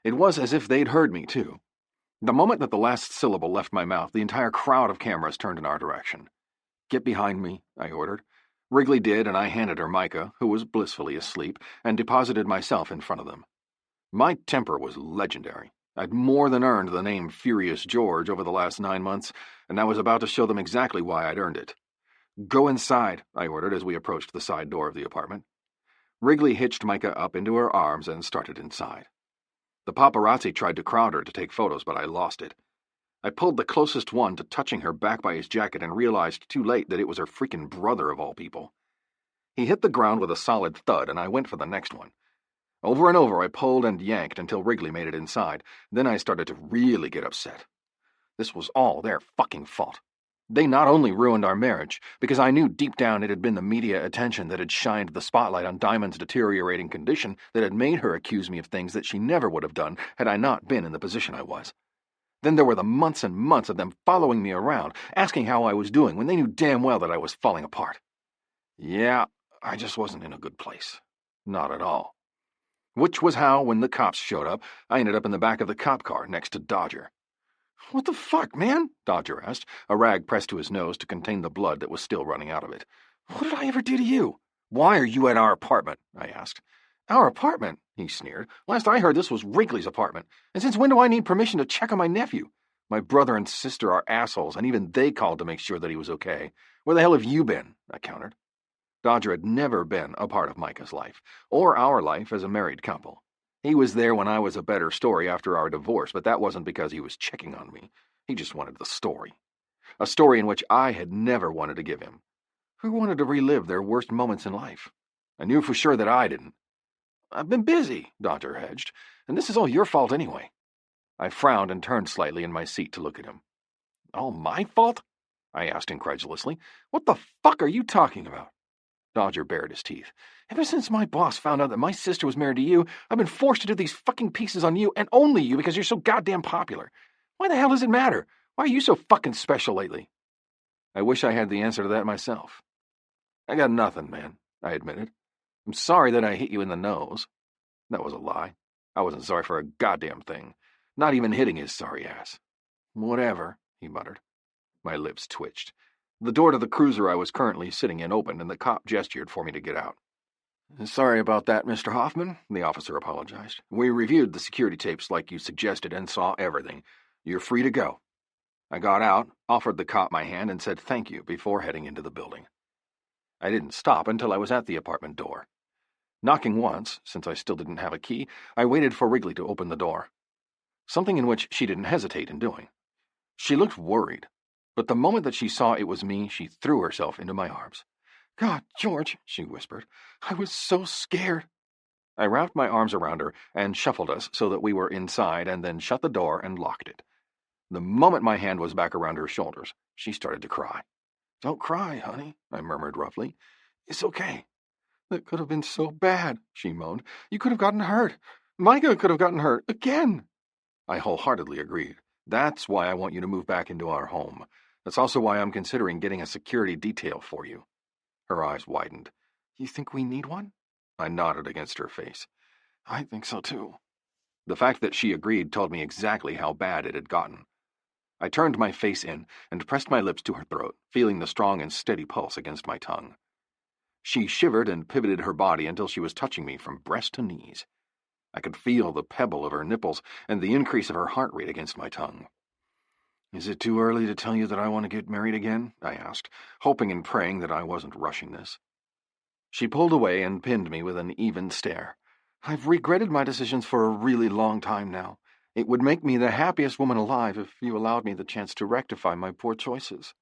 It was as if they'd heard me, too. The moment that the last syllable left my mouth, the entire crowd of cameras turned in our direction. "Get behind me," I ordered. Wrigley did, and I handed her Micah, who was blissfully asleep, and deposited myself in front of them. My temper was legendary. I'd more than earned the name Furious George over the last 9 months, and I was about to show them exactly why I'd earned it. "Go inside," I ordered as we approached the side door of the apartment. Wrigley hitched Micah up into her arms and started inside. The paparazzi tried to crowd her to take photos, but I lost it. I pulled the closest one to touching her back by his jacket and realized too late that it was her freaking brother of all people. He hit the ground with a solid thud, and I went for the next one. Over and over I pulled and yanked until Wrigley made it inside. Then I started to really get upset. This was all their fucking fault. They not only ruined our marriage, because I knew deep down it had been the media attention that had shined the spotlight on Diamond's deteriorating condition that had made her accuse me of things that she never would have done had I not been in the position I was. Then there were the months and months of them following me around, asking how I was doing when they knew damn well that I was falling apart. Yeah, I just wasn't in a good place. Not at all. Which was how, when the cops showed up, I ended up in the back of the cop car next to Dodger. What the fuck, man? Dodger asked, a rag pressed to his nose to contain the blood that was still running out of it. What did I ever do to you? Why are you at our apartment? I asked. Our apartment? He sneered. Last I heard, this was Wrigley's apartment. And since when do I need permission to check on my nephew? My brother and sister are assholes, and even they called to make sure that he was okay. Where the hell have you been? I countered. Dodger had never been a part of Micah's life, or our life as a married couple. He was there when I was a better story after our divorce, but that wasn't because he was checking on me. He just wanted the story. A story in which I had never wanted to give him. Who wanted to relive their worst moments in life? I knew for sure that I didn't. I've been busy, Dodger hedged, and this is all your fault anyway. I frowned and turned slightly in my seat to look at him. All my fault? I asked incredulously. What the fuck are you talking about? Dodger bared his teeth. Ever since my boss found out that my sister was married to you, I've been forced to do these fucking pieces on you and only you because you're so goddamn popular. Why the hell does it matter? Why are you so fucking special lately? I wish I had the answer to that myself. I got nothing, man, I admitted. I'm sorry that I hit you in the nose. That was a lie. I wasn't sorry for a goddamn thing. Not even hitting his sorry ass. Whatever, he muttered. My lips twitched. The door to the cruiser I was currently sitting in opened, and the cop gestured for me to get out. Sorry about that, Mr. Hoffman, the officer apologized. We reviewed the security tapes like you suggested and saw everything. You're free to go. I got out, offered the cop my hand, and said thank you before heading into the building. I didn't stop until I was at the apartment door. Knocking once, since I still didn't have a key, I waited for Wrigley to open the door. Something in which she didn't hesitate in doing. She looked worried, but the moment that she saw it was me, she threw herself into my arms. God, George, she whispered, I was so scared. I wrapped my arms around her and shuffled us so that we were inside and then shut the door and locked it. The moment my hand was back around her shoulders, she started to cry. Don't cry, honey, I murmured roughly. It's okay. That could have been so bad, she moaned. You could have gotten hurt. Micah could have gotten hurt again. I wholeheartedly agreed. That's why I want you to move back into our home. That's also why I'm considering getting a security detail for you. Her eyes widened. You think we need one? I nodded against her face. I think so too. The fact that she agreed told me exactly how bad it had gotten. I turned my face in and pressed my lips to her throat, feeling the strong and steady pulse against my tongue. She shivered and pivoted her body until she was touching me from breast to knees. I could feel the pebble of her nipples and the increase of her heart rate against my tongue. Is it too early to tell you that I want to get married again? I asked, hoping and praying that I wasn't rushing this. She pulled away and pinned me with an even stare. I've regretted my decisions for a really long time now. It would make me the happiest woman alive if you allowed me the chance to rectify my poor choices.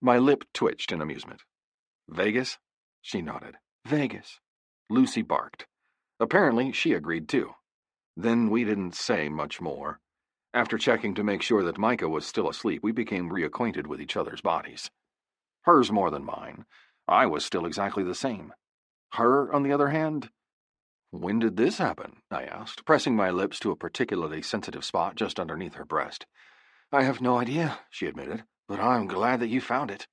My lip twitched in amusement. Vegas? She nodded. Vegas. Lucy barked. Apparently, she agreed too. Then we didn't say much more. After checking to make sure that Micah was still asleep, we became reacquainted with each other's bodies. Hers more than mine. I was still exactly the same. Her, on the other hand... When did this happen? I asked, pressing my lips to a particularly sensitive spot just underneath her breast. I have no idea, she admitted, but I'm glad that you found it.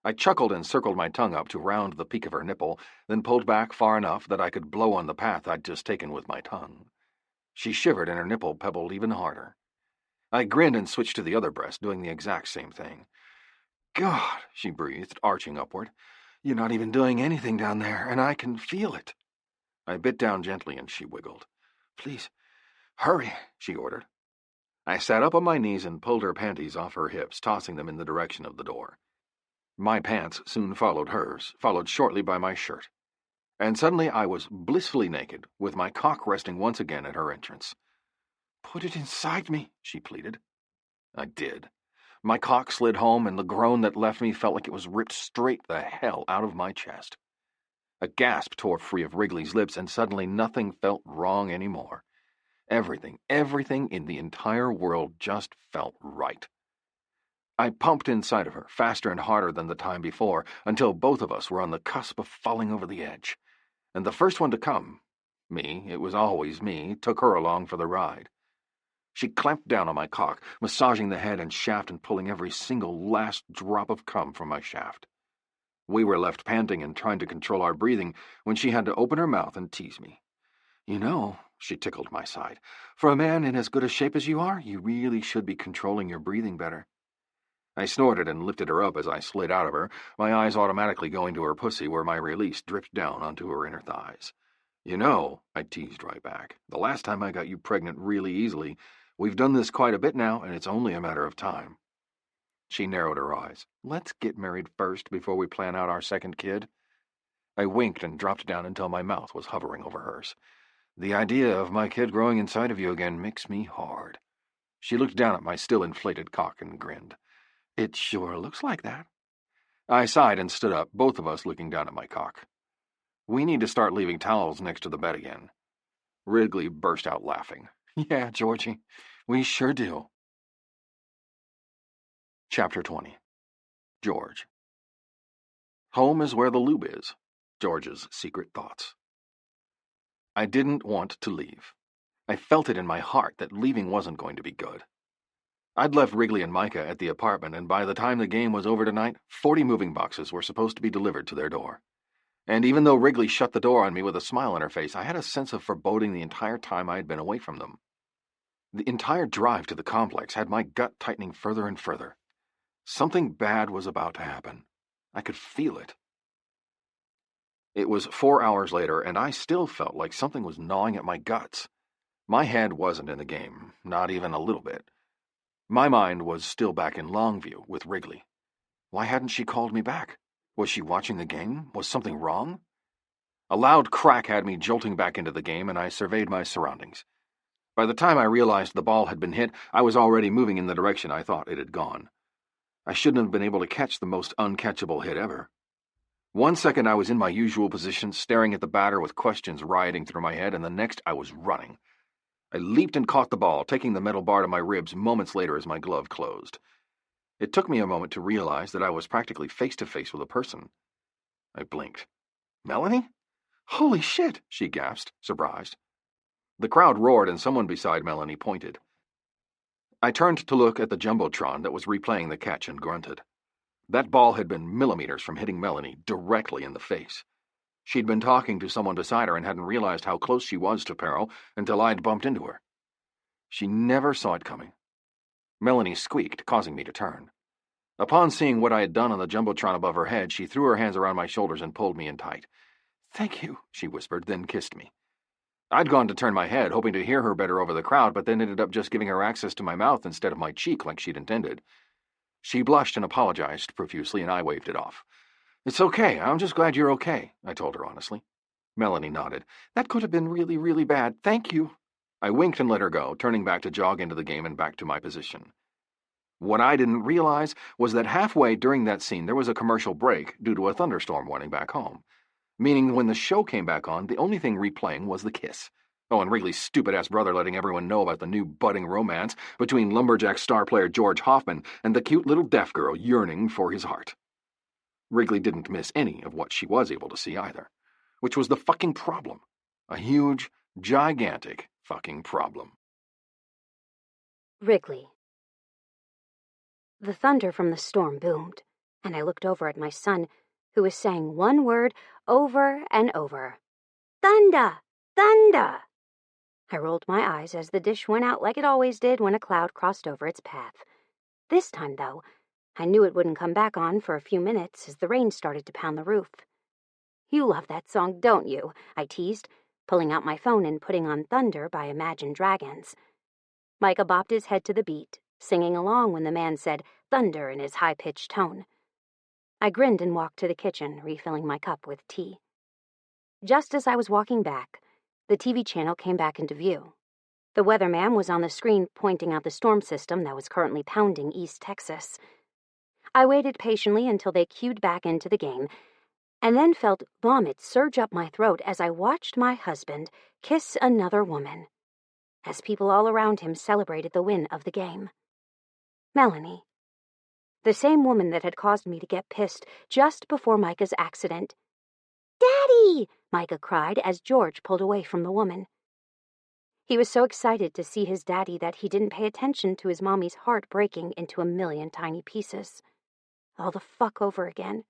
I chuckled and circled my tongue up to round the peak of her nipple, then pulled back far enough that I could blow on the path I'd just taken with my tongue. She shivered and her nipple pebbled even harder. I grinned and switched to the other breast, doing the exact same thing. God, she breathed, arching upward. You're not even doing anything down there, and I can feel it. I bit down gently and she wiggled. Please, hurry, she ordered. I sat up on my knees and pulled her panties off her hips, tossing them in the direction of the door. My pants soon followed hers, followed shortly by my shirt. And suddenly I was blissfully naked, with my cock resting once again at her entrance. Put it inside me, she pleaded. I did. My cock slid home, and the groan that left me felt like it was ripped straight the hell out of my chest. A gasp tore free of Wrigley's lips, and suddenly nothing felt wrong anymore. Everything in the entire world just felt right. I pumped inside of her, faster and harder than the time before, until both of us were on the cusp of falling over the edge. And the first one to come, me, it was always me, took her along for the ride. She clamped down on my cock, massaging the head and shaft and pulling every single last drop of cum from my shaft. We were left panting and trying to control our breathing when she had to open her mouth and tease me. You know, she tickled my side, for a man in as good a shape as you are, you really should be controlling your breathing better. I snorted and lifted her up as I slid out of her, my eyes automatically going to her pussy where my release dripped down onto her inner thighs. You know, I teased right back, the last time I got you pregnant really easily, we've done this quite a bit now, and it's only a matter of time. She narrowed her eyes. Let's get married first before we plan out our second kid. I winked and dropped down until my mouth was hovering over hers. The idea of my kid growing inside of you again makes me hard. She looked down at my still inflated cock and grinned. It sure looks like that. I sighed and stood up, both of us looking down at my cock. We need to start leaving towels next to the bed again. Wrigley burst out laughing. Yeah, Georgie, we sure do. Chapter 20. George. Home is where the lube is. George's secret thoughts. I didn't want to leave. I felt it in my heart that leaving wasn't going to be good. I'd left Wrigley and Micah at the apartment, and by the time the game was over tonight, 40 moving boxes were supposed to be delivered to their door. And even though Wrigley shut the door on me with a smile on her face, I had a sense of foreboding the entire time I had been away from them. The entire drive to the complex had my gut tightening further and further. Something bad was about to happen. I could feel it. It was 4 hours later, and I still felt like something was gnawing at my guts. My head wasn't in the game, not even a little bit. My mind was still back in Longview with Wrigley. Why hadn't she called me back? Was she watching the game? Was something wrong? A loud crack had me jolting back into the game, and I surveyed my surroundings. By the time I realized the ball had been hit, I was already moving in the direction I thought it had gone. I shouldn't have been able to catch the most uncatchable hit ever. 1 second I was in my usual position, staring at the batter with questions rioting through my head, and the next I was running. I leaped and caught the ball, taking the metal bar to my ribs moments later as my glove closed. It took me a moment to realize that I was practically face-to-face with a person. I blinked. Melanie? Holy shit, she gasped, surprised. The crowd roared and someone beside Melanie pointed. I turned to look at the jumbotron that was replaying the catch and grunted. That ball had been millimeters from hitting Melanie directly in the face. She'd been talking to someone beside her and hadn't realized how close she was to peril until I'd bumped into her. She never saw it coming. Melanie squeaked, causing me to turn. Upon seeing what I had done on the jumbotron above her head, she threw her hands around my shoulders and pulled me in tight. Thank you, she whispered, then kissed me. I'd gone to turn my head, hoping to hear her better over the crowd, but then ended up just giving her access to my mouth instead of my cheek like she'd intended. She blushed and apologized profusely, and I waved it off. It's okay, I'm just glad you're okay, I told her honestly. Melanie nodded. That could have been really, really bad. Thank you. I winked and let her go, turning back to jog into the game and back to my position. What I didn't realize was that halfway during that scene there was a commercial break due to a thunderstorm warning back home, meaning when the show came back on, the only thing replaying was the kiss. Oh, and Wrigley's stupid-ass brother letting everyone know about the new budding romance between lumberjack star player George Hoffman and the cute little deaf girl yearning for his heart. Wrigley didn't miss any of what she was able to see either, which was the fucking problem. A huge, gigantic fucking problem. Wrigley. The thunder from the storm boomed, and I looked over at my son, who was saying one word over and over. Thunder! Thunder! I rolled my eyes as the dish went out like it always did when a cloud crossed over its path. This time, though, I knew it wouldn't come back on for a few minutes as the rain started to pound the roof. You love that song, don't you? I teased, pulling out my phone and putting on Thunder by Imagine Dragons. Micah bopped his head to the beat, singing along when the man said thunder in his high-pitched tone. I grinned and walked to the kitchen, refilling my cup with tea. Just as I was walking back, the TV channel came back into view. The weatherman was on the screen pointing out the storm system that was currently pounding East Texas. I waited patiently until they cued back into the game, and then felt vomit surge up my throat as I watched my husband kiss another woman, as people all around him celebrated the win of the game. Melanie. The same woman that had caused me to get pissed just before Micah's accident. Daddy! Micah cried as George pulled away from the woman. He was so excited to see his daddy that he didn't pay attention to his mommy's heart breaking into a million tiny pieces. All the fuck over again.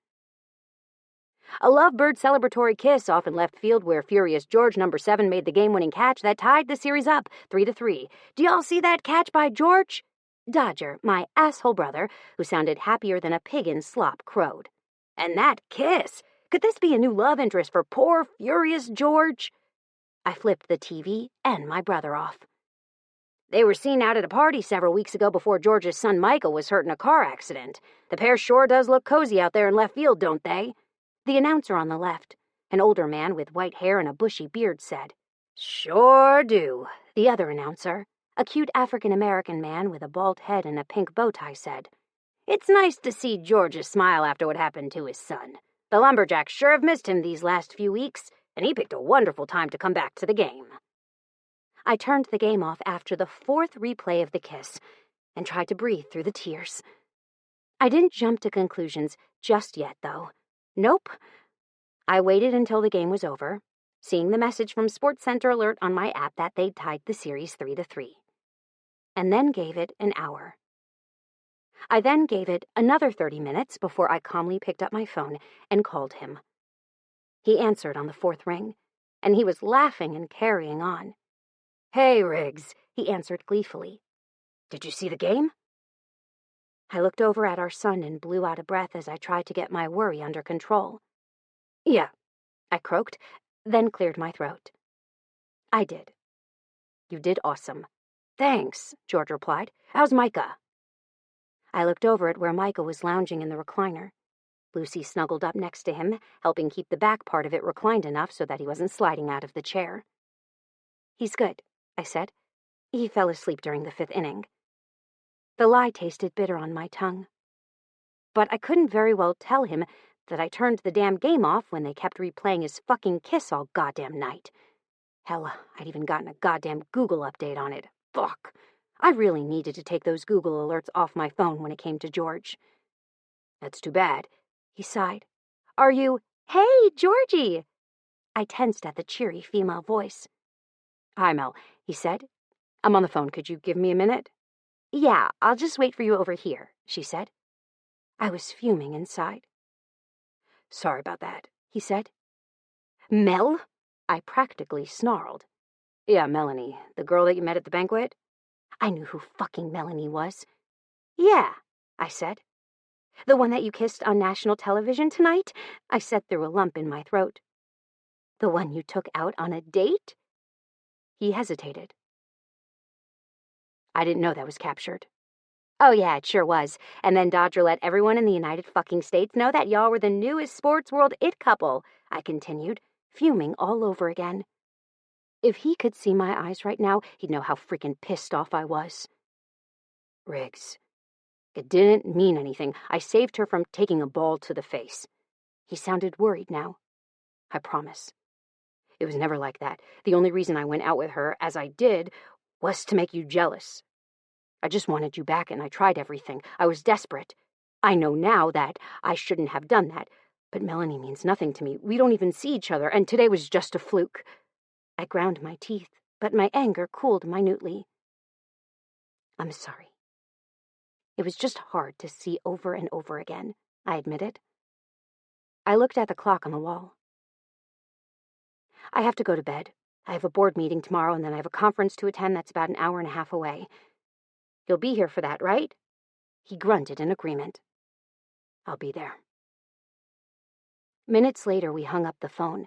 A lovebird celebratory kiss off in left field where Furious George number 7 made the game-winning catch that tied the series up 3-3. Do y'all see that catch by George? Dodger, my asshole brother, who sounded happier than a pig in slop, crowed. And that kiss! Could this be a new love interest for poor Furious George? I flipped the TV and my brother off. They were seen out at a party several weeks ago before George's son Michael was hurt in a car accident. The pair sure does look cozy out there in left field, don't they? The announcer on the left, an older man with white hair and a bushy beard, said. Sure do. The other announcer, a cute African-American man with a bald head and a pink bow tie, said. It's nice to see George's smile after what happened to his son. The Lumberjacks sure have missed him these last few weeks, and he picked a wonderful time to come back to the game. I turned the game off after the 4th replay of the kiss and tried to breathe through the tears. I didn't jump to conclusions just yet, though. Nope. I waited until the game was over, seeing the message from SportsCenter alert on my app that they'd tied the series 3-3, and then gave it an hour. I then gave it another 30 minutes before I calmly picked up my phone and called him. He answered on the 4th ring, and he was laughing and carrying on. Hey, Riggs, he answered gleefully. Did you see the game? I looked over at our son and blew out a breath as I tried to get my worry under control. Yeah, I croaked, then cleared my throat. I did. You did awesome. Thanks, George replied. How's Micah? I looked over at where Micah was lounging in the recliner. Lucy snuggled up next to him, helping keep the back part of it reclined enough so that he wasn't sliding out of the chair. He's good, I said. He fell asleep during the 5th inning. The lie tasted bitter on my tongue. But I couldn't very well tell him that I turned the damn game off when they kept replaying his fucking kiss all goddamn night. Hell, I'd even gotten a goddamn Google update on it. Fuck. I really needed to take those Google alerts off my phone when it came to George. That's too bad, he sighed. Are you... Hey, Georgie! I tensed at the cheery female voice. Hi, Mel, he said. I'm on the phone. Could you give me a minute? Yeah, I'll just wait for you over here, she said. I was fuming inside. Sorry about that, he said. Mel? I practically snarled. Yeah, Melanie, the girl that you met at the banquet? I knew who fucking Melanie was. Yeah, I said. The one that you kissed on national television tonight? I said through a lump in my throat. The one you took out on a date? He hesitated. I didn't know that was captured. Oh yeah, it sure was. And then Dodger let everyone in the United fucking States know that y'all were the newest sports world it couple, I continued, fuming all over again. If he could see my eyes right now, he'd know how freaking pissed off I was. Riggs. It didn't mean anything. I saved her from taking a ball to the face. He sounded worried now. I promise. It was never like that. The only reason I went out with her, as I did, was to make you jealous. I just wanted you back, and I tried everything. I was desperate. I know now that I shouldn't have done that, but Melanie means nothing to me. We don't even see each other, and today was just a fluke. I ground my teeth, but my anger cooled minutely. I'm sorry. It was just hard to see over and over again, I admitted. I looked at the clock on the wall. I have to go to bed. I have a board meeting tomorrow, and then I have a conference to attend that's about an hour and a half away. You'll be here for that, right? He grunted in agreement. I'll be there. Minutes later, we hung up the phone.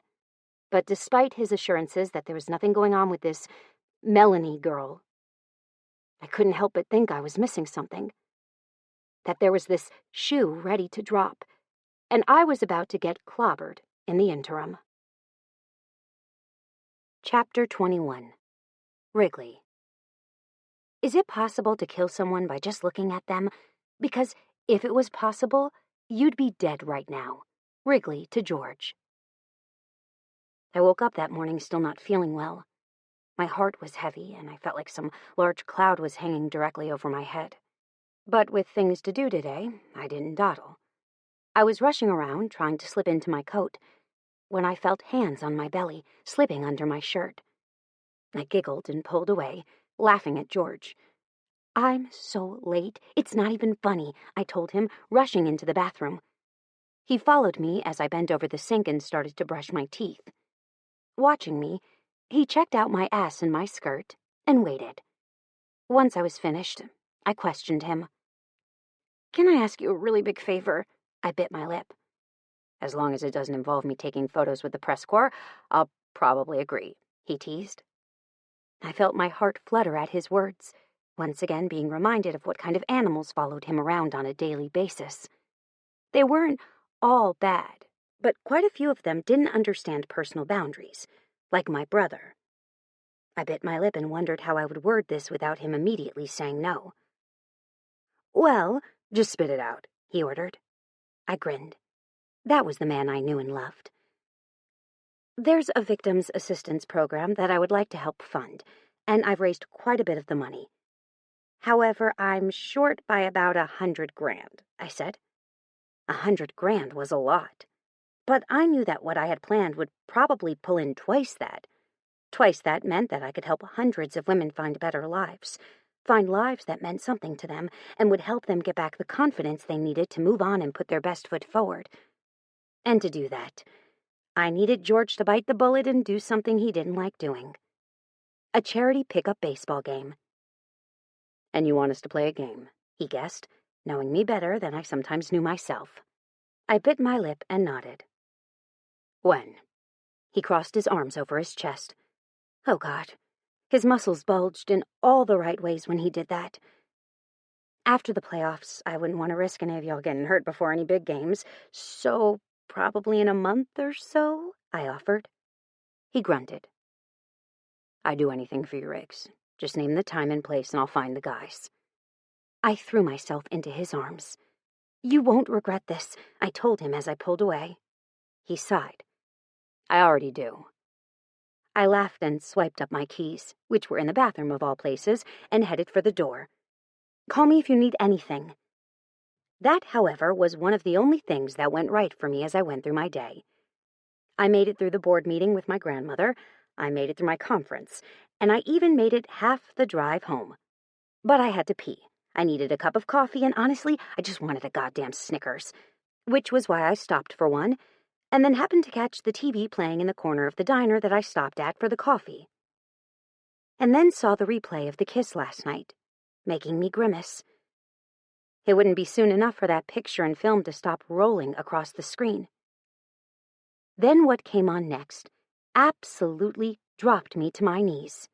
But despite his assurances that there was nothing going on with this Melanie girl, I couldn't help but think I was missing something. That there was this shoe ready to drop, and I was about to get clobbered in the interim. Chapter 21. Wrigley. Is it possible to kill someone by just looking at them? Because if it was possible, you'd be dead right now. Wrigley to George. I woke up that morning still not feeling well. My heart was heavy, and I felt like some large cloud was hanging directly over my head. But with things to do today, I didn't dawdle. I was rushing around, trying to slip into my coat, when I felt hands on my belly, slipping under my shirt. I giggled and pulled away, laughing at George. I'm so late, it's not even funny, I told him, rushing into the bathroom. He followed me as I bent over the sink and started to brush my teeth. Watching me, he checked out my ass and my skirt and waited. Once I was finished, I questioned him. "Can I ask you a really big favor?" I bit my lip. "As long as it doesn't involve me taking photos with the press corps, I'll probably agree," he teased. I felt my heart flutter at his words, once again being reminded of what kind of animals followed him around on a daily basis. They weren't all bad, but quite a few of them didn't understand personal boundaries, like my brother. I bit my lip and wondered how I would word this without him immediately saying no. "Well, just spit it out," he ordered. I grinned. That was the man I knew and loved. "There's a victims assistance program that I would like to help fund, and I've raised quite a bit of the money. However, I'm short by about $100,000, I said. $100,000 was a lot, but I knew that what I had planned would probably pull in twice that. Twice that meant that I could help hundreds of women find better lives, find lives that meant something to them, and would help them get back the confidence they needed to move on and put their best foot forward. And to do that, I needed George to bite the bullet and do something he didn't like doing. A charity pickup baseball game. "And you want us to play a game," he guessed, knowing me better than I sometimes knew myself. I bit my lip and nodded. "When?" He crossed his arms over his chest. Oh, God. His muscles bulged in all the right ways when he did that. "After the playoffs, I wouldn't want to risk any of y'all getting hurt before any big games, so probably in a month or so," I offered. He grunted. "I'd do anything for you, Riggs. Just name the time and place and I'll find the guys." I threw myself into his arms. "You won't regret this," I told him as I pulled away. He sighed. "I already do." I laughed and swiped up my keys, which were in the bathroom of all places, and headed for the door. "Call me if you need anything." That, however, was one of the only things that went right for me as I went through my day. I made it through the board meeting with my grandmother, I made it through my conference, and I even made it half the drive home. But I had to pee. I needed a cup of coffee, and honestly, I just wanted a goddamn Snickers, which was why I stopped for one, and then happened to catch the TV playing in the corner of the diner that I stopped at for the coffee. And then saw the replay of the kiss last night, making me grimace. It wouldn't be soon enough for that picture and film to stop rolling across the screen. Then what came on next absolutely dropped me to my knees.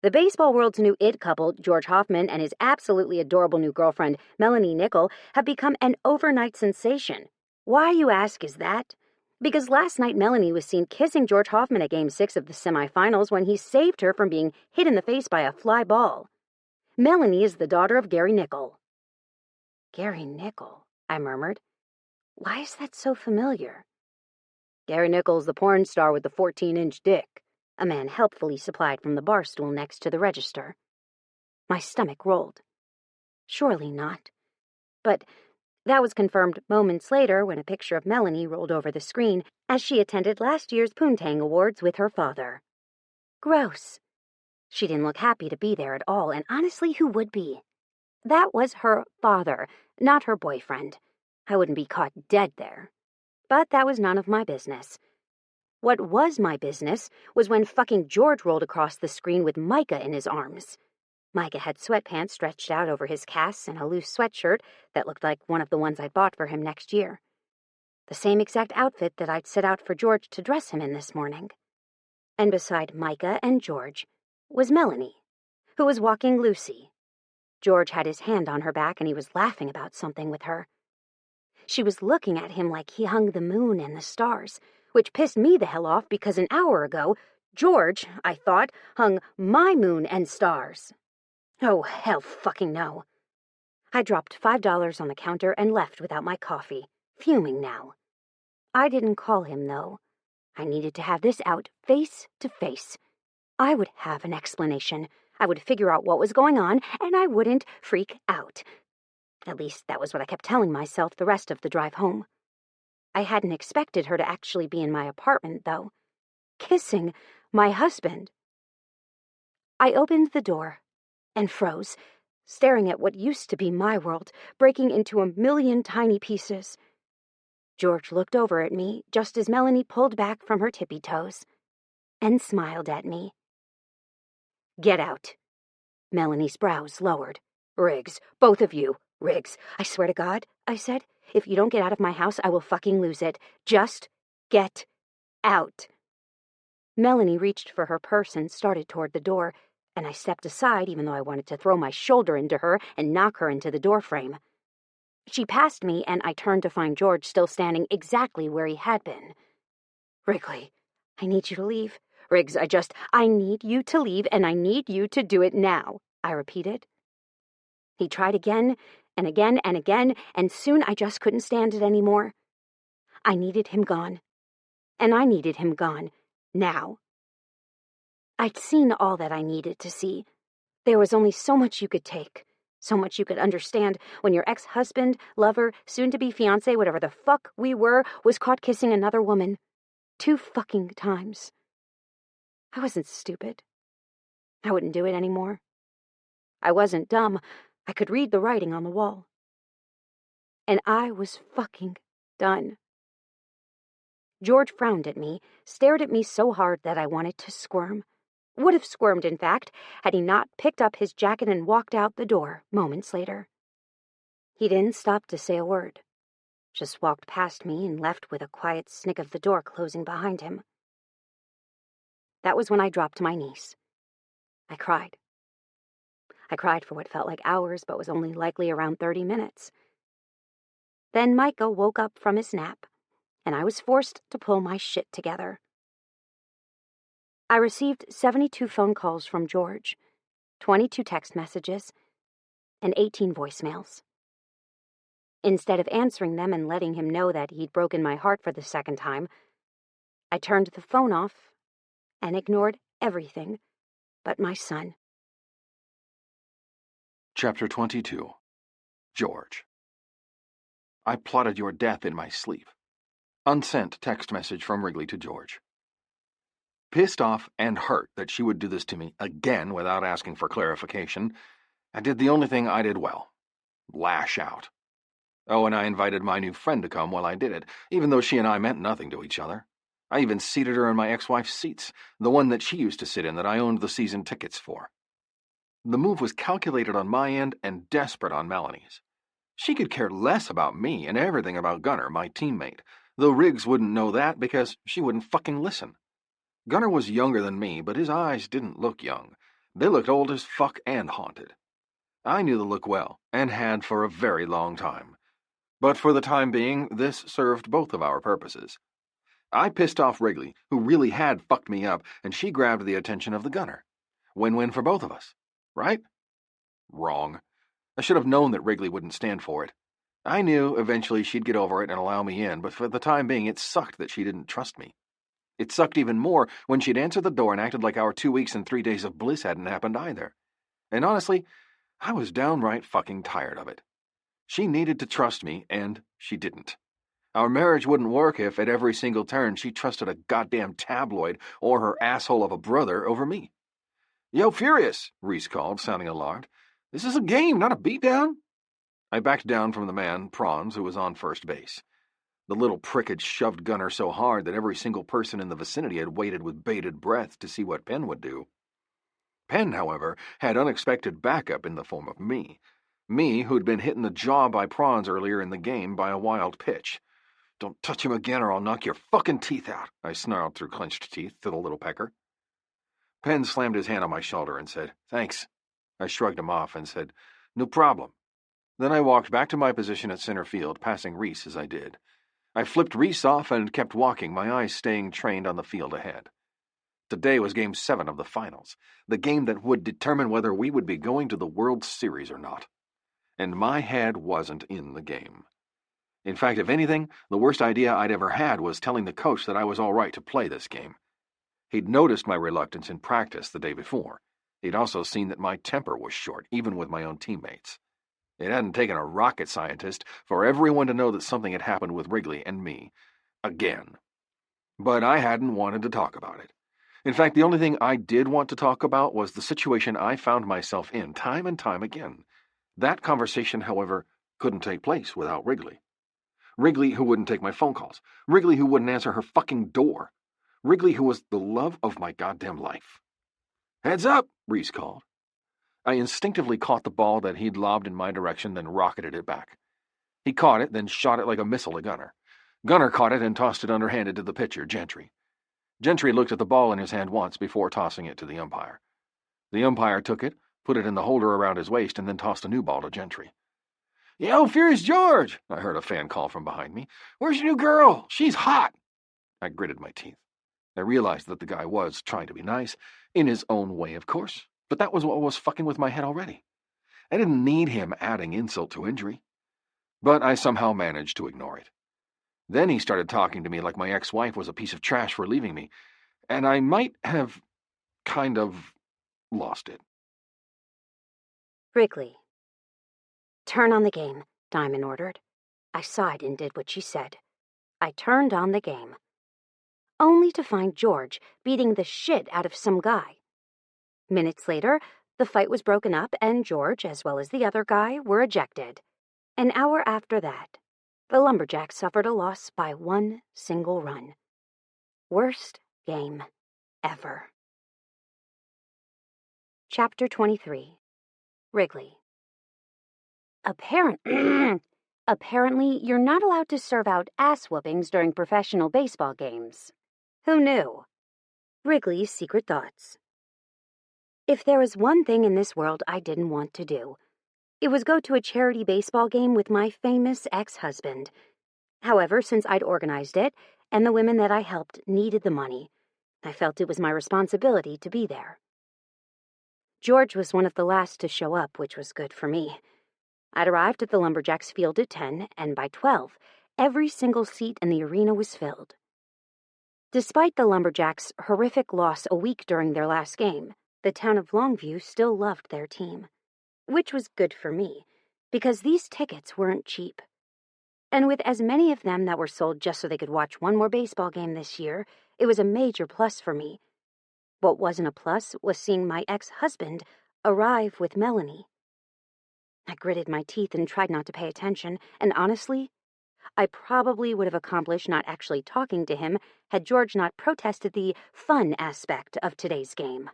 The baseball world's new it couple, George Hoffman and his absolutely adorable new girlfriend, Melanie Nickel, have become an overnight sensation. Why, you ask, is that? Because last night Melanie was seen kissing George Hoffman at Game 6 of the semifinals when he saved her from being hit in the face by a fly ball. Melanie is the daughter of Gary Nickel. "Gary Nickel," I murmured. "Why is that so familiar?" "Gary Nickel's the porn star with the 14-inch dick," a man helpfully supplied from the bar stool next to the register. My stomach rolled. Surely not. But that was confirmed moments later when a picture of Melanie rolled over the screen as she attended last year's Poontang Awards with her father. Gross. She didn't look happy to be there at all, and honestly, who would be? That was her father, not her boyfriend. I wouldn't be caught dead there. But that was none of my business. What was my business was when fucking George rolled across the screen with Micah in his arms. Micah had sweatpants stretched out over his casts and a loose sweatshirt that looked like one of the ones I'd bought for him next year. The same exact outfit that I'd set out for George to dress him in this morning. And beside Micah and George was Melanie, who was walking Lucy. George had his hand on her back and he was laughing about something with her. She was looking at him like he hung the moon and the stars, which pissed me the hell off because an hour ago, George, I thought, hung my moon and stars. Oh, hell fucking no. I dropped $5 on the counter and left without my coffee, fuming now. I didn't call him, though. I needed to have this out face to face. I would have an explanation. I would figure out what was going on, and I wouldn't freak out. At least that was what I kept telling myself the rest of the drive home. I hadn't expected her to actually be in my apartment, though. Kissing my husband. I opened the door and froze, staring at what used to be my world, breaking into a million tiny pieces. George looked over at me just as Melanie pulled back from her tippy toes and smiled at me. "Get out." Melanie's brows lowered. "Riggs, both of you. Riggs, I swear to God," I said, "if you don't get out of my house, I will fucking lose it. Just get out." Melanie reached for her purse and started toward the door, and I stepped aside even though I wanted to throw my shoulder into her and knock her into the doorframe. She passed me, and I turned to find George still standing exactly where he had been. "Wrigley, I need you to leave. Riggs, I need you to leave, and I need you to do it now," I repeated. He tried again, and again, and again, and soon I just couldn't stand it anymore. I needed him gone, and I needed him gone, now. I'd seen all that I needed to see. There was only so much you could take, so much you could understand when your ex-husband, lover, soon-to-be fiancé, whatever the fuck we were, was caught kissing another woman. 2 fucking times. I wasn't stupid. I wouldn't do it anymore. I wasn't dumb. I could read the writing on the wall. And I was fucking done. George frowned at me, stared at me so hard that I wanted to squirm. Would have squirmed, in fact, had he not picked up his jacket and walked out the door moments later. He didn't stop to say a word, just walked past me and left with a quiet snick of the door closing behind him. That was when I dropped to my knees. I cried. I cried for what felt like hours, but was only likely around 30 minutes. Then Micah woke up from his nap, and I was forced to pull my shit together. I received 72 phone calls from George, 22 text messages, and 18 voicemails. Instead of answering them and letting him know that he'd broken my heart for the second time, I turned the phone off and ignored everything but my son. Chapter 22. George. I plotted your death in my sleep. Unsent text message from Wrigley to George. Pissed off and hurt that she would do this to me again without asking for clarification, I did the only thing I did well. Lash out. Oh, and I invited my new friend to come while I did it, even though she and I meant nothing to each other. I even seated her in my ex-wife's seats, the one that she used to sit in that I owned the season tickets for. The move was calculated on my end and desperate on Melanie's. She could care less about me and everything about Gunnar, my teammate, though Riggs wouldn't know that because she wouldn't fucking listen. Gunnar was younger than me, but his eyes didn't look young. They looked old as fuck and haunted. I knew the look well, and had for a very long time. But for the time being, this served both of our purposes. I pissed off Wrigley, who really had fucked me up, and she grabbed the attention of the Gunnar. Win-win for both of us. Right? Wrong. I should have known that Wrigley wouldn't stand for it. I knew eventually she'd get over it and allow me in, but for the time being it sucked that she didn't trust me. It sucked even more when she'd answered the door and acted like our 2 weeks and 3 days of bliss hadn't happened either. And honestly, I was downright fucking tired of it. She needed to trust me, and she didn't. Our marriage wouldn't work if at every single turn she trusted a goddamn tabloid or her asshole of a brother over me. "Yo, Furious," Reese called, sounding alarmed. "This is a game, not a beatdown." I backed down from the man, Prawns, who was on first base. The little prick had shoved Gunnar so hard that every single person in the vicinity had waited with bated breath to see what Penn would do. Penn, however, had unexpected backup in the form of me. Me, who'd been hit in the jaw by Prawns earlier in the game by a wild pitch. "Don't touch him again or I'll knock your fucking teeth out," I snarled through clenched teeth to the little pecker. Penn slammed his hand on my shoulder and said, "Thanks." I shrugged him off and said, "No problem." Then I walked back to my position at center field, passing Reese as I did. I flipped Reese off and kept walking, my eyes staying trained on the field ahead. Today was Game 7 of the finals, the game that would determine whether we would be going to the World Series or not. And my head wasn't in the game. In fact, if anything, the worst idea I'd ever had was telling the coach that I was all right to play this game. He'd noticed my reluctance in practice the day before. He'd also seen that my temper was short, even with my own teammates. It hadn't taken a rocket scientist for everyone to know that something had happened with Wrigley and me. Again. But I hadn't wanted to talk about it. In fact, the only thing I did want to talk about was the situation I found myself in time and time again. That conversation, however, couldn't take place without Wrigley. Wrigley who wouldn't take my phone calls. Wrigley who wouldn't answer her fucking door. Wrigley who was the love of my goddamn life. "Heads up," Reese called. I instinctively caught the ball that he'd lobbed in my direction, then rocketed it back. He caught it, then shot it like a missile at Gunner. Gunner caught it and tossed it underhanded to the pitcher, Gentry. Gentry looked at the ball in his hand once before tossing it to the umpire. The umpire took it, put it in the holder around his waist, and then tossed a new ball to Gentry. "Yo, Fierce George!" I heard a fan call from behind me. "Where's your new girl? She's hot!" I gritted my teeth. I realized that the guy was trying to be nice, in his own way, of course, but that was what was fucking with my head already. I didn't need him adding insult to injury. But I somehow managed to ignore it. Then he started talking to me like my ex-wife was a piece of trash for leaving me, and I might have kind of lost it. Wrigley. "Turn on the game," Diamond ordered. I sighed and did what she said. I turned on the game. Only to find George beating the shit out of some guy. Minutes later, the fight was broken up and George, as well as the other guy, were ejected. An hour after that, the Lumberjacks suffered a loss by one single run. Worst game ever. Chapter 23. Wrigley. Apparently, you're not allowed to serve out ass-whoopings during professional baseball games. Who knew? Wrigley's secret thoughts. If there was one thing in this world I didn't want to do, it was go to a charity baseball game with my famous ex-husband. However, since I'd organized it, and the women that I helped needed the money, I felt it was my responsibility to be there. George was one of the last to show up, which was good for me. I'd arrived at the Lumberjacks field at 10, and by 12, every single seat in the arena was filled. Despite the Lumberjacks' horrific loss a week during their last game, the town of Longview still loved their team. Which was good for me, because these tickets weren't cheap. And with as many of them that were sold just so they could watch one more baseball game this year, it was a major plus for me. What wasn't a plus was seeing my ex-husband arrive with Melanie. I gritted my teeth and tried not to pay attention, and honestly, I probably would have accomplished not actually talking to him had George not protested the fun aspect of today's game.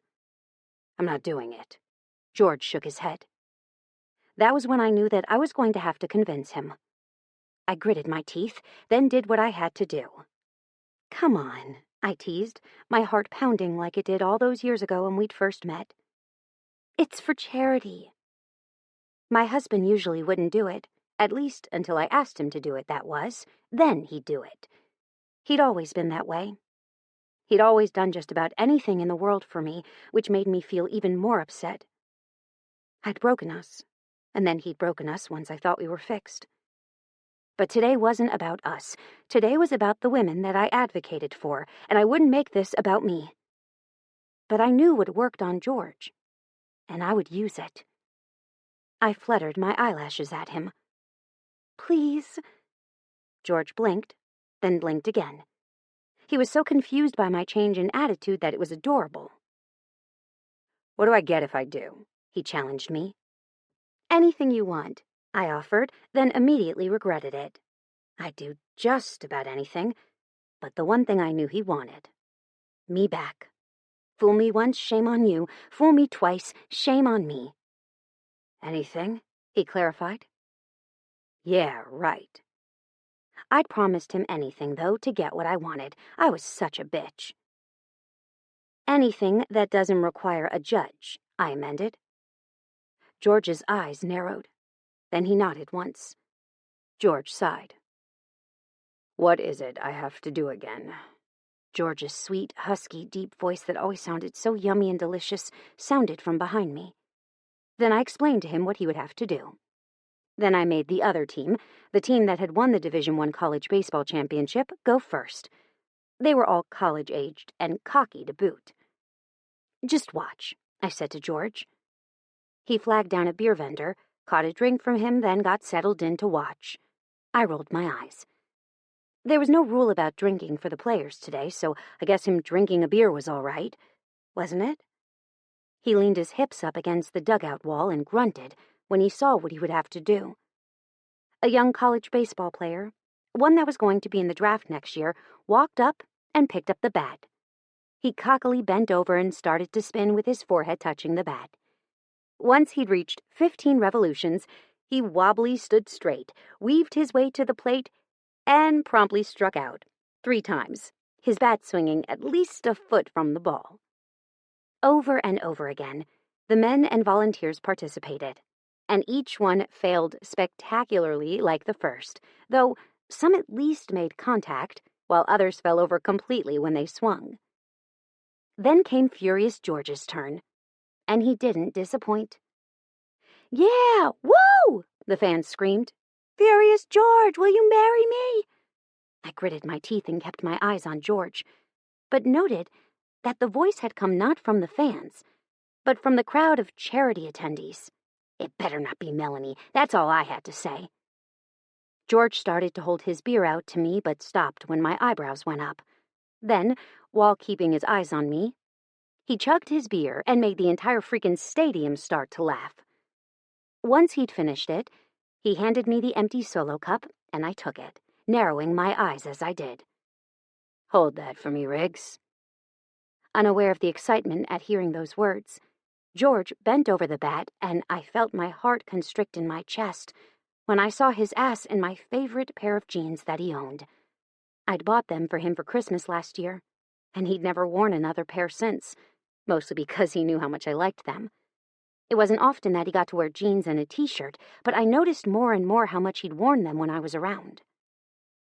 "I'm not doing it." George shook his head. That was when I knew that I was going to have to convince him. I gritted my teeth, then did what I had to do. "Come on," I teased, my heart pounding like it did all those years ago when we'd first met. "It's for charity." My husband usually wouldn't do it, at least until I asked him to do it, that was. Then he'd do it. He'd always been that way. He'd always done just about anything in the world for me, which made me feel even more upset. I'd broken us, and then he'd broken us once I thought we were fixed. But today wasn't about us. Today was about the women that I advocated for, and I wouldn't make this about me. But I knew what worked on George, and I would use it. I fluttered my eyelashes at him. "Please." George blinked, then blinked again. He was so confused by my change in attitude that it was adorable. "What do I get if I do?" he challenged me. "Anything you want," I offered, then immediately regretted it. I'd do just about anything, but the one thing I knew he wanted. Me back. Fool me once, shame on you. Fool me twice, shame on me. "Anything?" he clarified. "Yeah, right." I'd promised him anything, though, to get what I wanted. I was such a bitch. "Anything that doesn't require a judge," I amended. George's eyes narrowed. Then he nodded once. George sighed. "What is it I have to do again?" George's sweet, husky, deep voice that always sounded so yummy and delicious sounded from behind me. Then I explained to him what he would have to do. Then I made the other team, the team that had won the Division I college baseball championship, go first. They were all college-aged and cocky to boot. "Just watch," I said to George. He flagged down a beer vendor, caught a drink from him, then got settled in to watch. I rolled my eyes. There was no rule about drinking for the players today, so I guess him drinking a beer was all right, wasn't it? He leaned his hips up against the dugout wall and grunted when he saw what he would have to do. A young college baseball player, one that was going to be in the draft next year, walked up and picked up the bat. He cockily bent over and started to spin with his forehead touching the bat. Once he'd reached 15 revolutions, he wobbly stood straight, weaved his way to the plate, and promptly struck out 3 times, his bat swinging at least a foot from the ball. Over and over again, the men and volunteers participated, and each one failed spectacularly like the first, though some at least made contact, while others fell over completely when they swung. Then came Furious George's turn, and he didn't disappoint. "Yeah, woo!" the fans screamed. "Furious George, will you marry me?" I gritted my teeth and kept my eyes on George, but noted that the voice had come not from the fans, but from the crowd of charity attendees. It better not be Melanie, that's all I had to say. George started to hold his beer out to me, but stopped when my eyebrows went up. Then, while keeping his eyes on me, he chugged his beer and made the entire freaking stadium start to laugh. Once he'd finished it, he handed me the empty solo cup, and I took it, narrowing my eyes as I did. "Hold that for me, Riggs." Unaware of the excitement at hearing those words, George bent over the bat, and I felt my heart constrict in my chest when I saw his ass in my favorite pair of jeans that he owned. I'd bought them for him for Christmas last year, and he'd never worn another pair since, mostly because he knew how much I liked them. It wasn't often that he got to wear jeans and a t-shirt, but I noticed more and more how much he'd worn them when I was around.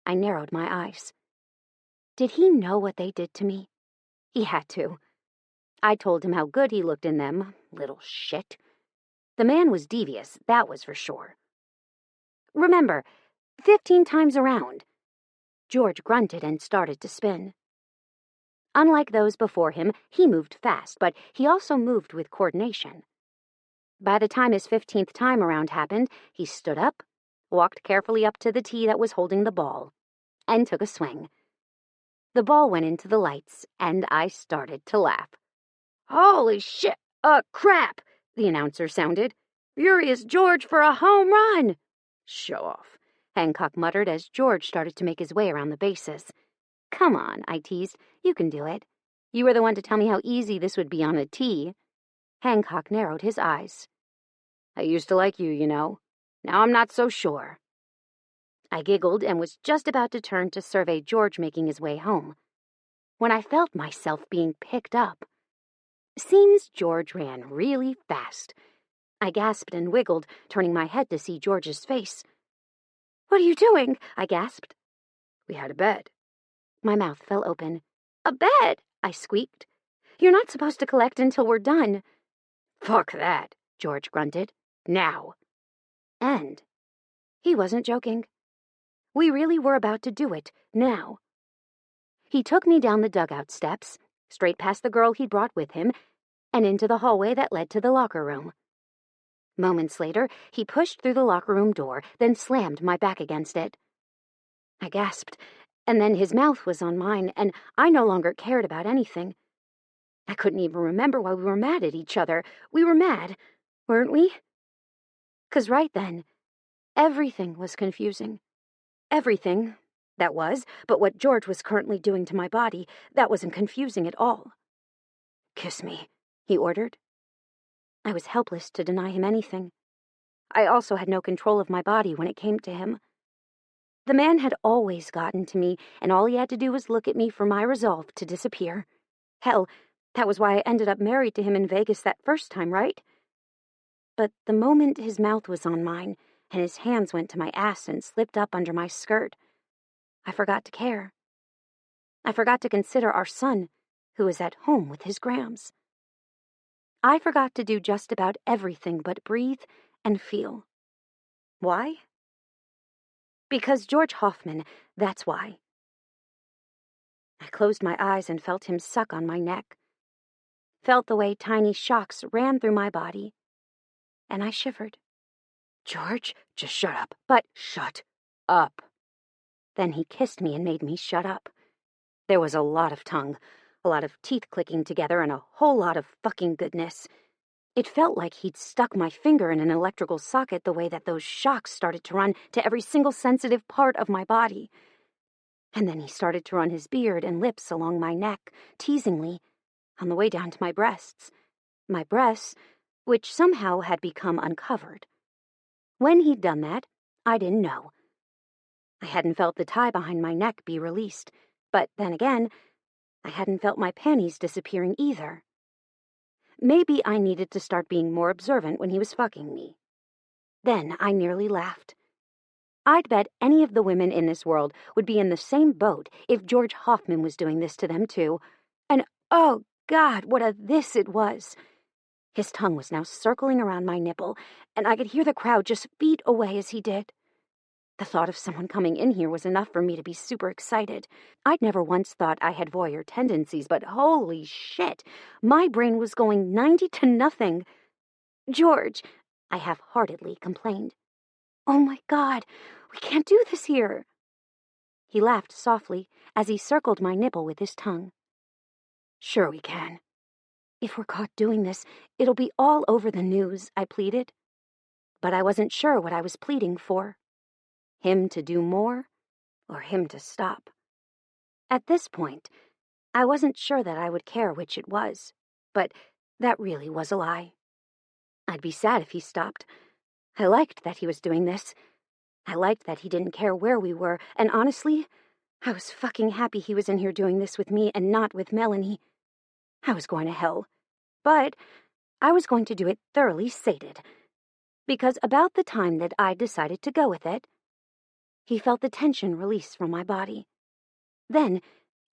I narrowed my eyes. Did he know what they did to me? He had to. I told him how good he looked in them, little shit. The man was devious, that was for sure. "Remember, 15 times around." George grunted and started to spin. Unlike those before him, he moved fast, but he also moved with coordination. By the time his 15th time around happened, he stood up, walked carefully up to the tee that was holding the ball, and took a swing. The ball went into the lights, and I started to laugh. "Holy shit! Crap!" the announcer sounded. "Furious George for a home run!" "Show off," Hancock muttered as George started to make his way around the bases. "Come on," I teased. "You can do it. You were the one to tell me how easy this would be on a tee." Hancock narrowed his eyes. "I used to like you, you know. Now I'm not so sure." I giggled and was just about to turn to survey George making his way home, when I felt myself being picked up. Seems George ran really fast. I gasped and wiggled, turning my head to see George's face. "What are you doing?" I gasped. "We had a bet." My mouth fell open. "A bet?" I squeaked. "You're not supposed to collect until we're done." "Fuck that," George grunted. "Now." And he wasn't joking. We really were about to do it, now. He took me down the dugout steps, straight past the girl he'd brought with him, and into the hallway that led to the locker room. Moments later, he pushed through the locker room door, then slammed my back against it. I gasped, and then his mouth was on mine, and I no longer cared about anything. I couldn't even remember why we were mad at each other. We were mad, weren't we? 'Cause right then, everything was confusing. Everything, that was, but what George was currently doing to my body, that wasn't confusing at all. "Kiss me," he ordered. I was helpless to deny him anything. I also had no control of my body when it came to him. The man had always gotten to me, and all he had to do was look at me for my resolve to disappear. Hell, that was why I ended up married to him in Vegas that first time, right? But the moment his mouth was on mine, and his hands went to my ass and slipped up under my skirt, I forgot to care. I forgot to consider our son, who was at home with his Grams. I forgot to do just about everything but breathe and feel. Why? Because George Hoffman, that's why. I closed my eyes and felt him suck on my neck. Felt the way tiny shocks ran through my body. And I shivered. "George, just shut up." "But shut up." Then he kissed me and made me shut up. There was a lot of tongue, a lot of teeth clicking together, and a whole lot of fucking goodness. It felt like he'd stuck my finger in an electrical socket the way that those shocks started to run to every single sensitive part of my body. And then he started to run his beard and lips along my neck, teasingly, on the way down to my breasts, which somehow had become uncovered. When he'd done that, I didn't know. I hadn't felt the tie behind my neck be released, but then again, I hadn't felt my panties disappearing either. Maybe I needed to start being more observant when he was fucking me. Then I nearly laughed. I'd bet any of the women in this world would be in the same boat if George Hoffman was doing this to them too. And oh God, what a this it was. His tongue was now circling around my nipple, and I could hear the crowd just feet away as he did. The thought of someone coming in here was enough for me to be super excited. I'd never once thought I had voyeur tendencies, but holy shit, my brain was going 90 to nothing. George, I half-heartedly complained. Oh my God, we can't do this here. He laughed softly as he circled my nipple with his tongue. Sure we can. If we're caught doing this, it'll be all over the news, I pleaded. But I wasn't sure what I was pleading for. Him to do more, or him to stop. At this point, I wasn't sure that I would care which it was, but that really was a lie. I'd be sad if he stopped. I liked that he was doing this. I liked that he didn't care where we were, and honestly, I was fucking happy he was in here doing this with me and not with Melanie. I was going to hell, but I was going to do it thoroughly sated, because about the time that I decided to go with it, he felt the tension release from my body. Then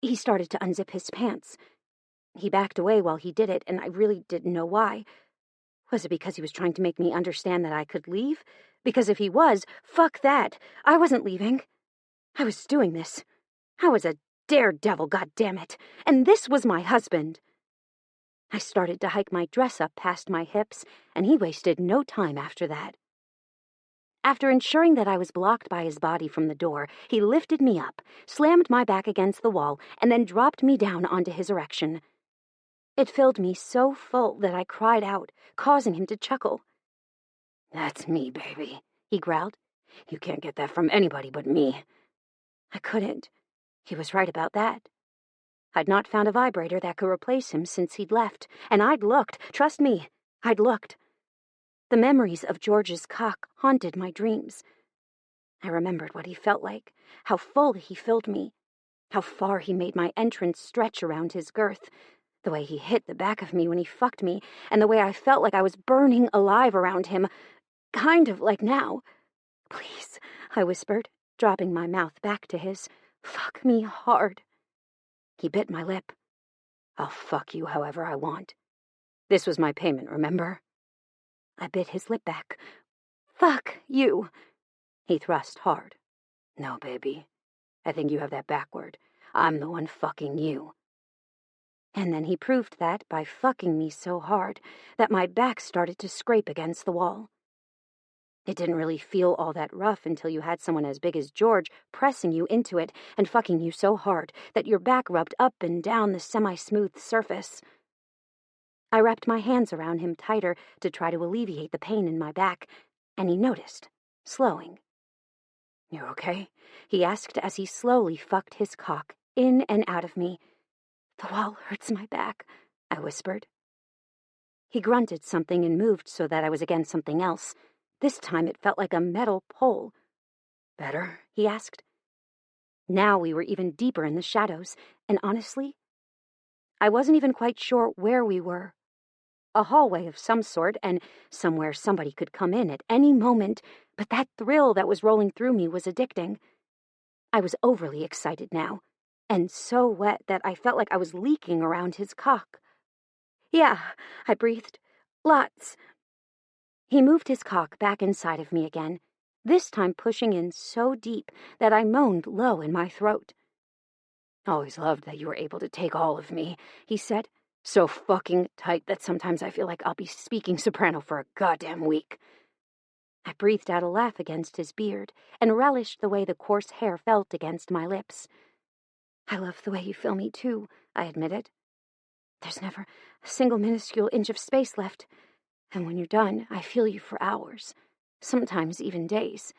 he started to unzip his pants. He backed away while he did it, and I really didn't know why. Was it because he was trying to make me understand that I could leave? Because if he was, fuck that. I wasn't leaving. I was doing this. I was a daredevil, goddammit, and this was my husband. I started to hike my dress up past my hips, and he wasted no time after that. After ensuring that I was blocked by his body from the door, he lifted me up, slammed my back against the wall, and then dropped me down onto his erection. It filled me so full that I cried out, causing him to chuckle. That's me, baby, he growled. You can't get that from anybody but me. I couldn't. He was right about that. I'd not found a vibrator that could replace him since he'd left, and I'd looked. Trust me, I'd looked. The memories of George's cock haunted my dreams. I remembered what he felt like, how full he filled me, how far he made my entrance stretch around his girth, the way he hit the back of me when he fucked me, and the way I felt like I was burning alive around him, kind of like now. Please, I whispered, dropping my mouth back to his. Fuck me hard. He bit my lip. I'll fuck you however I want. This was my payment, remember? I bit his lip back. Fuck you. He thrust hard. No, baby. I think you have that backward. I'm the one fucking you. And then he proved that by fucking me so hard that my back started to scrape against the wall. It didn't really feel all that rough until you had someone as big as George pressing you into it and fucking you so hard that your back rubbed up and down the semi-smooth surface. I wrapped my hands around him tighter to try to alleviate the pain in my back, and he noticed, slowing. You okay? He asked as he slowly fucked his cock in and out of me. The wall hurts my back, I whispered. He grunted something and moved so that I was against something else. This time it felt like a metal pole. Better? He asked. Now we were even deeper in the shadows, and honestly, I wasn't even quite sure where we were. A hallway of some sort, and somewhere somebody could come in at any moment, but that thrill that was rolling through me was addicting. I was overly excited now, and so wet that I felt like I was leaking around his cock. Yeah, I breathed. Lots. He moved his cock back inside of me again, this time pushing in so deep that I moaned low in my throat. Always loved that you were able to take all of me, he said. So fucking tight that sometimes I feel like I'll be speaking soprano for a goddamn week. I breathed out a laugh against his beard and relished the way the coarse hair felt against my lips. I love the way you fill me, too, I admitted. There's never a single minuscule inch of space left. And when you're done, I feel you for hours, sometimes even days.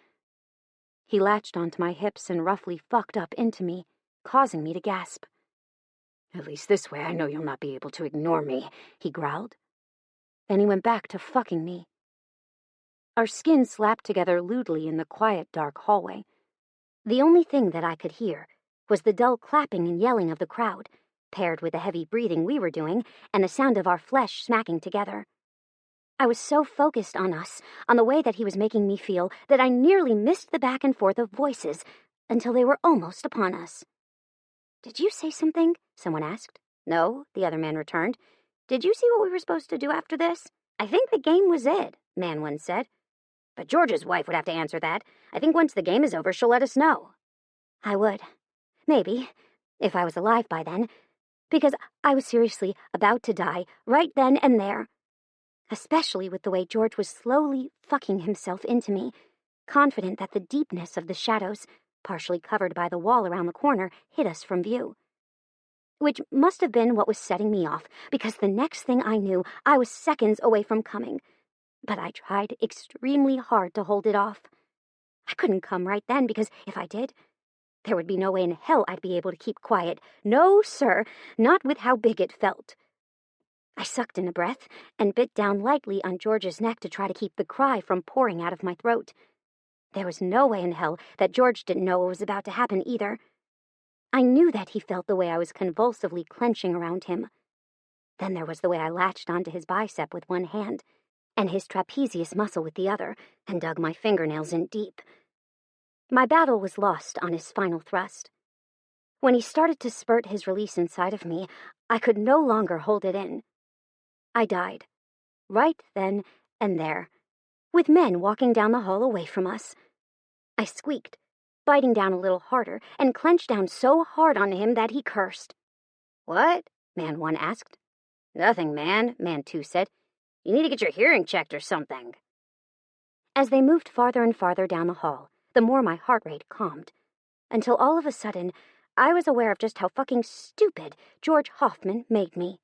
He latched onto my hips and roughly fucked up into me, causing me to gasp. At least this way I know you'll not be able to ignore me, he growled. Then he went back to fucking me. Our skins slapped together lewdly in the quiet, dark hallway. The only thing that I could hear was the dull clapping and yelling of the crowd, paired with the heavy breathing we were doing and the sound of our flesh smacking together. I was so focused on us, on the way that he was making me feel, that I nearly missed the back and forth of voices until they were almost upon us. Did you say something? Someone asked. No, the other man returned. Did you see what we were supposed to do after this? I think the game was it, man one said. But George's wife would have to answer that. I think once the game is over, she'll let us know. I would. Maybe. If I was alive by then. Because I was seriously about to die right then and there. Especially with the way George was slowly fucking himself into me, confident that the deepness of the shadows, partially covered by the wall around the corner, hid us from view. Which must have been what was setting me off, because the next thing I knew, I was seconds away from coming. But I tried extremely hard to hold it off. I couldn't come right then, because if I did, there would be no way in hell I'd be able to keep quiet. No, sir, not with how big it felt. I sucked in a breath and bit down lightly on George's neck to try to keep the cry from pouring out of my throat. There was no way in hell that George didn't know what was about to happen either. I knew that he felt the way I was convulsively clenching around him. Then there was the way I latched onto his bicep with one hand, and his trapezius muscle with the other, and dug my fingernails in deep. My battle was lost on his final thrust. When he started to spurt his release inside of me, I could no longer hold it in. I died, right then and there, with men walking down the hall away from us. I squeaked, biting down a little harder, and clenched down so hard on him that he cursed. What? Man 1 asked. Nothing, man, Man 2 said. You need to get your hearing checked or something. As they moved farther and farther down the hall, the more my heart rate calmed, until all of a sudden, I was aware of just how fucking stupid George Hoffman made me.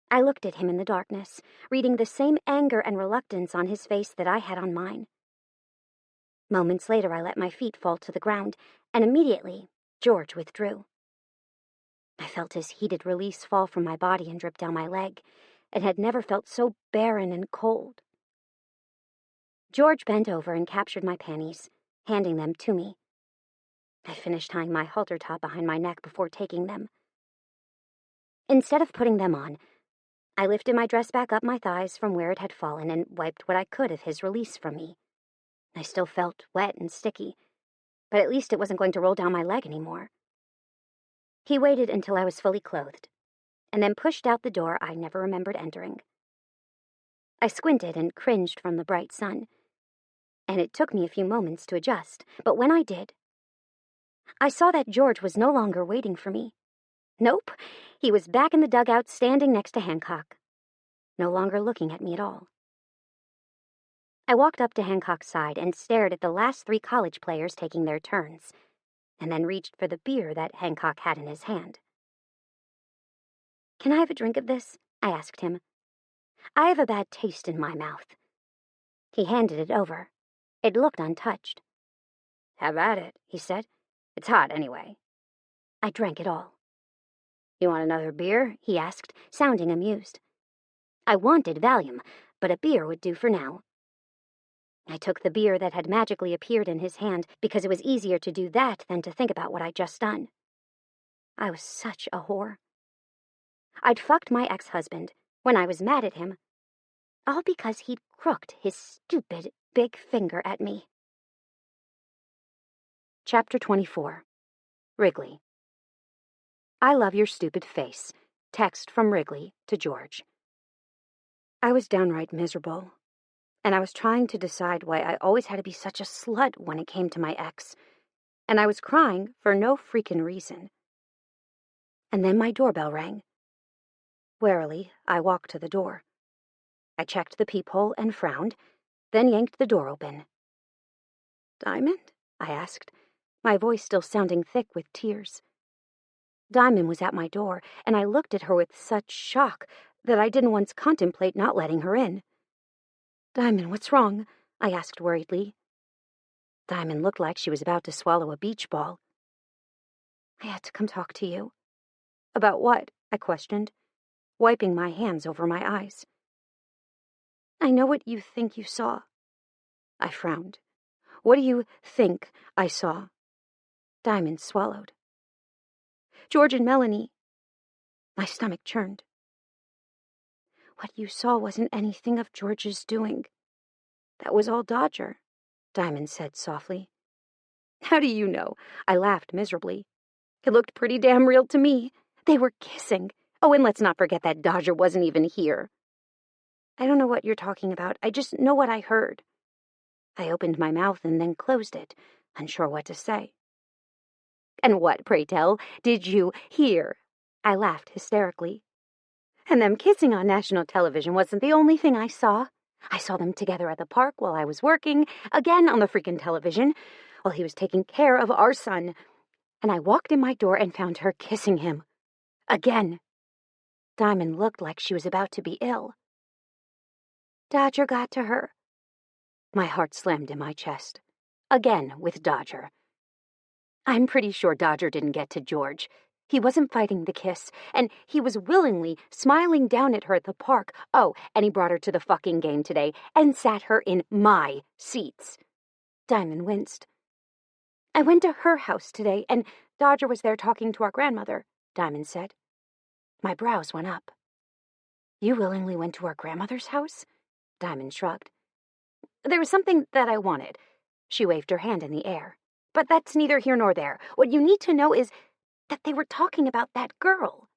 I looked at him in the darkness, reading the same anger and reluctance on his face that I had on mine. Moments later, I let my feet fall to the ground, and immediately, George withdrew. I felt his heated release fall from my body and drip down my leg, and had never felt so barren and cold. George bent over and captured my panties, handing them to me. I finished tying my halter top behind my neck before taking them. Instead of putting them on, I lifted my dress back up my thighs from where it had fallen and wiped what I could of his release from me. I still felt wet and sticky, but at least it wasn't going to roll down my leg anymore. He waited until I was fully clothed, and then pushed out the door I never remembered entering. I squinted and cringed from the bright sun, and it took me a few moments to adjust, but when I did, I saw that George was no longer waiting for me. Nope, he was back in the dugout standing next to Hancock, no longer looking at me at all. I walked up to Hancock's side and stared at the last 3 college players taking their turns, and then reached for the beer that Hancock had in his hand. Can I have a drink of this? I asked him. I have a bad taste in my mouth. He handed it over. It looked untouched. Have at it, he said. It's hot anyway. I drank it all. You want another beer? He asked, sounding amused. I wanted Valium, but a beer would do for now. I took the beer that had magically appeared in his hand because it was easier to do that than to think about what I'd just done. I was such a whore. I'd fucked my ex-husband when I was mad at him, all because he'd crooked his stupid big finger at me. Chapter 24. Wrigley. I love your stupid face. Text from Wrigley to George. I was downright miserable, and I was trying to decide why I always had to be such a slut when it came to my ex, and I was crying for no freaking reason. And then my doorbell rang. Warily, I walked to the door. I checked the peephole and frowned, then yanked the door open. Diamond? I asked, my voice still sounding thick with tears. Diamond was at my door, and I looked at her with such shock that I didn't once contemplate not letting her in. "Diamond, what's wrong?" I asked worriedly. Diamond looked like she was about to swallow a beach ball. "I had to come talk to you." "About what?" I questioned, wiping my hands over my eyes. "I know what you think you saw." I frowned. "What do you think I saw?" Diamond swallowed. "George and Melanie." My stomach churned. "What you saw wasn't anything of George's doing. That was all Dodger," Diamond said softly. "How do you know?" I laughed miserably. "It looked pretty damn real to me. They were kissing. Oh, and let's not forget that Dodger wasn't even here." "I don't know what you're talking about. I just know what I heard." I opened my mouth and then closed it, unsure what to say. "And what, pray tell, did you hear?" I laughed hysterically. "And them kissing on national television wasn't the only thing I saw. I saw them together at the park while I was working, again on the freaking television, while he was taking care of our son. And I walked in my door and found her kissing him. Again." Diamond looked like she was about to be ill. "Dodger got to her." My heart slammed in my chest. Again with Dodger. I'm pretty sure Dodger didn't get to George. He wasn't fighting the kiss, and he was willingly smiling down at her at the park. Oh, and he brought her to the fucking game today and sat her in my seats. Diamond winced. "I went to her house today, and Dodger was there talking to our grandmother," Diamond said. My brows went up. "You willingly went to our grandmother's house?" Diamond shrugged. "There was something that I wanted." She waved her hand in the air. "But that's neither here nor there. What you need to know is that they were talking about that girl."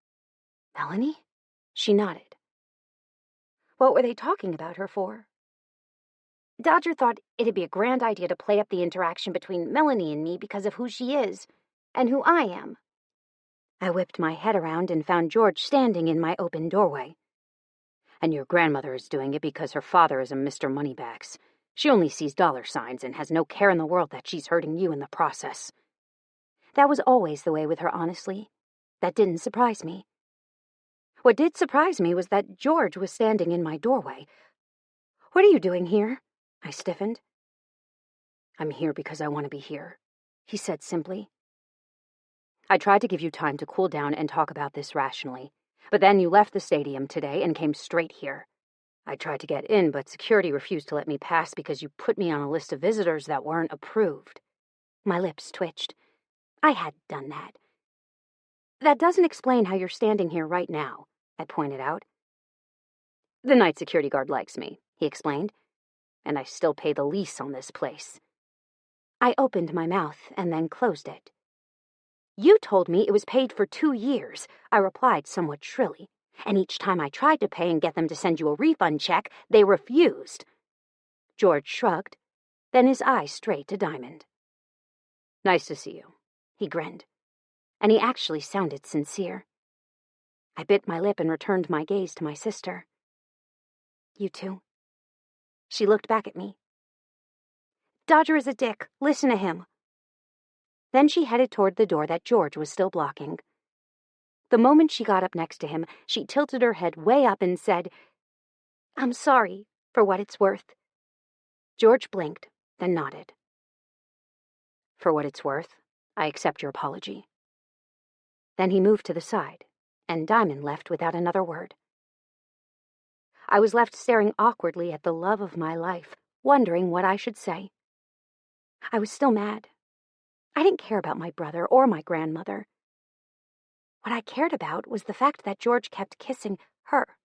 "Melanie?" She nodded. "What were they talking about her for?" "Dodger thought it'd be a grand idea to play up the interaction between Melanie and me because of who she is and who I am." I whipped my head around and found George standing in my open doorway. "And your grandmother is doing it because her father is a Mr. Moneybags. She only sees dollar signs and has no care in the world that she's hurting you in the process." That was always the way with her, honestly. That didn't surprise me. What did surprise me was that George was standing in my doorway. "What are you doing here?" I stiffened. "I'm here because I want to be here," he said simply. "I tried to give you time to cool down and talk about this rationally, but then you left the stadium today and came straight here. I tried to get in, but security refused to let me pass because you put me on a list of visitors that weren't approved." My lips twitched. I hadn't done that. "That doesn't explain how you're standing here right now," I pointed out. "The night security guard likes me," he explained, "and I still pay the lease on this place." I opened my mouth and then closed it. "You told me it was paid for 2 years," I replied somewhat shrilly, "and each time I tried to pay and get them to send you a refund check, they refused." George shrugged, then his eyes straight to Diamond. "Nice to see you," he grinned, and he actually sounded sincere. I bit my lip and returned my gaze to my sister. "You too?" She looked back at me. "Dodger is a dick. Listen to him." Then she headed toward the door that George was still blocking. The moment she got up next to him, she tilted her head way up and said, "I'm sorry, for what it's worth." George blinked, then nodded. "For what it's worth, I accept your apology." Then he moved to the side, and Diamond left without another word. I was left staring awkwardly at the love of my life, wondering what I should say. I was still mad. I didn't care about my brother or my grandmother. What I cared about was the fact that George kept kissing her.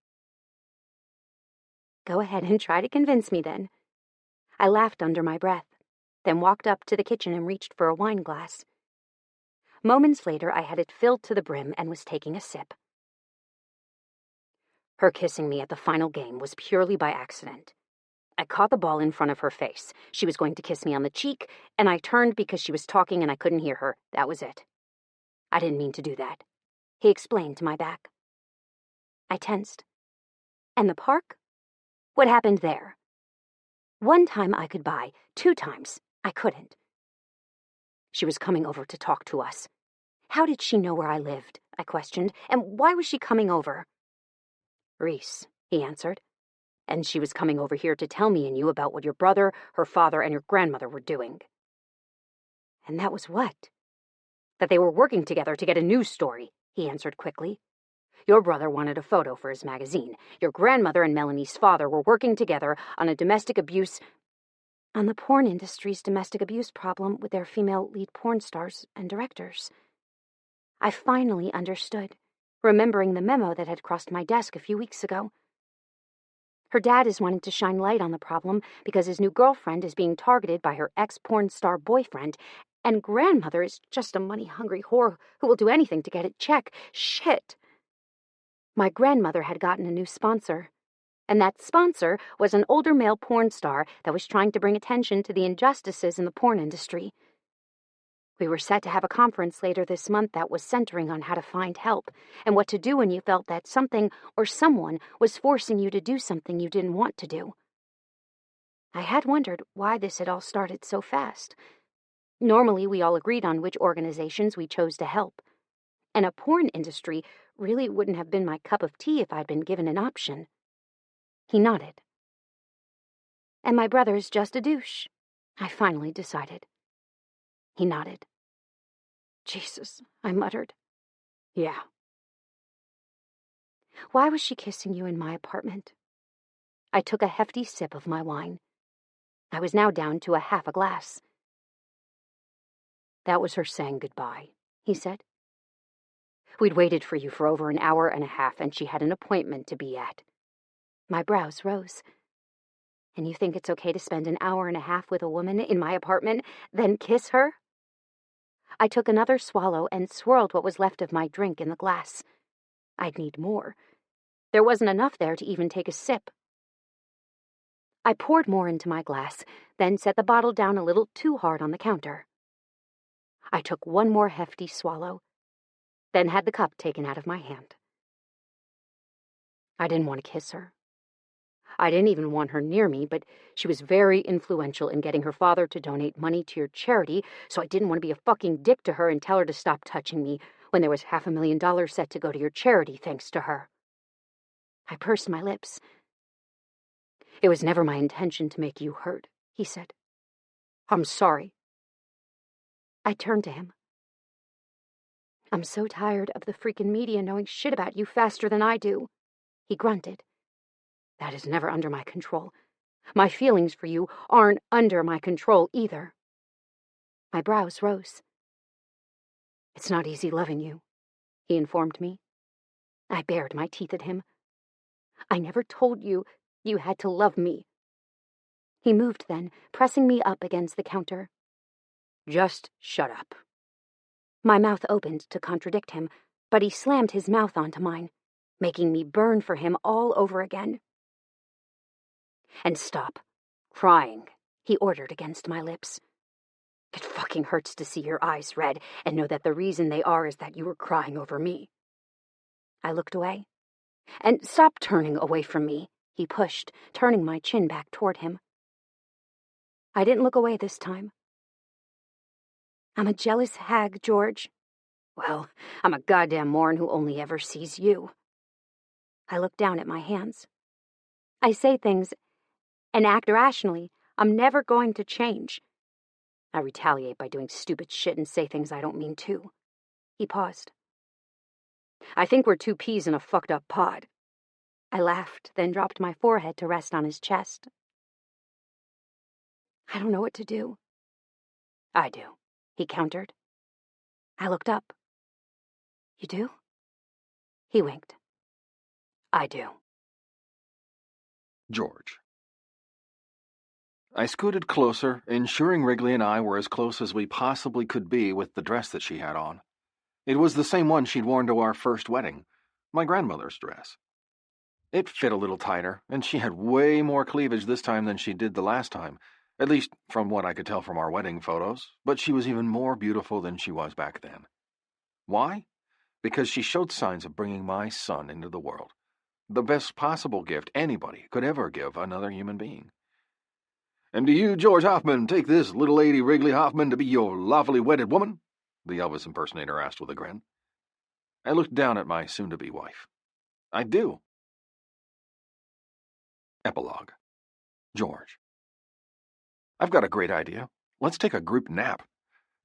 "Go ahead and try to convince me then." I laughed under my breath, then walked up to the kitchen and reached for a wine glass. Moments later, I had it filled to the brim and was taking a sip. Her kissing me at the final game was purely by accident. I caught the ball in front of her face. She was going to kiss me on the cheek, and I turned because she was talking and I couldn't hear her. That was it. I didn't mean to do that, he explained to my back. I tensed. And the park? What happened there? 1 time I could buy, 2 times I couldn't. She was coming over to talk to us. How did she know where I lived? I questioned. And why was she coming over? Reese, he answered. And she was coming over here to tell me and you about what your brother, her father, and your grandmother were doing. And that was what? That they were working together to get a news story, he answered quickly. Your brother wanted a photo for his magazine. Your grandmother and Melanie's father were working together on the porn industry's domestic abuse problem with their female lead porn stars and directors. I finally understood, remembering the memo that had crossed my desk a few weeks ago. Her dad is wanting to shine light on the problem because his new girlfriend is being targeted by her ex-porn star boyfriend, and grandmother is just a money-hungry whore who will do anything to get it checked. Shit! My grandmother had gotten a new sponsor, and that sponsor was an older male porn star that was trying to bring attention to the injustices in the porn industry. We were set to have a conference later this month that was centering on how to find help and what to do when you felt that something or someone was forcing you to do something you didn't want to do. I had wondered why this had all started so fast. Normally, we all agreed on which organizations we chose to help, and a porn industry really wouldn't have been my cup of tea if I'd been given an option. He nodded. And my brother's just a douche, I finally decided. He nodded. Jesus, I muttered. Yeah. Why was she kissing you in my apartment? I took a hefty sip of my wine. I was now down to a half a glass. That was her saying goodbye, he said. We'd waited for you for over an hour and a half, and she had an appointment to be at. My brows rose. And you think it's okay to spend an hour and a half with a woman in my apartment, then kiss her? I took another swallow and swirled what was left of my drink in the glass. I'd need more. There wasn't enough there to even take a sip. I poured more into my glass, then set the bottle down a little too hard on the counter. I took one more hefty swallow, then had the cup taken out of my hand. I didn't want to kiss her. I didn't even want her near me, but she was very influential in getting her father to donate money to your charity, so I didn't want to be a fucking dick to her and tell her to stop touching me when there was $500,000 set to go to your charity thanks to her. I pursed my lips. It was never my intention to make you hurt, he said. I'm sorry. I turned to him. I'm so tired of the freaking media knowing shit about you faster than I do, he grunted. That is never under my control. My feelings for you aren't under my control either. My brows rose. It's not easy loving you, he informed me. I bared my teeth at him. I never told you you had to love me. He moved then, pressing me up against the counter. Just shut up. My mouth opened to contradict him, but he slammed his mouth onto mine, making me burn for him all over again. And stop crying, he ordered against my lips. It fucking hurts to see your eyes red and know that the reason they are is that you were crying over me. I looked away. And stop turning away from me, he pushed, turning my chin back toward him. I didn't look away this time. I'm a jealous hag, George. Well, I'm a goddamn moron who only ever sees you. I looked down at my hands. I say things and act irrationally. I'm never going to change. I retaliate by doing stupid shit and say things I don't mean to. He paused. I think we're two peas in a fucked up pod. I laughed, then dropped my forehead to rest on his chest. I don't know what to do. I do, he countered. I looked up. You do? He winked. I do. George. I scooted closer, ensuring Wrigley and I were as close as we possibly could be with the dress that she had on. It was the same one she'd worn to our first wedding, my grandmother's dress. It fit a little tighter, and she had way more cleavage this time than she did the last time, at least from what I could tell from our wedding photos, but she was even more beautiful than she was back then. Why? Because she showed signs of bringing my son into the world, the best possible gift anybody could ever give another human being. And do you, George Hoffman, take this little lady Wrigley Hoffman to be your lawfully wedded woman? The Elvis impersonator asked with a grin. I looked down at my soon-to-be wife. I do. Epilogue. George. I've got a great idea. Let's take a group nap.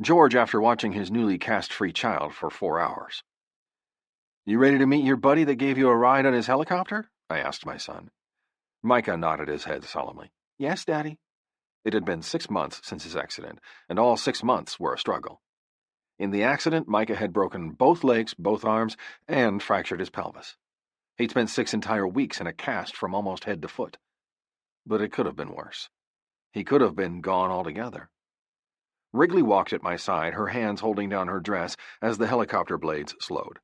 George, after watching his newly cast-free child for 4 hours. You ready to meet your buddy that gave you a ride on his helicopter? I asked my son. Micah nodded his head solemnly. Yes, Daddy. It had been 6 months since his accident, and all 6 months were a struggle. In the accident, Micah had broken both legs, both arms, and fractured his pelvis. He'd spent 6 entire weeks in a cast from almost head to foot. But it could have been worse. He could have been gone altogether. Wrigley walked at my side, her hands holding down her dress as the helicopter blades slowed.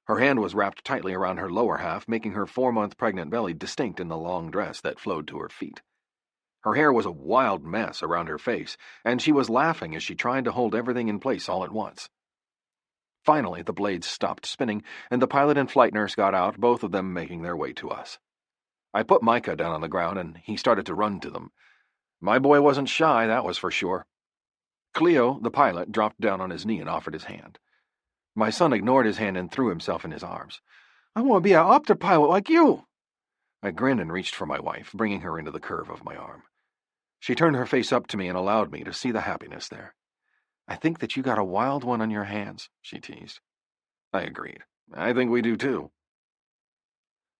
Her hand was wrapped tightly around her lower half, making her 4-month pregnant belly distinct in the long dress that flowed to her feet. Her hair was a wild mess around her face, and she was laughing as she tried to hold everything in place all at once. Finally, the blades stopped spinning, and the pilot and flight nurse got out, both of them making their way to us. I put Micah down on the ground, and he started to run to them. My boy wasn't shy, that was for sure. Cleo, the pilot, dropped down on his knee and offered his hand. My son ignored his hand and threw himself in his arms. I want to be an opter pilot like you. I grinned and reached for my wife, bringing her into the curve of my arm. She turned her face up to me and allowed me to see the happiness there. I think that you got a wild one on your hands, she teased. I agreed. I think we do too.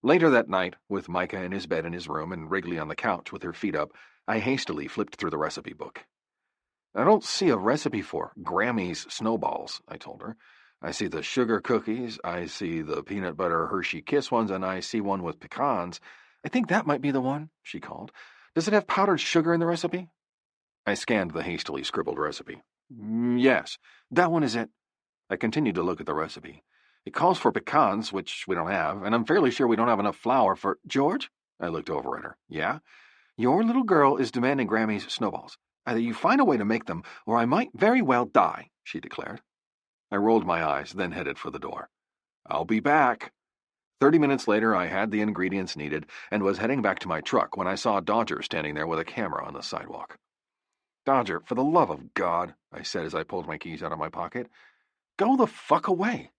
Later that night, with Micah in his bed in his room and Wrigley on the couch with her feet up, I hastily flipped through the recipe book. I don't see a recipe for Grammy's snowballs, I told her. I see the sugar cookies, I see the peanut butter Hershey Kiss ones, and I see one with pecans. I think that might be the one, she called. Does it have powdered sugar in the recipe? I scanned the hastily scribbled recipe. Yes, that one is it. I continued to look at the recipe. It calls for pecans, which we don't have, and I'm fairly sure we don't have enough flour for... George? I looked over at her. Yeah? Your little girl is demanding Grammy's snowballs. Either you find a way to make them, or I might very well die, she declared. I rolled my eyes, then headed for the door. I'll be back. 30 minutes later, I had the ingredients needed and was heading back to my truck when I saw Dodger standing there with a camera on the sidewalk. Dodger, for the love of God, I said as I pulled my keys out of my pocket, go the fuck away.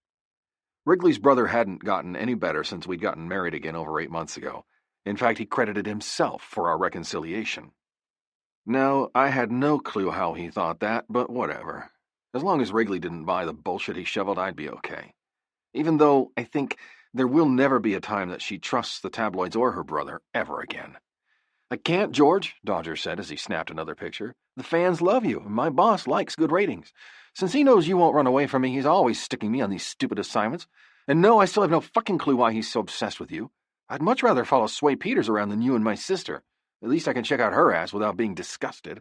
Wrigley's brother hadn't gotten any better since we'd gotten married again over 8 months ago. In fact, he credited himself for our reconciliation. No, I had no clue how he thought that, but whatever. As long as Wrigley didn't buy the bullshit he shoveled, I'd be okay. Even though I think there will never be a time that she trusts the tabloids or her brother ever again. I can't, George, Dodger said as he snapped another picture. The fans love you, and my boss likes good ratings. Since he knows you won't run away from me, he's always sticking me on these stupid assignments. And no, I still have no fucking clue why he's so obsessed with you. I'd much rather follow Sway Peters around than you and my sister. At least I can check out her ass without being disgusted.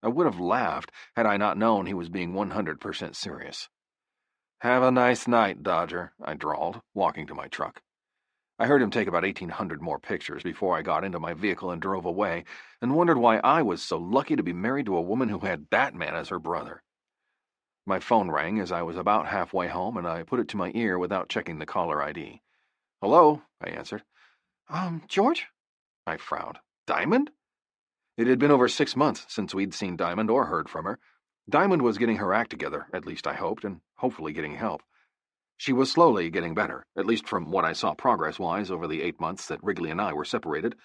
I would have laughed had I not known he was being 100% serious. Have a nice night, Dodger, I drawled, walking to my truck. I heard him take about 1,800 more pictures before I got into my vehicle and drove away, and wondered why I was so lucky to be married to a woman who had that man as her brother. My phone rang as I was about halfway home, and I put it to my ear without checking the caller ID. Hello, I answered. George? I frowned. Diamond? It had been over 6 months since we'd seen Diamond or heard from her. Diamond was getting her act together, at least I hoped, and hopefully getting help. She was slowly getting better, at least from what I saw progress-wise over the 8 months that Wrigley and I were separated.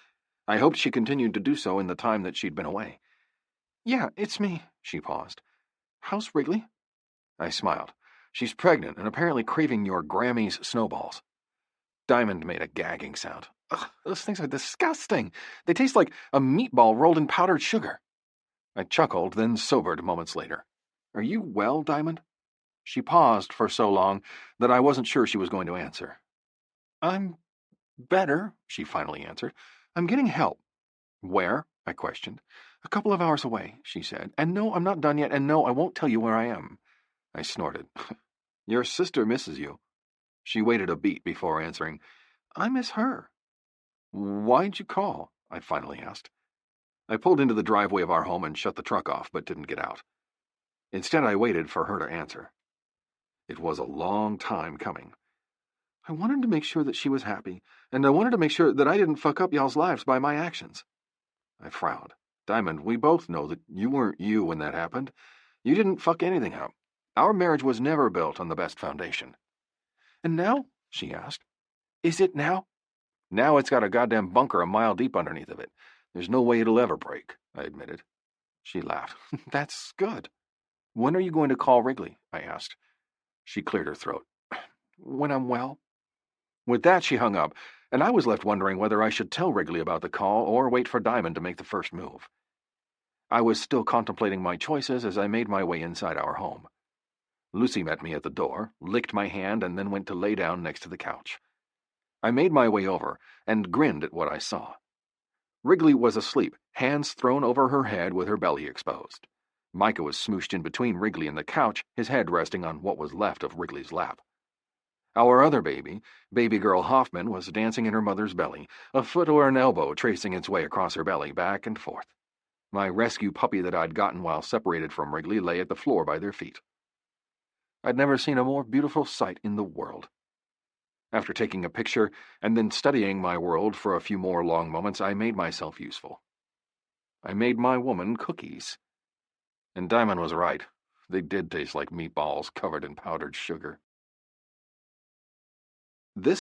I hoped she continued to do so in the time that she'd been away. Yeah, it's me, she paused. How's Wrigley? I smiled. She's pregnant and apparently craving your Grammy's snowballs. Diamond made a gagging sound. Ugh, those things are disgusting. They taste like a meatball rolled in powdered sugar. I chuckled, then sobered moments later. Are you well, Diamond? She paused for so long that I wasn't sure she was going to answer. I'm better, she finally answered. I'm getting help. Where? I questioned. A couple of hours away, she said. And no, I'm not done yet, and no, I won't tell you where I am. I snorted. Your sister misses you. She waited a beat before answering. I miss her. Why'd you call? I finally asked. I pulled into the driveway of our home and shut the truck off, but didn't get out. Instead, I waited for her to answer. It was a long time coming. I wanted to make sure that she was happy, and I wanted to make sure that I didn't fuck up y'all's lives by my actions. I frowned. Diamond, we both know that you weren't you when that happened. You didn't fuck anything up. Our marriage was never built on the best foundation. And now? She asked. Is it now? Now it's got a goddamn bunker a mile deep underneath of it. There's no way it'll ever break, I admitted. She laughed. That's good. When are you going to call Wrigley? I asked. She cleared her throat. When I'm well. With that, she hung up, and I was left wondering whether I should tell Wrigley about the call or wait for Diamond to make the first move. I was still contemplating my choices as I made my way inside our home. Lucy met me at the door, licked my hand, and then went to lay down next to the couch. I made my way over and grinned at what I saw. Wrigley was asleep, hands thrown over her head with her belly exposed. Micah was smooshed in between Wrigley and the couch, his head resting on what was left of Wrigley's lap. Our other baby girl Hoffman, was dancing in her mother's belly, a foot or an elbow tracing its way across her belly, back and forth. My rescue puppy that I'd gotten while separated from Wrigley lay at the floor by their feet. I'd never seen a more beautiful sight in the world. After taking a picture and then studying my world for a few more long moments, I made myself useful. I made my woman cookies. And Diamond was right. They did taste like meatballs covered in powdered sugar.